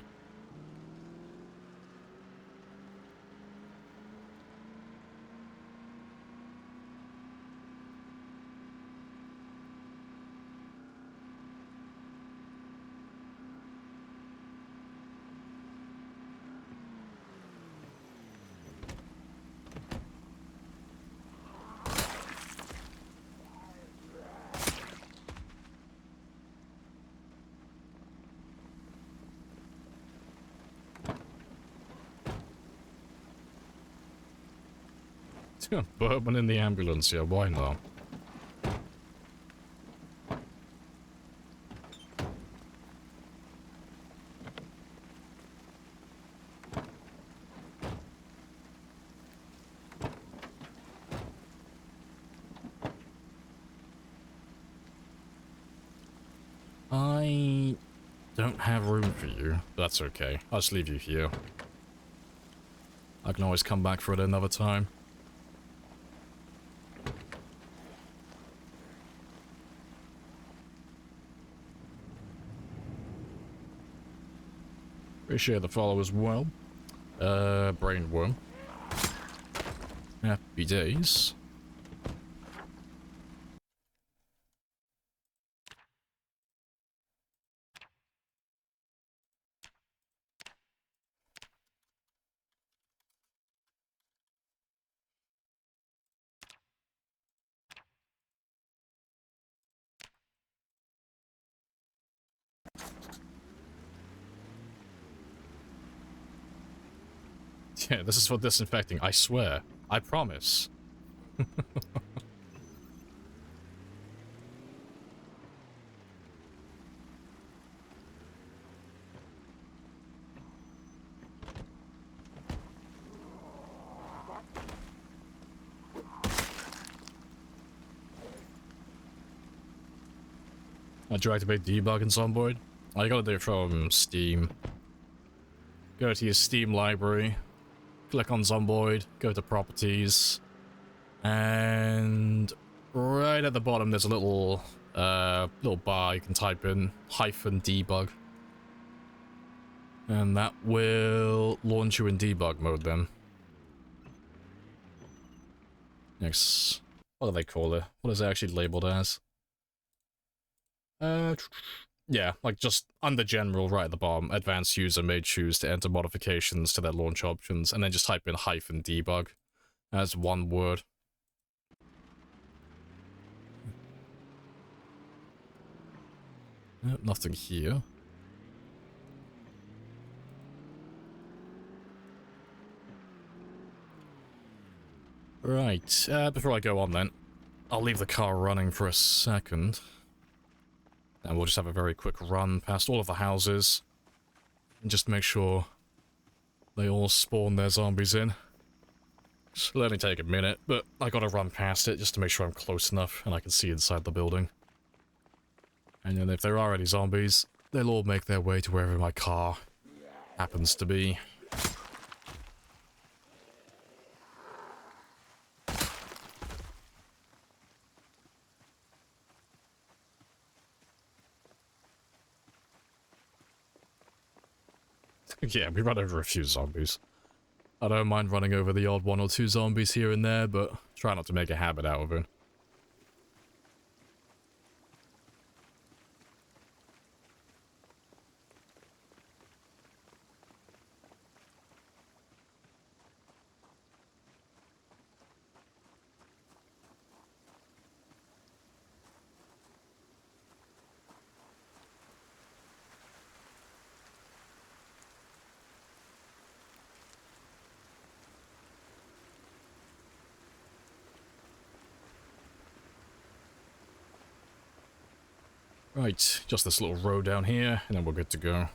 Bourbon in the ambulance, yeah, why not? I don't have room for you. That's okay. I'll just leave you here. I can always come back for it another time. Appreciate the follow as well. Brainworm. Happy days. Yeah, this is for disinfecting, I swear. I promise. I tried to make debug in Zomboid. All you gotta do it from Steam. Go to your Steam library, click on Zomboid, go to properties, and right at the bottom there's a little bar you can type in -debug. And that will launch you in debug mode then. Next, what do they call it? What is it actually labeled as? Yeah, like just under general right at the bottom, advanced user may choose to enter modifications to their launch options, and then just type in -debug as one word. Nothing here. Right, before I go on then, I'll leave the car running for a second. And we'll just have a very quick run past all of the houses. And just make sure they all spawn their zombies in. So let me take a minute, but I gotta run past it just to make sure I'm close enough and I can see inside the building. And then if there are any zombies, they'll all make their way to wherever my car happens to be. Yeah, we run over a few zombies. I don't mind running over the odd 1 or 2 zombies here and there, but try not to make a habit out of it. Right, just this little road down here, and then we're good to go.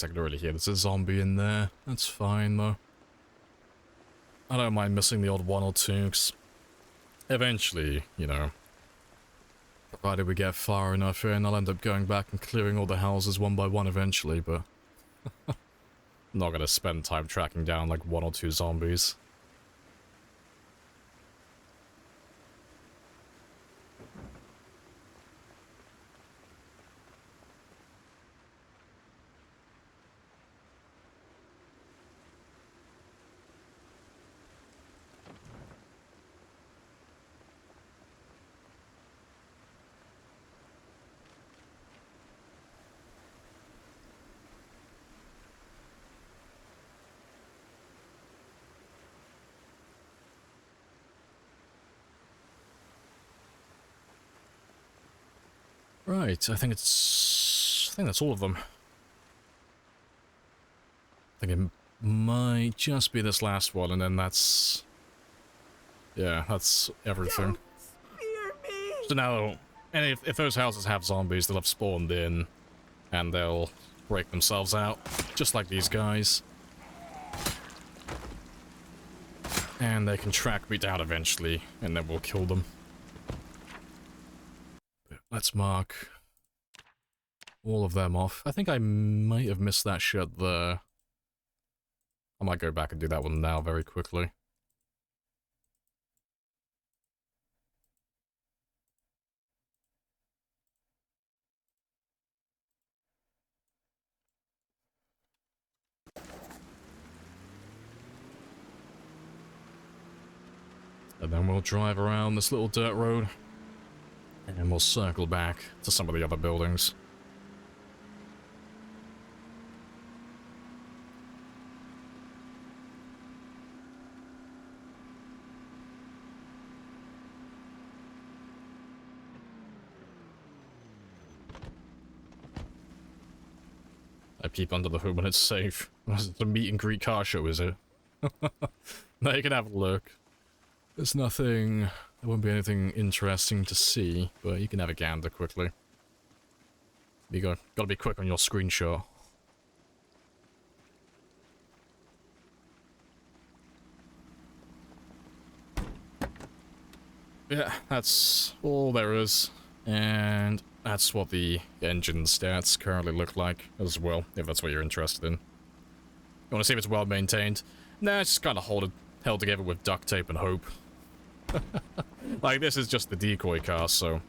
I can really hear there's a zombie in there. That's fine, though. I don't mind missing the odd one or two, 'cause eventually, you know, provided we get far enough in, I'll end up going back and clearing all the houses one by one eventually, but I'm not gonna spend time tracking down like one or two zombies. Right, I think that's all of them. I think it might just be this last one, and then that's... yeah, that's everything. So now, and if those houses have zombies, they'll have spawned in, and they'll break themselves out, just like these guys. And they can track me down eventually, and then we'll kill them. Let's mark all of them off. I think I might have missed that shit there. I might go back and do that one now very quickly. And then we'll drive around this little dirt road. And we'll circle back to some of the other buildings. I peep under the hood when it's safe. It's a meet and greet car show, is it? Now you can have a look. There's nothing... there won't be anything interesting to see, but you can have a gander quickly. You gotta be quick on your screenshot. Yeah, that's all there is. And that's what the engine stats currently look like as well, if that's what you're interested in. You want to see if it's well maintained? Nah, it's just kind of held together with duct tape and hope. Like, this is just the decoy car, so...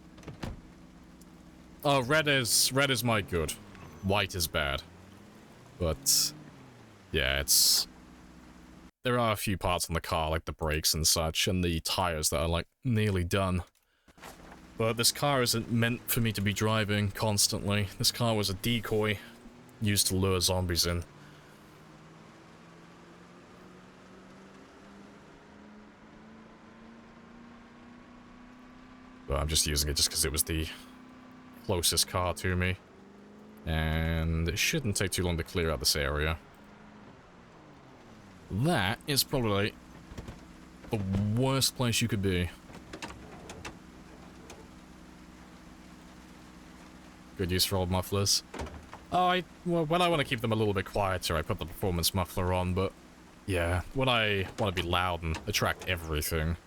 oh, red is my good. White is bad. But... yeah, it's... there are a few parts on the car, like the brakes and such, and the tires that are, like, nearly done. But this car isn't meant for me to be driving constantly. This car was a decoy used to lure zombies in. But I'm just using it just because it was the closest car to me. And it shouldn't take too long to clear out this area. That is probably the worst place you could be. Good use for old mufflers. Oh, well, when I want to keep them a little bit quieter, I put the performance muffler on, but yeah, when I want to be loud and attract everything,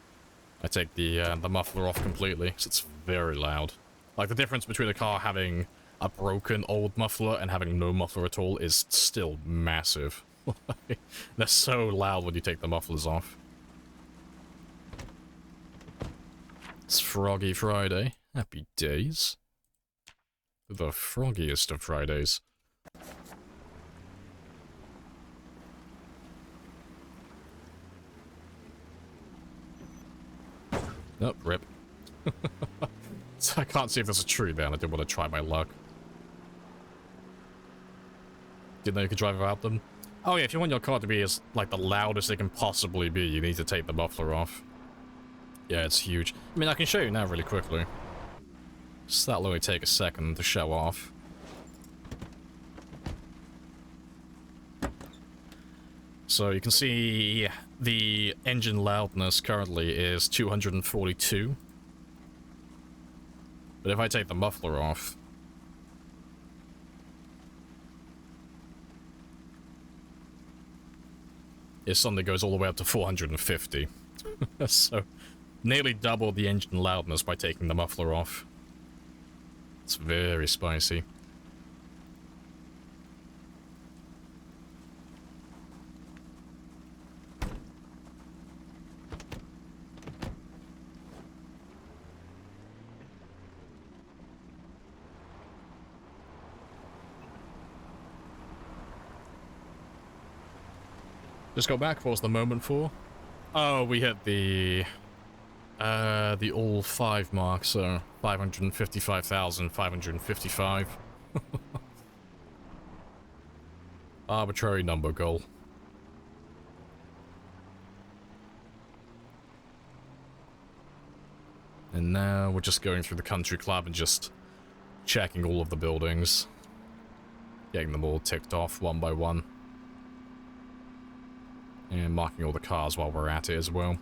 I take the muffler off completely, because it's very loud. Like, the difference between a car having a broken old muffler and having no muffler at all is still massive. They're so loud when you take the mufflers off. It's Froggy Friday. Happy days. The froggiest of Fridays. Nope, rip. So I can't see if there's a tree there, and I didn't want to try my luck. Didn't know you could drive without them? Oh yeah, if you want your car to be as, like, the loudest it can possibly be, you need to take the muffler off. Yeah, it's huge. I mean, I can show you now really quickly. So that'll only take a second to show off. So you can see the engine loudness currently is 242. But if I take the muffler off, it suddenly goes all the way up to 450. So, nearly double the engine loudness by taking the muffler off. It's very spicy. Just go back. What was the moment for? Oh, we hit the all 5 mark, so 555,555. Arbitrary number goal. And now we're just going through the country club and just checking all of the buildings. Getting them all ticked off one by one. And marking all the cars while we're at it as well.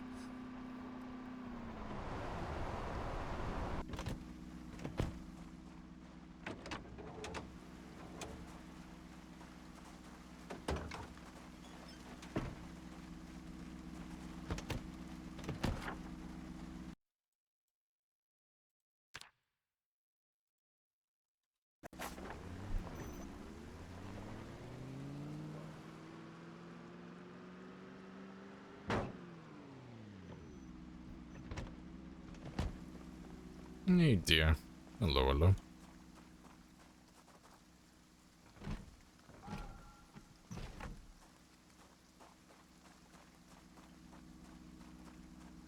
Oh dear. Hello, hello.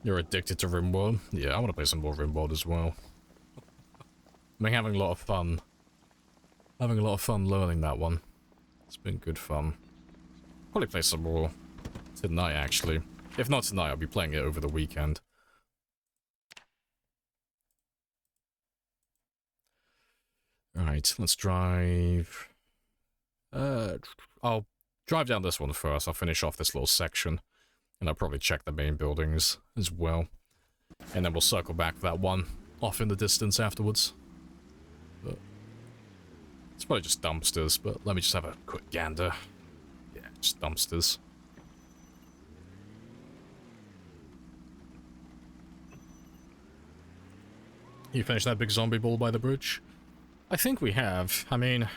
You're addicted to RimWorld? Yeah, I want to play some more RimWorld as well. I've been having a lot of fun. Having a lot of fun learning that one. It's been good fun. Probably play some more tonight, actually. If not tonight, I'll be playing it over the weekend. Alright, let's drive... I'll drive down this one first. I'll finish off this little section. And I'll probably check the main buildings as well. And then we'll circle back for that one off in the distance afterwards. But it's probably just dumpsters, but let me just have a quick gander. Yeah, just dumpsters. You finished that big zombie ball by the bridge? I think we have. I mean,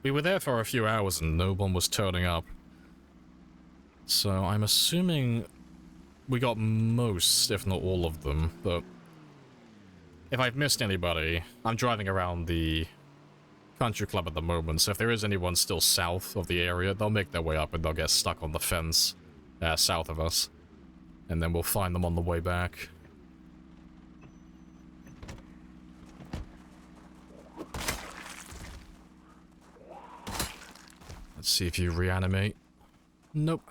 we were there for a few hours and no one was turning up. So I'm assuming we got most, if not all of them, but if I've missed anybody, I'm driving around the country club at the moment, so if there is anyone still south of the area, they'll make their way up and they'll get stuck on the fence south of us. And then we'll find them on the way back. Let's see if you reanimate. Nope.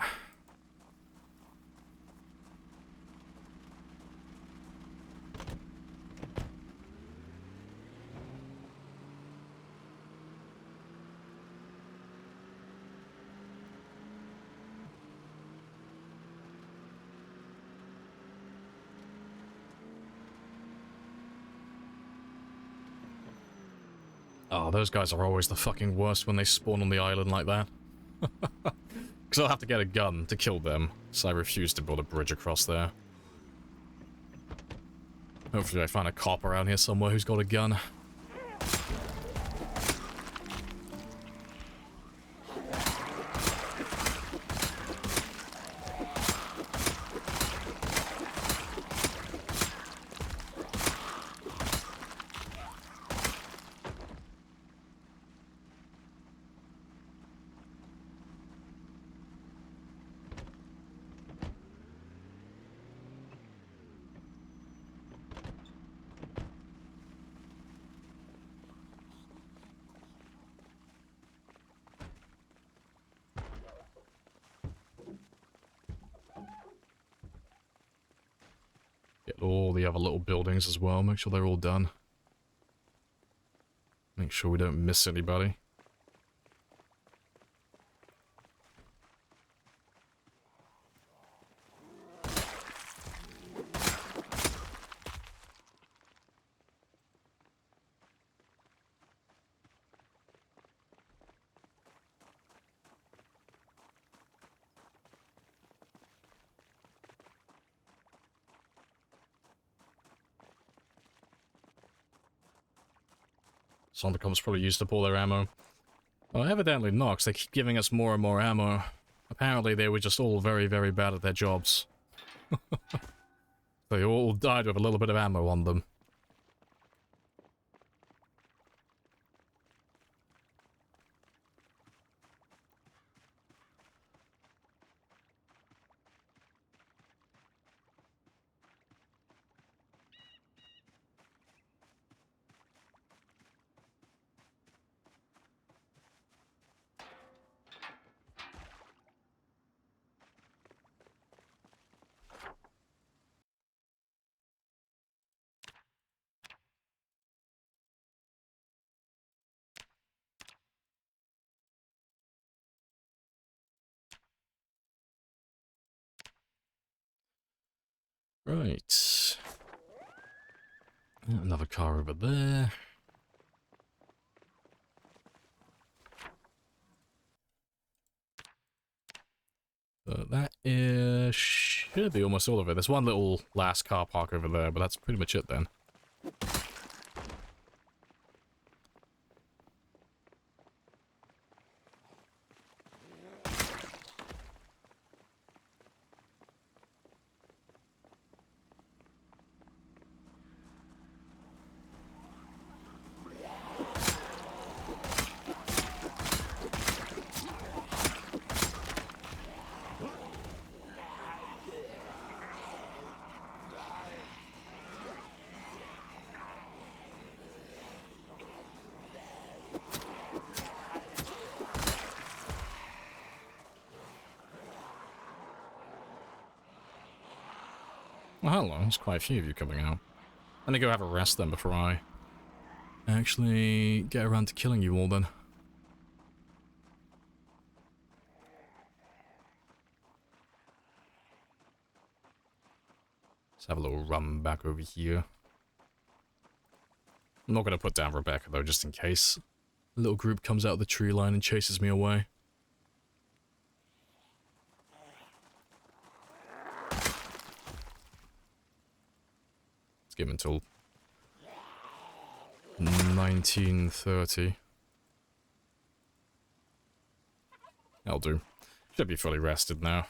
Oh, those guys are always the fucking worst when they spawn on the island like that. Because I'll have to get a gun to kill them, so I refuse to build a bridge across there. Hopefully I find a cop around here somewhere who's got a gun. Get all the other little buildings as well. Make sure they're all done. Make sure we don't miss anybody. Zombicom's probably used up all their ammo. Well, evidently not, 'cause they keep giving us more and more ammo. Apparently they were just all very, very bad at their jobs. They all died with a little bit of ammo on them. Right. Another car over there. That is... should be almost all of it. There's one little last car park over there, but that's pretty much it then. Well, hello, there's quite a few of you coming out. Let me go have a rest then before I actually get around to killing you all then. Let's have a little run back over here. I'm not going to put down Rebecca though, just in case. A little group comes out of the tree line and chases me away. Give him until 1930. That'll do. Should be fully rested now.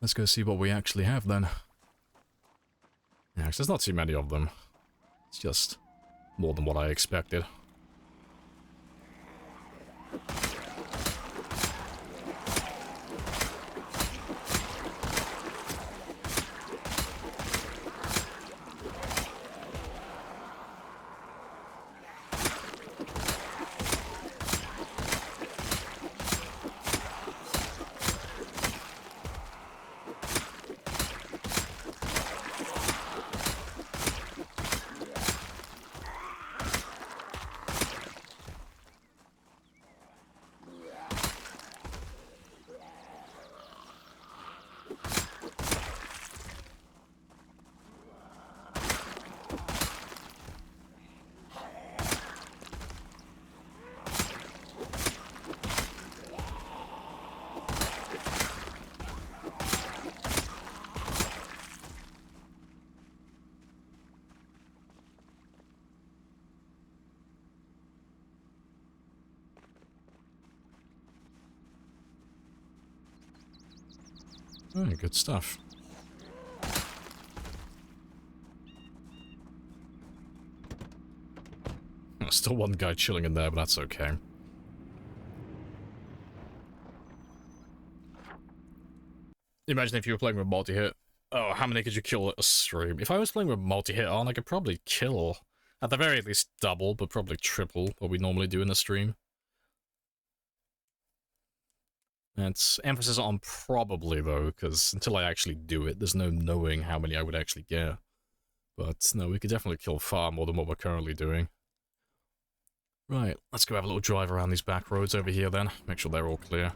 Let's go see what we actually have then. Yeah, 'cause there's not too many of them. It's just more than what I expected. Oh, good stuff. Still one guy chilling in there, but that's okay. Imagine if you were playing with multi-hit. Oh, how many could you kill at a stream? If I was playing with multi-hit on, I could probably kill, at the very least, double, but probably triple what we normally do in a stream. It's emphasis on probably, though, because until I actually do it, there's no knowing how many I would actually get. But no, we could definitely kill far more than what we're currently doing. Right, let's go have a little drive around these back roads over here then, make sure they're all clear.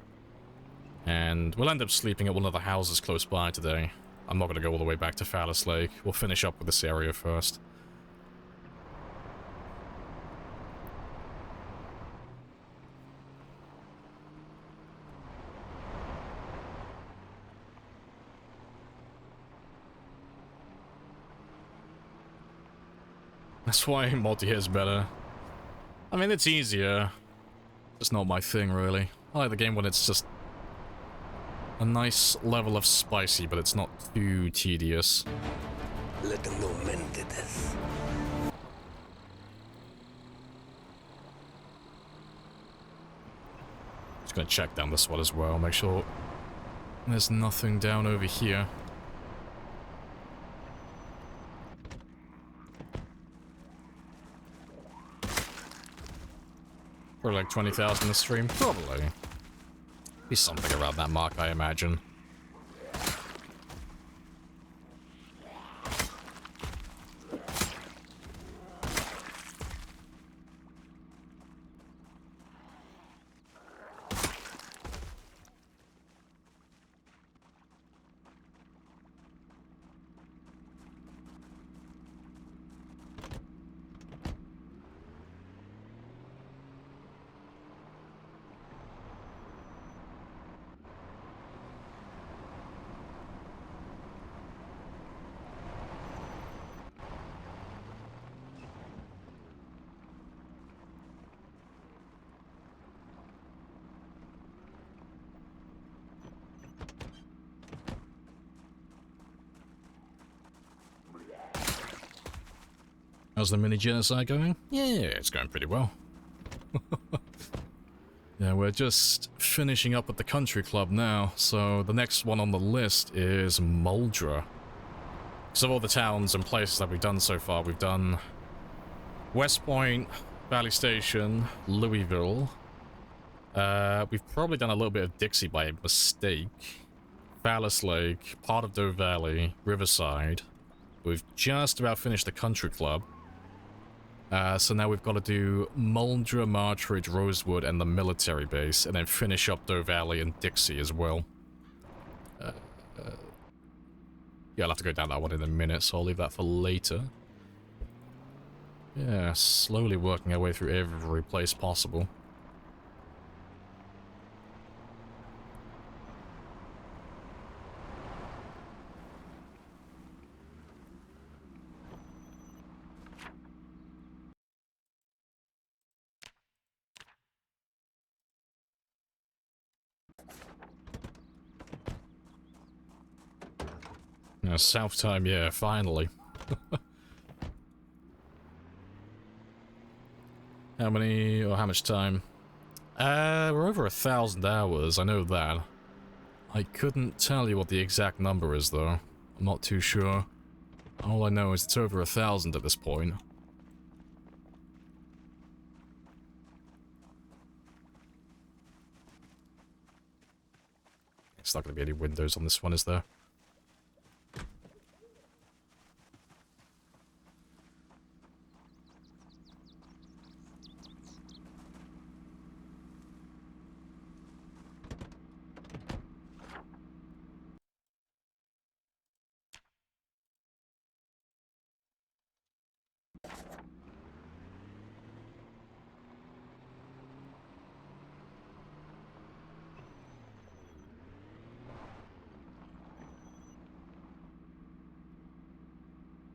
And we'll end up sleeping at one of the houses close by today. I'm not going to go all the way back to Phallus Lake. We'll finish up with this area first. That's why multi-hit is better. I mean, it's easier. It's not my thing, really. I like the game when it's just a nice level of spicy, but it's not too tedious. Let them know men did this. Just gonna check down this one as well, make sure there's nothing down over here. Probably like 20,000 a stream, probably. Be something around that mark, I imagine. How's the mini genocide going? Yeah, it's going pretty well. Yeah, we're just finishing up at the country club now, so the next one on the list is Muldra. So of all the towns and places that we've done so far, we've done West Point, Valley Station, Louisville. We've probably done a little bit of Dixie by mistake. Phallus Lake, part of Doe Valley, Riverside. We've just about finished the country club. So now we've got to do Muldra, Martridge, Rosewood, and the military base, and then finish up Doe Valley and Dixie as well. Yeah, I'll have to go down that one in a minute, so I'll leave that for later. Yeah, slowly working our way through every place possible. South time, yeah, finally. How much time? We're over 1,000 hours, I know that. I couldn't tell you what the exact number is, though. I'm not too sure. All I know is it's over 1,000 at this point. It's not going to be any windows on this one, is there?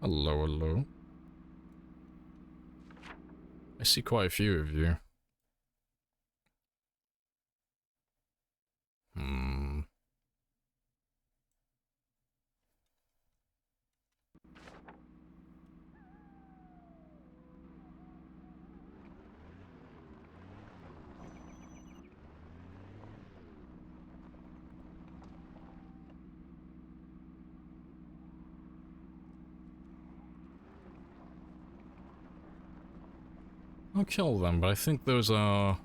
Hello, hello. I see quite a few of you. I'll kill them, but I think those are...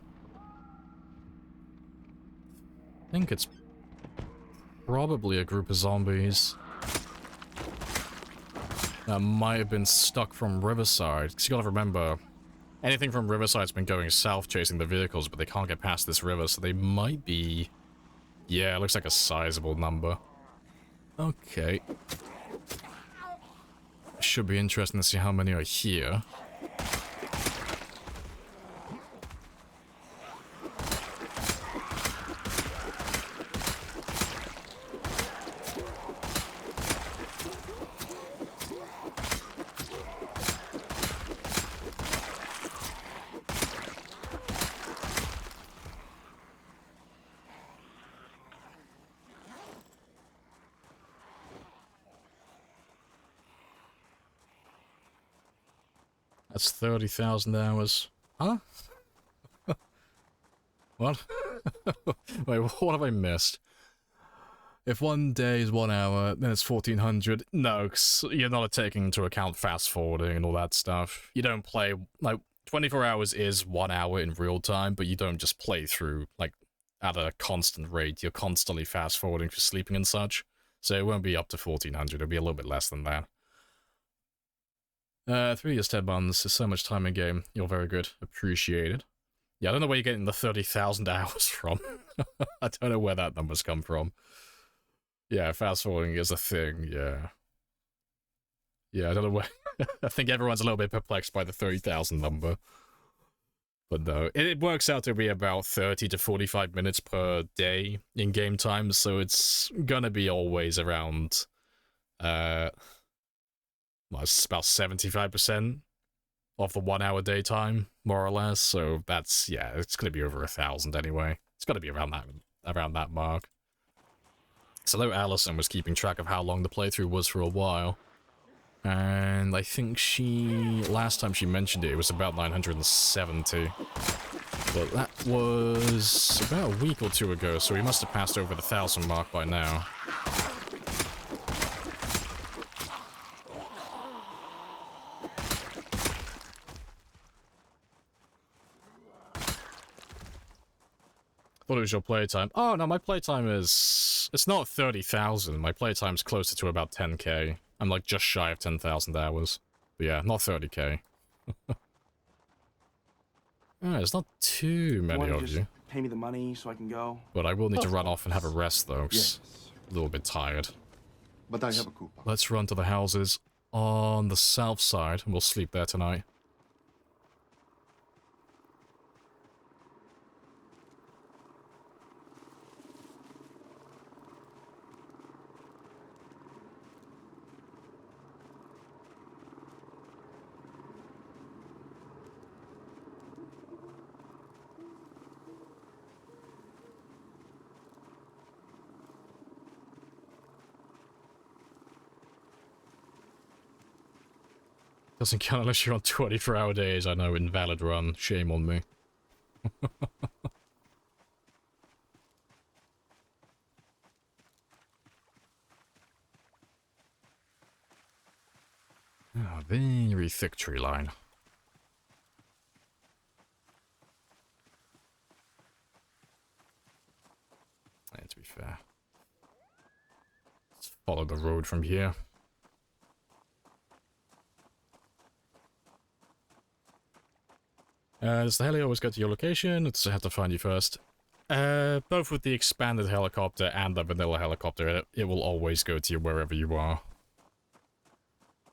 I think it's probably a group of zombies that might have been stuck from Riverside. Because you gotta remember, anything from Riverside's been going south chasing the vehicles, but they can't get past this river, so they might be... Yeah, it looks like a sizable number. Okay. Should be interesting to see how many are here. That's 30,000 hours. Huh? What? Wait, what have I missed? If one day is 1 hour, then it's 1400. No, 'cause you're not taking into account fast forwarding and all that stuff. You don't play, like, 24 hours is 1 hour in real time, but you don't just play through, like, at a constant rate. You're constantly fast forwarding for sleeping and such. So it won't be up to 1400, it'll be a little bit less than that. 3 years, 10 months is so much time in game. You're very good. Appreciated. Yeah, I don't know where you're getting the 30,000 hours from. I don't know where that number's come from. Yeah, fast forwarding is a thing, yeah. Yeah, I don't know where... I think everyone's a little bit perplexed by the 30,000 number. But no, it works out to be about 30 to 45 minutes per day in game time, so it's gonna be always around... Well, it's about 75% of the 1 hour daytime, more or less. So that's, yeah, it's going to be over 1,000 anyway. It's got to be around that mark. So though Allison was keeping track of how long the playthrough was for a while, and I think last time she mentioned it, it was about 970. But that was about a week or two ago, so we must have passed over the 1,000 mark by now. Thought it was your playtime. Oh, no, my playtime is... It's not 30,000. My playtime's closer to about 10k. I'm like just shy of 10,000 hours. But yeah, not 30k. There's not too many of you. Pay me the money so I can go. But I will need to run off and have a rest, though. Yes. A little bit tired. But I have a coupon. Let's run to the houses on the south side, and we'll sleep there tonight. Doesn't count unless you're on 24-hour days. I know, invalid run. Shame on me. Very thick tree line. To be fair. Let's follow the road from here. Does the heli always go to your location, or does it have to find you first? Both with the expanded helicopter and the vanilla helicopter, it will always go to you wherever you are.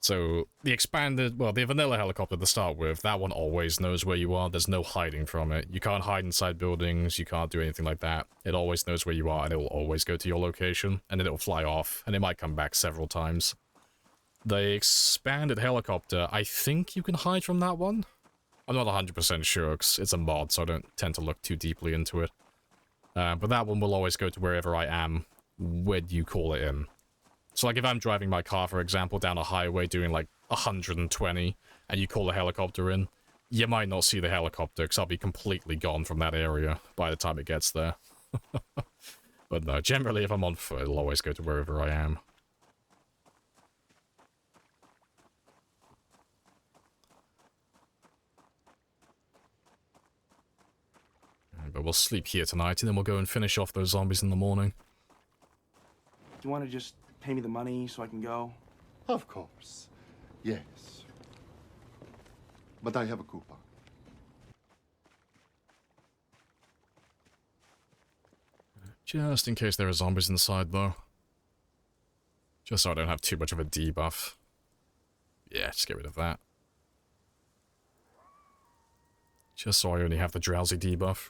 So, the expanded, well, the vanilla helicopter to start with, that one always knows where you are. There's no hiding from it. You can't hide inside buildings, you can't do anything like that. It always knows where you are, and it will always go to your location, and then it will fly off, and it might come back several times. The expanded helicopter, I think you can hide from that one? I'm not 100% sure, because it's a mod, so I don't tend to look too deeply into it. But that one will always go to wherever I am when you call it in. So, like, if I'm driving my car, for example, down a highway doing, like, 120, and you call the helicopter in, you might not see the helicopter, because I'll be completely gone from that area by the time it gets there. But no, generally, if I'm on foot, it'll always go to wherever I am. but we'll sleep here tonight, and then we'll go and finish off those zombies in the morning. Do you want to just pay me the money so I can go? Of course. Yes. But I have a coupon. Just in case there are zombies inside, though. Just so I don't have too much of a debuff. Yeah, just get rid of that. Just so I only have the drowsy debuff.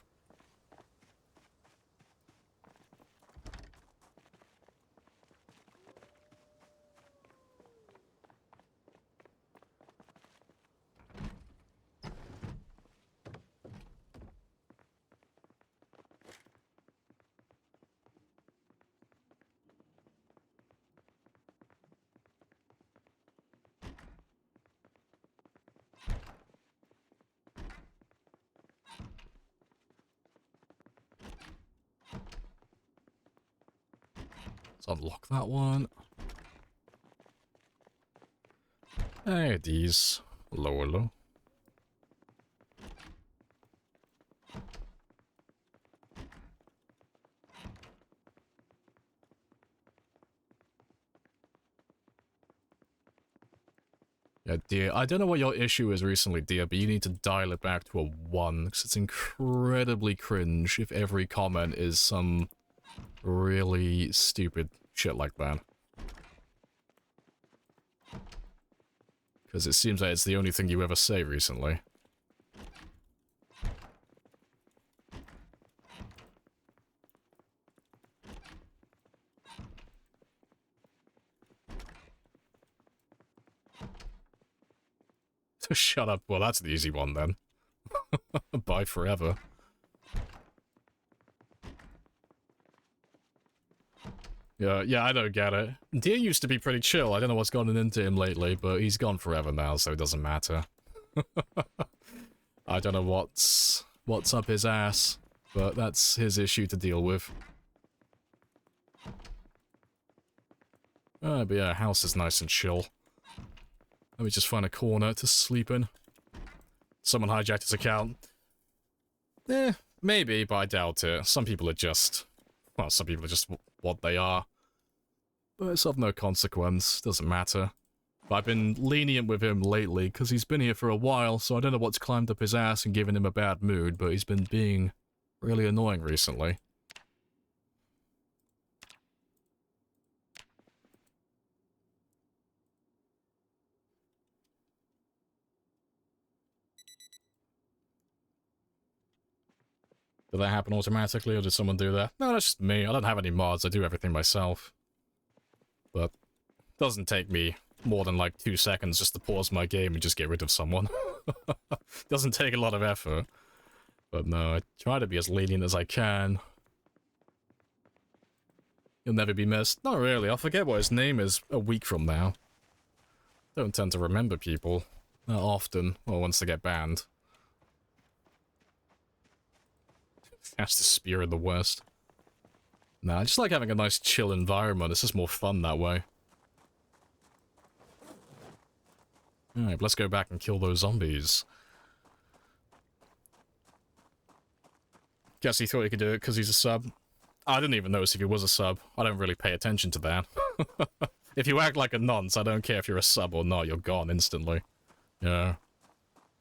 Let's unlock that one. Hey, these. Hello, hello. Yeah, dear. I don't know what your issue is recently, dear, but you need to dial it back to a 1, because it's incredibly cringe if every comment is some really stupid shit like that. Because it seems like it's the only thing you ever say recently. Shut up. Well, that's the easy one then. Bye forever. Yeah, I don't get it. Deer used to be pretty chill. I don't know what's gotten into him lately, but he's gone forever now, so it doesn't matter. I don't know what's up his ass, but that's his issue to deal with. But yeah, house is nice and chill. Let me just find a corner to sleep in. Someone hijacked his account. Maybe, but I doubt it. Some people are just... Well, some people are just what they are. But it's of no consequence. Doesn't matter. But I've been lenient with him lately, because he's been here for a while, so I don't know what's climbed up his ass and given him a bad mood, but he's been being really annoying recently. Did that happen automatically, or did someone do that? No, that's just me. I don't have any mods. I do everything myself. But it doesn't take me more than like 2 seconds just to pause my game and just get rid of someone. Doesn't take a lot of effort. But no, I try to be as lenient as I can. He'll never be missed. Not really. I'll forget what his name is a week from now. Don't tend to remember people that often, or once they get banned. Fastest spear in the West. Nah, I just like having a nice chill environment. It's just more fun that way. Alright, let's go back and kill those zombies. Guess he thought he could do it because he's a sub. I didn't even notice if he was a sub. I don't really pay attention to that. If you act like a nonce, I don't care if you're a sub or not, you're gone instantly. Yeah.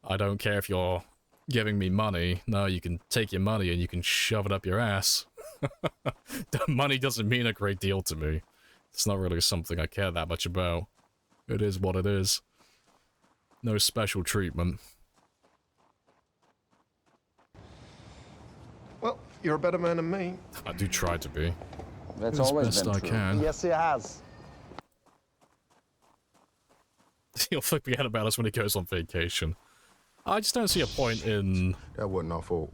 I don't care if you're giving me money. No, you can take your money and you can shove it up your ass. The money doesn't mean a great deal to me. It's not really something I care that much about. It is what it is. No special treatment. Well, you're a better man than me. I do try to be. That's As always best been I true. can. Yes, it has. He'll forget about us when he goes on vacation. I just don't see a point in That wasn't our fault.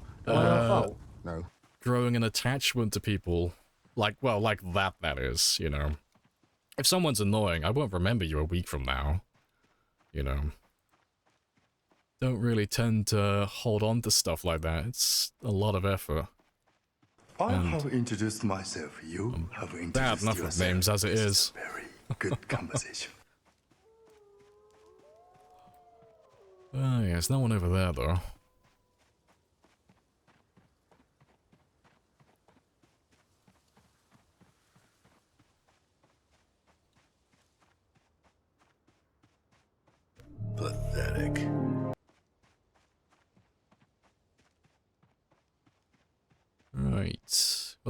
No. growing an attachment to people. Like, well, like that is, you know. If someone's annoying, I won't remember you a week from now. You know. Don't really tend to hold on to stuff like that. It's a lot of effort. I have introduced myself. You have introduced Bad enough yourself. with names as it This is. a very good conversation. Oh, yeah, there's no one over there, though.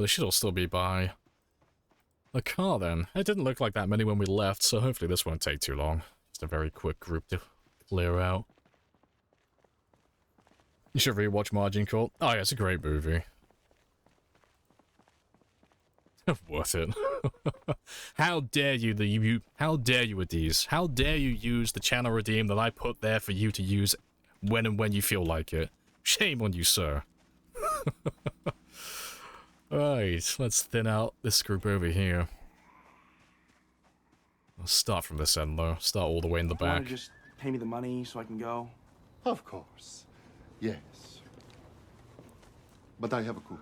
they should all still be by a car then. It didn't look like that many when we left, so hopefully this won't take too long. Just a very quick group to clear out. You should rewatch Margin Call. Oh yeah, it's a great movie. Worth it. How dare you, how dare you, Adiz? How dare you use the channel redeem that I put there for you to use when and when you feel like it? Shame on you, sir. Right, let's thin out this group over here. I'll start from this end, though. Start all the way in the You wanna back. just pay me the money so I can go? Of course. Yes. But I have a coupon.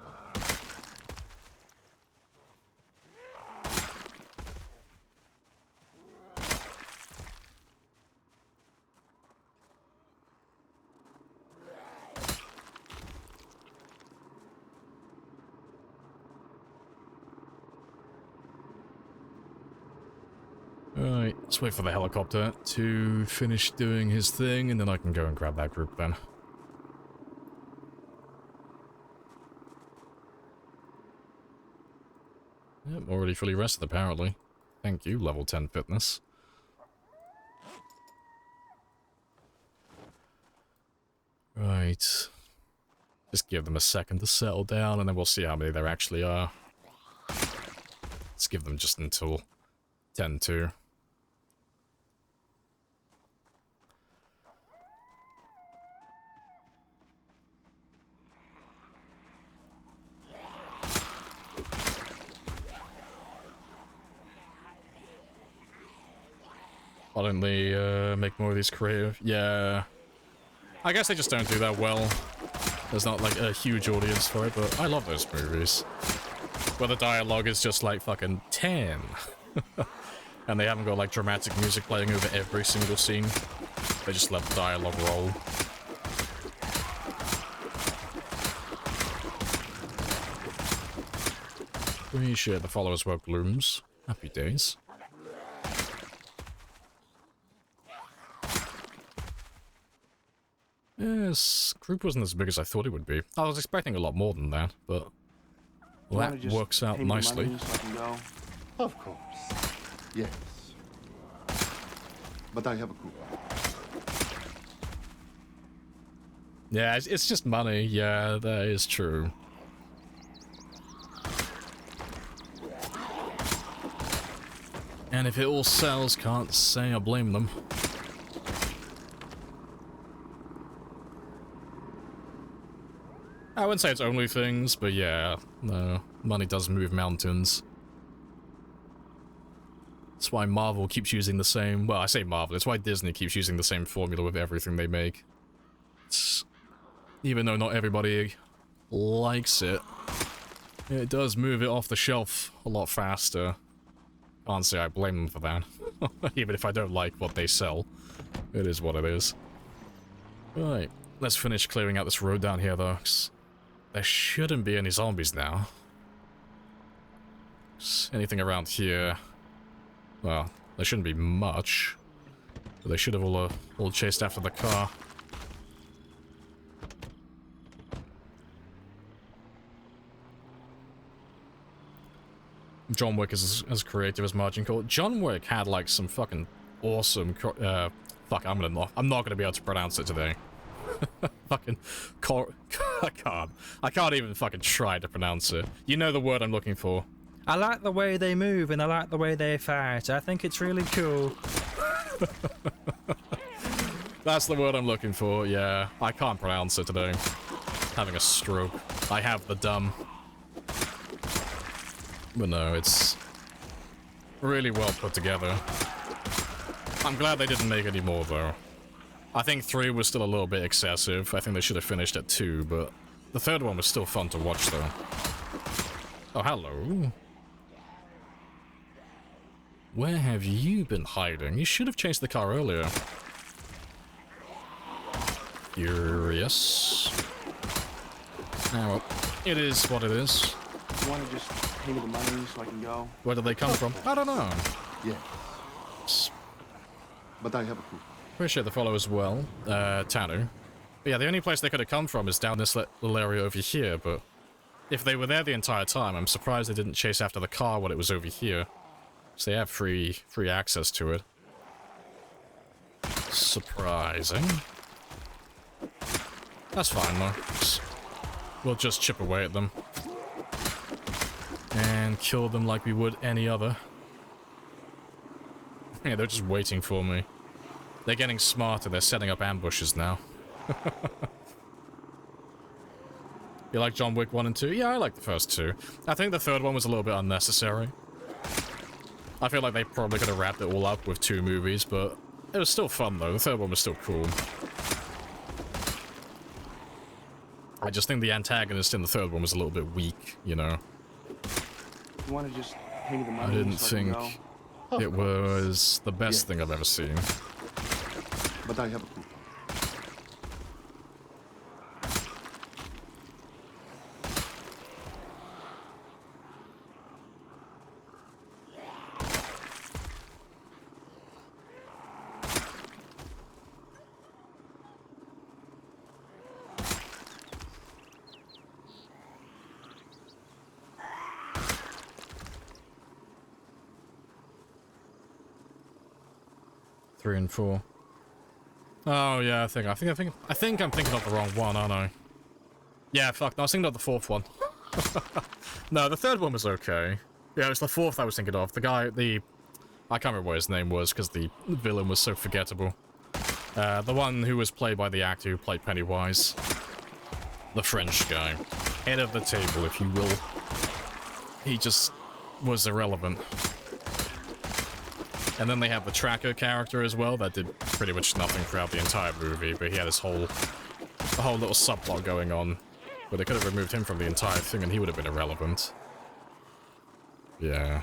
Alright, let's wait for the helicopter to finish doing his thing, and then I can go and grab that group then. Yep, already fully rested apparently. Thank you, level 10 fitness. Right. Just give them a second to settle down, and then we'll see how many there actually are. Let's give them just until 10-2. Why don't they make more of these creative? Yeah. I guess they just don't do that well. There's not like a huge audience for it, but I love those movies. Where the dialogue is just like fucking 10. And they haven't got like dramatic music playing over every single scene. They just let the dialogue roll. Appreciate the followers' work blooms. Happy days. Yes, group wasn't as big as I thought it would be. I was expecting a lot more than that, but well, that works out nicely. So I can go? Of course. Yes. But I have a coupon. Yeah, it's just money. Yeah, that is true. And if it all sells, can't say I blame them. I wouldn't say it's only things, but yeah, no, money does move mountains. That's why Marvel keeps using the same, well, I say Marvel, it's why Disney keeps using the same formula with everything they make. Even though not everybody likes it, it does move it off the shelf a lot faster. Can't say I blame them for that. Even if I don't like what they sell, it is what it is. Right, let's finish clearing out this road down here though. There shouldn't be any zombies now. Anything around here? Well, there shouldn't be much. But they should have all chased after the car. John Wick is as creative as Margin Call. John Wick had like some fucking awesome fuck, I'm not gonna be able to pronounce it today. Fucking I can't even fucking try to pronounce it. You know the word I'm looking for. I like the way they move and I like the way they fight. I think it's really cool. That's the word I'm looking for, yeah. I can't pronounce it today. Having a stroke. I have the dumb. But no, it's really well put together. I'm glad they didn't make any more though. I think 3 was still a little bit excessive. I think they should have finished at 2, but the third one was still fun to watch though. Oh, hello. Where have you been hiding? You should have chased the car earlier. Curious. Ah, well, it is what it is. You wanna just pay me the money so I can go? Where did they come from? I don't know. Yes. But I have a coupon. Appreciate the follow as well, Tanu. But yeah, the only place they could have come from is down this little area over here, but if they were there the entire time, I'm surprised they didn't chase after the car when it was over here. So they have free access to it. Surprising. That's fine though. We'll just chip away at them. And kill them like we would any other. Yeah, they're just waiting for me. They're getting smarter, they're setting up ambushes now. You like John Wick 1 and 2? Yeah, I like the first two. I think the third one was a little bit unnecessary. I feel like they probably could have wrapped it all up with 2 movies, but it was still fun though. The third one was still cool. I just think the antagonist in the third one was a little bit weak, you know. You want to just pay me the money? I didn't so I can think go? it was the best thing I've ever seen. But I have a coupon. Three and 4. Oh yeah, I think I'm thinking of the wrong one, aren't I? Yeah, fuck. No, I was thinking of the 4th one. No, the 3rd one was okay. Yeah, it was the 4th I was thinking of. The guy, I can't remember what his name was because the villain was so forgettable. The one who was played by the actor who played Pennywise. The French guy. Head of the table, if you will. He just was irrelevant. And then they have the tracker character as well that did pretty much nothing throughout the entire movie, but he had this whole little subplot going on. But they could have removed him from the entire thing and he would have been irrelevant. Yeah.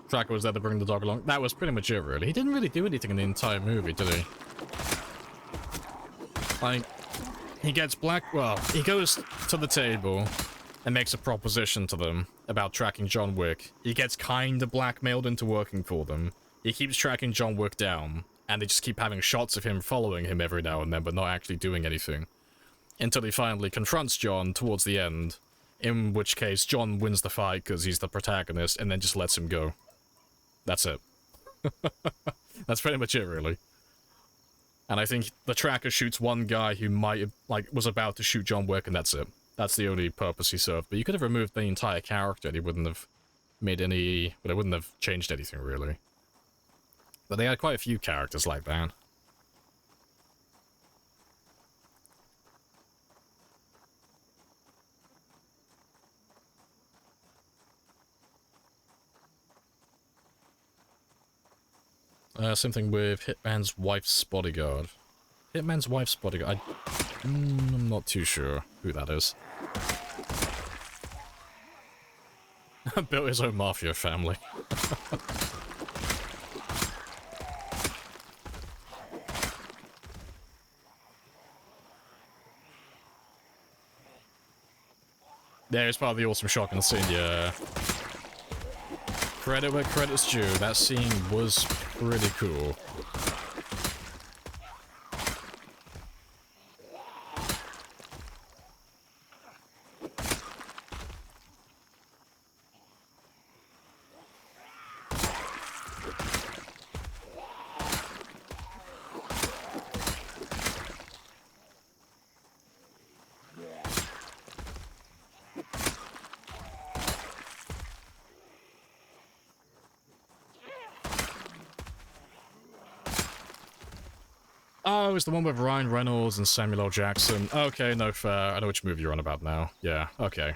Tracker was there to bring the dog along. That was pretty much it, really. He didn't really do anything in the entire movie, did he? Like, he gets he goes to the table and makes a proposition to them about tracking John Wick. He gets kinda blackmailed into working for them. He keeps tracking John Wick down, and they just keep having shots of him following him every now and then, but not actually doing anything. Until he finally confronts John towards the end, in which case John wins the fight because he's the protagonist, and then just lets him go. That's it. That's pretty much it, really. And I think the tracker shoots one guy who might have, was about to shoot John Wick, and that's it. That's the only purpose he served. But you could have removed the entire character, and he wouldn't have made any... But it wouldn't have changed anything, really. But they had quite a few characters like that. Same thing with Hitman's Wife's Bodyguard. Hitman's Wife's Bodyguard. I'm not too sure who that is. Built his own mafia family. Yeah, it's part of the awesome shotgun scene, yeah. Credit where credit's due, that scene was pretty cool. Oh, it's the one with Ryan Reynolds and Samuel L. Jackson. Okay, no, fair. I know which movie you're on about now. Yeah, okay.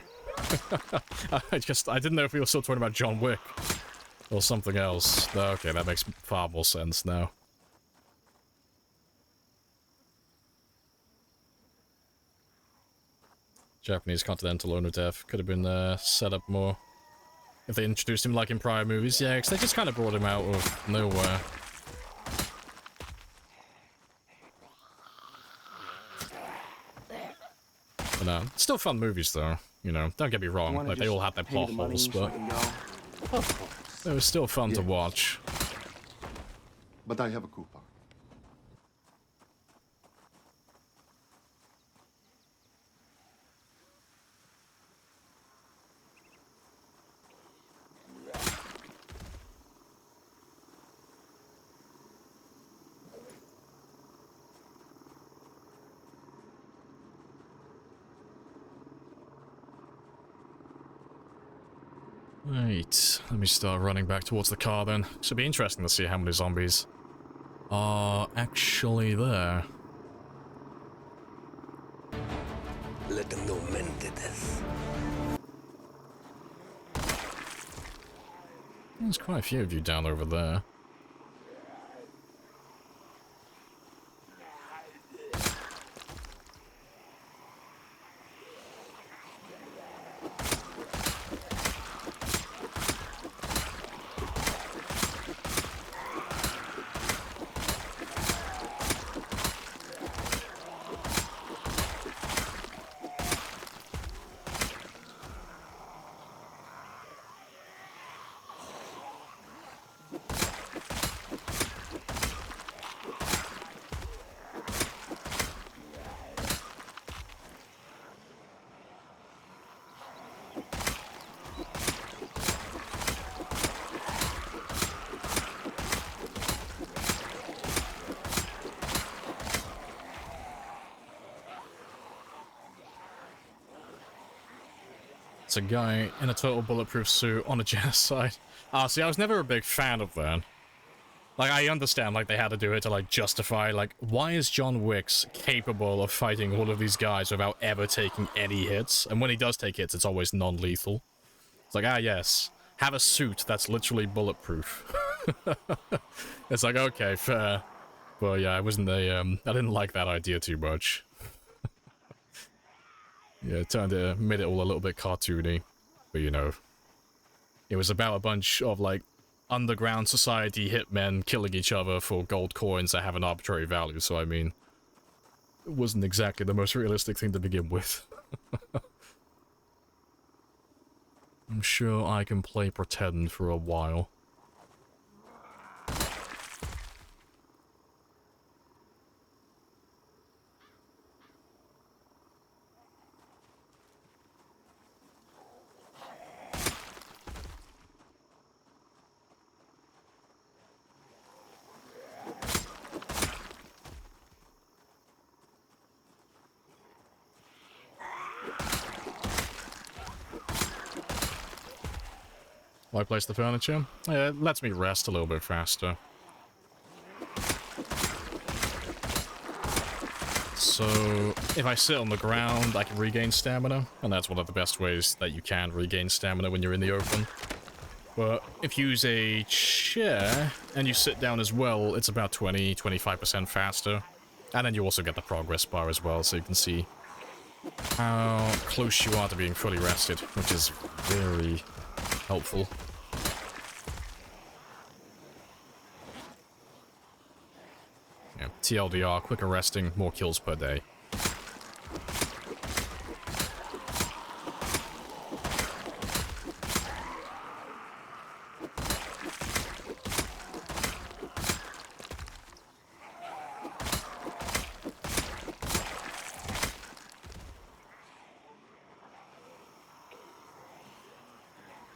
I didn't know if we were still talking about John Wick or something else. Okay, that makes far more sense now. Japanese Continental Owner Death could have been set up more if they introduced him like in prior movies. Yeah, because they just kind of brought him out of nowhere. that. Still fun movies, though. You know, don't get me wrong. Like, they all had their plot holes, but it was still fun to watch. But I have a coupon. Right, let me start running back towards the car then. Should be interesting to see how many zombies are actually there. Let them know men did this. There's quite a few of you down over there. It's a guy in a total bulletproof suit on a genocide. See, I was never a big fan of that. Like, I understand, like, they had to do it to, like, justify, like, why is John Wick capable of fighting all of these guys without ever taking any hits? And when he does take hits, it's always non-lethal. It's like, ah, yes, have a suit that's literally bulletproof. It's like, okay, fair. But yeah, I wasn't a, I didn't like that idea too much. Yeah, it made it all a little bit cartoony. But, you know, it was about a bunch of, like, underground society hitmen killing each other for gold coins that have an arbitrary value, so I mean, it wasn't exactly the most realistic thing to begin with. I'm sure I can play pretend for a while. Why place the furniture? It lets me rest a little bit faster. So, if I sit on the ground, I can regain stamina, and that's one of the best ways that you can regain stamina when you're in the open. But if you use a chair, and you sit down as well, it's about 20-25% faster. And then you also get the progress bar as well, so you can see how close you are to being fully rested, which is very helpful. Yeah, TLDR, quicker resting, more kills per day.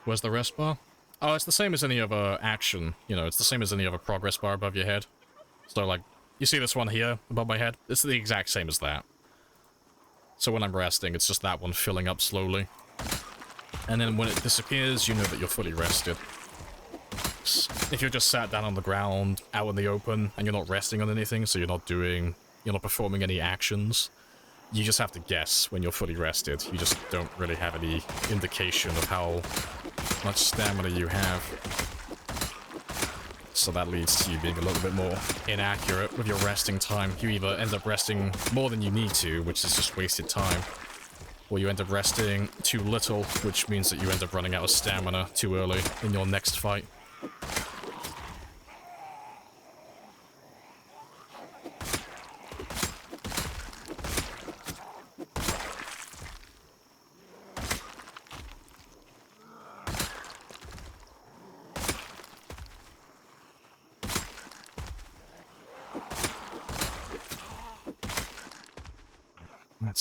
Where's the rest bar? Oh, it's the same as any other action. You know, it's the same as any other progress bar above your head. So, like, you see this one here above my head? It's the exact same as that. So when I'm resting, it's just that one filling up slowly. And then when it disappears, you know that you're fully rested. If you're just sat down on the ground, out in the open, and you're not resting on anything, so you're not performing any actions, you just have to guess when you're fully rested. You just don't really have any indication of how much stamina you have. So that leads to you being a little bit more inaccurate with your resting time. You either end up resting more than you need to, which is just wasted time, or you end up resting too little, which means that you end up running out of stamina too early in your next fight.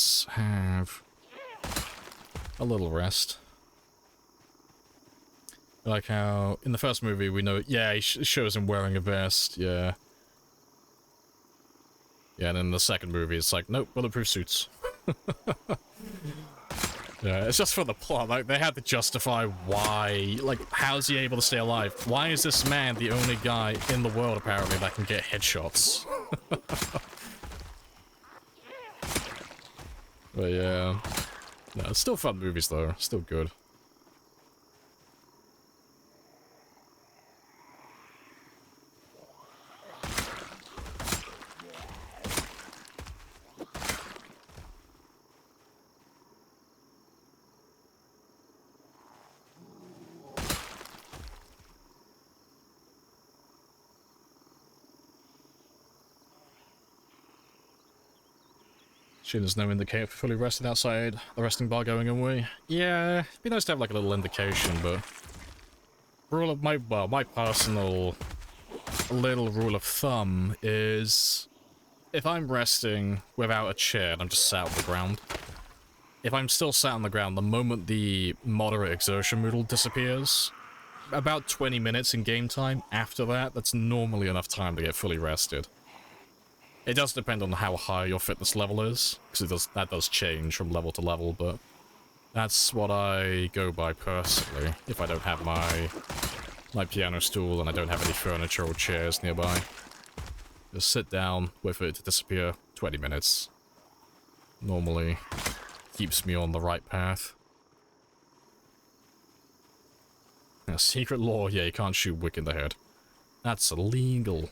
let's have a little rest. Like how in the first movie we know, yeah, he shows him wearing a vest, yeah. Yeah, and in the second movie it's like, nope, bulletproof suits. Yeah, it's just for the plot, like, they had to justify why, like, how's he able to stay alive? Why is this man the only guy in the world, apparently, that can get headshots? But yeah, no, it's still fun movies though, still good. There's no indicator for fully rested outside the resting bar going away. Yeah, it'd be nice to have like a little indication, but rule of my personal little rule of thumb is if I'm resting without a chair and I'm just sat on the ground, if I'm still sat on the ground, the moment the moderate exertion modal disappears, about 20 minutes in game time after that, that's normally enough time to get fully rested. It does depend on how high your fitness level is, because that does change from level to level, but that's what I go by personally, if I don't have my piano stool and I don't have any furniture or chairs nearby. Just sit down, wait for it to disappear, 20 minutes. Normally keeps me on the right path. A secret law, yeah, you can't shoot Wick in the head. That's illegal.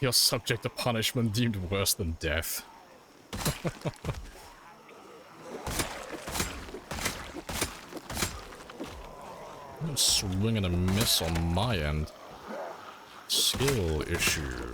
You're subject to punishment deemed worse than death. Swing and a miss on my end. Skill issue.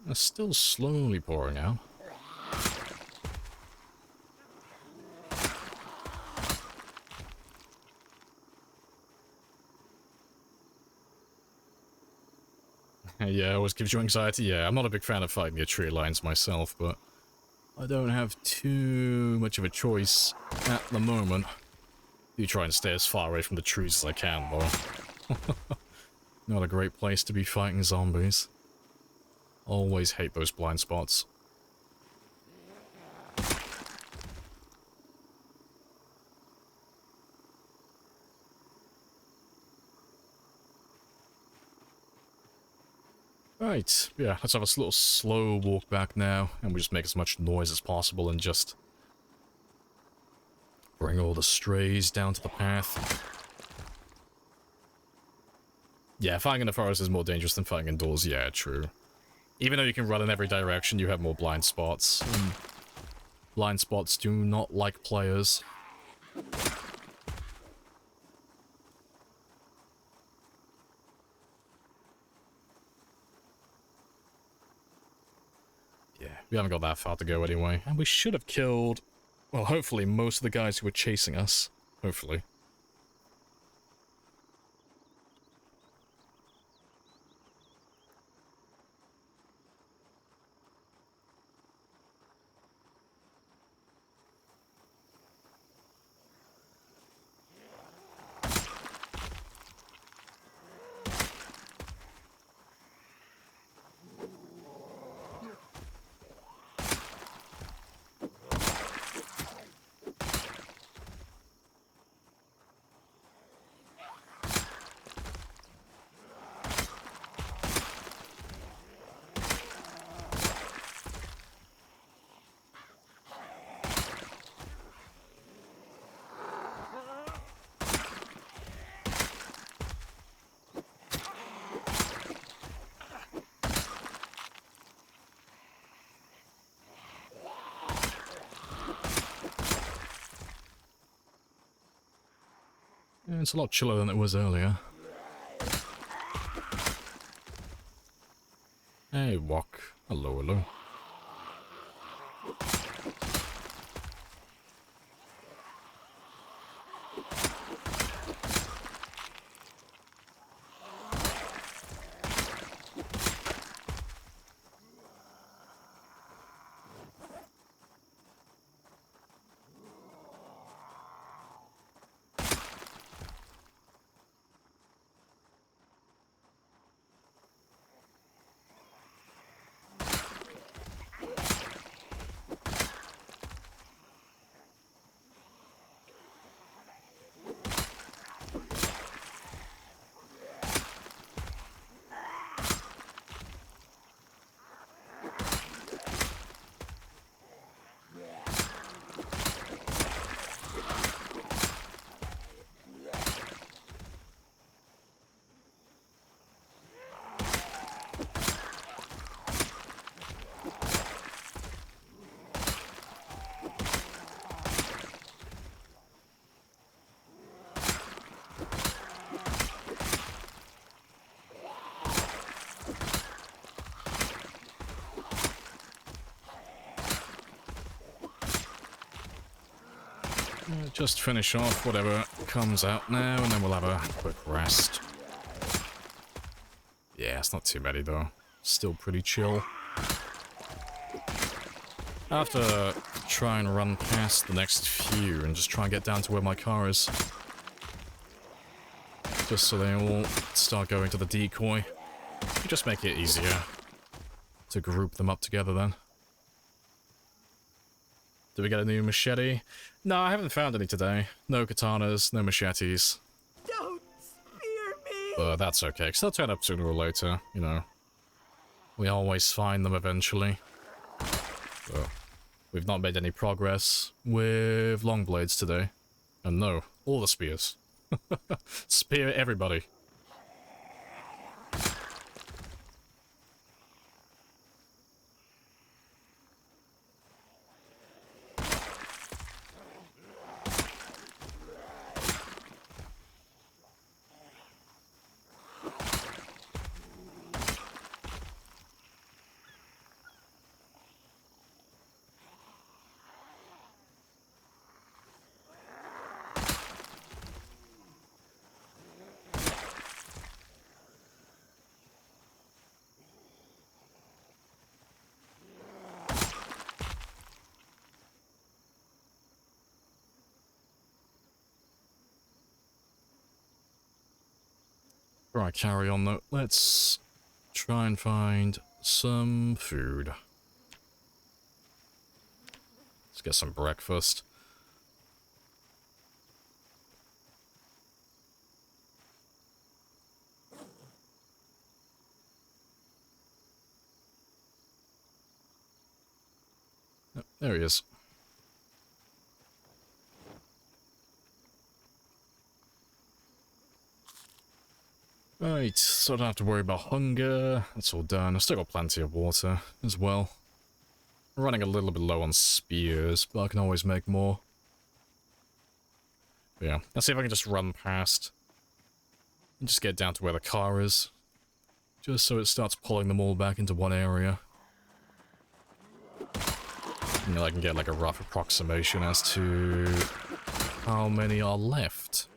It's still slowly pouring out. Yeah, it always gives you anxiety. Yeah, I'm not a big fan of fighting near tree lines myself, but I don't have too much of a choice at the moment. Do try and stay as far away from the trees as I can, though. Not a great place to be fighting zombies. Always hate those blind spots. Right, yeah, let's have a little slow walk back now, and we just make as much noise as possible and just bring all the strays down to the path. Yeah, fighting in the forest is more dangerous than fighting indoors, yeah, true. Even though you can run in every direction, you have more blind spots. Blind spots do not like players. Yeah, we haven't got that far to go anyway. And we should have killed, well, hopefully most of the guys who were chasing us. Hopefully. Yeah, it's a lot chiller than it was earlier. Hey, walk. Hello, hello. Just finish off whatever comes out now, and then we'll have a quick rest. Yeah, it's not too many though. Still pretty chill. I have to try and run past the next few and just try and get down to where my car is. Just so they all start going to the decoy. You just make it easier to group them up together then. Did we get a new machete? No, I haven't found any today. No katanas, no machetes. Don't spear me! But that's okay, because they'll turn up sooner or later, you know. We always find them eventually. So, we've not made any progress with long blades today. And no, all the spears. Spear everybody. Right, carry on though. Let's try and find some food. Let's get some breakfast. Oh, there he is. Right, so I don't have to worry about hunger. That's all done. I've still got plenty of water as well. running a little bit low on spears, but I can always make more. But yeah, let's see if I can just run past and just get down to where the car is. Just so it starts pulling them all back into one area. And then I can get like a rough approximation as to how many are left.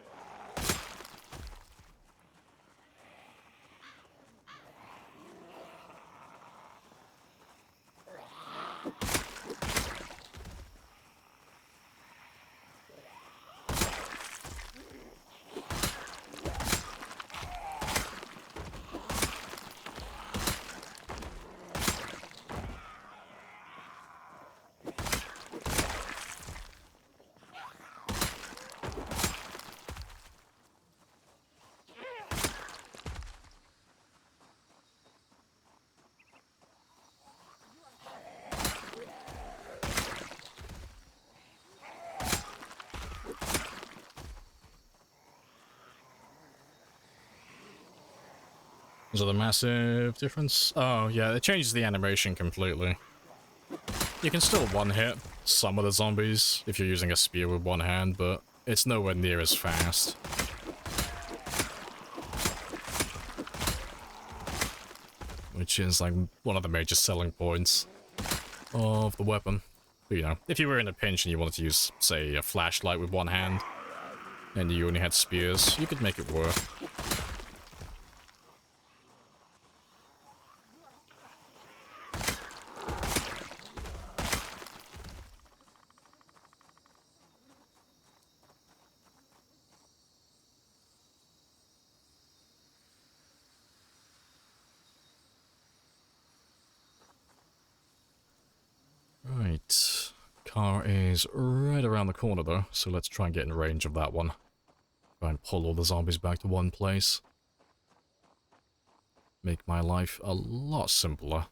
Is it a massive difference? Oh, yeah, it changes the animation completely. You can still one-hit some of the zombies if you're using a spear with one hand, but it's nowhere near as fast. Which is, like, one of the major selling points of the weapon. But, you know, if you were in a pinch and you wanted to use, say, a flashlight with one hand, and you only had spears, you could make it work. Right, car is right around the corner though, so let's try and get in range of that one. Try and pull all the zombies back to one place. Make my life a lot simpler.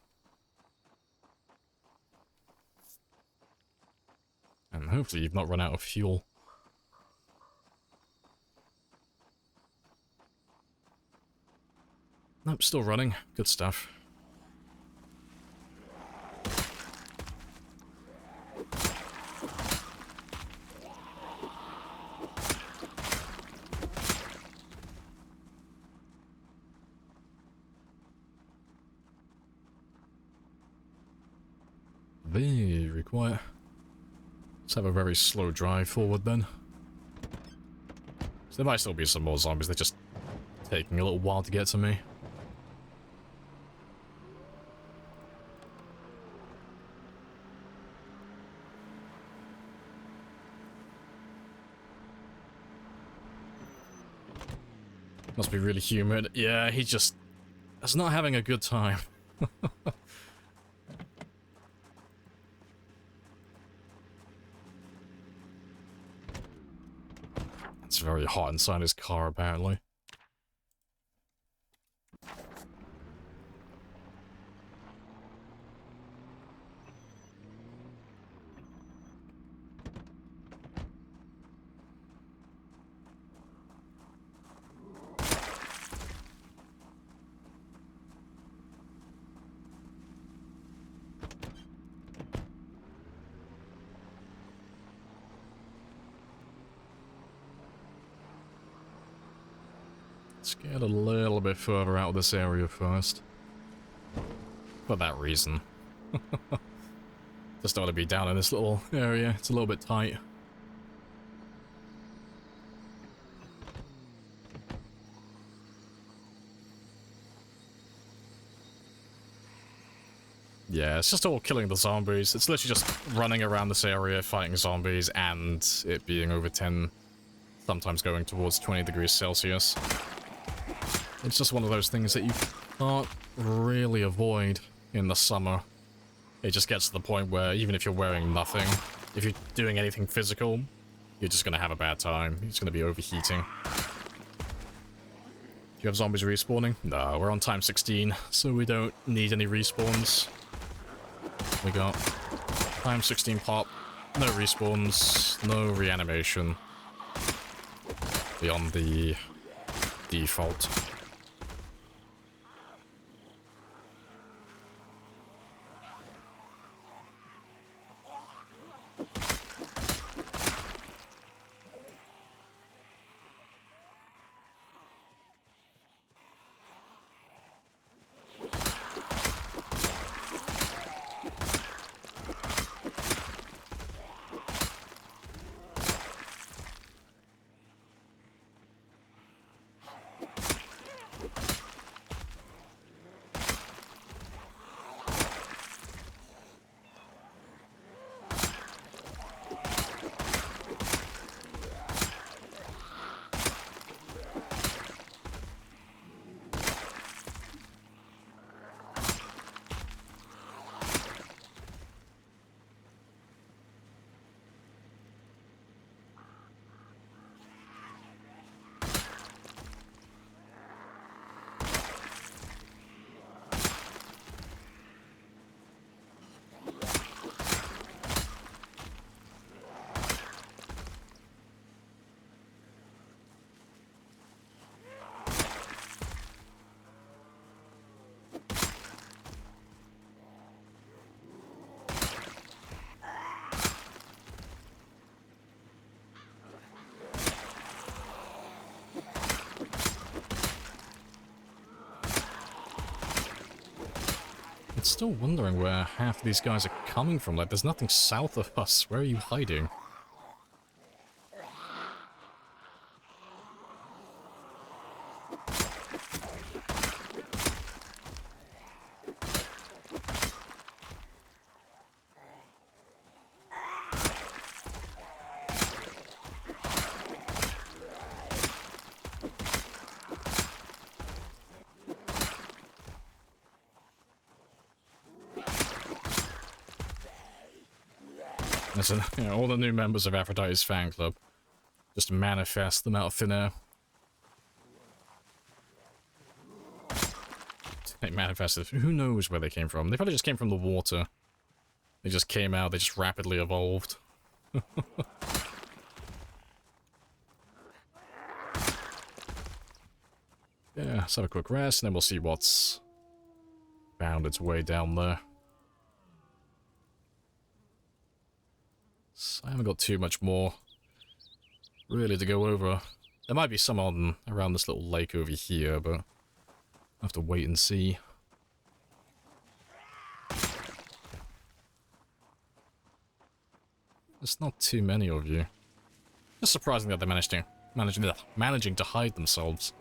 And hopefully you've not run out of fuel. Nope, still running. Good stuff. Very quiet. Let's have a very slow drive forward then. So there might still be some more zombies, they're just taking a little while to get to me. Must be really humid. Yeah, he just is not having a good time. It's very hot inside his car, apparently. Let's get a little bit further out of this area first. For that reason. Just don't want to be down in this little area. It's a little bit tight. Yeah, it's just all killing the zombies. It's literally just running around this area, fighting zombies, and it being over 10, sometimes going towards 20 degrees Celsius. It's just one of those things that you can't really avoid in the summer. It just gets to the point where even if you're wearing nothing, if you're doing anything physical, you're just going to have a bad time. You're just going to be overheating. Do you have zombies respawning? No, we're on time 16, so we don't need any respawns. We got time 16 pop, no respawns, no reanimation. Beyond the default. still wondering where half of these guys are coming from. Like, there's nothing south of us. Where are you hiding? Listen, you know, all the new members of Aphrodite's fan club just manifest them out of thin air. They manifested. Who knows where they came from? They probably just came from the water. They just came out, they just rapidly evolved. Yeah, let's have a quick rest, and then we'll see what's found its way down there. So I haven't got too much more really to go over. There might be some on around this little lake over here, but I'll have to wait and see. There's not too many of you. Just surprising that they're managing to hide themselves.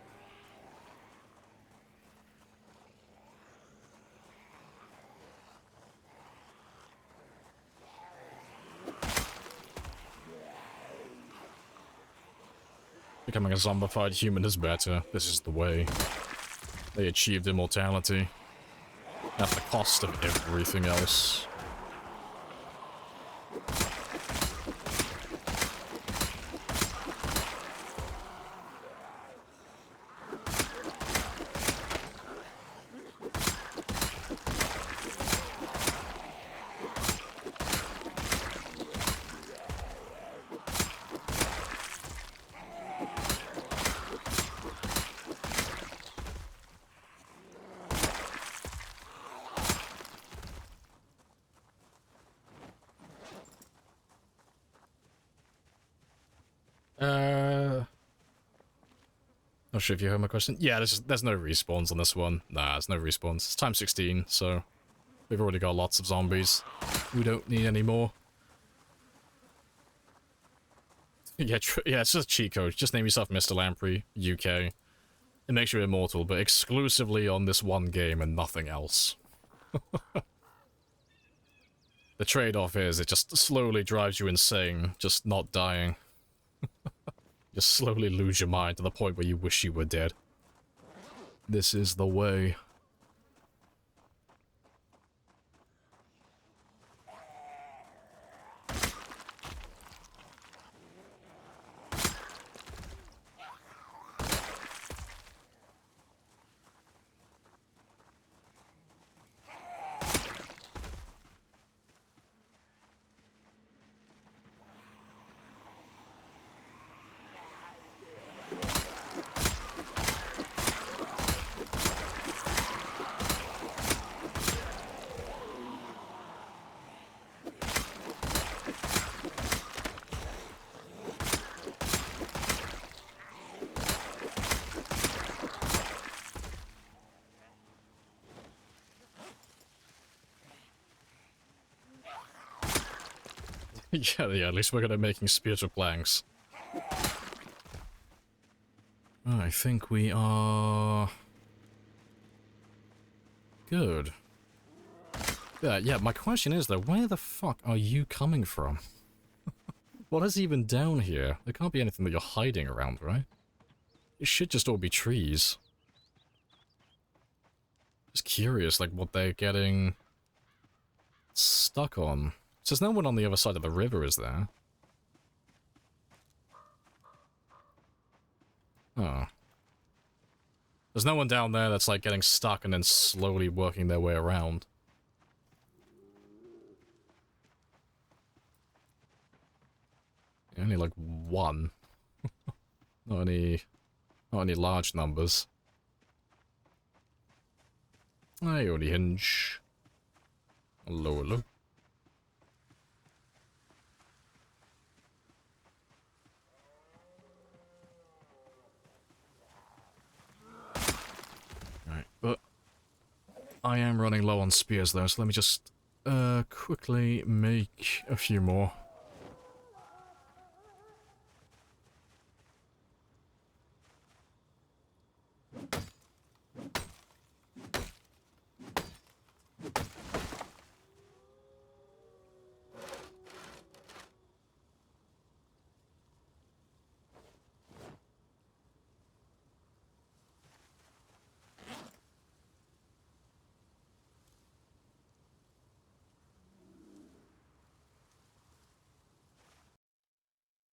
Becoming a zombified human is better. This is the way. They achieved immortality at the cost of everything else. Not sure if you heard my question. Yeah, there's no respawns on this one. Nah, there's no respawns. It's time 16, so we've already got lots of zombies. We don't need any more. Yeah, yeah, it's just a cheat code. Just name yourself Mr. Lamprey, UK. It makes you immortal, but exclusively on this one game and nothing else. The trade-off is it just slowly drives you insane, just not dying. Just slowly lose your mind to the point where you wish you were dead. This is the way. Yeah, at least we're gonna making spiritual planks. I think we are good. Yeah, my question is though, where the fuck are you coming from? What is even down here? There can't be anything that you're hiding around, right? It should just all be trees. Just curious, like, what they're getting stuck on. So there's no one on the other side of the river, is there? Oh. There's no one down there that's, like, getting stuck and then slowly working their way around. Only, like, one. Not any large numbers. Hey, only hinge. Hello, hello. Right, but I am running low on spears though, so let me just quickly make a few more.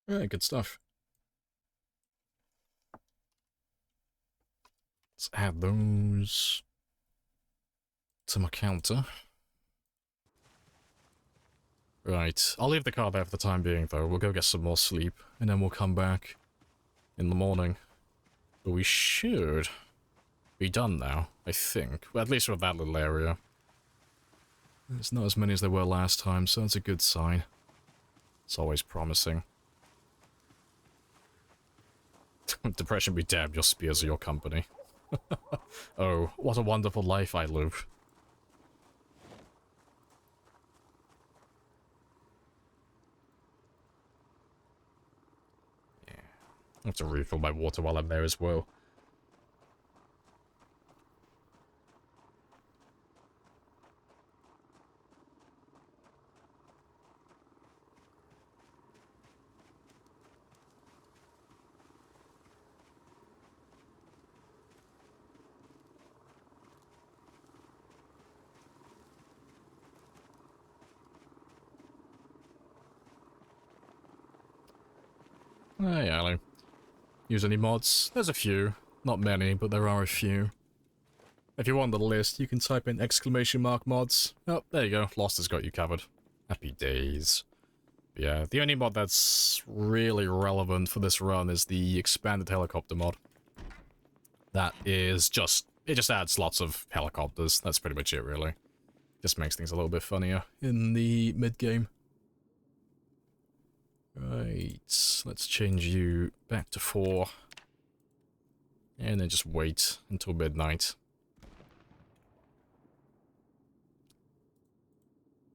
Alright, good stuff. Let's add those to my counter. Right, I'll leave the car there for the time being though. We'll go get some more sleep, and then we'll come back in the morning. But we should be done now, I think. Well, at least with that little area. There's not as many as there were last time, so that's a good sign. It's always promising. Depression be damned, your spears are your company. Oh, what a wonderful life I live. Yeah. I have to refill my water while I'm there as well. Hey, Ali. Use any mods? There's a few. Not many, but there are a few. If you want the list, you can type in !mods. Oh, there you go. Lost has got you covered. Happy days. Yeah, the only mod that's really relevant for this run is the expanded helicopter mod. That is just... it just adds lots of helicopters. That's pretty much it, really. Just makes things a little bit funnier in the mid-game. Right, let's change you back to 4. And then just wait until midnight.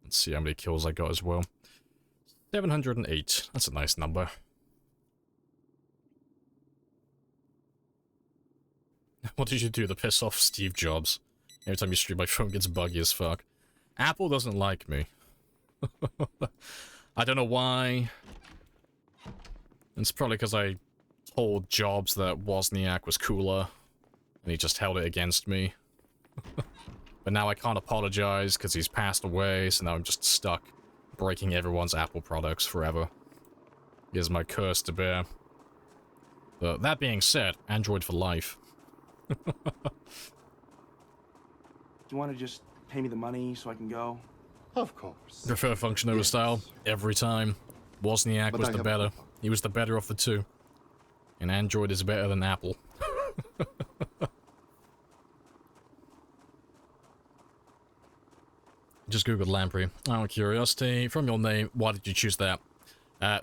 Let's see how many kills I got as well. 708. That's a nice number. What did you do to piss off Steve Jobs? Every time you stream, my phone gets buggy as fuck. Apple doesn't like me. I don't know why. It's probably because I told Jobs that Wozniak was cooler, and he just held it against me. But now I can't apologize because he's passed away, so now I'm just stuck breaking everyone's Apple products forever. Here's my curse to bear. But that being said, Android for life. Do you want to just pay me the money so I can go? Of course. Prefer function over style, every time. Wozniak was the better. He was the better of the two. And Android is better than Apple. Just googled Lamprey. Out of curiosity, from your name, why did you choose that?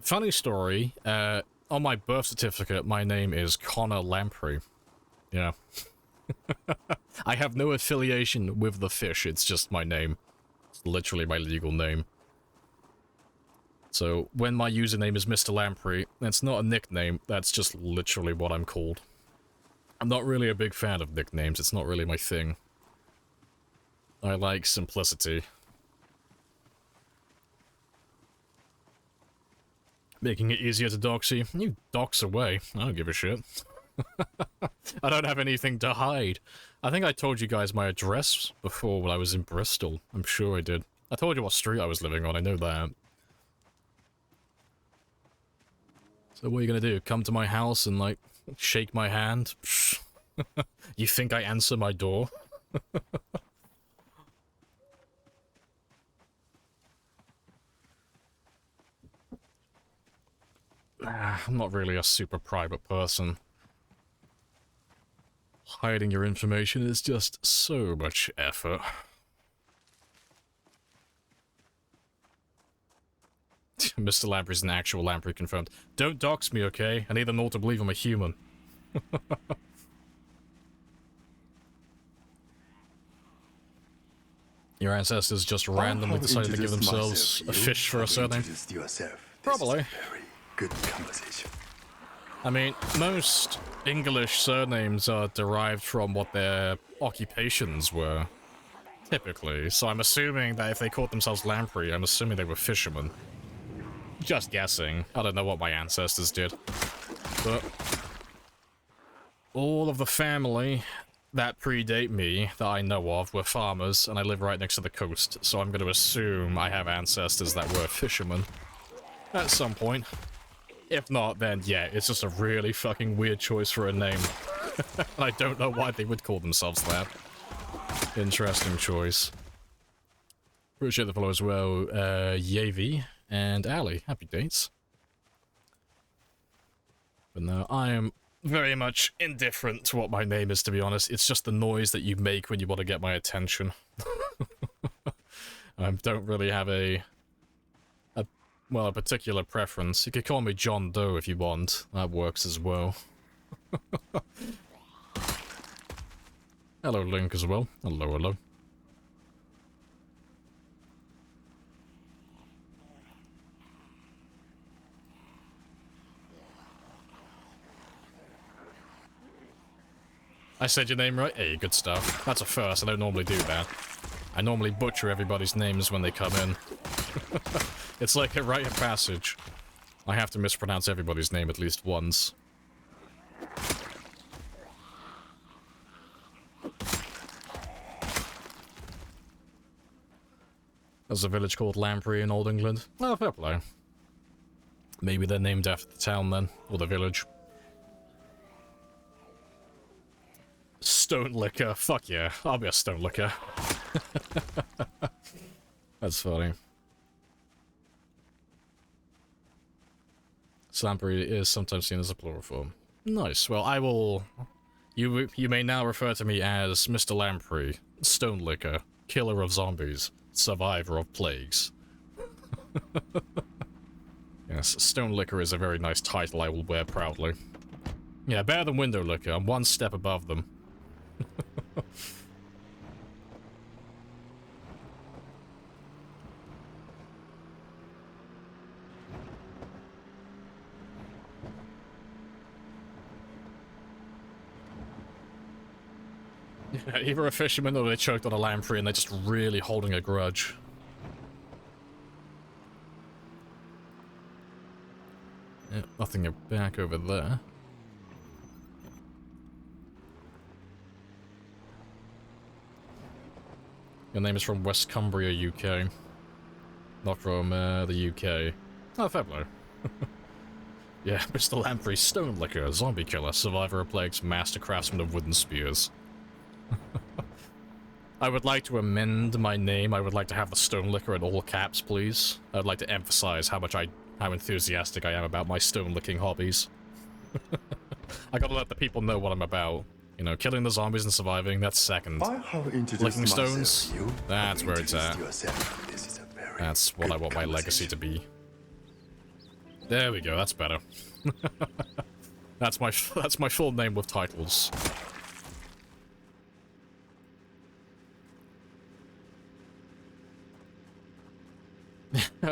Funny story, on my birth certificate, my name is Connor Lamprey. Yeah. I have no affiliation with the fish, it's just my name. It's literally my legal name. So, when my username is Mr. Lamprey, that's not a nickname, that's just literally what I'm called. I'm not really a big fan of nicknames, it's not really my thing. I like simplicity. Making it easier to dox you? You dox away, I don't give a shit. I don't have anything to hide. I think I told you guys my address before when I was in Bristol. I'm sure I did. I told you what street I was living on, I know that. So what are you gonna do? Come to my house and, like, shake my hand? You think I answer my door? I'm not really a super private person. Hiding your information is just so much effort. Mr. Lamprey's an actual Lamprey confirmed. Don't dox me, okay? I need them all to believe I'm a human. Your ancestors just I randomly have decided to give introduced themselves myself. a You fish for a have surname? introduced yourself. Probably. This is a very good conversation. I mean, most English surnames are derived from what their occupations were, typically. So I'm assuming that if they called themselves Lamprey, I'm assuming they were fishermen. Just guessing. I don't know what my ancestors did. But all of the family that predate me, that I know of, were farmers, and I live right next to the coast, so I'm going to assume I have ancestors that were fishermen at some point. If not, then yeah, it's just a really fucking weird choice for a name. I don't know why they would call themselves that. Interesting choice. Appreciate the follow as well, Yavi and Ali. Happy dates. But no, I am very much indifferent to what my name is, to be honest. It's just the noise that you make when you want to get my attention. I don't really have a particular preference. You could call me John Doe if you want. That works as well. Hello, Link, as well. Hello, hello. I said your name right? Hey, good stuff. That's a first, I don't normally do that. I normally butcher everybody's names when they come in. It's like a rite of passage. I have to mispronounce everybody's name at least once. There's a village called Lamprey in Old England. Oh, fair play. Maybe they're named after the town then, or the village. Stone liquor. Fuck yeah, I'll be a stone liquor. That's funny. Lamprey is sometimes seen as a plural form. Nice. Well, I will... You may now refer to me as Mr. Lamprey, Stone Liquor, Killer of Zombies, Survivor of Plagues. Yes, Stone Liquor is a very nice title I will wear proudly. Yeah, better than Window Liquor. I'm one step above them. Yeah, either a fisherman or they choked on a lamprey and they're just really holding a grudge. Yeah, nothing back over there. Your name is from West Cumbria, UK. Not from, the UK. Oh, fair play. Yeah, Mr. Lamprey, Stone Liquor, Zombie Killer, Survivor of Plagues, Master Craftsman of Wooden Spears. I would like to amend my name. I would like to have the Stone Liquor in all caps, please. I would like to emphasize how enthusiastic I am about my stone licking hobbies. I gotta let the people know what I'm about. You know, killing the zombies and surviving, that's second. I have introduced Licking stones, myself. You that's have where it's at. introduced yourself. This is a very That's what good I want my legacy to be. There we go, that's better. That's my full name with titles.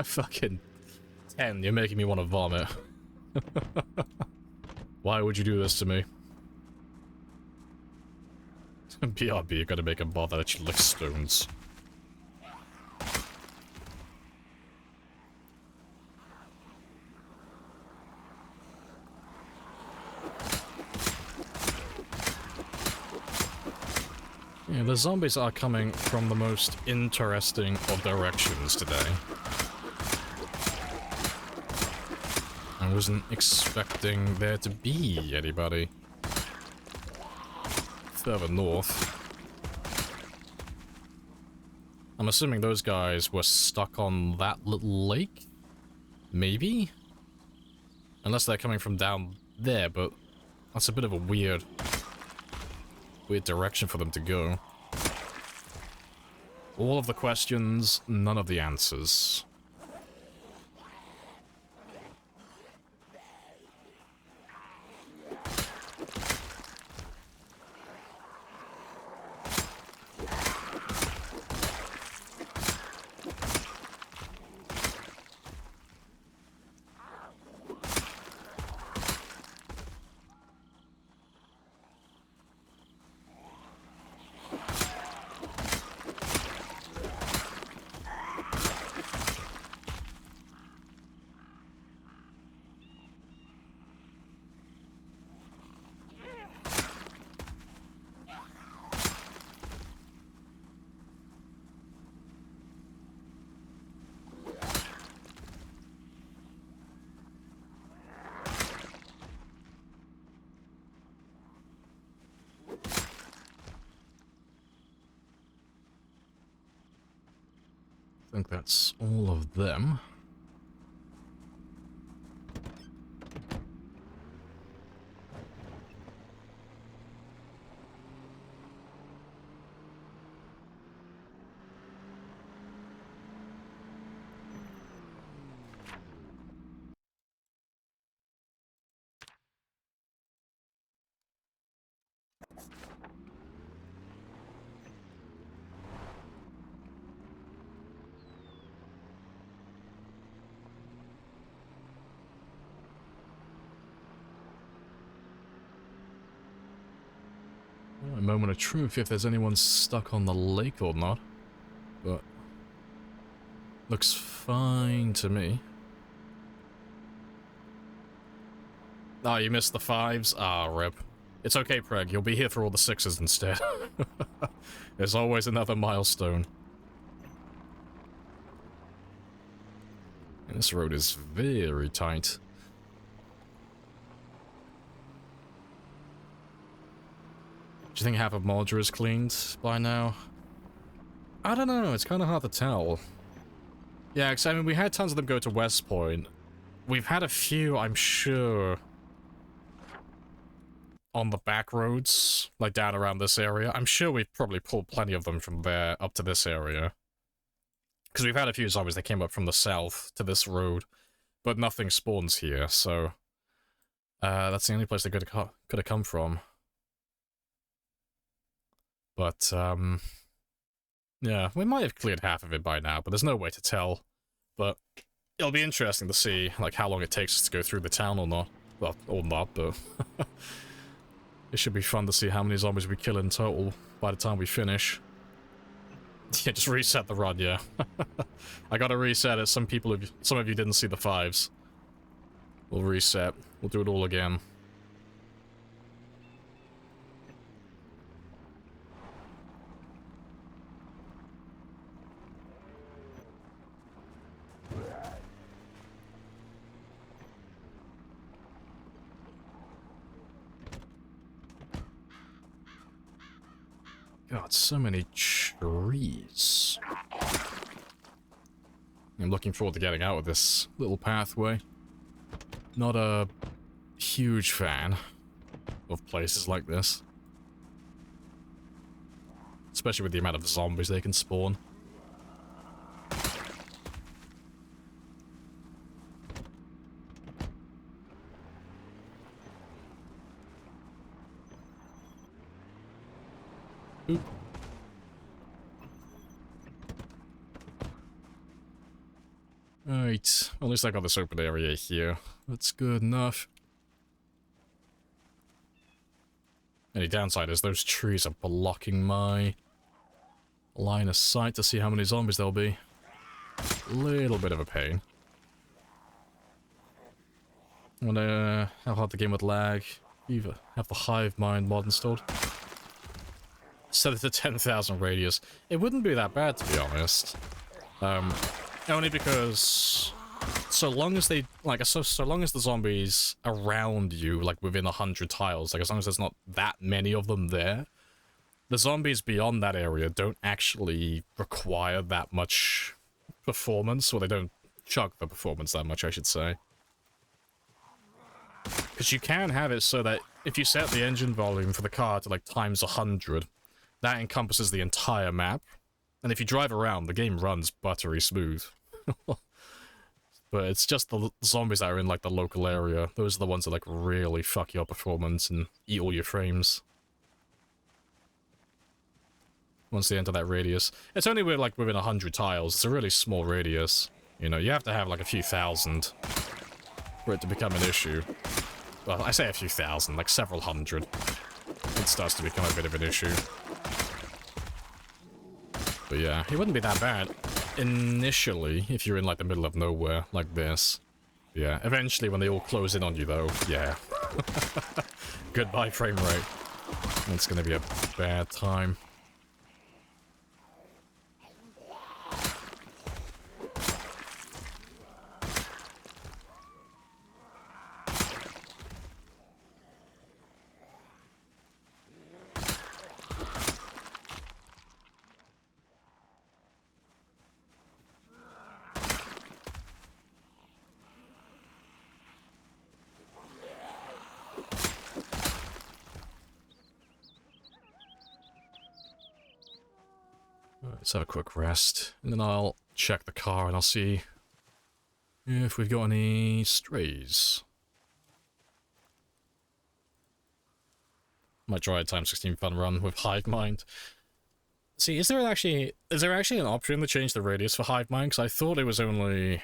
Fucking 10, you're making me want to vomit. Why would you do this to me? BRB, you gotta make a bother that you lick stones. Yeah, the zombies are coming from the most interesting of directions today. I wasn't expecting there to be anybody further north. I'm assuming those guys were stuck on that little lake? Maybe? Unless they're coming from down there, but that's a bit of a weird direction for them to go. All of the questions, none of the answers. I think that's all of them. A moment of truth if there's anyone stuck on the lake or not, but looks fine to me. Oh, you missed the 5s? Ah, rip. It's okay, Preg, you'll be here for all the 6s instead. There's always another milestone. And this road is very tight. Do you think half of Moldra is cleaned by now? I don't know, it's kind of hard to tell. Yeah, because I mean, we had tons of them go to West Point. We've had a few, I'm sure, on the back roads, like down around this area. I'm sure we've probably pulled plenty of them from there up to this area. Because we've had a few zombies that came up from the south to this road, but nothing spawns here, so that's the only place they could have come from. But, yeah, we might have cleared half of it by now, but there's no way to tell. But it'll be interesting to see, like, how long it takes us to go through the town or not. Well, or not, but it should be fun to see how many zombies we kill in total by the time we finish. Yeah, just reset the run, yeah. I gotta reset it. Some of you didn't see the 5s. We'll reset. We'll do it all again. God, so many trees. I'm looking forward to getting out of this little pathway. Not a huge fan of places like this. Especially with the amount of zombies they can spawn. Oop. Right, at least I got this open area here. That's good enough. Any downside is those trees are blocking my line of sight to see how many zombies there'll be. Little bit of a pain. I wonder how hard the game would lag. Either have the hive mind mod installed. Set it to 10,000 radius. It wouldn't be that bad, to be honest. Only because so long as they so long as the zombies around you, like within 100 tiles, like as long as there's not that many of them there, the zombies beyond that area don't actually require that much performance, or they don't chug the performance that much, I should say. Because you can have it so that if you set the engine volume for the car to like times 100, that encompasses the entire map. And if you drive around, the game runs buttery smooth. But it's just the zombies that are in like the local area. Those are the ones that like really fuck your performance and eat all your frames. Once they enter that radius. It's only like within 100 tiles. It's a really small radius. You know, you have to have like a few thousand for it to become an issue. Well, I say a few thousand, like several hundred. It starts to become a bit of an issue. But yeah, it wouldn't be that bad initially if you're in like the middle of nowhere like this. Yeah, eventually when they all close in on you though, yeah. Goodbye frame rate. It's gonna be a bad time. Let's have a quick rest, and then I'll check the car and I'll see if we've got any strays. Might try a times 16 fun run with Hive Mind. See, is there actually an option to change the radius for Hive Mind? Because I thought it was a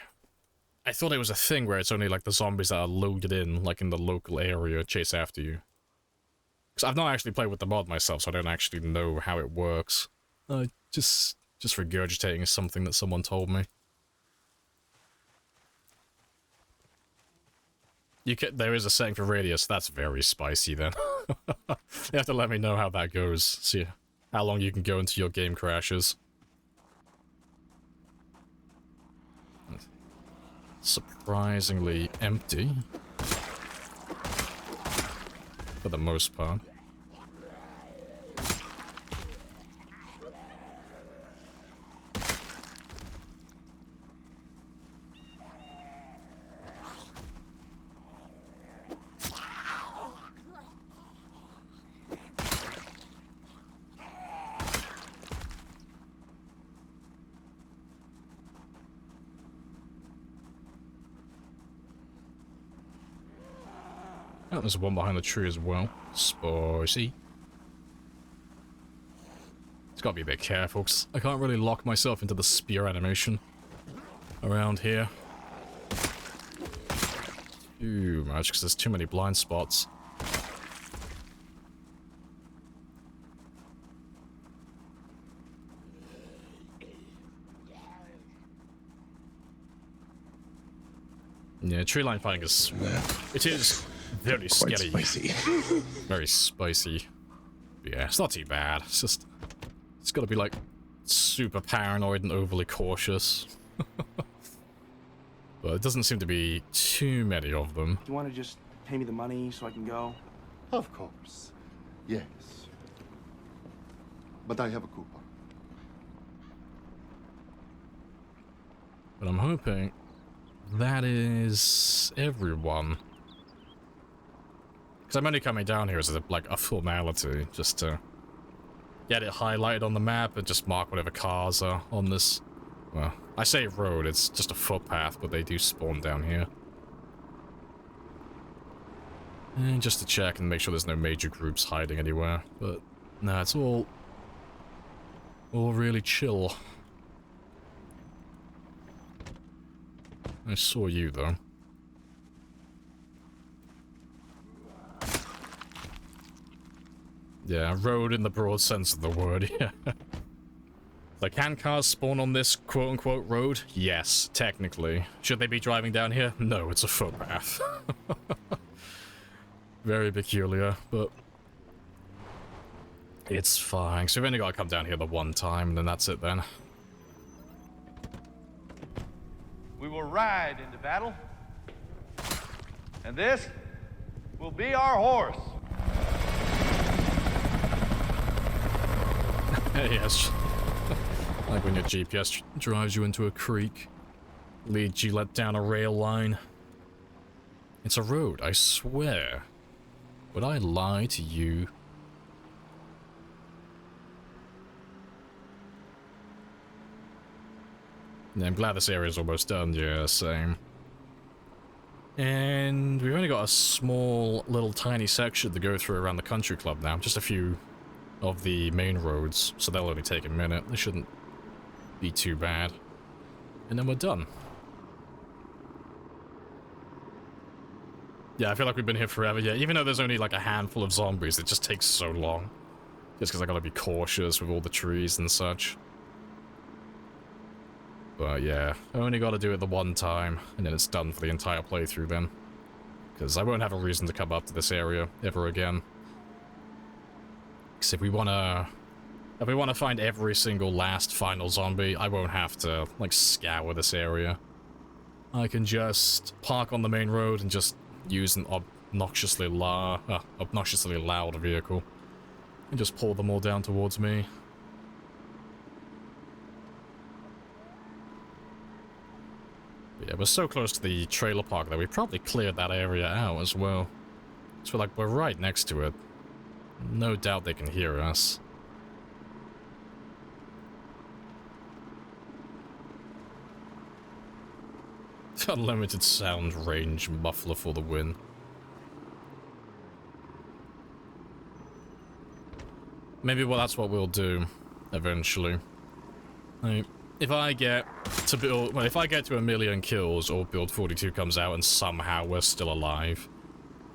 thing where it's only like the zombies that are loaded in, like in the local area, chase after you. Because I've not actually played with the mod myself, so I don't actually know how it works. Just regurgitating something that someone told me. There is a setting for radius. That's very spicy then. You have to let me know how that goes. See how long you can go until your game crashes. Surprisingly empty. For the most part. Oh, there's one behind the tree as well. Spicy. It's gotta be a bit careful, because I can't really lock myself into the spear animation around here. Too much, because there's too many blind spots. Yeah, tree line fighting is... It is very scary. Spicy. Very spicy. But yeah, it's not too bad. It's just... It's gotta be, like, super paranoid and overly cautious. But it doesn't seem to be too many of them. Do you want to just pay me the money so I can go? Of course. Yes. But I have a coupon. But I'm hoping that is everyone. Because I'm only coming down here as a formality, just to get it highlighted on the map and just mark whatever cars are on this. Well, I say road, it's just a footpath, but they do spawn down here. And just to check and make sure there's no major groups hiding anywhere. But, nah, it's all really chill. I saw you, though. Yeah, road in the broad sense of the word, yeah. Like, can cars spawn on this quote-unquote road? Yes, technically. Should they be driving down here? No, it's a footpath. Very peculiar, but... it's fine. So we've only got to come down here the one time, and then that's it then. We will ride into battle, and this will be our horse. Yes. Like when your GPS drives you into a creek, leads you down a rail line. It's a road, I swear. Would I lie to you? Yeah, I'm glad this area's almost done, yeah, same. And we've only got a small, little tiny section to go through around the country club now. Just a few of the main roads, so they'll only take a minute. They shouldn't be too bad. And then we're done. Yeah, I feel like we've been here forever, yeah. Even though there's only like a handful of zombies, it just takes so long. Just because I gotta be cautious with all the trees and such. But yeah, I only gotta do it the one time, and then it's done for the entire playthrough then. Because I won't have a reason to come up to this area ever again. Because if we wanna find every single last final zombie, I won't have to, like, scour this area. I can just park on the main road and just use an obnoxiously loud vehicle. And just pull them all down towards me. But yeah, we're so close to the trailer park that we probably cleared that area out as well. So we're right next to it. No doubt they can hear us. Unlimited sound range muffler for the win. Maybe that's what we'll do eventually. Like, if I get to build, well, if I get to 1,000,000 kills or build 42 comes out and somehow we're still alive,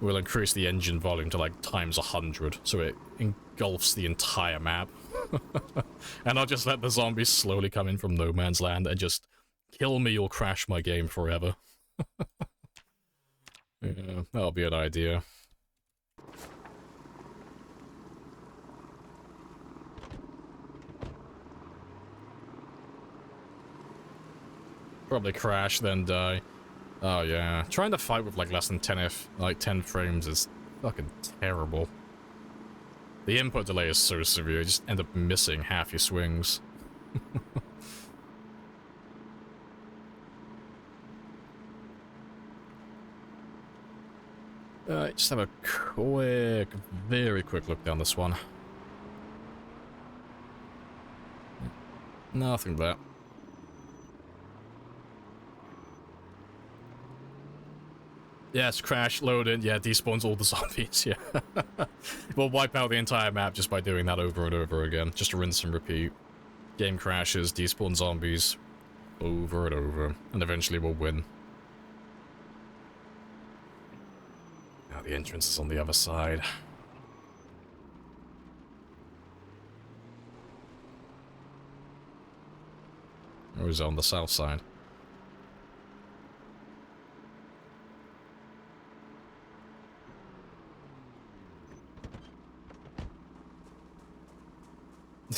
we'll increase the engine volume to like times 100, so it engulfs the entire map. And I'll just let the zombies slowly come in from no man's land and just kill me or crash my game forever. Yeah, that'll be an idea. Probably crash, then die. Oh yeah, trying to fight with like less than 10 frames is fucking terrible. The input delay is so severe, you just end up missing half your swings. Just have a quick, very quick look down this one. Nothing there. Yes, crash, load in, yeah, despawns all the zombies, yeah. We'll wipe out the entire map just by doing that over and over again. Just rinse and repeat. Game crashes, despawn zombies, over and over, and eventually we'll win. Now the entrance is on the other side. Or is it on the south side?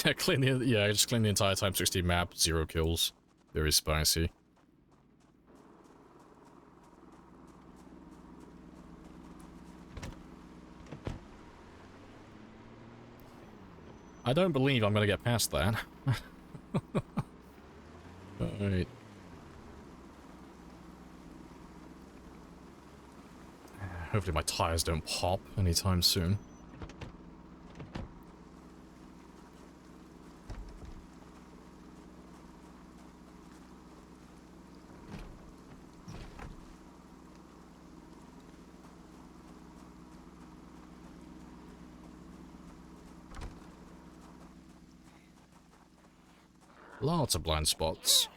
Yeah, just clean the entire Time 16 map, 0 kills. Very spicy. I don't believe I'm gonna get past that. Alright. Hopefully my tires don't pop anytime soon. Lots of blind spots.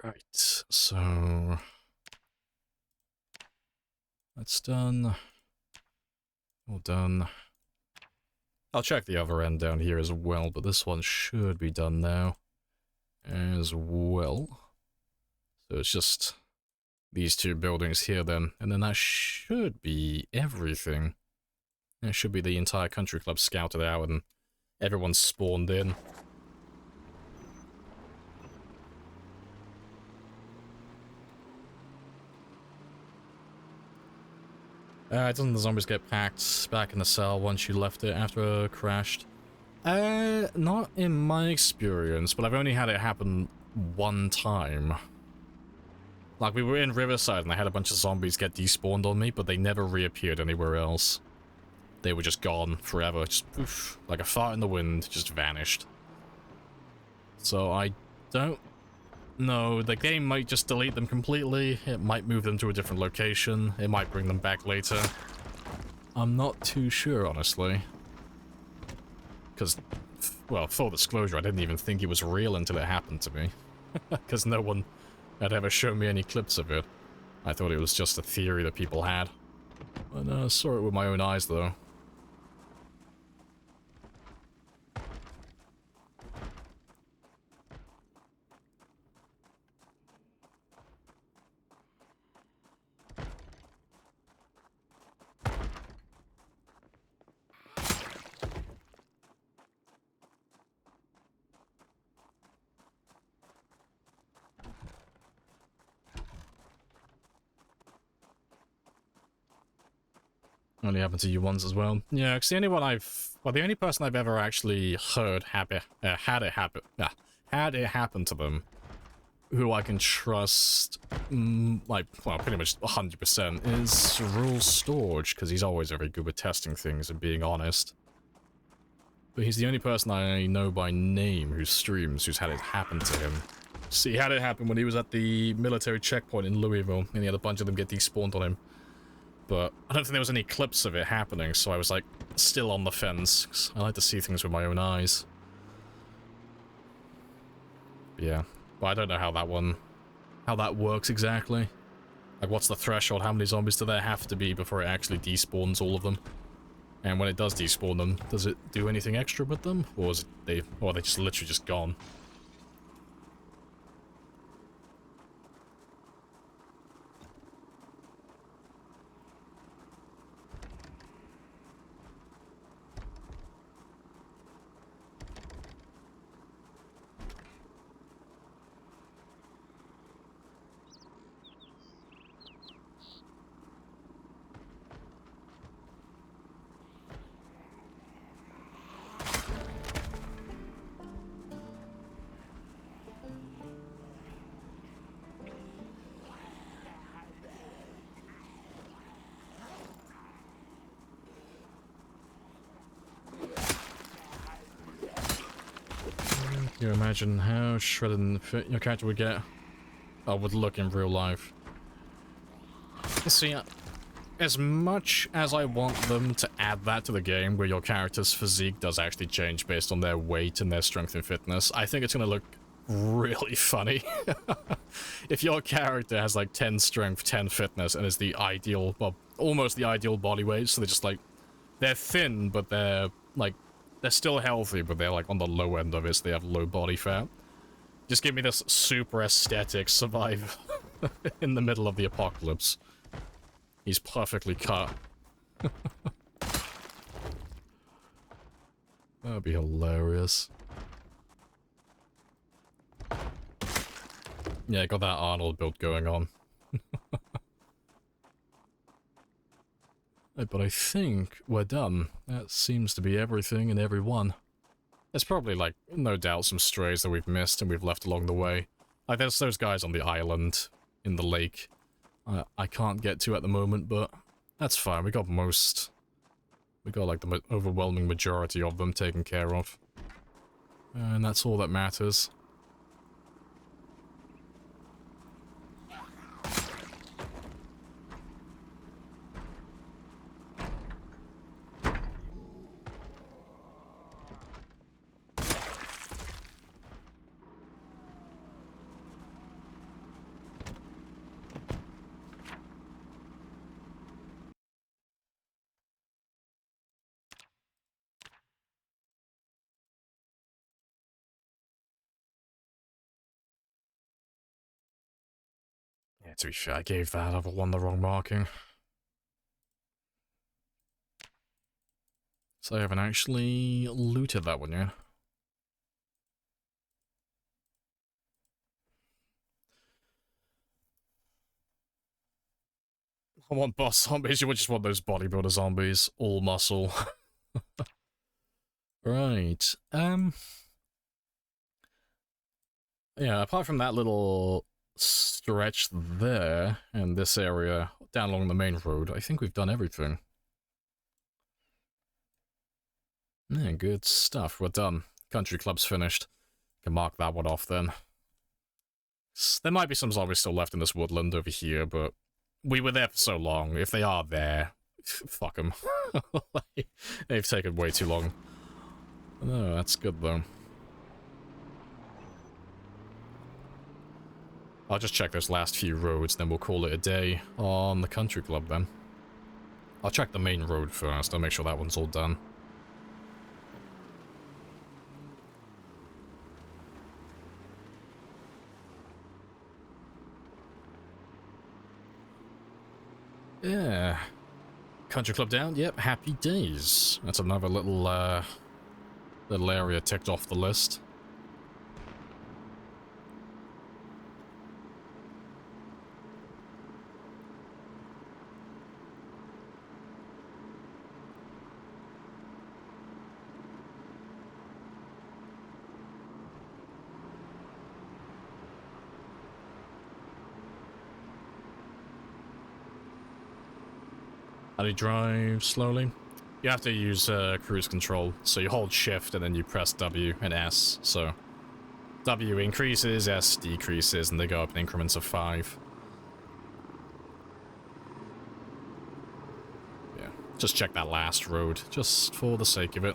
Right, so that's done. All done. I'll check the other end down here as well, but this one should be done now as well. So it's just these two buildings here then, and then that should be everything. It should be the entire country club scouted out and everyone's spawned in. Doesn't the zombies get packed back in the cell once you left it after it crashed? Not in my experience, but I've only had it happen one time. Like, we were in Riverside and I had a bunch of zombies get despawned on me, but they never reappeared anywhere else. They were just gone forever, just poof, like a fart in the wind, just vanished. So I don't know, the game might just delete them completely, it might move them to a different location, it might bring them back later. I'm not too sure, honestly. Because, well, full disclosure, I didn't even think it was real until it happened to me. Because no one had ever shown me any clips of it. I thought it was just a theory that people had. But I saw it with my own eyes, though. Only happened to you once as well. Yeah, because the only one the only person I've ever actually heard had it happen to them who I can trust, like, well, pretty much 100%, is Rule Storage, because he's always very good with testing things and being honest. But he's the only person I know by name who streams who's had it happen to him. See, he had it happen when he was at the military checkpoint in Louisville, and he had a bunch of them get despawned on him. But I don't think there was any clips of it happening, so I was, like, still on the fence, 'cause I like to see things with my own eyes. Yeah. But I don't know how that works exactly. Like, what's the threshold? How many zombies do there have to be before it actually despawns all of them? And when it does despawn them, does it do anything extra with them? Or are they just literally just gone? Can you imagine how shredded and fit your character would get? Would look in real life. See, as much as I want them to add that to the game, where your character's physique does actually change based on their weight and their strength and fitness, I think it's gonna look really funny. If your character has like 10 strength, 10 fitness, and is the ideal, well, almost the ideal body weight, so they're just like, they're thin, but they're like, they're still healthy, but they're like on the low end of it, so they have low body fat. Just give me this super aesthetic survivor in the middle of the apocalypse. He's perfectly cut. That'd be hilarious. Yeah, got that Arnold build going on. But I think we're done. That seems to be everything and everyone. There's probably, like, no doubt some strays that we've missed and we've left along the way. Like, there's those guys on the island in the lake I can't get to at the moment, but that's fine. We got like the overwhelming majority of them taken care of. And that's all that matters. Yeah, to be fair, I gave that other one the wrong marking. So I haven't actually looted that one yet. I want boss zombies, you just want those bodybuilder zombies, all muscle. Right, yeah, apart from that little stretch there, and this area down along the main road, I think we've done everything. Yeah, good stuff, we're done. Country club's finished. Can mark that one off then. There might be some zombies still left in this woodland over here, but we were there for so long. If they are there, fuck them. They've taken way too long. Oh, that's good though. I'll just check those last few roads, then we'll call it a day on the country club then. I'll check the main road first, I'll make sure that one's all done. Yeah. Country club down, yep, happy days. That's another little area ticked off the list. How do you drive slowly? You have to use cruise control. So you hold shift and then you press W and S. So W increases, S decreases, and they go up in increments of 5. Yeah, just check that last road, just for the sake of it.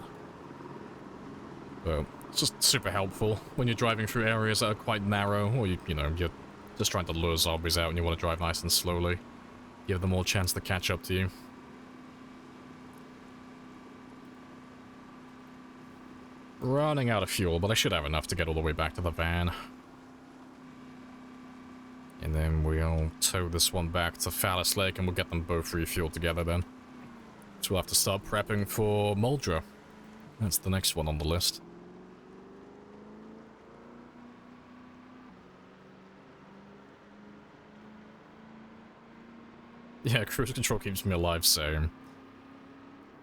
But it's just super helpful when you're driving through areas that are quite narrow, or you know, you're just trying to lure zombies out and you want to drive nice and slowly. Give them more chance to catch up to you. Running out of fuel, but I should have enough to get all the way back to the van. And then we'll tow this one back to Phallus Lake and we'll get them both refueled together then. So we'll have to start prepping for Muldra. That's the next one on the list. Yeah, cruise control keeps me alive, same.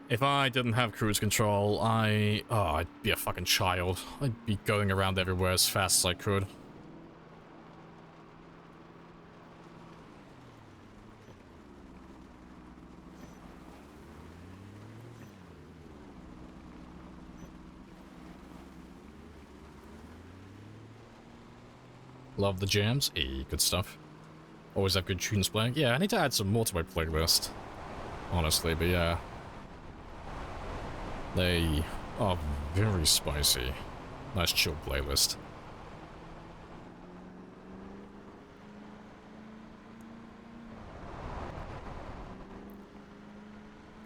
If I didn't have cruise control, I'd be a fucking child. I'd be going around everywhere as fast as I could. Love the jams. Good stuff. Always have good tunes playing. Yeah, I need to add some more to my playlist. Honestly, but yeah. They are very spicy. Nice chill playlist.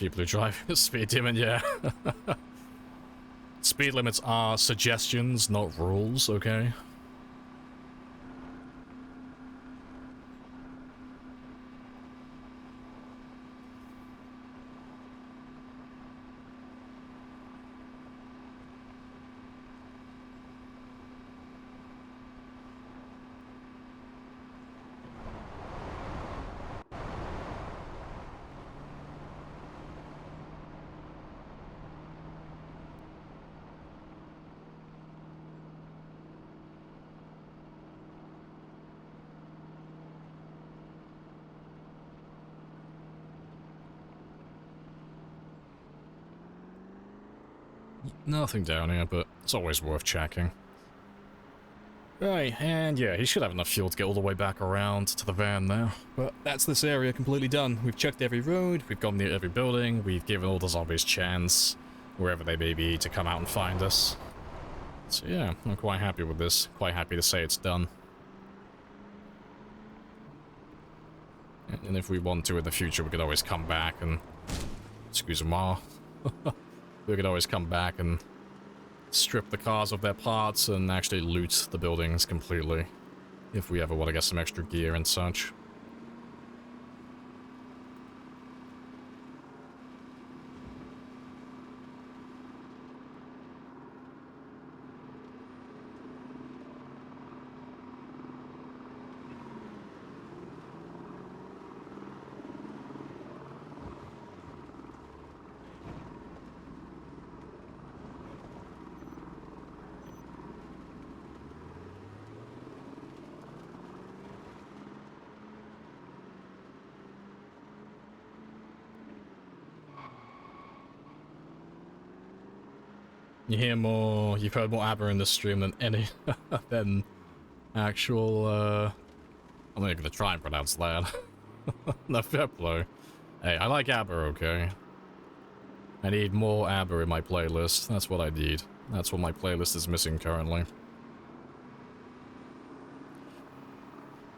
People who drive speed limit, yeah. Speed limits are suggestions, not rules, okay? Nothing down here, but it's always worth checking. Right, and yeah, he should have enough fuel to get all the way back around to the van now. But that's this area completely done. We've checked every road, we've gone near every building, we've given all the zombies chance, wherever they may be, to come out and find us. So yeah, I'm quite happy with this. Quite happy to say it's done. And if we want to in the future, we could always come back and... Excuse-moi. We could always come back and strip the cars of their parts and actually loot the buildings completely. If we ever want to get some extra gear and such. You hear more, you've heard more ABBA in this stream than any, than actual, I'm not gonna try and pronounce that. No, fair play. Hey, I like ABBA, okay? I need more ABBA in my playlist, that's what I need. That's what my playlist is missing currently.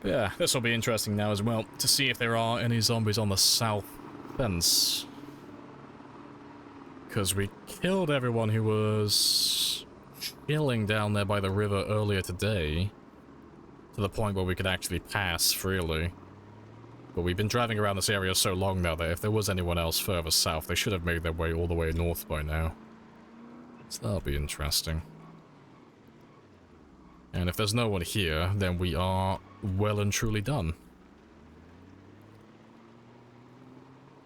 But yeah, this will be interesting now as well, to see if there are any zombies on the south fence. Because we killed everyone who was chilling down there by the river earlier today. To the point where we could actually pass freely. But we've been driving around this area so long now that if there was anyone else further south, they should have made their way all the way north by now. So that'll be interesting. And if there's no one here, then we are well and truly done.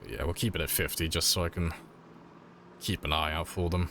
But yeah, we'll keep it at 50 just so I can keep an eye out for them.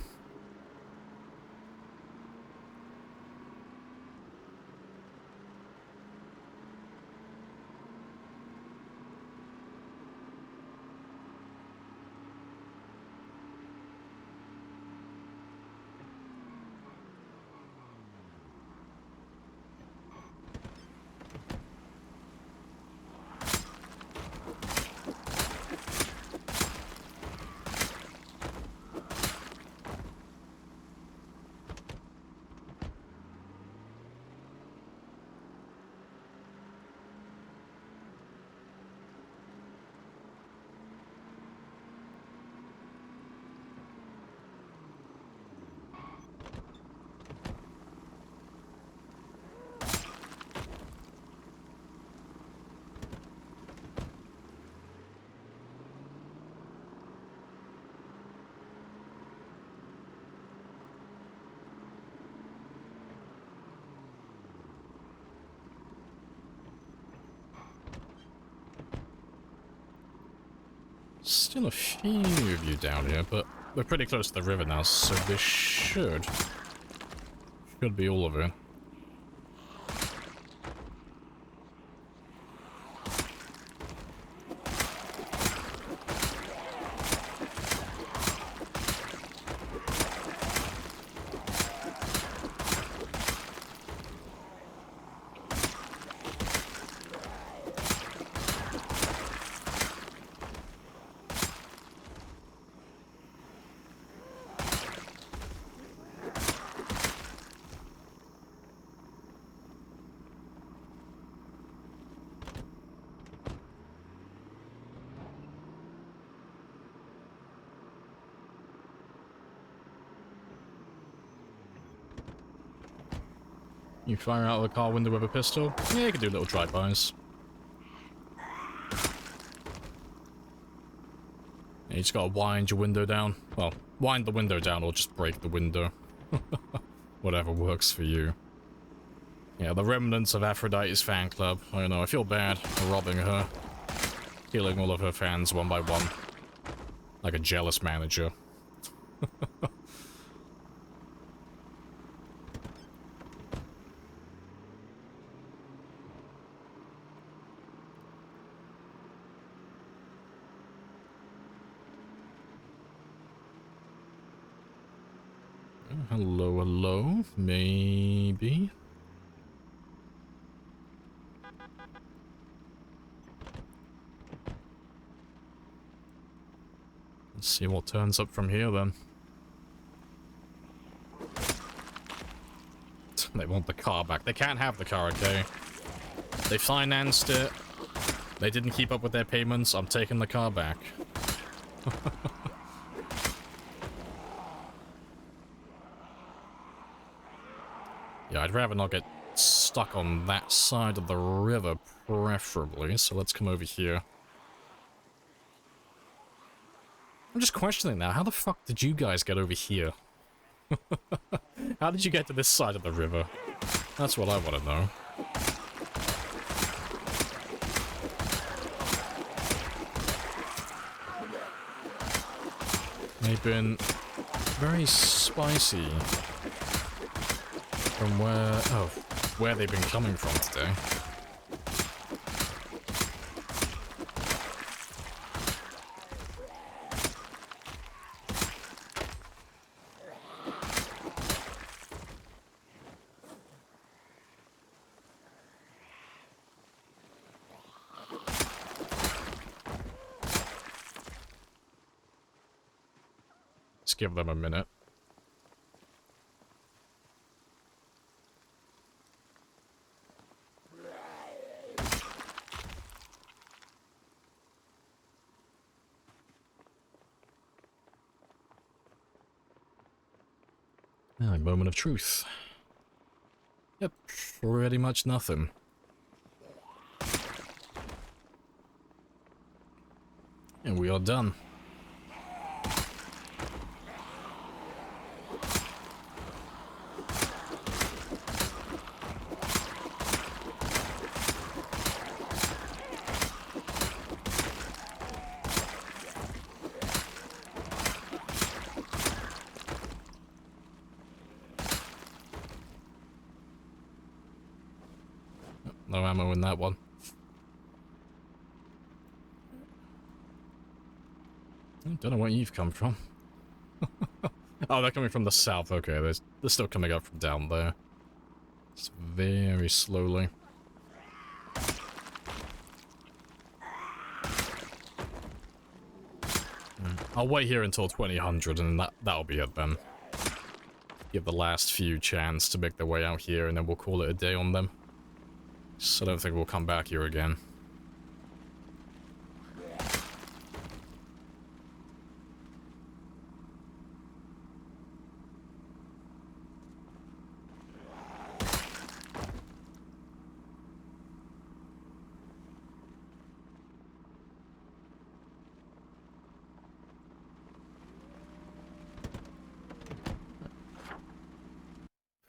Still a few of you down here, but we're pretty close to the river now, so this should be all of it. You fire out of the car window with a pistol? Yeah, you can do little drive-bys. You just gotta wind your window down. Well, wind the window down or just break the window. Whatever works for you. Yeah, the remnants of Aphrodite's fan club. I don't know, I feel bad for robbing her. Killing all of her fans one by one. Like a jealous manager. Hello, hello, maybe. Let's see what turns up from here then. They want the car back. They can't have the car, okay? They financed it. They didn't keep up with their payments. I'm taking the car back. Yeah, I'd rather not get stuck on that side of the river, preferably. So let's come over here. I'm just questioning now, how the fuck did you guys get over here? How did you get to this side of the river? That's what I want to know. They've been very spicy from where they've been coming from today. Let's give them a minute. A moment of truth. Yep, pretty much nothing. And we are done. No ammo in that one. I don't know where you've come from. Oh, they're coming from the south. Okay, they're still coming up from down there. Just very slowly. I'll wait here until 2000 and that'll be it then. Give the last few chance to make their way out here and then we'll call it a day on them. So I don't think we'll come back here again.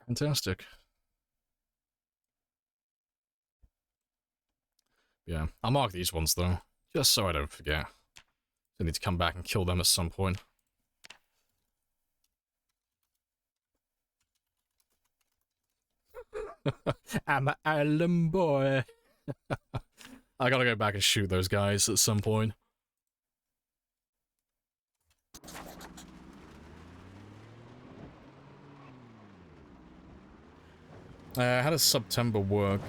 Fantastic. Yeah, I'll mark these ones though, just so I don't forget. I need to come back and kill them at some point. I'm an island boy. I gotta go back and shoot those guys at some point. How does September work?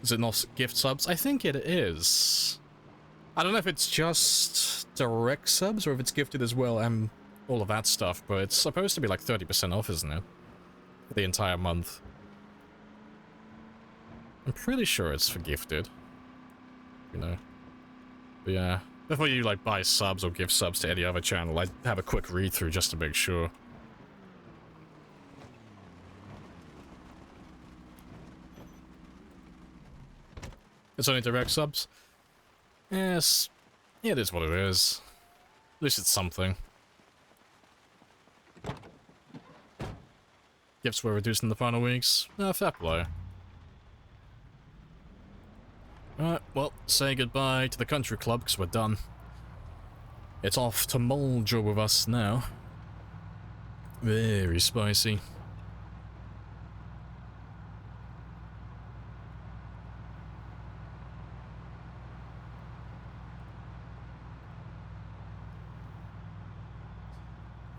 Is it not gift subs? I think it is. I don't know if it's just direct subs or if it's gifted as well and all of that stuff, but it's supposed to be like 30% off, isn't it? For the entire month. I'm pretty sure it's for gifted. You know. But yeah. Before you like buy subs or give subs to any other channel, I'd have a quick read through just to make sure. It's only direct subs? Yes. Yeah, it is what it is. At least it's something. Gifts were reduced in the final weeks. Fair play. Alright, well, say goodbye to the country club, because we're done. It's off to Moldra with us now. Very spicy.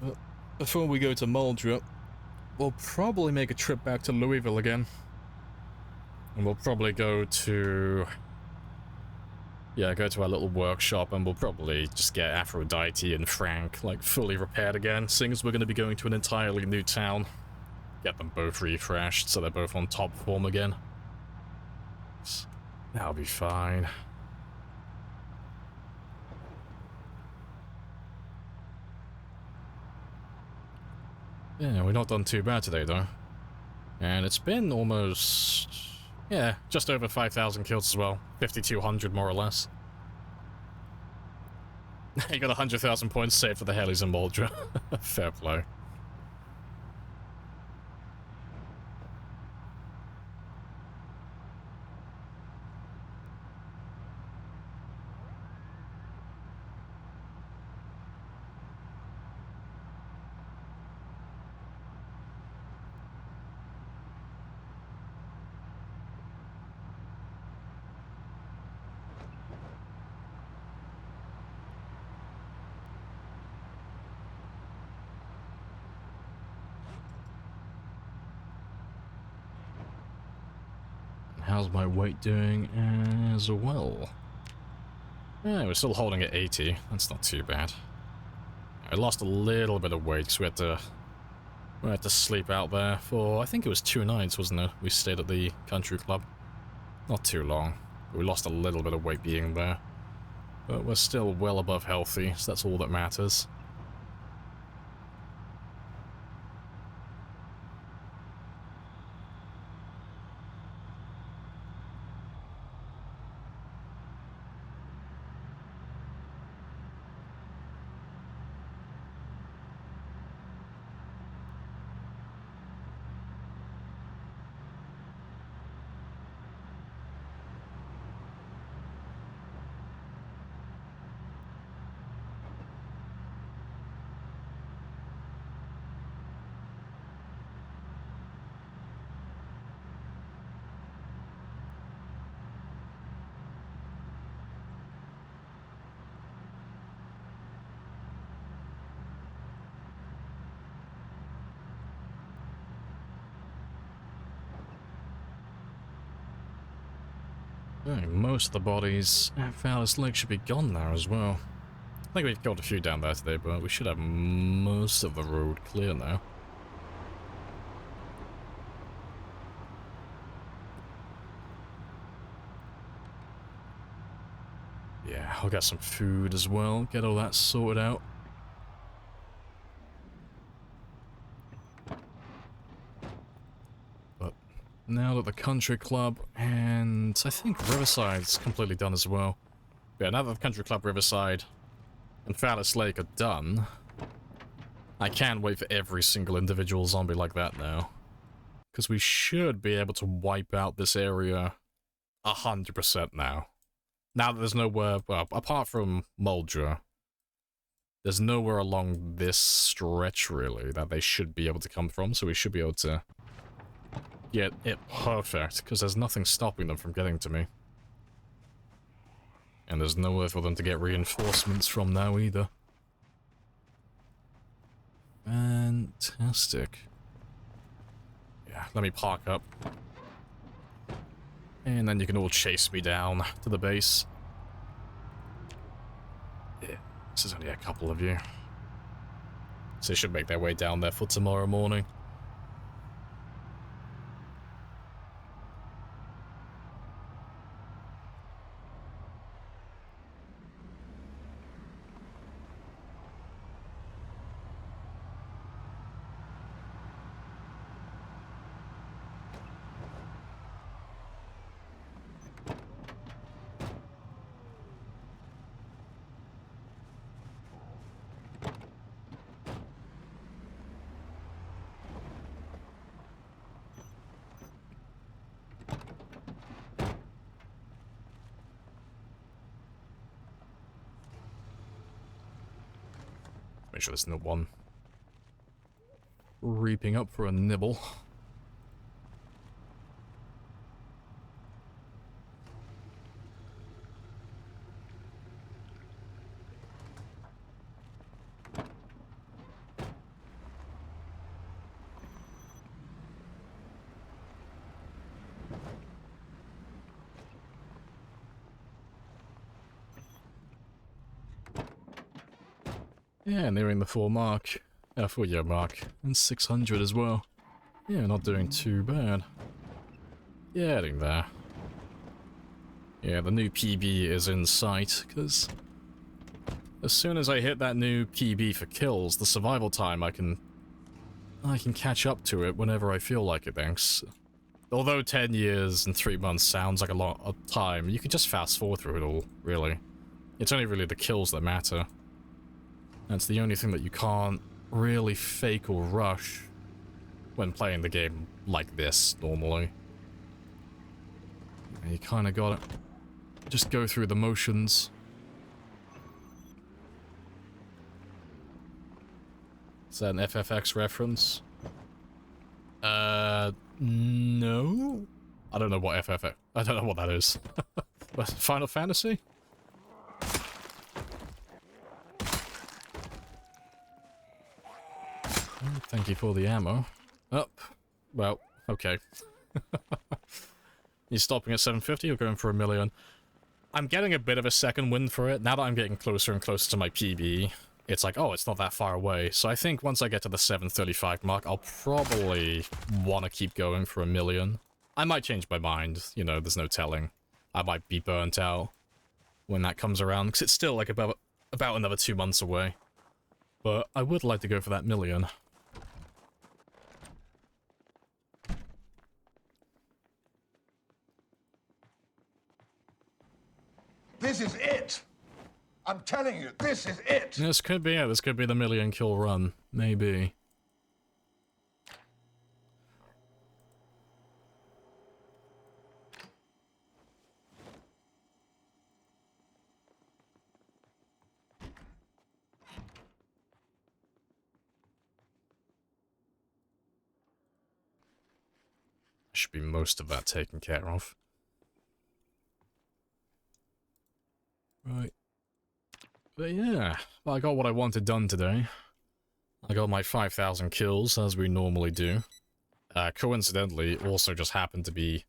Well, before we go to Moldra, we'll probably make a trip back to Louisville again. And we'll probably go to... yeah, go to our little workshop and we'll probably just get Aphrodite and Frank, like, fully repaired again, seeing as we're going to be going to an entirely new town. Get them both refreshed so they're both on top form again. That'll be fine. Yeah, we're not done too bad today, though. And it's been almost... yeah, just over 5,000 kills as well. 5,200 more or less. You got 100,000 points saved for the Hellies and Moldra. Fair play. How's my weight doing as well? Yeah, we're still holding at 80. That's not too bad. I lost a little bit of weight because we had to sleep out there for, I think it was 2 nights, wasn't it? We stayed at the country club. Not too long. We lost a little bit of weight being there. But we're still well above healthy, so that's all that matters. Most of the bodies at Phallus Lake should be gone now as well. I think we've got a few down there today, but we should have most of the road clear now. Yeah, I'll get some food as well, get all that sorted out. Now that the country club and I think Riverside's completely done as well. Yeah, now that the country club, Riverside, and Phallus Lake are done, I can't wait for every single individual zombie like that now. Because we should be able to wipe out this area 100% now. Now that there's nowhere, well, apart from Moldra, there's nowhere along this stretch, really, that they should be able to come from, so we should be able to get it perfect, because there's nothing stopping them from getting to me. And there's nowhere for them to get reinforcements from now, either. Fantastic. Yeah, let me park up. And then you can all chase me down to the base. Yeah, this is only a couple of you. So they should make their way down there for tomorrow morning. Make sure there's no one reaping up for a nibble. Yeah, nearing the 4 mark. 4 year mark. And 600 as well. Yeah, not doing too bad. Getting there. Yeah, the new PB is in sight, because as soon as I hit that new PB for kills, the survival time, I can catch up to it whenever I feel like it, thanks. Although 10 years and 3 months sounds like a lot of time, you can just fast forward through it all, really. It's only really the kills that matter. That's the only thing that you can't really fake or rush when playing the game like this, normally. And you kind of gotta just go through the motions. Is that an FFX reference? No? I don't know what FFX... I don't know what that is. Final Fantasy? Thank you for the ammo. Oh, well, okay. You're stopping at 750, you're going for 1 million. I'm getting a bit of a second wind for it. Now that I'm getting closer and closer to my PB, it's like, oh, it's not that far away. So I think once I get to the 735 mark, I'll probably want to keep going for 1 million. I might change my mind, you know, there's no telling. I might be burnt out when that comes around, because it's still like about another 2 months away. But I would like to go for that 1 million. This is it! I'm telling you, this is it! This could be it. This could be the 1 million kill run. Maybe. Should be most of that taken care of. Right. But yeah, I got what I wanted done today. I got my 5,000 kills, as we normally do. Coincidentally, also just happened to be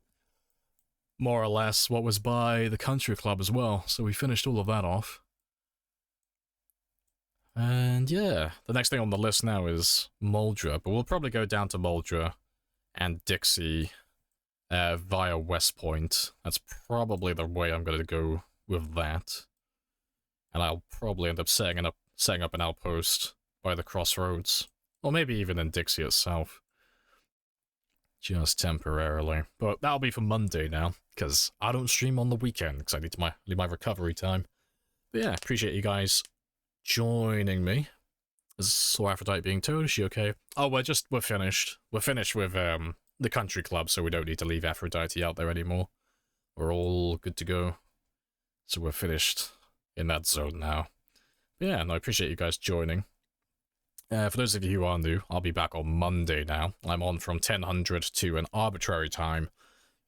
more or less what was by the country club as well, so we finished all of that off. And yeah, the next thing on the list now is Muldra, but we'll probably go down to Muldra and Dixie via West Point. That's probably the way I'm going to go with that. And I'll probably end up setting up an outpost by the crossroads. Or maybe even in Dixie itself. Just temporarily. But that'll be for Monday now, because I don't stream on the weekend, because I need my recovery time. But yeah, appreciate you guys joining me. Is Saw Aphrodite being towed? Is she okay? Oh, we're finished. We're finished with the country club, so we don't need to leave Aphrodite out there anymore. We're all good to go. So we're finished in that zone now. Yeah, and I appreciate you guys joining. For those of you who are new, I'll be back on Monday now. I'm on from 1000 to an arbitrary time.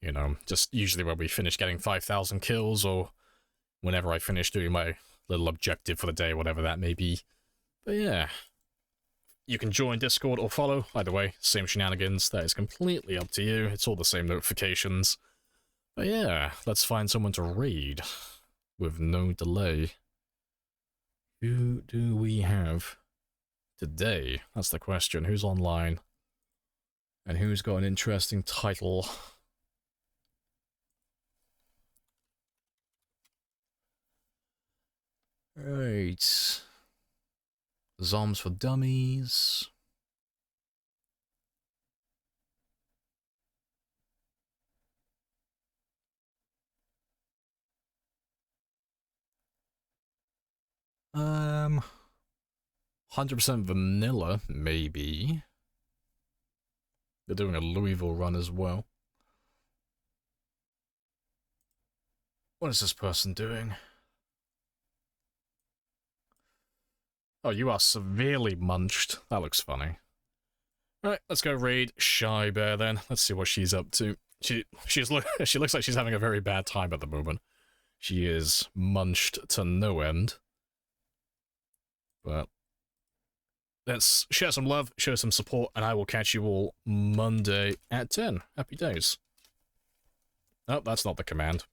You know, just usually when we finish getting 5,000 kills, or whenever I finish doing my little objective for the day, whatever that may be. But yeah, you can join Discord or follow. Either way, same shenanigans. That is completely up to you. It's all the same notifications. But yeah, let's find someone to raid with no delay. Who do we have today? That's the question. Who's online? And who's got an interesting title? Right. Zoms for Dummies. Um, 100% vanilla, maybe. They're doing a Louisville run as well. What is this person doing? Oh, you are severely munched. That looks funny. Alright, let's go raid Shy Bear then. Let's see what she's up to. She looks like she's having a very bad time at the moment. She is munched to no end. But let's share some love, show some support, and I will catch you all Monday at 10. Happy days. Oh, that's not the command.